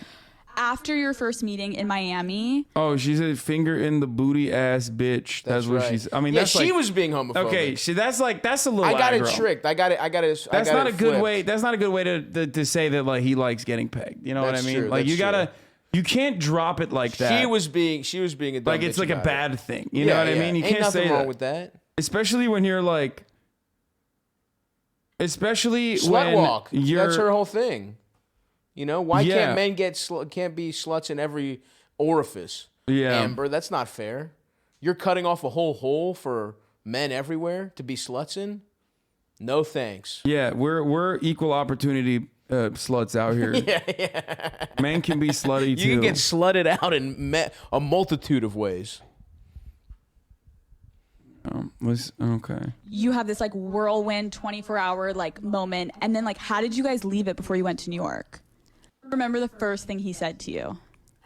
After your first meeting in Miami. Oh, she said finger in the booty ass bitch. That's what right. she's. I mean, yeah, that's she like, was being homophobic. Okay, that's a little. I got aggro. it tricked. I got it. That's not a good way. That's not a good way to say that like he likes getting pegged. You know what I mean? True, like you true. gotta. You can't drop it like that. She was being a dumb like it's bitch like a about bad it. thing. You know what I mean? You Ain't can't nothing say wrong that. with that. Especially when you're like. Especially Slut when walk. you're. That's her whole thing. You know why Yeah. can't men can't be sluts in every orifice? Yeah. Amber, that's not fair. You're cutting off a whole hole for men everywhere to be sluts in. No thanks. Yeah, we're equal opportunity sluts out here. yeah. Men can be slutty too. You can get slutted out in a multitude of ways. Okay. You have this like whirlwind 24-hour like moment. And then like, how did you guys leave it before you went to New York? Remember the first thing he said to you?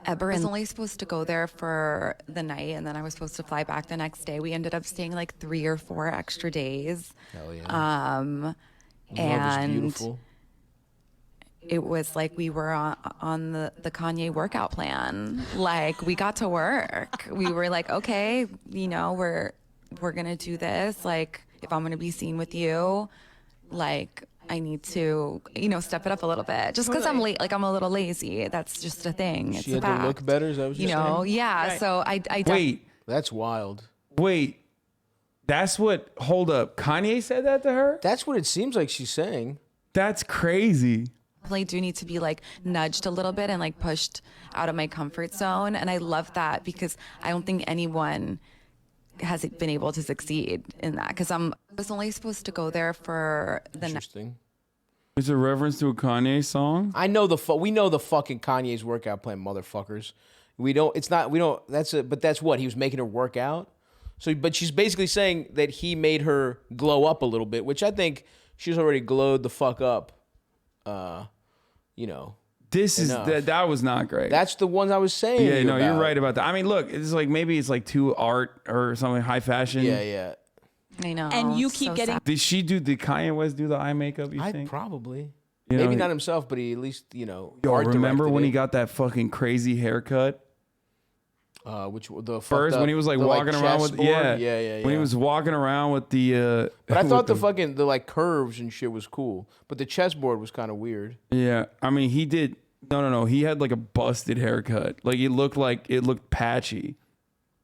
I was only supposed to go there for the night, and then I was supposed to fly back the next day. We ended up staying like 3 or 4 extra days. Hell yeah. And Love is beautiful. it was like we were on the Kanye workout plan. Like we got to work. We were like, okay, you know, we're gonna do this. Like if I'm gonna be seen with you, like I need to, you know, step it up a little bit. Just because I'm late, like I'm a little lazy. That's just a thing. It's She a had fact. to look better. Is that what You you're know, saying? yeah. Right. So I Wait, that's wild. Wait, that's what? Hold up, Kanye said that to her? That's what it seems like she's saying. That's crazy. definitely do need to be like nudged a little bit and like pushed out of my comfort zone. And I love that because I don't think anyone has been able to succeed in that because I was only supposed to go there for the Interesting. Is it a reference to a Kanye song? I know we know the fucking Kanye's workout plan, motherfuckers. We don't. It's not. We don't. But that's what he was making her work out. So, but she's basically saying that he made her glow up a little bit, which I think she's already glowed the fuck up. You know. This is that was not great. That's the ones I was saying. Yeah, no, you're about. right about that. I mean, look, it's like maybe it's like too art or something high fashion. Yeah, yeah. I know. And you keep getting. Did she do? Did Kanye West do the eye makeup? You think? Probably. You Maybe know, not himself, but he at least Yo, art remember directed when it. he got that fucking crazy haircut? Which the First when he was like walking around with yeah. when he was walking around with the But I thought with the like curves and shit was cool, but the chessboard was kind of weird. Yeah, I mean he did no he had like a busted haircut, like it looked patchy.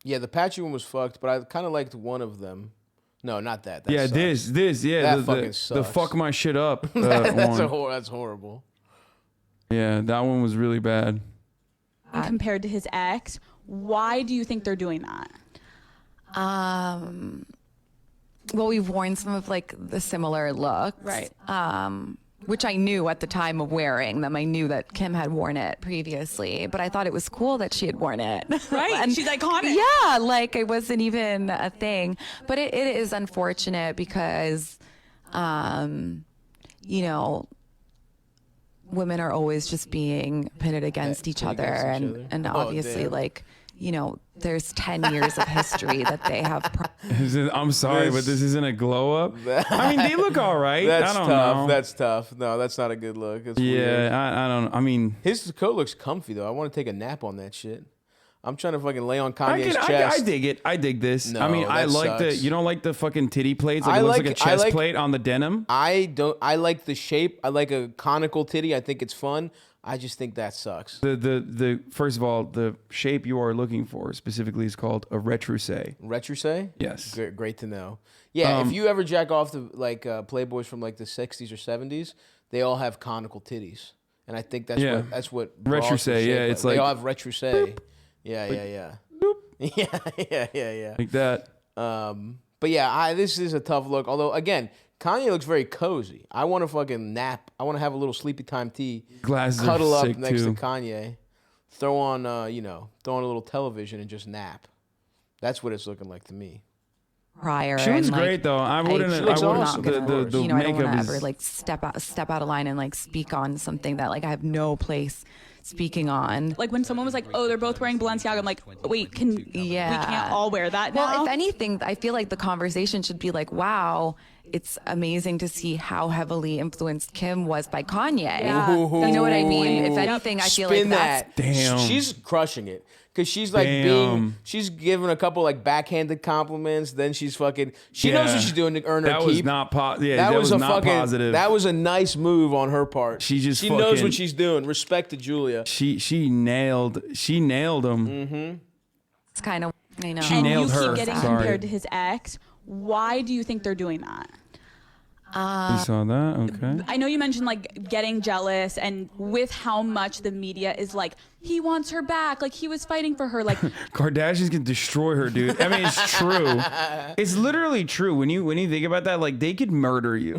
Yeah, the patchy one was fucked, but I kind of liked one of them. No, not that. That yeah, sucks. this That the fucking the sucks. fuck my shit up. That's one. that's horrible. Yeah, that one was really bad. Compared to his ex, why do you think they're doing that? Well, we've worn some of like the similar looks, Right. Which I knew at the time of wearing them. I knew that Kim had worn it previously, but I thought it was cool that she had worn it. Right, And she's iconic. Yeah, like it wasn't even a thing. But it is unfortunate because, you know, women are always just being pitted against each other, and obviously, like, you know, there's 10 years of history that they have. I'm sorry, but this isn't a glow up. I mean, they look all right. That's I don't tough. know. That's tough. No, that's not a good look. It's Yeah, weird. I don't. I mean, His coat looks comfy though. I want to take a nap on that shit. I'm trying to fucking lay on Kanye's chest. I dig it. I dig this. No, I mean, I that like sucks. you don't like the fucking titty plates? Like it looks like a chest plate on the denim? I like the shape. I like a conical titty. I think it's fun. I just think that sucks. The first of all, the shape you are looking for specifically is called a retrousse. Retrousse? Yes. Great to know. Yeah, if you ever jack off the like Playboys from like the 60s or 70s, they all have conical titties, and I think that's what retrousse. Yeah, it's like they all have retrousse. Yeah. Yeah. Like that. But yeah, this is a tough look. Although again, Kanye looks very cozy. I want to fucking nap. I want to have a little sleepy time tea. Glasses cuddle are up sick next too. to Kanye. Throw on a little television and just nap. That's what it's looking like to me. Prior. She looks and, like, great though. I wouldn't. She looks I wouldn't. awesome. The I don't want makeup to is. ever like step out of line and like speak on something that like I have no place speaking on. Like when someone was like, "Oh, they're both wearing Balenciaga," I'm like, "Wait, we can't all wear that now?" Well, if anything, I feel like the conversation should be like, "Wow, it's amazing to see how heavily influenced Kim was by Kanye." Yeah. You know what I mean? If anything, I feel like Spin that's that. She's crushing it. Cause she's like she's giving a couple like backhanded compliments. Then she's fucking. She knows what she's doing to earn her That keep. was not that was not positive. That was a nice move on her part. She knows what she's doing. Respect to Julia. She nailed him. Mm-hmm. it's kind of I know. She and nailed you her. keep getting Sorry. compared to his ex. Why do you think they're doing that? You saw that? Okay. I know you mentioned like getting jealous, and with how much the media is like, he wants her back, like he was fighting for her, like Kardashians can destroy her, dude. I mean, it's true. It's literally true. When you think about that, like they could murder you,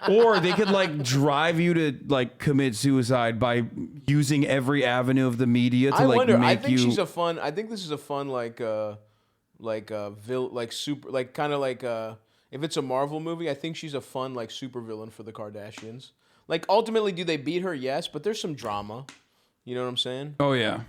or they could like drive you to like commit suicide by using every avenue of the media to like wonder. make I think you. she's a fun. I think this is a fun if it's a Marvel movie, I think she's a fun like super villain for the Kardashians. Like ultimately, do they beat her? Yes, but there's some drama. You know what I'm saying? Oh yeah.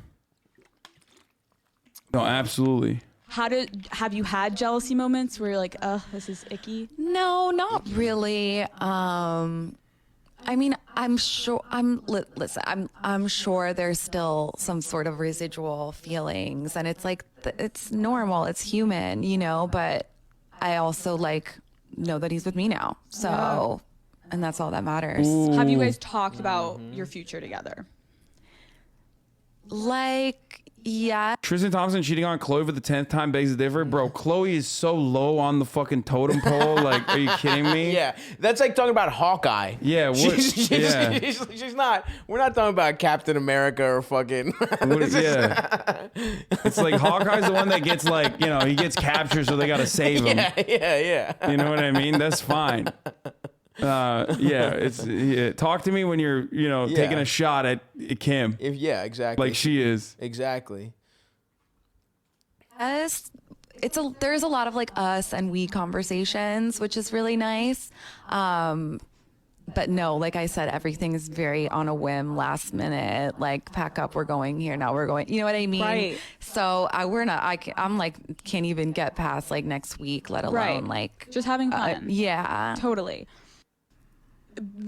No, absolutely. have you had jealousy moments where you're like, this is icky? No, not really. I mean, I'm sure. I'm sure there's still some sort of residual feelings, and it's like it's normal, it's human, you know. But I also like know that he's with me now, so and that's all that matters. Have you guys talked about your future together? Like, yeah. Tristan Thompson cheating on Chloe for the 10th time begs the difference. Bro, Chloe is so low on the fucking totem pole. Like, are you kidding me? Yeah, that's like talking about Hawkeye. Yeah, what? She's not. We're not talking about Captain America or fucking. It's like Hawkeye's the one that gets like, you know, he gets captured, so they got to save him. Yeah. You know what I mean? That's fine. Talk to me when you're, you know, taking a shot at Kim. Exactly. Like she is. Exactly. There's a lot of like us and we conversations, which is really nice. But no, like I said, everything is very on a whim, last minute, like pack up, we're going here, now we're going, you know what I mean? Right. So I'm like, can't even get past like next week, let alone like just having fun. Yeah. Totally.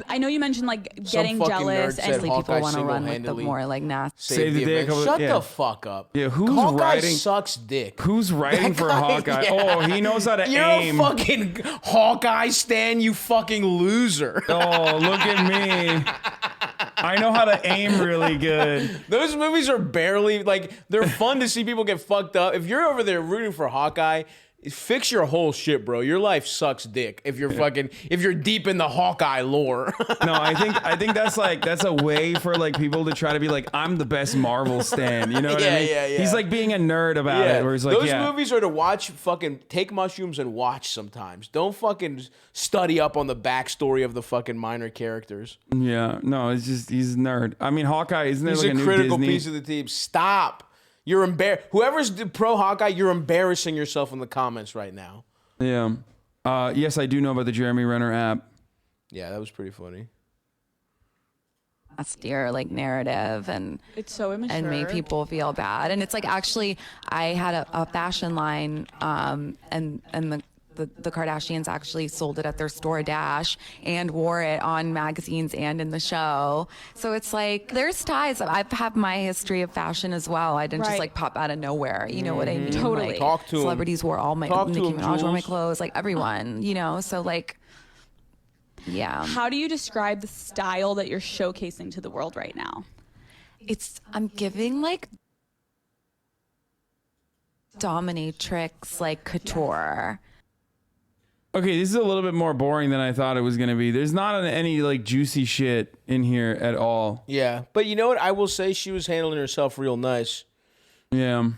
I know you mentioned like getting jealous and people want to run with the more like nasty. Save the day. Shut the fuck up. Yeah, who's Hawkeye writing? Sucks dick. Who's writing for Hawkeye? Yeah. Oh, he knows how to You're aim. a fucking Hawkeye stan, you fucking loser. Oh, look at me. I know how to aim really good. Those movies are barely like they're fun to see people get fucked up. If you're over there rooting for Hawkeye, fix your whole shit, bro. Your life sucks dick if you're if you're deep in the Hawkeye lore. No, I think that's a way for like people to try to be like, I'm the best Marvel stan. You know what I mean? Yeah. He's like being a nerd about it. Where he's like, those movies are to watch, fucking take mushrooms and watch sometimes. Don't fucking study up on the backstory of the fucking minor characters. Yeah, no, it's just he's a nerd. I mean, Hawkeye, isn't there He's like a a critical new Disney? piece of the team. Stop. You're whoever's pro Hawkeye, you're embarrassing yourself in the comments right now. Yeah. Yes, I do know about the Jeremy Renner app. Yeah, that was pretty funny. Steer like narrative and it's so immature and made people feel bad. And it's like actually I had a fashion line and the Kardashians actually sold it at their store Dash and wore it on magazines and in the show. So it's like there's ties. I've had my history of fashion as well. I didn't just like pop out of nowhere. You know what I mean? Totally. Like, Talk to 'em. celebrities wore all my Talk to Nicki 'em, Minaj wore my Jules. clothes. Like everyone, you know. So like Yeah. How do you describe the style that you're showcasing to the world right now? I'm giving like dominatrix, like couture. Okay, this is a little bit more boring than I thought it was gonna be. There's not any like juicy shit in here at all. Yeah, but you know what? I will say she was handling herself real nice. Yeah.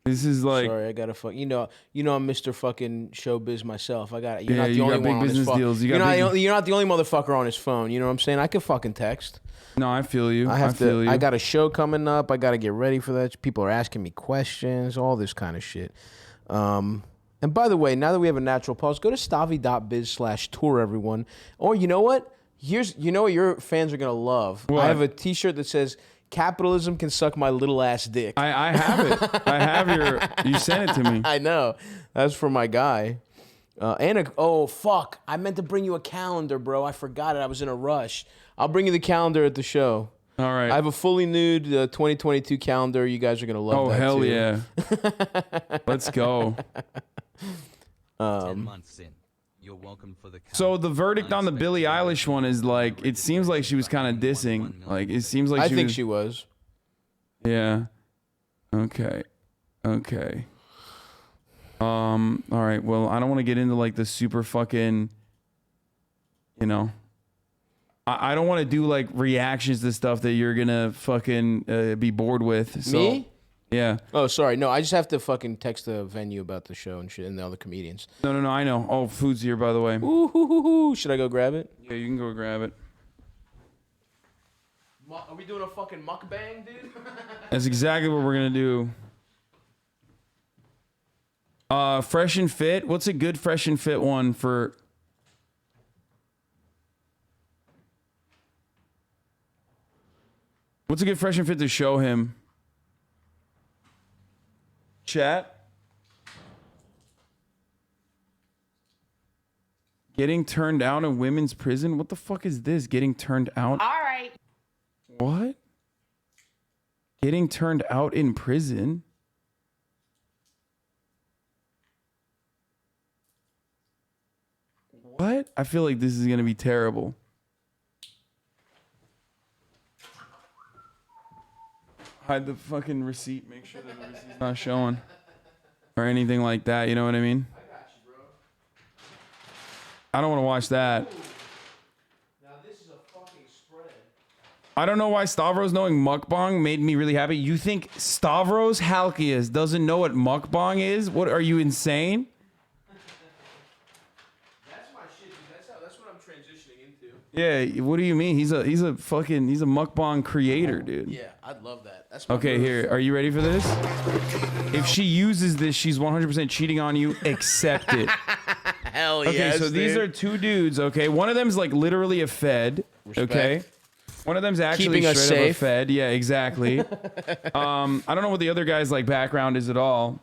This is like. Sorry, I gotta fuck. You know, I'm Mr. Fucking Showbiz myself. I got. You're Yeah, not the you only got big one on his business phone. deals. You're not the only motherfucker on his phone. You know what I'm saying? I can fucking text. No, I feel you. I feel you. I got a show coming up. I got to get ready for that. People are asking me questions, all this kind of shit. And by the way, now that we have a natural pause, go to stavi.biz/tour, everyone. Or you know what? You know what your fans are going to love? What? I have a t-shirt that says, "Capitalism can suck my little ass dick." I have it. I have you sent it to me. I know. That's for my guy. Oh, fuck. I meant to bring you a calendar, bro. I forgot it. I was in a rush. I'll bring you the calendar at the show. All right. I have a fully nude 2022 calendar. You guys are going to love that, hell too. yeah. Let's go. 10 months in. You're welcome for the So the verdict on the Billie Eilish one is like, it seems like she was kind of dissing. Like, it seems like I think she was. Yeah. Okay. All right. Well, I don't want to get into like the super fucking, you know, I don't want to do like reactions to stuff that you're gonna fucking be bored with. So, Me? Yeah. Oh, sorry. No, I just have to fucking text the venue about the show and shit and the other comedians. No, I know. Oh, food's here, by the way. Ooh, should I go grab it? Yeah, you can go grab it. Are we doing a fucking mukbang, dude? That's exactly what we're gonna do. Fresh and Fit. What's a good Fresh and Fit one for? What's a good Fresh and Fit to show him? Chat. Getting turned out in women's prison? What the fuck is this? Getting turned out? All right. What? Getting turned out in prison? What? I feel like this is gonna be terrible. Hide the fucking receipt. Make sure that the receipt's not showing. Or anything like that, you know what I mean? I got you, bro. I don't want to watch that. Now this is a fucking spread. I don't know why Stavros knowing mukbang made me really happy. You think Stavros Halkias doesn't know what mukbang is? What, are you insane? That's my shit, dude. That's what I'm transitioning into. Yeah, what do you mean? He's a mukbang creator, dude. Yeah, I'd love that. That's my Okay, move. here. Are you ready for this? If she uses this, she's 100% cheating on you. Accept it. Hell Okay, yes, so these dude. are two dudes, okay? One of them's like literally a fed, Respect. okay? One of them's actually Keeping us straight up a safe. fed. Yeah, exactly. I don't know what the other guy's like background is at all.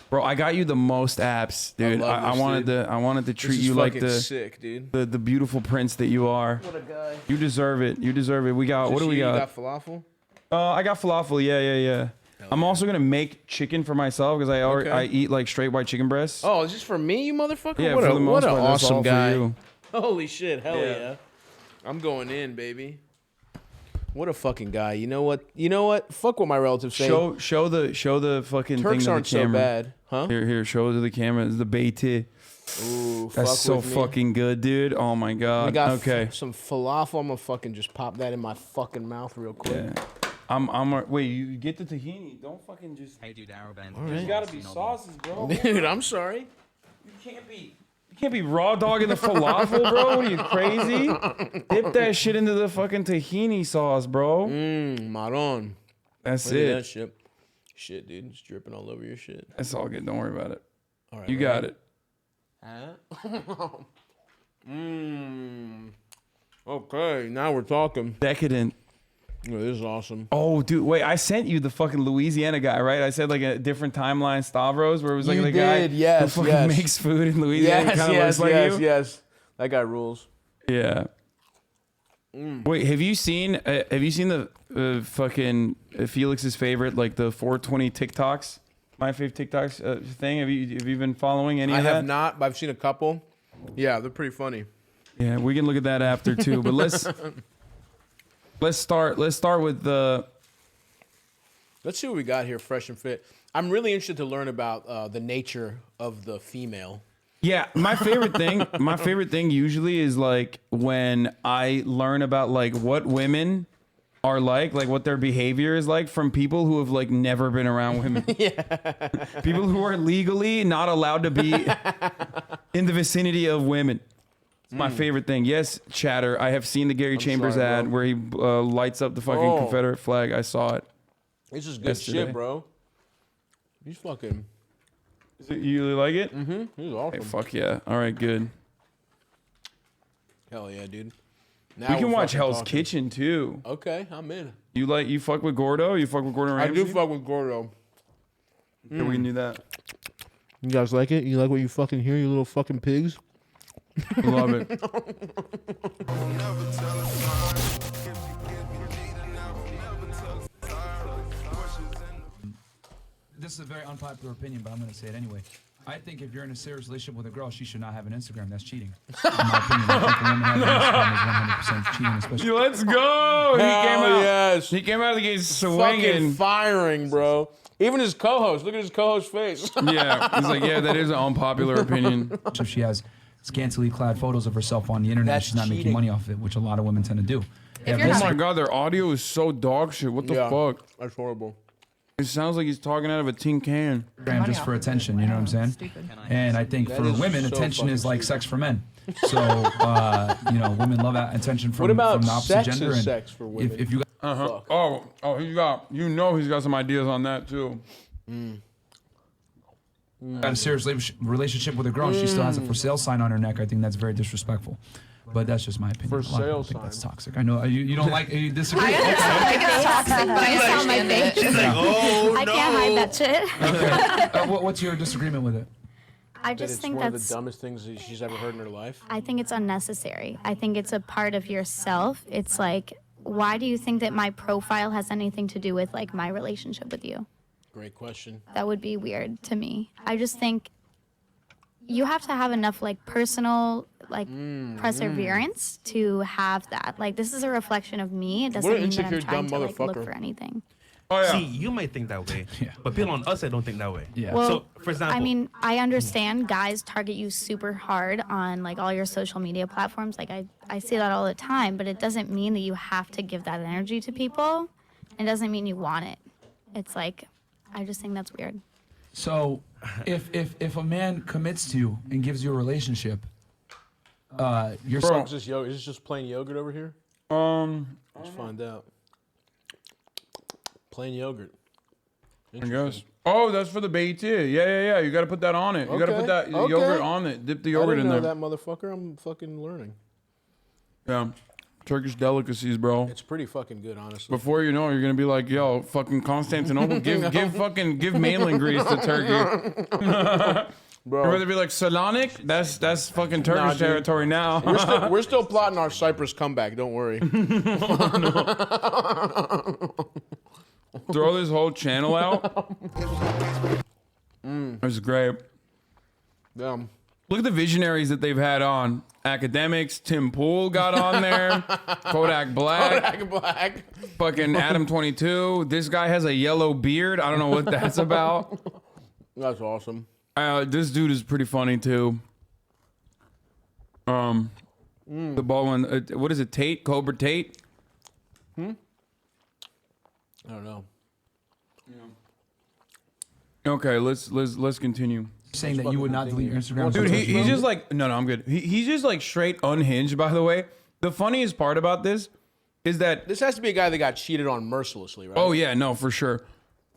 Bro, I got you the most apps, dude. love I this, wanted dude. to treat This is you like fucking the sick, dude. the beautiful prince that you are. What a guy. You deserve it. You deserve it. We got what do we You got? got falafel? I got falafel. Yeah. I'm also gonna make chicken for myself because I eat like straight white chicken breasts. Oh, is this for me, you motherfucker? Yeah, what for a, the most what an part, that's awesome all for guy. you. Holy shit, hell Yeah. yeah. I'm going in, baby. What a fucking guy. You know what? Fuck what my relatives say. Show the fucking Turks thing to aren't the so camera. bad, huh? Here, show it to the camera. It's the Beiti. Ooh, That's fuck so with me. fucking good, dude. Oh my god. We got okay. some falafel. I'm gonna fucking just pop that in my fucking mouth real quick. Yeah. Wait, you get the tahini. Don't fucking just. Hey, dude, Araband. Alright. There's gotta be sauces, bro. Dude, I'm sorry. You can't be raw dogging the falafel, bro. What are you, crazy? Dip that shit into the fucking tahini sauce, bro. Maron. That's Look at it. that shit. Shit, dude. It's dripping all over your shit. That's all good. Don't worry about it. All right, You got it. Okay, now we're talking. Decadent. Oh, this is awesome. Oh, dude, wait, I sent you the fucking Louisiana guy, right? I said like a different timeline, Stavros, where it was like You the guy did, yes, who fucking yes. makes food in Louisiana. Yes, Kind of yes, looks like you. yes. That guy rules. Yeah. Wait, have you seen the fucking Felix's favorite, like the 420 TikToks? My favorite TikToks thing. Have you been following any I of that? have not, but I've seen a couple. Yeah, they're pretty funny. Yeah, we can look at that after too. But let's start with the. Let's see what we got here, Fresh and Fit. I'm really interested to learn about the nature of the female. Yeah, my favorite thing usually is like when I learn about like what women are like what their behavior is like from people who have like never been around women. Yeah. People who are legally not allowed to be in the vicinity of women. It's my favorite thing. Yes, chatter. I have seen the Gary Chambers ad where he lights up the fucking Confederate flag. I saw it. This is good shit, bro. He's fucking. You really like it? Mm-hmm. He's awesome. Hey, fuck yeah. All right, good. Hell yeah, dude. Now we can watch Hell's Kitchen too. Okay, I'm in. You fuck with Gordo? You fuck with Gordon Ramsay? I do fuck with Gordo. Yeah, we can do that. You guys like it? You like what you fucking hear, you little fucking pigs? I love it. This is a very unpopular opinion, but I'm going to say it anyway. I think if you're in a serious relationship with a girl, she should not have an Instagram. That's cheating. In my opinion, I think a woman having an Instagram is 100% cheating, especially. Let's go! Yes. He came out of the gate swinging. Fucking firing, bro. Even his co-host. Look at his co-host's face. Yeah, he's like, yeah, that is an unpopular opinion. So she has scantily clad photos of herself on the internet. That's she's not making money off it, which a lot of women tend to do. Oh my god, their audio is so dog shit. What the fuck? That's horrible. It sounds like he's talking out of a tin can. Just for attention, you know what I'm saying? And I think for women, attention is like sex for men. So, women love attention from the opposite gender. Is sex for women? If you he's got some ideas on that too. Got a serious relationship with a girl and she still has a for sale sign on her neck. I think that's very disrespectful. But that's just my opinion. For A lot of people sale think sign. that's toxic. I know you don't like you disagree. I think it's toxic, but I saw my face. She's like, I can't hide that shit. What's your disagreement with it? I just think one of that's the dumbest things she's ever heard in her life. I think it's unnecessary. I think it's a part of yourself. It's like, why do you think that my profile has anything to do with like my relationship with you? Great question. That would be weird to me. I just think you have to have enough like personal perseverance to have that. Like, this is a reflection of me. It doesn't What an mean that I'm insecure, trying dumb to like look motherfucker. for anything. Oh yeah. See, you might think that way, but people on us side don't think that way. Yeah. Well, So, for example, I mean, I understand guys target you super hard on like all your social media platforms. Like I see that all the time, but it doesn't mean that you have to give that energy to people. It doesn't mean you want it. It's like, I just think that's weird. So, if a man commits to you and gives you a relationship, you're Bro, is this just plain yogurt over here? Let's find out. Plain yogurt. I guess. Oh, that's for the BT. Yeah. You got to put that on it. You got to put that yogurt on it. Dip the yogurt in there. I didn't know that, motherfucker. I'm fucking learning. Yeah. Turkish delicacies, bro. It's pretty fucking good, honestly. Before you know it, you're gonna be like, yo, fucking Constantinople, give mainland Greece to Turkey. Bro. Or whether be like Salonik, that's fucking Turkish territory now. We're still plotting our Cyprus comeback, don't worry. Throw this whole channel out. It was great. Damn. Look at the visionaries that they've had on. Academics, Tim Pool got on there. Kodak Black. Fucking Adam 22. This guy has a yellow beard. I don't know what that's about. That's awesome. This dude is pretty funny too. The ball one. What is it? Tate? Cobra Tate? I don't know. Okay, let's continue. Saying that you would not delete your Instagram. Dude, he's just like, no, I'm good. He's just like straight unhinged, by the way. The funniest part about this is that this has to be a guy that got cheated on mercilessly, right? Oh yeah, no, for sure.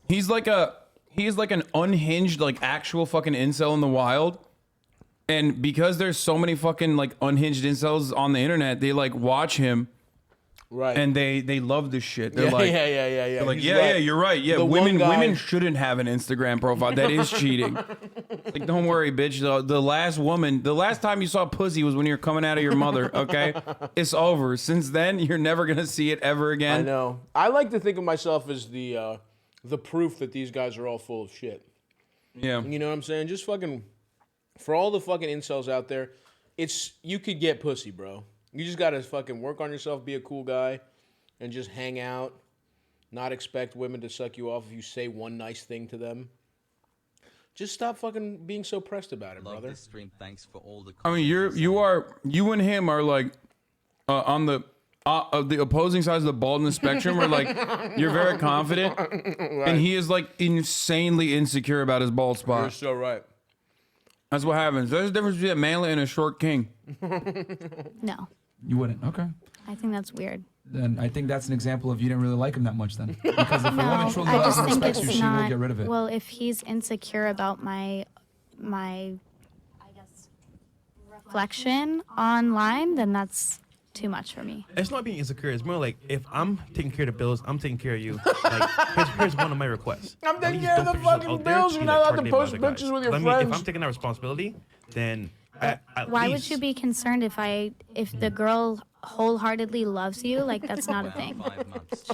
He's like an unhinged, like actual fucking incel in the wild. And because there's so many fucking like unhinged incels on the internet, they like watch him. Right. And they love this shit. They're like, yeah. They're like, He's yeah, right. you're right. Yeah, The women shouldn't have an Instagram profile. That is cheating. Like, don't worry, bitch. The last time you saw pussy was when you were coming out of your mother, okay? It's over. Since then, you're never going to see it ever again. I know. I like to think of myself as the proof that these guys are all full of shit. Yeah. You know what I'm saying? Just fucking, for all the fucking incels out there, you could get pussy, bro. You just gotta fucking work on yourself, be a cool guy, and just hang out. Not expect women to suck you off if you say one nice thing to them. Just stop fucking being so pressed about it, brother. Stream. Thanks for all the I mean, you and him are like on the opposing sides of the baldness spectrum. Where like you're very confident, and he is like insanely insecure about his bald spot. You're so right. That's what happens. There's a difference between a manly and a short king. No. You wouldn't. Okay. I think that's weird. Then I think that's an example of you didn't really like him that much then. Because if a woman truly I loves just and think respects it's you, she will not. get rid of it. Well, if he's insecure about my reflection online, then that's too much for me. It's not being insecure. It's more like if I'm taking care of the bills, I'm taking care of you. Like here's one of my requests. I'm taking care of the fucking bills. You're not allowed to post pictures with your friends. If I'm taking that responsibility, then Why would you be concerned if the girl wholeheartedly loves you? Like, that's not a thing.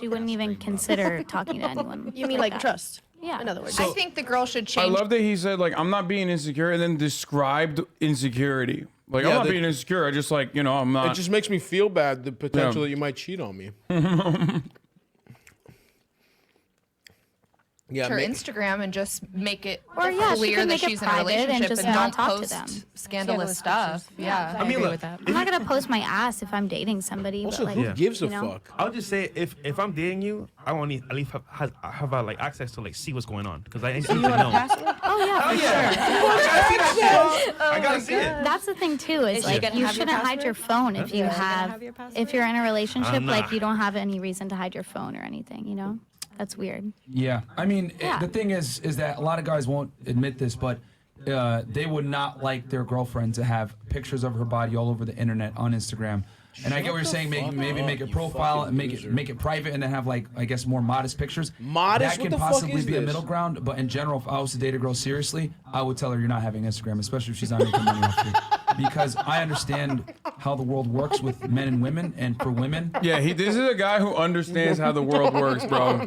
She wouldn't even consider talking to anyone. You mean like trust? Yeah. In other words, So- I think the girl should I change. love that he said like I'm not being insecure, and then described insecurity. Like I'm not being insecure. I just like I'm not. It just makes me feel bad, the potential that you might cheat on me. Yeah, her Instagram and just make it Or, yeah, she clear could that make it she's in a private and relationship just and not don't talk to post them. scandalous stuff. Yeah, I mean, agree look, with that. I'm not gonna post my ass if I'm dating somebody. Also, but, who like, gives a you know? fuck? I'll just say if I'm dating you, I want to at least have like access to like see what's going on because I need to know. Oh yeah, for sure. I gotta see it. That's the thing too. Is Is she like gonna you have your shouldn't hide password? your phone if you if you're in a relationship. Nah. Like you don't have any reason to hide your phone or anything. You know, that's weird. Yeah, I mean, Yeah. the thing is that a lot of guys won't admit this, but they would not like their girlfriend to have pictures of her body all over the internet on Instagram. And I get what you're saying. Maybe make a profile and make it private, and then have like I guess more modest pictures. Modest? That What can the fuck possibly is be a this? middle ground. But in general, if I was to date a girl seriously, I would tell her you're not having Instagram, especially if she's not making money off you, because I understand how the world works with men and women, and for women. Yeah, this is a guy who understands how the world works, bro.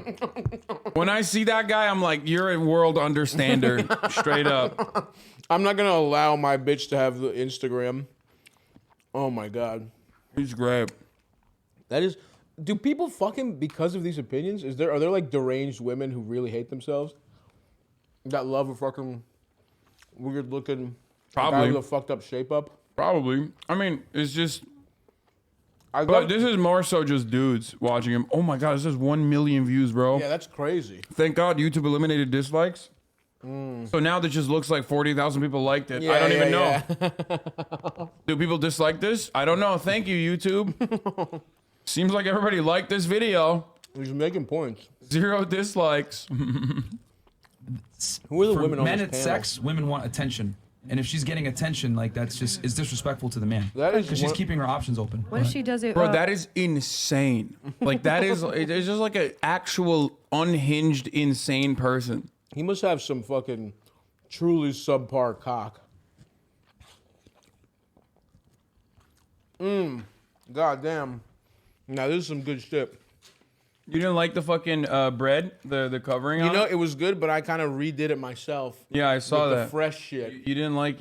When I see that guy, I'm like, you're a world understander, straight up. I'm not gonna allow my bitch to have the Instagram. Oh my god, he's great. That is. Do people fucking because of these opinions? Are there like deranged women who really hate themselves? That love a fucking weird looking guy Probably. with a fucked up shape up? Probably. I mean, it's just. But this is more so just dudes watching him. Oh my god, this has 1 million views, bro. Yeah, that's crazy. Thank God YouTube eliminated dislikes. So now this just looks like 40,000 people liked it. I don't even know. Do people dislike this? I don't know. Thank you, YouTube. Seems like everybody liked this video. He's making points. 0 dislikes. Who are the For women on men this at panel? sex, women want attention. And if she's getting attention, like that's just is disrespectful to the man. That is because she's one- keeping her options open. What if she does it? Bro, that is insane. Like that is it's just like an actual unhinged, insane person. He must have some fucking truly subpar cock. God damn. Now this is some good shit. You didn't like the fucking bread, the covering on You know, it? it was good, but I kind of redid it myself. Yeah, I saw with that. The fresh shit. You didn't like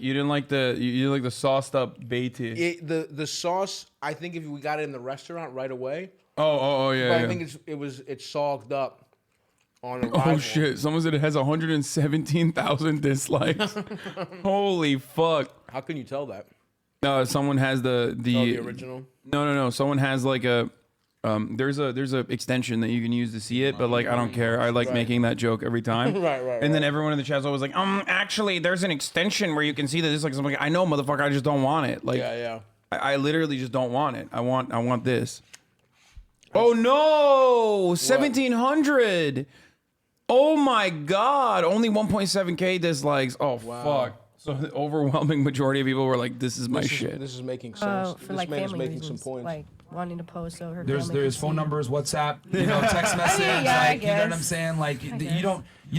the sauced up Beatty. The sauce. I think if we got it in the restaurant right away. Oh yeah. But yeah. I think it's sogged up on arrival. Oh shit! Someone said it has 117,000 dislikes. Holy fuck! How can you tell that? Someone has the original. No. Someone has like a there's a extension that you can use to see it, but like I don't care. I like making that joke every time. Right. And then everyone in the chat's always like, actually, there's an extension where you can see the dislikes. I'm like, I know, motherfucker. I just don't want it. Like, yeah. I literally just don't want it. I want this. Oh no! 1,700. Oh my god! Only 1.7K dislikes. Oh fuck! So the overwhelming majority of people were like, "This is my shit." This is making sense. for this like man is family making reasons, some points. like wanting to post so her. There's family can phone see. numbers, WhatsApp, text message, yeah, I like you know what I'm guess. saying? Like you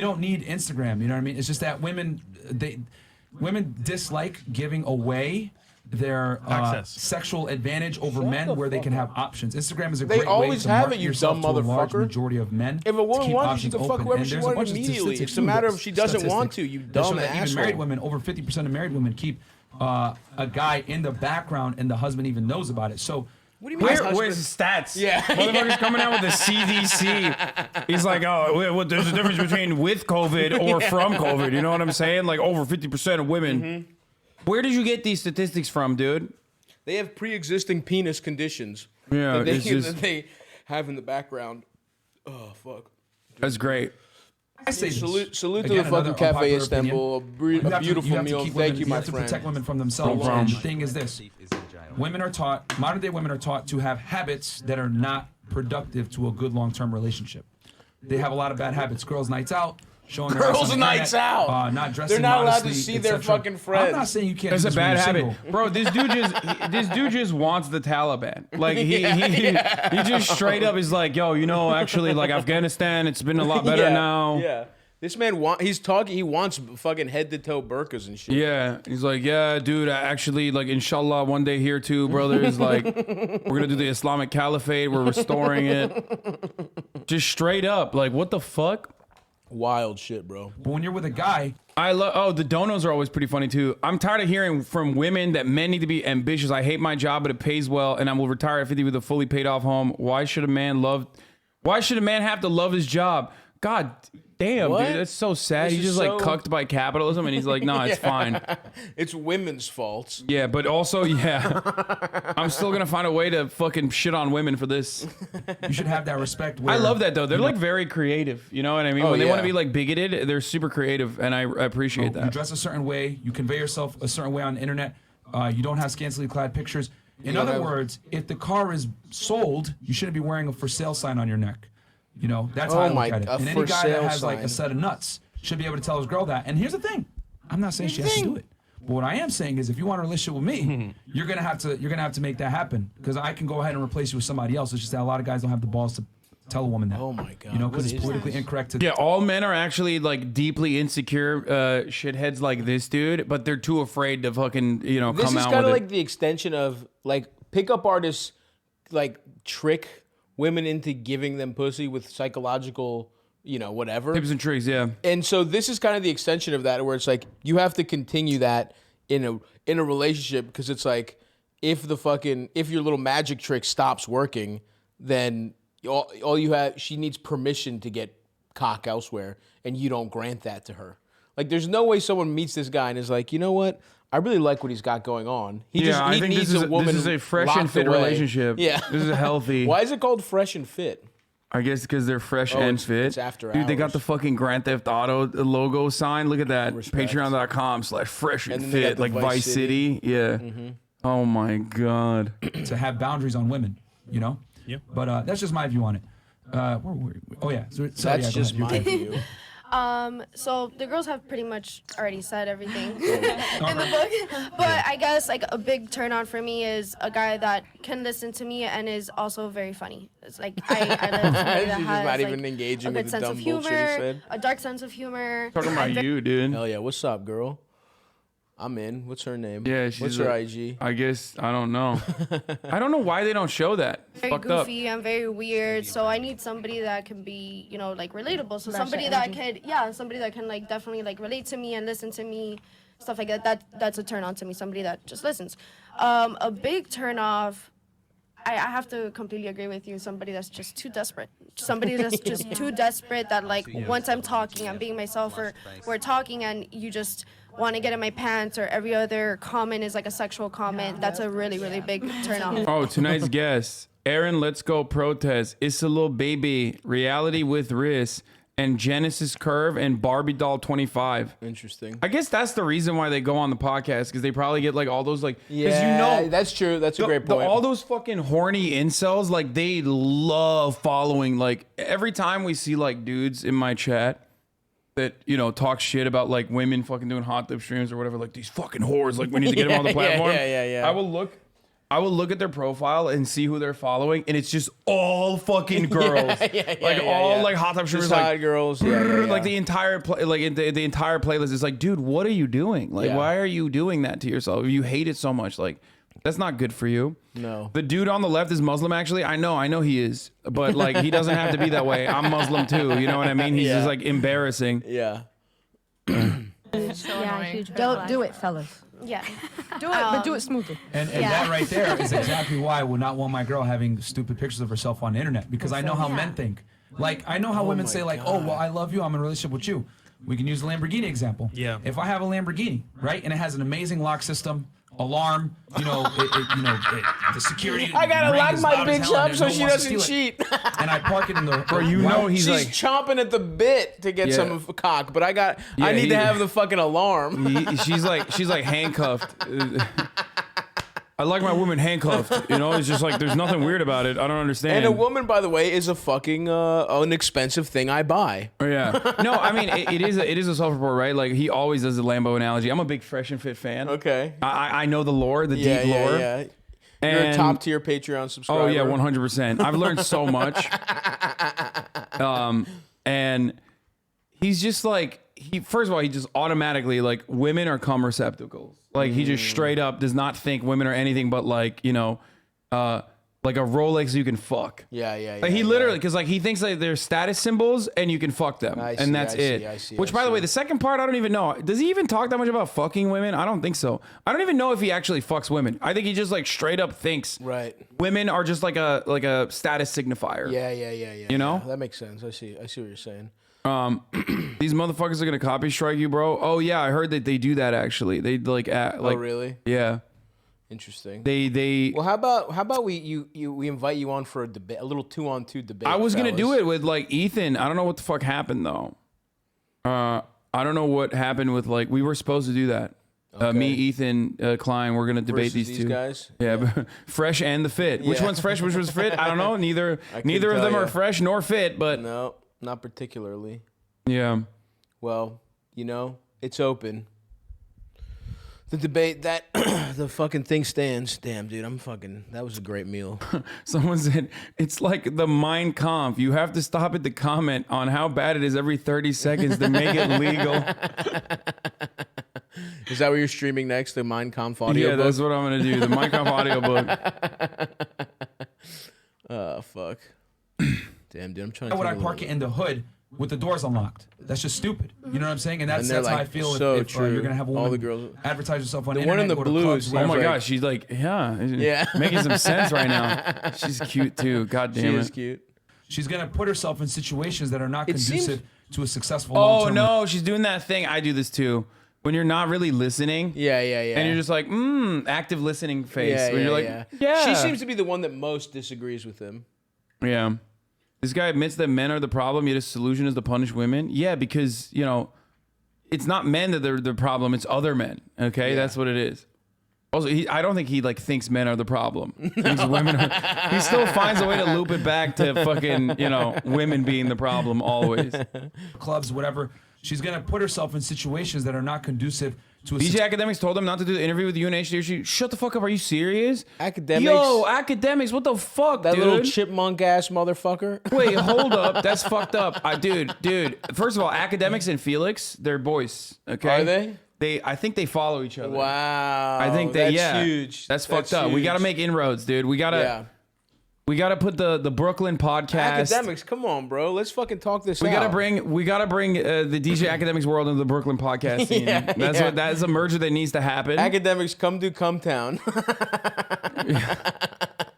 don't need Instagram, you know what I mean? It's just that women dislike giving away their sexual advantage over men where they can have options. Instagram is a They great way always to have market it, you yourself dumb to a large motherfucker. majority of men. If a to woman keep wants, she options can fuck open. whoever And she there's a wants bunch of immediately. statistics It's a too matter that- of she doesn't want to, you that dumb show that even married asshole. women, over 50% of married women keep a guy in the background and the husband even knows about it. So what do you mean? Where's the stats? Yeah. Motherfucker's coming out with the CDC. He's like, oh, there's a difference between with COVID or from COVID. You know what I'm saying? Like over 50% of women. Where did you get these statistics from, dude? They have pre-existing penis conditions. Yeah, that they, it's just- that they have in the background. Oh, fuck. That's great. I say salute to Again, the fucking another Cafe unpopular Istanbul. opinion. A beautiful meal. Thank you, my You have to friend. protect women from themselves. And the thing is this: women are taught, modern day women are taught to have habits that are not productive to a good long-term relationship. They have a lot of bad habits. Girls' nights out. Showing their ass on Girls' the nights internet, out. Not dressing They're not allowed to modestly, see their etc. fucking friends. I'm not saying you can't. That's do a this when bad you're habit, single. bro. This dude just wants the Taliban. Like he just straight up is like, yo, you know, actually, like Afghanistan, it's been a lot better now. Yeah. This man he wants fucking head to toe burqas and shit. Yeah, he's like, yeah, dude, actually, like, inshallah, one day here too, brothers. Like, we're gonna do the Islamic Caliphate. We're restoring it. Just straight up, like, what the fuck? Wild shit, bro. But when you're with a guy, the donos are always pretty funny too. I'm tired of hearing from women that men need to be ambitious. I hate my job, but it pays well, and I will retire at 50 with a fully paid off home. Why should a man have to love his job? God damn, What? dude, that's so sad. This He's is just like so- cucked by capitalism, and he's like, no, it's fine. It's women's faults. Yeah, but also, yeah, I'm still gonna find a way to fucking shit on women for this. you should have that respect. I Where, love that though. They're you know, like very creative. You know what I mean? Oh, When they want to yeah. be like bigoted, they're super creative, and I appreciate You that. dress a certain way. You convey yourself a certain way on the internet. You don't have scantily clad pictures. In You don't other have- words, if the car is sold, you shouldn't be wearing a for sale sign on your neck. You know, that's Oh how I look my- at it. a And any for guy that sale has like sign. a set of nuts should be able to tell his girl that. And here's the thing: I'm not saying she has to do it. But what I am saying is, if you want a relationship with me, you're gonna have to make that happen. Because I can go ahead and replace you with somebody else. It's just that a lot of guys don't have the balls to tell a woman that. Oh my God. You know, what because it's is politically this? incorrect to. Yeah, all men are actually like deeply insecure shitheads like this dude, but they're too afraid to fucking This come is out kind with of it. like the extension of like pickup artists like trick women into giving them pussy with psychological, whatever. Tips and tricks, yeah. And so this is kind of the extension of that, where it's like you have to continue that in a relationship, because it's like if your little magic trick stops working, then all you have, she needs permission to get cock elsewhere, and you don't grant that to her. Like there's no way someone meets this guy and is like, you know what? I really like what he's got going on. He I think needs this a woman this is a fresh and locked fit away. relationship. Yeah. This is a healthy. Why is it called Fresh and Fit? I guess because they're fresh Oh, and it's- fit. it's after Dude, they got hours. the fucking Grand Theft Auto logo sign. Look at that. Respect. Patreon.com/fresh and And then they got fit. the Like Vice City. Yeah. Oh my God. To have boundaries on women, you know? Yep. But that's just my view on it. Where were we? Oh, yeah. So, That's just go ahead. my view. So the girls have pretty much already said everything in the book. But I guess like a big turn on for me is a guy that can listen to me and is also very funny. It's like I love somebody that She's just has not like, even engaging a good with the sense dumb of bullshit he humor, said. a dark sense of humor. Talking about you, dude. Hell yeah. What's up, girl? I'm in. What's her name? Yeah, she's What's her IG? I guess I don't know. I don't know why they don't show that. Very Fucked up. goofy. I'm very weird. So I need somebody that can be, like relatable. So Match somebody your that energy. somebody that can like definitely like relate to me and listen to me, stuff like that. That's a turn on to me. Somebody that just listens. A big turn off. I have to completely agree with you. Somebody that's just too desperate. Somebody that's just too desperate that like once I'm talking, I'm being myself, or we're talking and you just want to get in my pants, or every other comment is like a sexual comment. That's a really, really big turn off. Oh, tonight's guest, Aaron, Let's Go Protest, It's a Little Baby, Reality with Riz, and Genesis Curve, and Barbie Doll 25. Interesting. I guess that's the reason why they go on the podcast, because they probably get like all those like, because Yeah, that's true. That's a great point. all those fucking horny incels, like they love following. Like every time we see like dudes in my chat that talk shit about like women fucking doing hot tub streams or whatever, like these fucking whores, like we need to get them on the platform. Yeah. I will look at their profile and see who they're following, and it's just all fucking girls, like hot tub streamers, Just like hot girls, like the entire the entire playlist is like, dude, what are you doing? Like, Yeah. why are you doing that to yourself? If you hate it so much, like that's not good for you. No. The dude on the left is Muslim, actually. I know he is, but like he doesn't have to be that way. I'm Muslim too. You know what I mean? He's just like embarrassing. Yeah. Yeah, huge. Don't do it, fellas. Yeah. Do it, but do it smoothly. And that right there is exactly why I would not want my girl having stupid pictures of herself on the internet, because I know how men think. Like, I know how women say, like, oh, well, I love you, I'm in a relationship with you. We can use the Lamborghini example. Yeah. If I have a Lamborghini, right, and it has an amazing lock system, alarm, the security. I gotta ring lock is my loud as bitch hell and up there's so no she one to doesn't steal it. cheat. And I park it in the. Bro, you know he's she's like chomping at the bit to get Yeah. some of a cock, but I Yeah, need to have the fucking alarm. she's like handcuffed. I like my woman handcuffed. You know, it's just like there's nothing weird about it. I don't understand. And a woman, by the way, is a fucking an expensive thing I buy. Oh, yeah. No, I mean it is a self-report, right? Like he always does the Lambo analogy. I'm a big Fresh and Fit fan. Okay. I know the lore, the deep lore. Yeah. You're a top tier Patreon subscriber. Oh yeah, 100%. I've learned so much. And he's just like first of all, he just automatically like women are cum receptacles. Like he just straight up does not think women are anything but like, like a Rolex you can fuck. Yeah. Like he literally, because like he thinks like they're status symbols and you can fuck them, and that's it. I see, Which, by the way, the second part I don't even know. Does he even talk that much about fucking women? I don't think so. I don't even know if he actually fucks women. I think he just like straight up thinks women are just like a status signifier. Yeah. You know? That makes sense. I see what you're saying. These motherfuckers are gonna copy strike you, bro. Oh yeah, I heard that they do that actually. They like Oh really? Yeah. Interesting. They Well, how about we invite you on for a debate, a little 2-on-2 debate. I was gonna fellas. do it with like Ethan. I don't know what the fuck happened though. I don't know what happened with like we were supposed to do that. Me, Ethan, Klein, we're gonna debate Versus these these two guys? Yeah, but Fresh and the Fit. Which Yeah. one's fresh? Which one's fit? I don't know. Neither couldn't of them tell are ya. fresh nor fit. But No, not particularly. yeah. Well, it's open. The debate that the fucking thing stands. Damn, dude, that was a great meal. Someone said it's like the Mein Kampf. You have to stop it to comment on how bad it is every 30 seconds to make it legal. Is that what you're streaming next? The Mein Kampf audio Yeah, book? that's what I'm gonna do. The Mein Kampf audiobook. Oh fuck. Damn, dude, I'm trying Why to. would I take a park look. it in the hood with the doors unlocked? That's just stupid. You know what I'm saying? And that's they're how I like, feel so if true. you're gonna have a All woman the girls- advertise herself on The the one in internet, the go to blues, clubs, Oh my like- gosh, she's like, Yeah. making some sense right now. She's cute too. God damn She it. is cute. She's gonna put herself in situations that are not It seems- conducive to a successful. Oh long-term no, she's doing that thing. I do this too. When you're not really listening. Yeah. And you're just like, active listening face. Yeah, Where you're like, yeah. She seems to be the one that most disagrees with him. Yeah. This guy admits that men are the problem, yet his solution is to punish women. Yeah, because, it's not men that are the problem, it's other men. Okay? Yeah. That's what it is. Also, I don't think he like thinks men are the problem. Thinks women are, he still finds a way to loop it back to fucking, women being the problem always. clubs, whatever. She's gonna put herself in situations that are not conducive to a. DJ Academics told him not to do the interview with UNH. She shut the fuck up. Are you serious? Academics. Yo, Academics, what the fuck, That dude? little chipmunk ass motherfucker. Wait, hold up. That's fucked up. Dude. First of all, Academics and Felix, they're boys. Okay. Are they? I think they follow each other. Wow. I think they. That's huge. That's fucked up. We huge. gotta make inroads, dude. We gotta put the Brooklyn podcast. Academics, come on, bro. Let's fucking talk this We out. gotta bring the DJ Academics world into the Brooklyn podcast scene. That is a merger that needs to happen. Academics, come to Cumtown.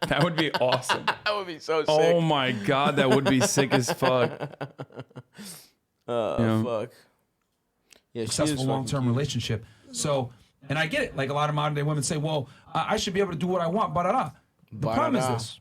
That would be awesome. That would be so sick. Oh my god, that would be sick as fuck. Fuck. Yeah, she is successful fucking long-term cute. relationship. So, and I get it. Like a lot of modern day women say, well, I should be able to do what I want, The problem is this.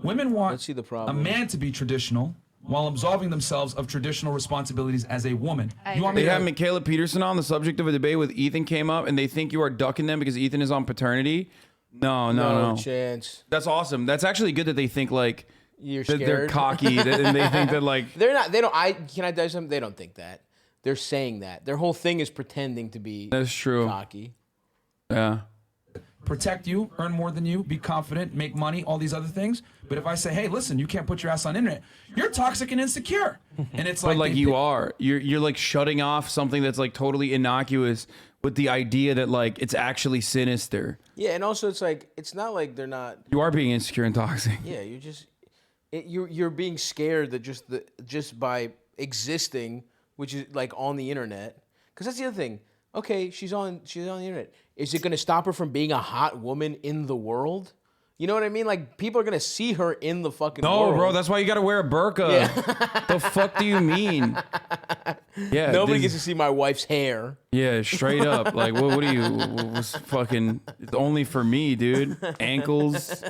Women want Let's see the a problem. man to be traditional while absolving themselves of traditional responsibilities as a woman. You want me They to have Michaela Peterson on. The subject of a debate with Ethan came up, and they think you are ducking them because Ethan is on paternity. No. No chance. That's awesome. That's actually good that they think like You're that scared. they're cocky and they think that like They're not. They don't. Can I tell you something? They don't think that. They're saying that. Their whole thing is pretending to be. That's true. Cocky. Yeah. protect you, earn more than you, be confident, make money, all these other things. But if I say, hey, listen, you can't put your ass on the internet, you're toxic and insecure. And it's But like, you are. You're like shutting off something that's like totally innocuous with the idea that like it's actually sinister. Yeah, and also it's like it's not like they're not. You are being insecure and toxic. Yeah, you're just you're being scared that just by existing, which is like on the internet. Because that's the other thing. Okay, she's on the internet. Is it going to stop her from being a hot woman in the world? You know what I mean? Like, people are going to see her in the fucking world. No, bro, that's why you got to wear a burqa. Yeah. The fuck do you mean? Yeah. Nobody gets to see my wife's hair. Yeah, straight up. Like, what are you? Was fucking? It's only for me, dude. Ankles.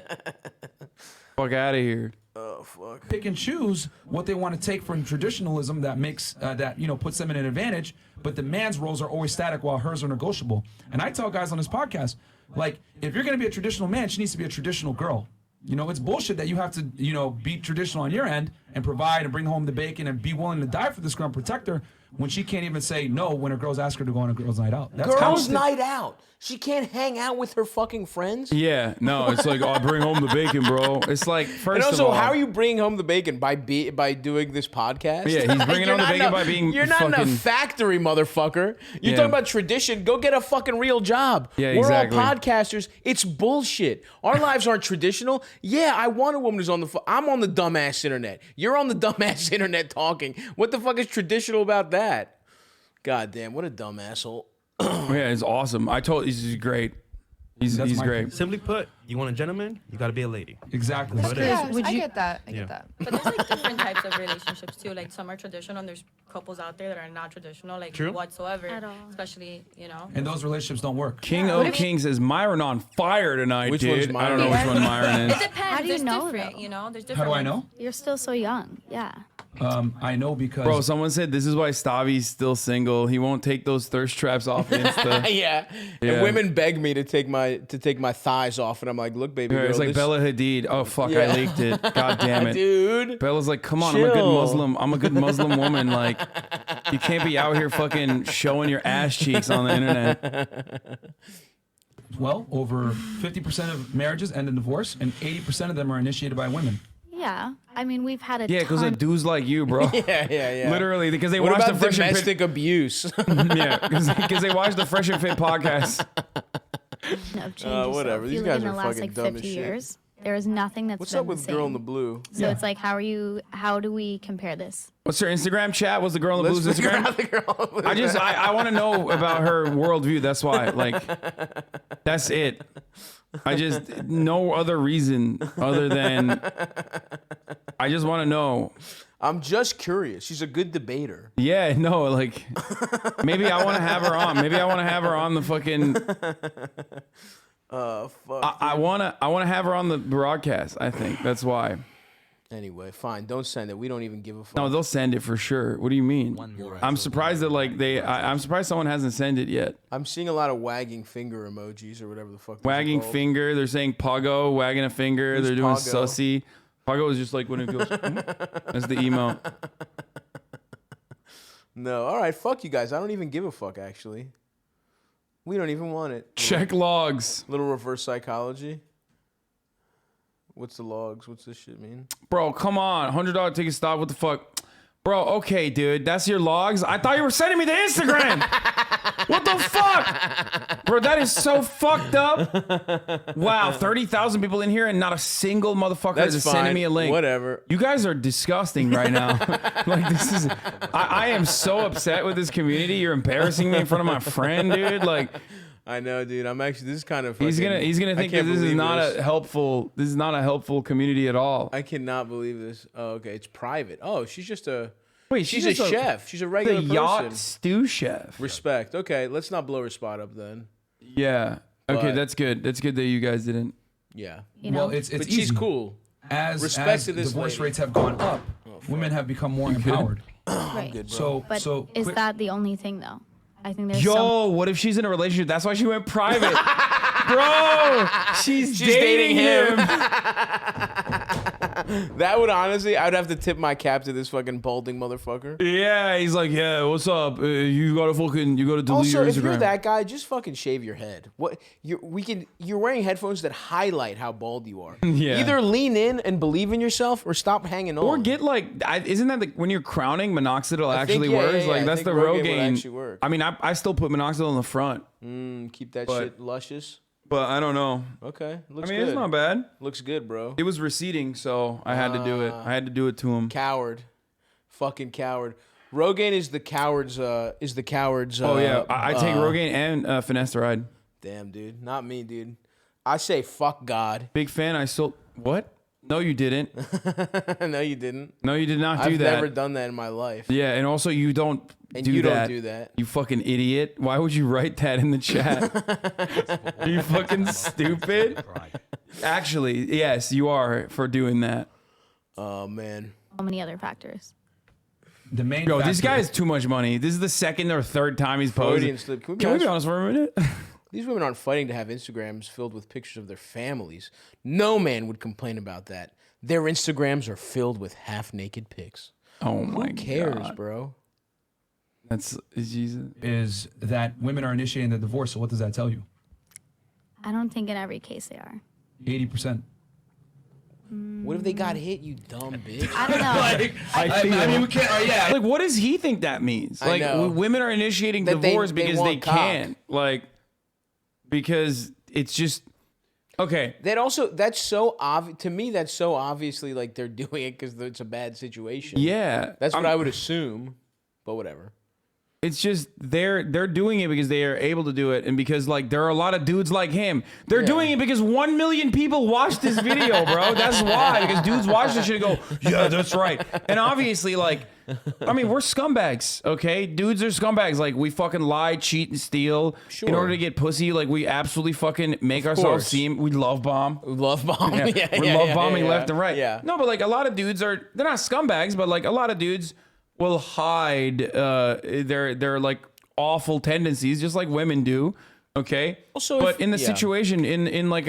Fuck out of here. Oh fuck. Pick and choose what they want to take from traditionalism that makes that puts them in an advantage. But the man's roles are always static while hers are negotiable. And I tell guys on this podcast, like, if you're gonna be a traditional man, she needs to be a traditional girl. It's bullshit that you have to, be traditional on your end and provide and bring home the bacon and be willing to die for this girl and protect her when she can't even say no when her girls ask her to go on a girls' night out. That's Girls' night out. She can't hang out with her fucking friends. Yeah, no, it's like, I'll bring home the bacon, bro. It's like, first and also, of all, how are you bringing home the bacon? By doing this podcast? Yeah, he's bringing home the bacon by being You're not in a factory, motherfucker. You're talking about tradition. Go get a fucking real job. Yeah, We're exactly. all podcasters. It's bullshit. Our lives aren't traditional. Yeah, I want a woman who's on the I'm on the dumbass internet. You're on the dumbass internet talking. What the fuck is traditional about that? God damn, what a dumb asshole. Yeah, it's awesome. I told he's great. He's great. Simply put, you want a gentleman, you got to be a lady. Exactly. Yeah, I get that. I Yeah. get that. But there's like different types of relationships too. Like some are traditional, and there's couples out there that are not traditional, like True. whatsoever. At all. Especially, And those relationships don't work. King O King says Myron on fire tonight, Which dude. one's I don't know which one Myron It is. depends. How do you There's know, different, though? There's How different do I ones. know? You're still so young. Yeah. I know because Bro, someone said this is why Stavi's still single. He won't take those thirst traps off Insta. Yeah. Yeah. And women beg me to take my thighs off, and I'm like, look, baby Yeah, girl, it's like this- Bella Hadid. Oh fuck, Yeah. I leaked it. God damn it, dude. Bella's like, come on, I'm a good Chill. Muslim. I'm a good Muslim woman. Like, you can't be out here fucking showing your ass cheeks on the internet. well, over 50% of marriages end in divorce, and 80% of them are initiated by women. Yeah. I mean, we've had a Yeah, because ton. of dudes like you, bro. Yeah. Literally, because they What watch the about Fresh and domestic abuse? Yeah, because they watch the Fresh and Fit podcast. No, change yourself. whatever. If These you guys live in are the last fucking like dumb 50 as shit. years, there is nothing that's What's been up with the Girl in same. the Blue? So it's like, how do we compare this? What's her Instagram chat? What's the girl in the Let's blues figure Instagram? out the Girl in the Blue. I want to know about her worldview. That's why. Like, that's it. I just no other reason other than I just want to know. I'm just curious. She's a good debater. Yeah, no, like maybe I want to have her on. Maybe I want to have her on the fucking. Fuck. I want to have her on the broadcast. I think that's why. Anyway, fine. Don't send it. We don't even give a fuck. No, they'll send it for sure. What do you mean? I'm surprised that like I'm surprised someone hasn't sent it yet. I'm seeing a lot of wagging finger emojis or whatever the fuck. those are Wagging called. finger. They're saying Pogo, wagging a finger. Who's They're doing Pogo? sussy. Pogo is just like when it goes. That's the emote. No, all right. Fuck you guys. I don't even give a fuck. Actually, we don't even want it. Check logs. Little reverse psychology. What's the logs? What's this shit mean? Bro, come on. $100 ticket stop. What the fuck? Bro, okay, dude. That's your logs? I thought you were sending me the Instagram. What the fuck? Bro, that is so fucked up. Wow, 30,000 people in here and not a single motherfucker That's is fine. sending me a link. Whatever. You guys are disgusting right now. Like, this is... I am so upset with this community. You're embarrassing me in front of my friend, dude. Like... I know, dude. I'm actually. This is kind of. He's gonna think that this is not a helpful. This is not a helpful community at all. I cannot believe this. Oh, okay. It's private. Oh, she's just a. Wait, she's a chef. She's a regular the person. yacht stew chef. Respect. Okay, let's not blow her spot up then. Yeah. Okay, But- that's good. That's good that you guys didn't. Yeah. Well, it's but easy. she's cool. As Respect to this divorce lady. rates have gone up, women have become more empowered. Right. good, bro. So, But so is quick- that the only thing though? I think there's Yo, what if she's in a relationship? That's why she went private. Bro, she's dating him. That would honestly, I would have to tip my cap to this fucking balding motherfucker. Yeah, he's like, yeah, what's up? You gotta delete Also, your if you're Instagram. that guy, just fucking shave your head. What you're wearing headphones that highlight how bald you are. Yeah. Either lean in and believe in yourself, or stop hanging on. Or get like, isn't that when you're crowning, minoxidil I think- actually yeah, works? yeah, Like I that's think the Rogaine would Rogaine. actually work. I mean, I still put minoxidil in the front, Keep that But- shit luscious. but I don't know. Okay, looks I mean, good. it's not bad. Looks good, bro. It was receding, so I had to do it. I had to do it to him. Coward, fucking coward. Rogaine is the coward's. Oh yeah, I take Rogaine and finasteride. Damn, dude. Not me, dude. I say fuck God. Big fan. I sold. What? No, you didn't. No, you didn't. No, you did not do I've that. never done that in my life. Yeah, and also you don't And do you that. don't do that. You fucking idiot. Why would you write that in the chat? Are you fucking stupid? Actually, yes, you are for doing that. Oh, man. So many other factors. The main Yo, this factor- guy has too much money. This is the second or third time he's Freudian posed. slip. Can we be honest for a minute? These women aren't fighting to have Instagrams filled with pictures of their families. No man would complain about that. Their Instagrams are filled with half-naked pics. Oh my Who cares, God. bro? That's Jesus. Is that women are initiating the divorce. So what does that tell you? I don't think in every case they are. 80%. What if they got hit, you dumb bitch? I don't know. I mean, we can't. Yeah. Like, what does he think that means? I Like, know. women are initiating That they- divorce they because they want cock. can. Like, because it's just okay. That's so obvious to me. That's so obviously like they're doing it because it's a bad situation. Yeah, that's what I would assume. But whatever. It's just they're doing it because they are able to do it, and because like there are a lot of dudes like him. They're doing it because 1 million people watched this video, bro. That's why. Because dudes watch this shit and go, yeah, that's right. And obviously, like, I mean, we're scumbags, okay? Dudes are scumbags. Like, we fucking lie, cheat, and steal in order to get pussy. Like, we absolutely fucking make ourselves seem. We love bomb. We love bomb. Yeah, we're love bombing left and right. Yeah. No, but like a lot of dudes they're not scumbags, but like a lot of dudes will hide their like awful tendencies, just like women do. Okay. Also, but in the situation, in like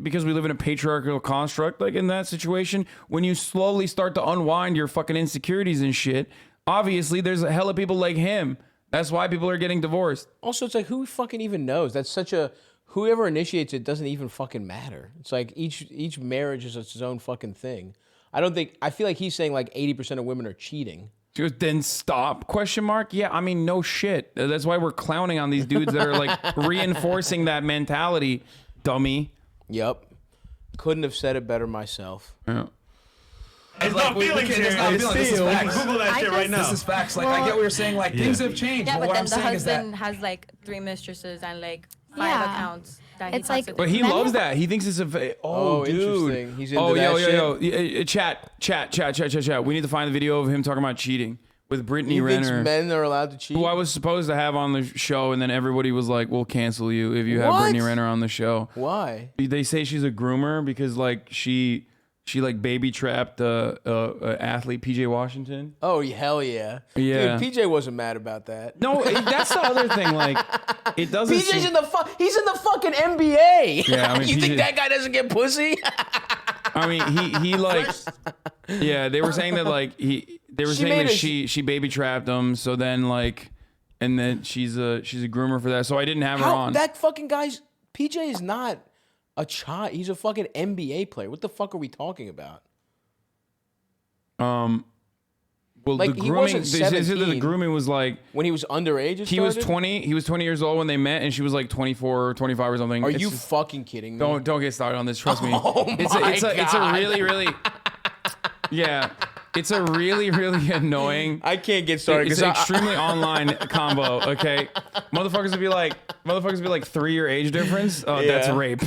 because we live in a patriarchal construct, like in that situation, when you slowly start to unwind your fucking insecurities and shit, obviously there's a hell of people like him. That's why people are getting divorced. Also, it's like who fucking even knows? That's such a whoever initiates it doesn't even fucking matter. It's like each marriage is its own fucking thing. I feel like he's saying like 80% of women are cheating. She goes, then stop? Question mark. Yeah, I mean, no shit. That's why we're clowning on these dudes that are like reinforcing that mentality, dummy. Yep. Couldn't have said it better myself. Yeah. It's not feelings here. It's not feelings. This is facts. Google that shit right now. This is facts. Like, I get what you're saying. Like, things have changed. Yeah, but but what then I'm the saying is that husband has like 3 mistresses and like 5 Yeah. accounts. That It's he like- talks But he loves that. He thinks it's a. Oh, dude. interesting. He's into oh, that yo. Chat. We need to find the video of him talking about cheating with Brittany He Renner. thinks men are allowed to cheat. Who I was supposed to have on the show, and then everybody was like, "We'll cancel you if you have What? Brittany Renner on the show." Why? They say she's a groomer because like she like baby trapped athlete PJ Washington. Oh, hell yeah. Yeah. Dude, PJ wasn't mad about that. No, that's the other thing. Like, it doesn't. PJ's seem- in the he's in the fucking NBA. Yeah, I mean, you PJ think that guy doesn't get pussy? I mean, he like, yeah. They were saying that like they were saying that she baby trapped him. So then like, and then she's a groomer for that. So I didn't have her on. That fucking guy's PJ is not a child. He's a fucking NBA player. What the fuck are we talking about? Well, Like, the he grooming. wasn't They said that the 17 grooming was like when he was underage. he was 20. He was 20 years old when they met, and she was like 24 or 25 or something. Are It's you just- fucking kidding me? Don't get started on this. Trust me. Oh It's my it's a God. really yeah. It's a really annoying. I can't get started. It's 'cause an extremely online combo. Okay, motherfuckers would be like 3 year age difference. Oh, that's Yeah. rape.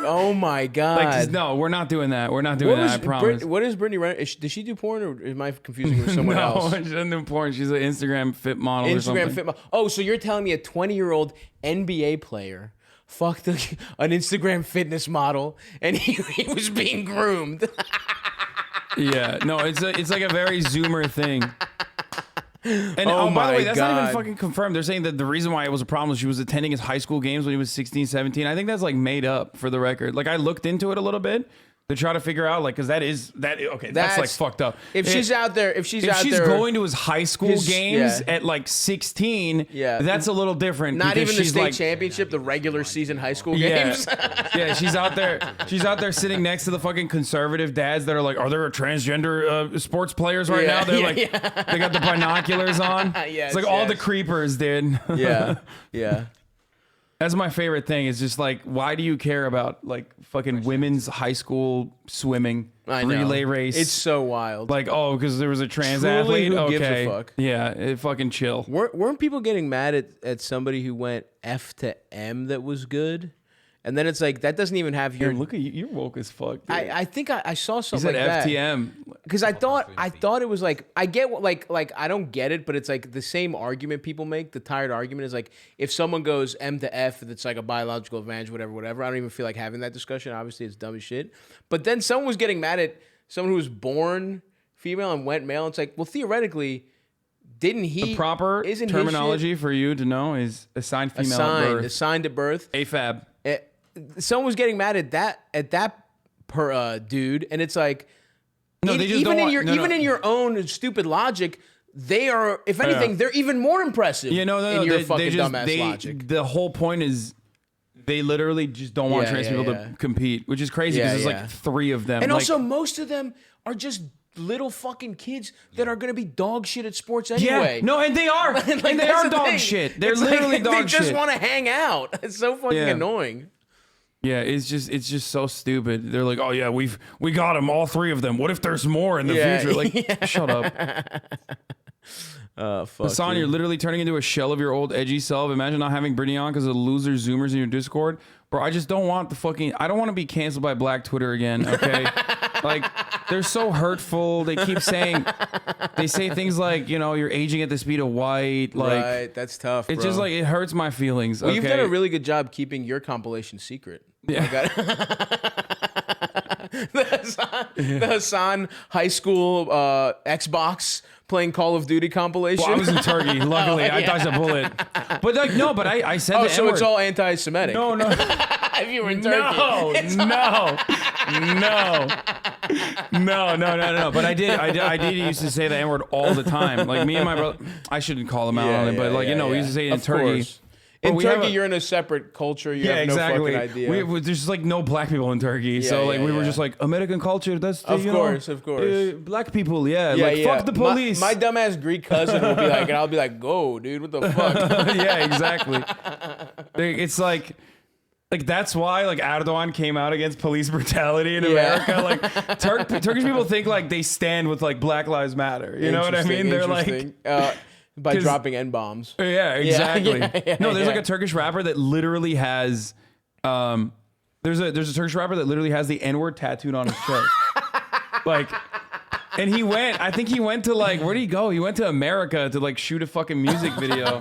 Oh my God. Like, just, no, we're not doing that. We're not doing that. I promise. What is Brittany Renner? Did she do porn or am I confusing her with someone else? No, she doesn't do porn. She's an Instagram fit model or something. Instagram fit. Oh, so you're telling me a 20-year-old NBA player fucked an Instagram fitness model and he was being groomed? Yeah, no, it's like a very Zoomer thing. And Oh by the way, my that's not even God. fucking confirmed. They're saying that the reason why it was a problem was she was attending his high school games when he was 16, 17. I think that's like made up for the record. Like I looked into it a little bit to try to figure out like because that's like fucked up. If she's out there, if she's going to his high school his- games yeah. at like 16, Yeah. that's a little different. Not because even the she's state like, championship, the regular season high school Yeah. games. Yeah, she's out there sitting next to the fucking conservative dads that are like, are there transgender sports players right now? They're they got the binoculars on. Yes, It's like all the yes. creepers, dude. Yeah, yeah. That's my favorite thing. Is just like, why do you care about like fucking women's high school swimming relay race? It's so wild. Like, oh, because there was a trans Truly, athlete. who Okay, gives a fuck? yeah, fucking chill. Weren't people getting mad at somebody who went F to M that was good? And then it's like, that doesn't even have your... Look at you, you're woke as fuck, dude. I think I saw something You like said that. FTM. Because I thought it was like, I get what, like I don't get it, but it's like the same argument people make. The tired argument is like, if someone goes M to F, it's like a biological advantage, whatever. I don't even feel like having that discussion. Obviously, it's dumb as shit. But then someone was getting mad at someone who was born female and went male. It's like, well, theoretically, didn't he... The proper terminology for you to know is assigned female at birth. Assigned at birth. AFAB. Someone was getting mad at that dude, and it's like, no, they just even don't in your own stupid logic, they are. If anything, they're even more impressive. Yeah, no, in your fucking dumbass logic. The whole point is they literally just don't want trans people to compete, which is crazy because there's like 3 of them. And like, also, most of them are just little fucking kids that are gonna be dog shit at sports anyway. Yeah, no, and they are, Like, and they that's are the dog thing. shit. They're It's literally like, dog they shit. just want to hang out. It's so fucking annoying. Yeah, it's just so stupid. They're like, oh yeah, we got them, all 3 of them. What if there's more in the future? Like, shut up. Fuck Hasan, you. you're literally turning into a shell of your old edgy self. Imagine not having Brittany on because of loser Zoomers in your Discord. Bro, I just don't want I don't want to be canceled by Black Twitter again, okay? Like, they're so hurtful. They keep saying, they say things like, you know, you're aging at the speed of white. Like, right, that's tough, it's bro. just like, it hurts my feelings, Well, okay? you've done a really good job keeping your compilation secret. Yeah. The Hasan high school Xbox playing Call of Duty compilation. Well, I was in Turkey, luckily. I dodged a bullet. But like, no, but I said the so N-word. it's all anti-Semitic. No. If you were in Turkey. No. But I did used to say the N-word all the time. Like, me and my brother, I shouldn't call him out on it, but like, we used to say it in Of Turkey. course. In Turkey, you're in a separate culture. You have no fucking idea. There's like no black people in Turkey, so like we were just like American culture. That's Of course. black people. Like fuck the police. My dumbass Greek cousin will be like, and I'll be like, go, dude, what the fuck? Yeah, exactly. It's like that's why like Erdogan came out against police brutality in America. Like Turkish people think like they stand with like Black Lives Matter. You know what I mean? They're like. By dropping N-bombs. Yeah, exactly. Yeah, there's like a Turkish rapper that literally has there's a Turkish rapper that literally has the N-word tattooed on his chest. Like, and I think he went to like, where did he go? He went to America to like shoot a fucking music video.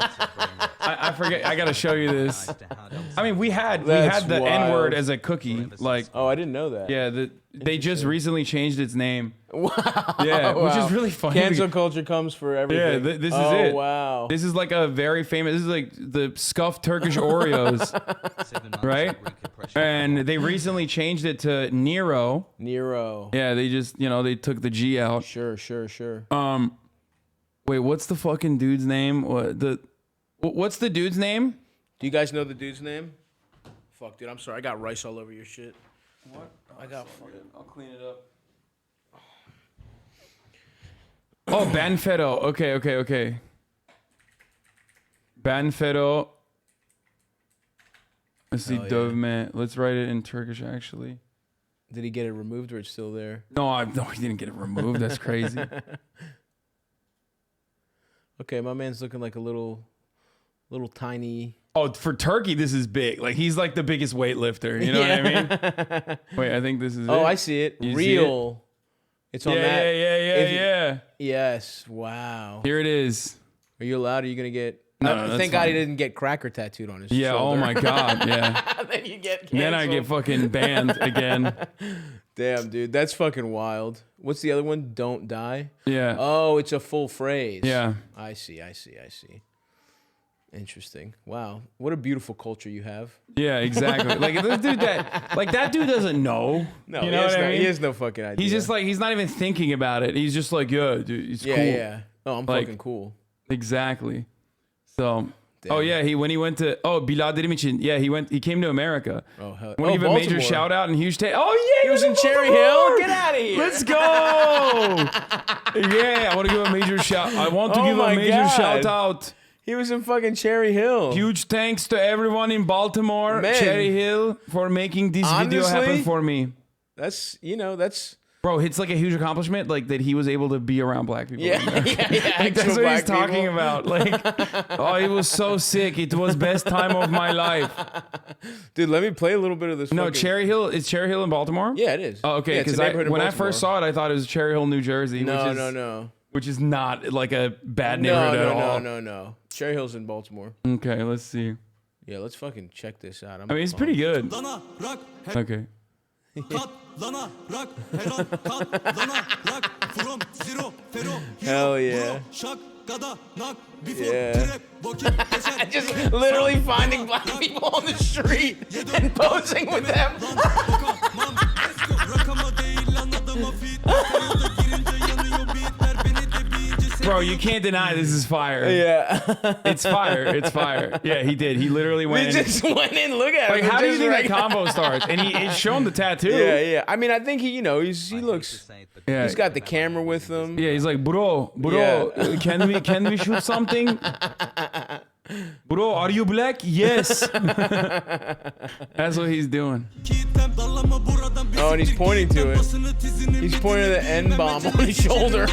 I forget, I gotta show you this. I mean, we had the N-word as a cookie. Like, oh, I didn't know that. Yeah, they just recently changed its name. Wow. Yeah, which is really funny. Cancel culture comes for everything. Yeah, this is Oh, it. wow. This is like a very famous, this is like the scuffed Turkish Oreos, right? And they recently changed it to Nero. Yeah, they just, they took the G out. Sure. Wait, what's the fucking dude's name? What's the dude's name? Do you guys know the dude's name? Fuck, dude, I'm sorry. I got rice all over your shit. What? I'll clean it up. Oh, Ben Fero. Okay. Ben Fero. Let's see, Dövme. Let's write it in Turkish, actually. Did he get it removed or it's still there? No, he didn't get it removed. That's crazy. Okay, my man's looking like a little tiny. Oh, for Turkey, this is big. Like, he's like the biggest weightlifter. You know what I mean? Wait, I think this is it. Oh, I see it. You Real. See it? It's on that. Yeah. Yes. Wow. Here it is. Are you allowed? Are you gonna get? No, thank God he didn't get cracker tattooed on his Yeah. shoulder. Oh my God. Yeah. Then you get canceled. Then I get fucking banned again. Damn, dude, that's fucking wild. What's the other one? Don't die. Yeah. Oh, it's a full phrase. Yeah. I see. Interesting. Wow. What a beautiful culture you have. Yeah, exactly. Like this dude that dude doesn't know. No, you know what I mean? He has no fucking idea. He's just like, he's not even thinking about it. He's just like, yeah, dude, it's cool. Yeah. Oh, I'm Like, fucking cool. Exactly. So, when he went to, biladerim için, he came to America. Oh, hell. Want to give a major Baltimore. shout out and huge Oh, yeah. He was in Cherry Hill? Get out of here. Let's go. Yeah, I want to give a major shout. I want to give a major shout out. He was in fucking Cherry Hill. Huge thanks to everyone in Baltimore, Man. Cherry Hill, for making this video happen Honestly, for me. That's, you know, that's... Bro, it's like a huge accomplishment, like that he was able to be around black people. Yeah, Like, that's what he's talking about. Like, oh, it was so sick. It was best time of my life. Dude, let me play a little bit of this. No, fucking... Area Hill. Is Cherry Hill in Baltimore? Yeah, it is. Oh, okay. Yeah, it's a Because neighborhood in when I Baltimore. first saw it, I thought it was Cherry Hill, New Jersey. No, which is, no. Which is not like a bad neighborhood at all. No. Cherry Hill's in Baltimore. Okay, let's see. Yeah, let's fucking check this out. I mean, it's pretty good. Okay. Hell yeah. Yeah. Just literally finding black people on the street and posing with them. Bro, you can't deny this is fire. Yeah. It's fire. It's fire. Yeah, he did. He literally went He in. just went in. Look at Like, him. how do you Just think right that combo starts? And it's shown the tattoo. Yeah. I mean, I think he looks. Yeah. He's got the camera with him. Yeah, he's like, bro, Yeah. can we shoot something? Bro, are you black? Yes. That's what he's doing. Oh, and he's pointing to it. He's pointing to the N-bomb on his shoulder.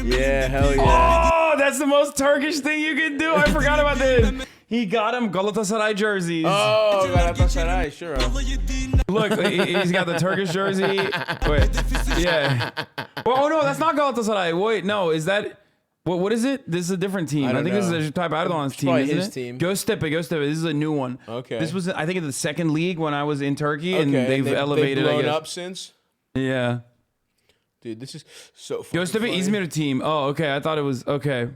Yeah, hell yeah. Oh, that's the most Turkish thing you can do. I forgot about this. He got him Galatasaray jerseys. Oh, Galatasaray, sure. Look, he's got the Turkish jersey. Wait, yeah. Oh no, that's not Galatasaray. Wait, no, is that? What is it? This is a different team. I think this is Tayyip Erdogan's team, probably isn't his it? team. Göztepe. This is a new one. Okay. This was, I think, in the second league when I was in Turkey, and Okay, they've elevated. They've blown I guess. up since. Yeah. Dude, this is so fucking Göztepe funny. İzmir team. Oh, okay. I thought it was okay.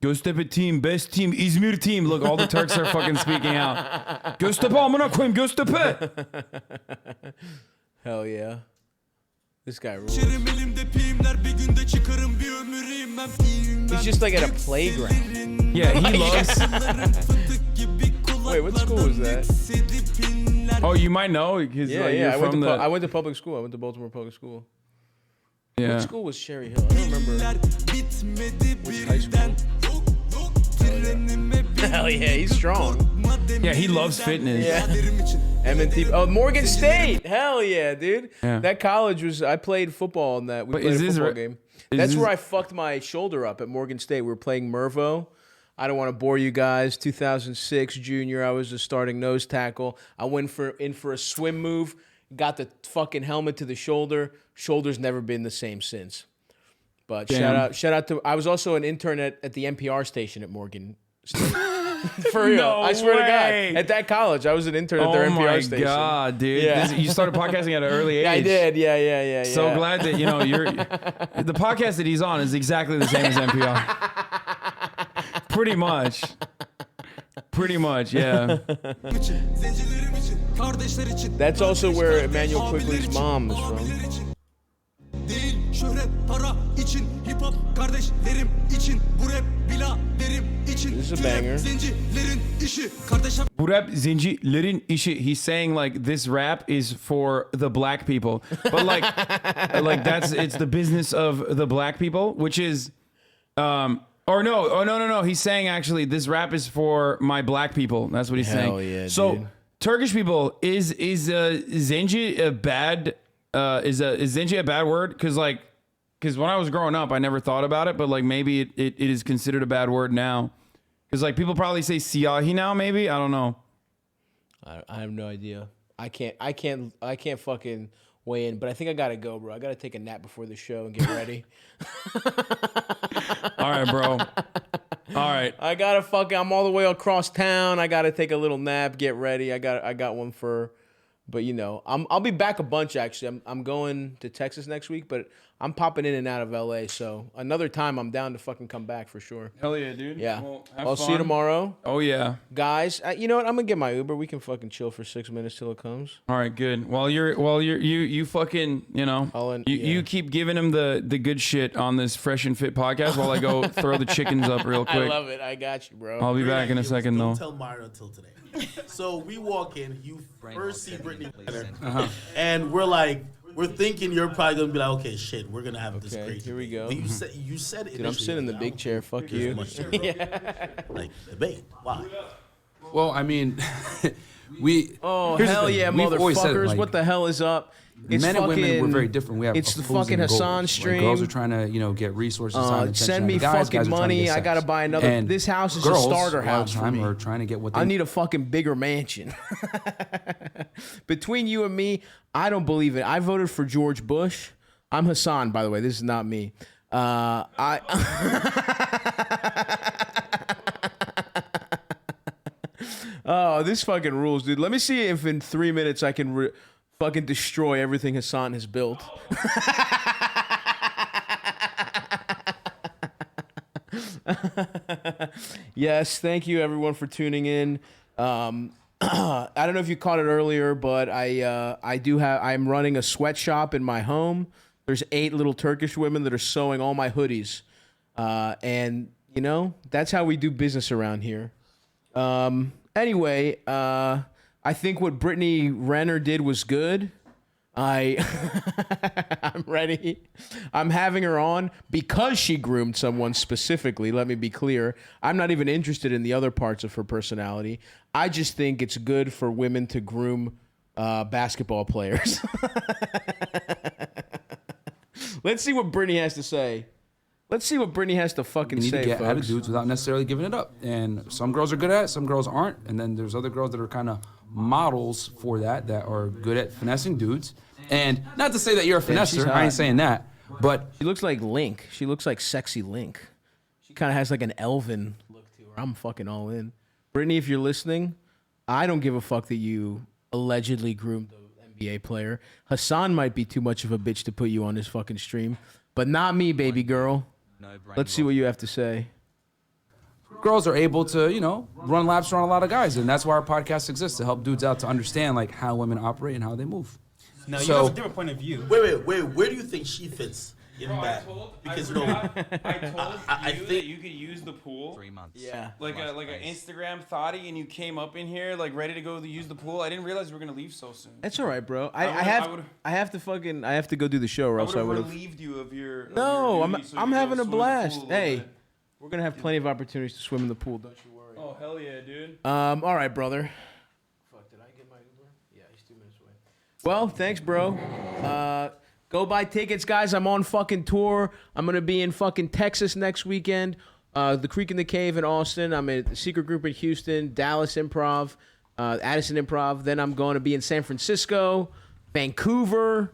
Göztepe team, best team, İzmir team. Look, all the Turks are fucking speaking out. Göztepe amına koyayım, Göztepe. Hell yeah. This guy rules. He's just like at a playground. Yeah, he loves. Wait, what school was that? Oh, you might know because Yeah, like, yeah. you're from the. I went to public school. I went to Baltimore Public School. Yeah. What school was Cherry Hill? I don't remember. Which high school? Hell yeah, he's strong. Yeah, he loves fitness. Yeah. M&T. Oh, Morgan State. Hell yeah, dude. Yeah. That college was. I played football in that. We But played is a this football re- game. is That's this- where I fucked my shoulder up at Morgan State. We were playing Mervo. I don't want to bore you guys. 2006 junior. I was a starting nose tackle. I went in for a swim move. Got the fucking helmet to the shoulder. Shoulder's never been the same since. But Damn. shout out to. I was also an intern at the NPR station at Morgan State. For real, No I swear to way. God. At that college, I was an intern at their Oh NPR my station. god, dude! Yeah. You started podcasting at an early age. Yeah, I did. Yeah. So glad that you're. The podcast that he's on is exactly the same as NPR. Pretty much. Pretty much, yeah. That's also where Emmanuel Quigley's mom is from. This is a banger. Bu rap zincirlerin işi. He's saying like this rap is for the black people, but like it's the business of the black people, which is, or no, oh no. He's saying actually this rap is for my black people. That's what he's Hell saying. yeah, So dude. Turkish people is zenci a bad is zenci a bad word? Because when I was growing up, I never thought about it, but like maybe it is considered a bad word now. Because like people probably say siyahi now, maybe I don't know. I have no idea. I can't fucking weigh in, but I think I gotta go, bro. I gotta take a nap before the show and get ready. All right, bro. All right. I gotta I'm all the way across town. I gotta take a little nap, get ready. I got one for, but you know, I'll be back a bunch actually. I'm going to Texas next week, but I'm popping in and out of LA. So another time I'm down to fucking come back for sure. Hell yeah, dude. Yeah. Well, have I'll see you fun. tomorrow. Oh yeah. Guys, you know what? I'm gonna get my Uber. We can fucking chill for 6 minutes till it comes. All right, good. You fucking, you keep giving him the good shit on this Fresh and Fit podcast while I go throw the chickens up real quick. I love it. I got you, bro. I'll be back in a second though. Don't tell Mario until today. So we walk in, you first see Brittany, Uh-huh. and we're like, we're thinking you're probably gonna be like, okay, shit, we're gonna have this great. Here we go. But you said it. Dude, I'm sitting in the big chair. Fuck you. Like debate. Why? Well, I mean, we. Oh here's the hell thing. yeah, We've always said, motherfuckers! like, what the hell is up? It's men and women, we're fucking- very different. We have it's the opposing fucking Hasan goals. stream. Like, girls are trying to, get resources. time, attention. Send me The guys fucking are trying to money. get I sex. gotta buy another. And This house is girls, a starter a lot of house for time, me. are trying to get what they I need a fucking bigger mansion. Between you and me, I don't believe it. I voted for George Bush. I'm Hasan, by the way. This is not me. Oh, this fucking rules, dude. Let me see if in 3 minutes I can fucking destroy everything Hasan has built. Yes, thank you everyone for tuning in. I don't know if you caught it earlier, but I'm running a sweatshop in my home. There's 8 little Turkish women that are sewing all my hoodies. And that's how we do business around here. Anyway, I think what Brittany Renner did was good. I'm ready. I'm having her on because she groomed someone specifically. Let me be clear. I'm not even interested in the other parts of her personality. I just think it's good for women to groom basketball players. Let's see what Brittany has to say. Let's see what Brittany has to fucking You need say, to get folks. attitudes without necessarily giving it up. And some girls are good at it, some girls aren't. And then there's other girls that are kind of models for that are good at finessing dudes. And not to say that you're a finesser, I ain't saying that. But she looks like Link. She looks like sexy Link. She kind of has like an elven look to her. I'm fucking all in. Brittany, if you're listening, I don't give a fuck that you allegedly groomed the NBA player. Hasan might be too much of a bitch to put you on this fucking stream, but not me, baby girl. Let's see what you have to say. girls are able to, run laps around a lot of guys. And that's why our podcast exists, to help dudes out to understand, like, how women operate and how they move. Now, you have a different point of view. Wait. Where do you think she fits in that? Because I think that you could use the pool. 3 months. Yeah. Like an Instagram thottie, and you came up in here like ready to go use the pool. I didn't realize we were gonna leave so soon. That's all right, bro. I have to go do the show, or else I would have relieved you of your. No, of your duty, so I'm you having go a swim in the blast. pool a little Hey, bit. we're gonna have plenty of opportunities to swim in the pool. Don't you worry. Oh hell yeah, dude. All right, brother. Fuck, did I get my Uber? Yeah, he's 2 minutes away. Well, thanks, bro. Go buy tickets, guys. I'm on fucking tour. I'm gonna be in fucking Texas next weekend. The Creek in the Cave in Austin. I'm at the Secret Group in Houston, Dallas Improv, Addison Improv. Then I'm going to be in San Francisco, Vancouver,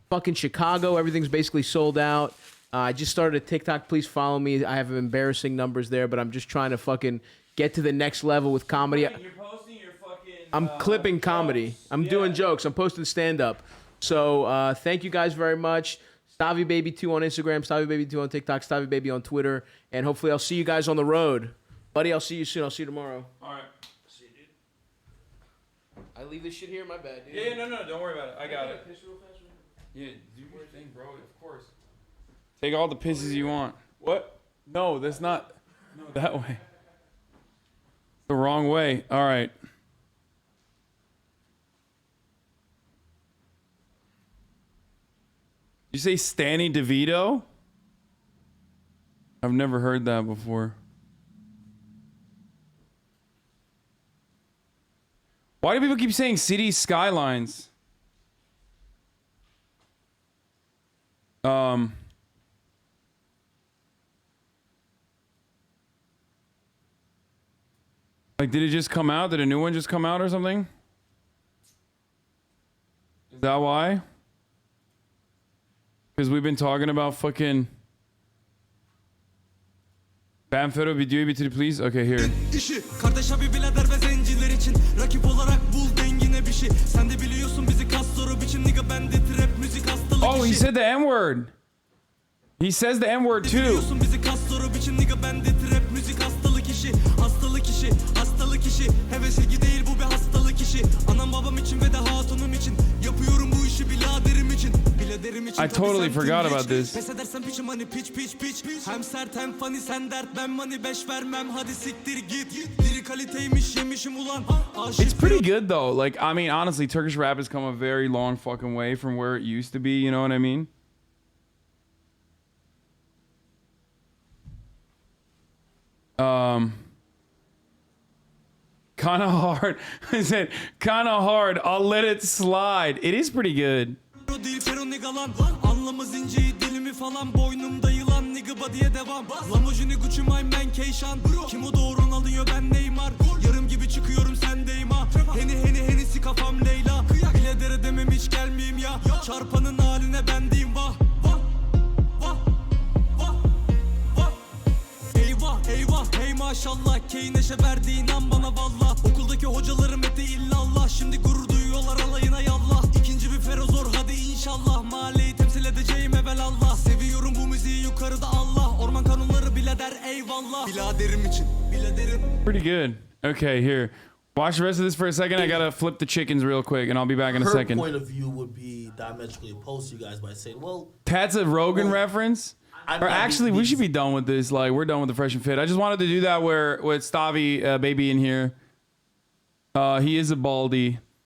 fucking Chicago. Everything's basically sold out. I just started a TikTok. Please follow me. I have embarrassing numbers there, but I'm just trying to fucking get to the next level with comedy. You're posting your fucking. I'm clipping comedy. I'm doing jokes. I'm posting stand-up. So thank you guys very much. StaviBaby2 on Instagram, StaviBaby2 on TikTok, StaviBaby on Twitter, and hopefully I'll see you guys on the road. Buddy, I'll see you soon. I'll see you tomorrow. All right. See you, dude. I leave this shit here. My bad, dude. Yeah, no, don't worry about it. I got it. Yeah, do your thing, bro. Of course. Take all the pisses you want. What? No, that's not. No, that way. The wrong way. All right. You say Stanny DeVito? I've never heard that before. Why do people keep saying city skylines? Like, did it just come out? Did a new one just come out or something? Is that why? Because we've been talking about fucking... Ben Fero videoyu bitir please. Okay, here. İşi kardeş abi birader ve zenciler için rakip olarak bul dengine bir şey. Sen de biliyorsun bizi kas soru biçim nigga bende trap müzik hastalık Oh, he işi. said the N-word. He says the N-word too. Biliyorsun bizi kas soru biçim nigga bende trap müzik hastalık işi. Hastalık işi, hastalık işi. Hevesi değil bu bir hastalık işi. Anam babam için ve de hatunum için. Yapıyorum bu işi biladerim için. Biladerim için. I totally forgot about this. Pes edersen piçim hani piç. Hem sert hem funny sen dert ben money 5 vermem hadi siktir git. Lirik It's pretty good though. Like, I mean, honestly, Turkish rap has come a very long fucking way from where it used to be. You know what I mean? Kind of hard. I said, kind of hard. I'll let it slide. It is pretty good. Anlamaz inceyi dilimi falan boynumda yılan nigga diye devam Lamborghini Gucci my man Keyşan Kim o doğrun alıyor ben Neymar Yarım gibi çıkıyorum sendeyim ha Henisi kafam Leyla Bile dere demem hiç gelmeyeyim ya Çarpanın haline bendeyim vah Eyvah hey maşallah Keyneşe verdiğin an bana valla Okuldaki hocalarım eti illallah Şimdi gurur duyuyorlar alayına yallah İkinci bir Fero zor hadi inşallah Mahalleyi temsil edeceğim evelallah Seviyorum bu müziği yukarıda Allah Orman kanunları bile der eyvallah Biladerim için biladerim. Pretty good. Okay, here. Watch the rest of this for a second. I gotta flip the chickens real quick, and I'll be back in a second. Her point of view would be diametrically opposed to you guys by saying, well... That's a Rogan reference? Or actually, we should be done with this. Like, we're done with the Fresh and Fit. I just wanted to do that with Stavi, baby in here. He is a baldy.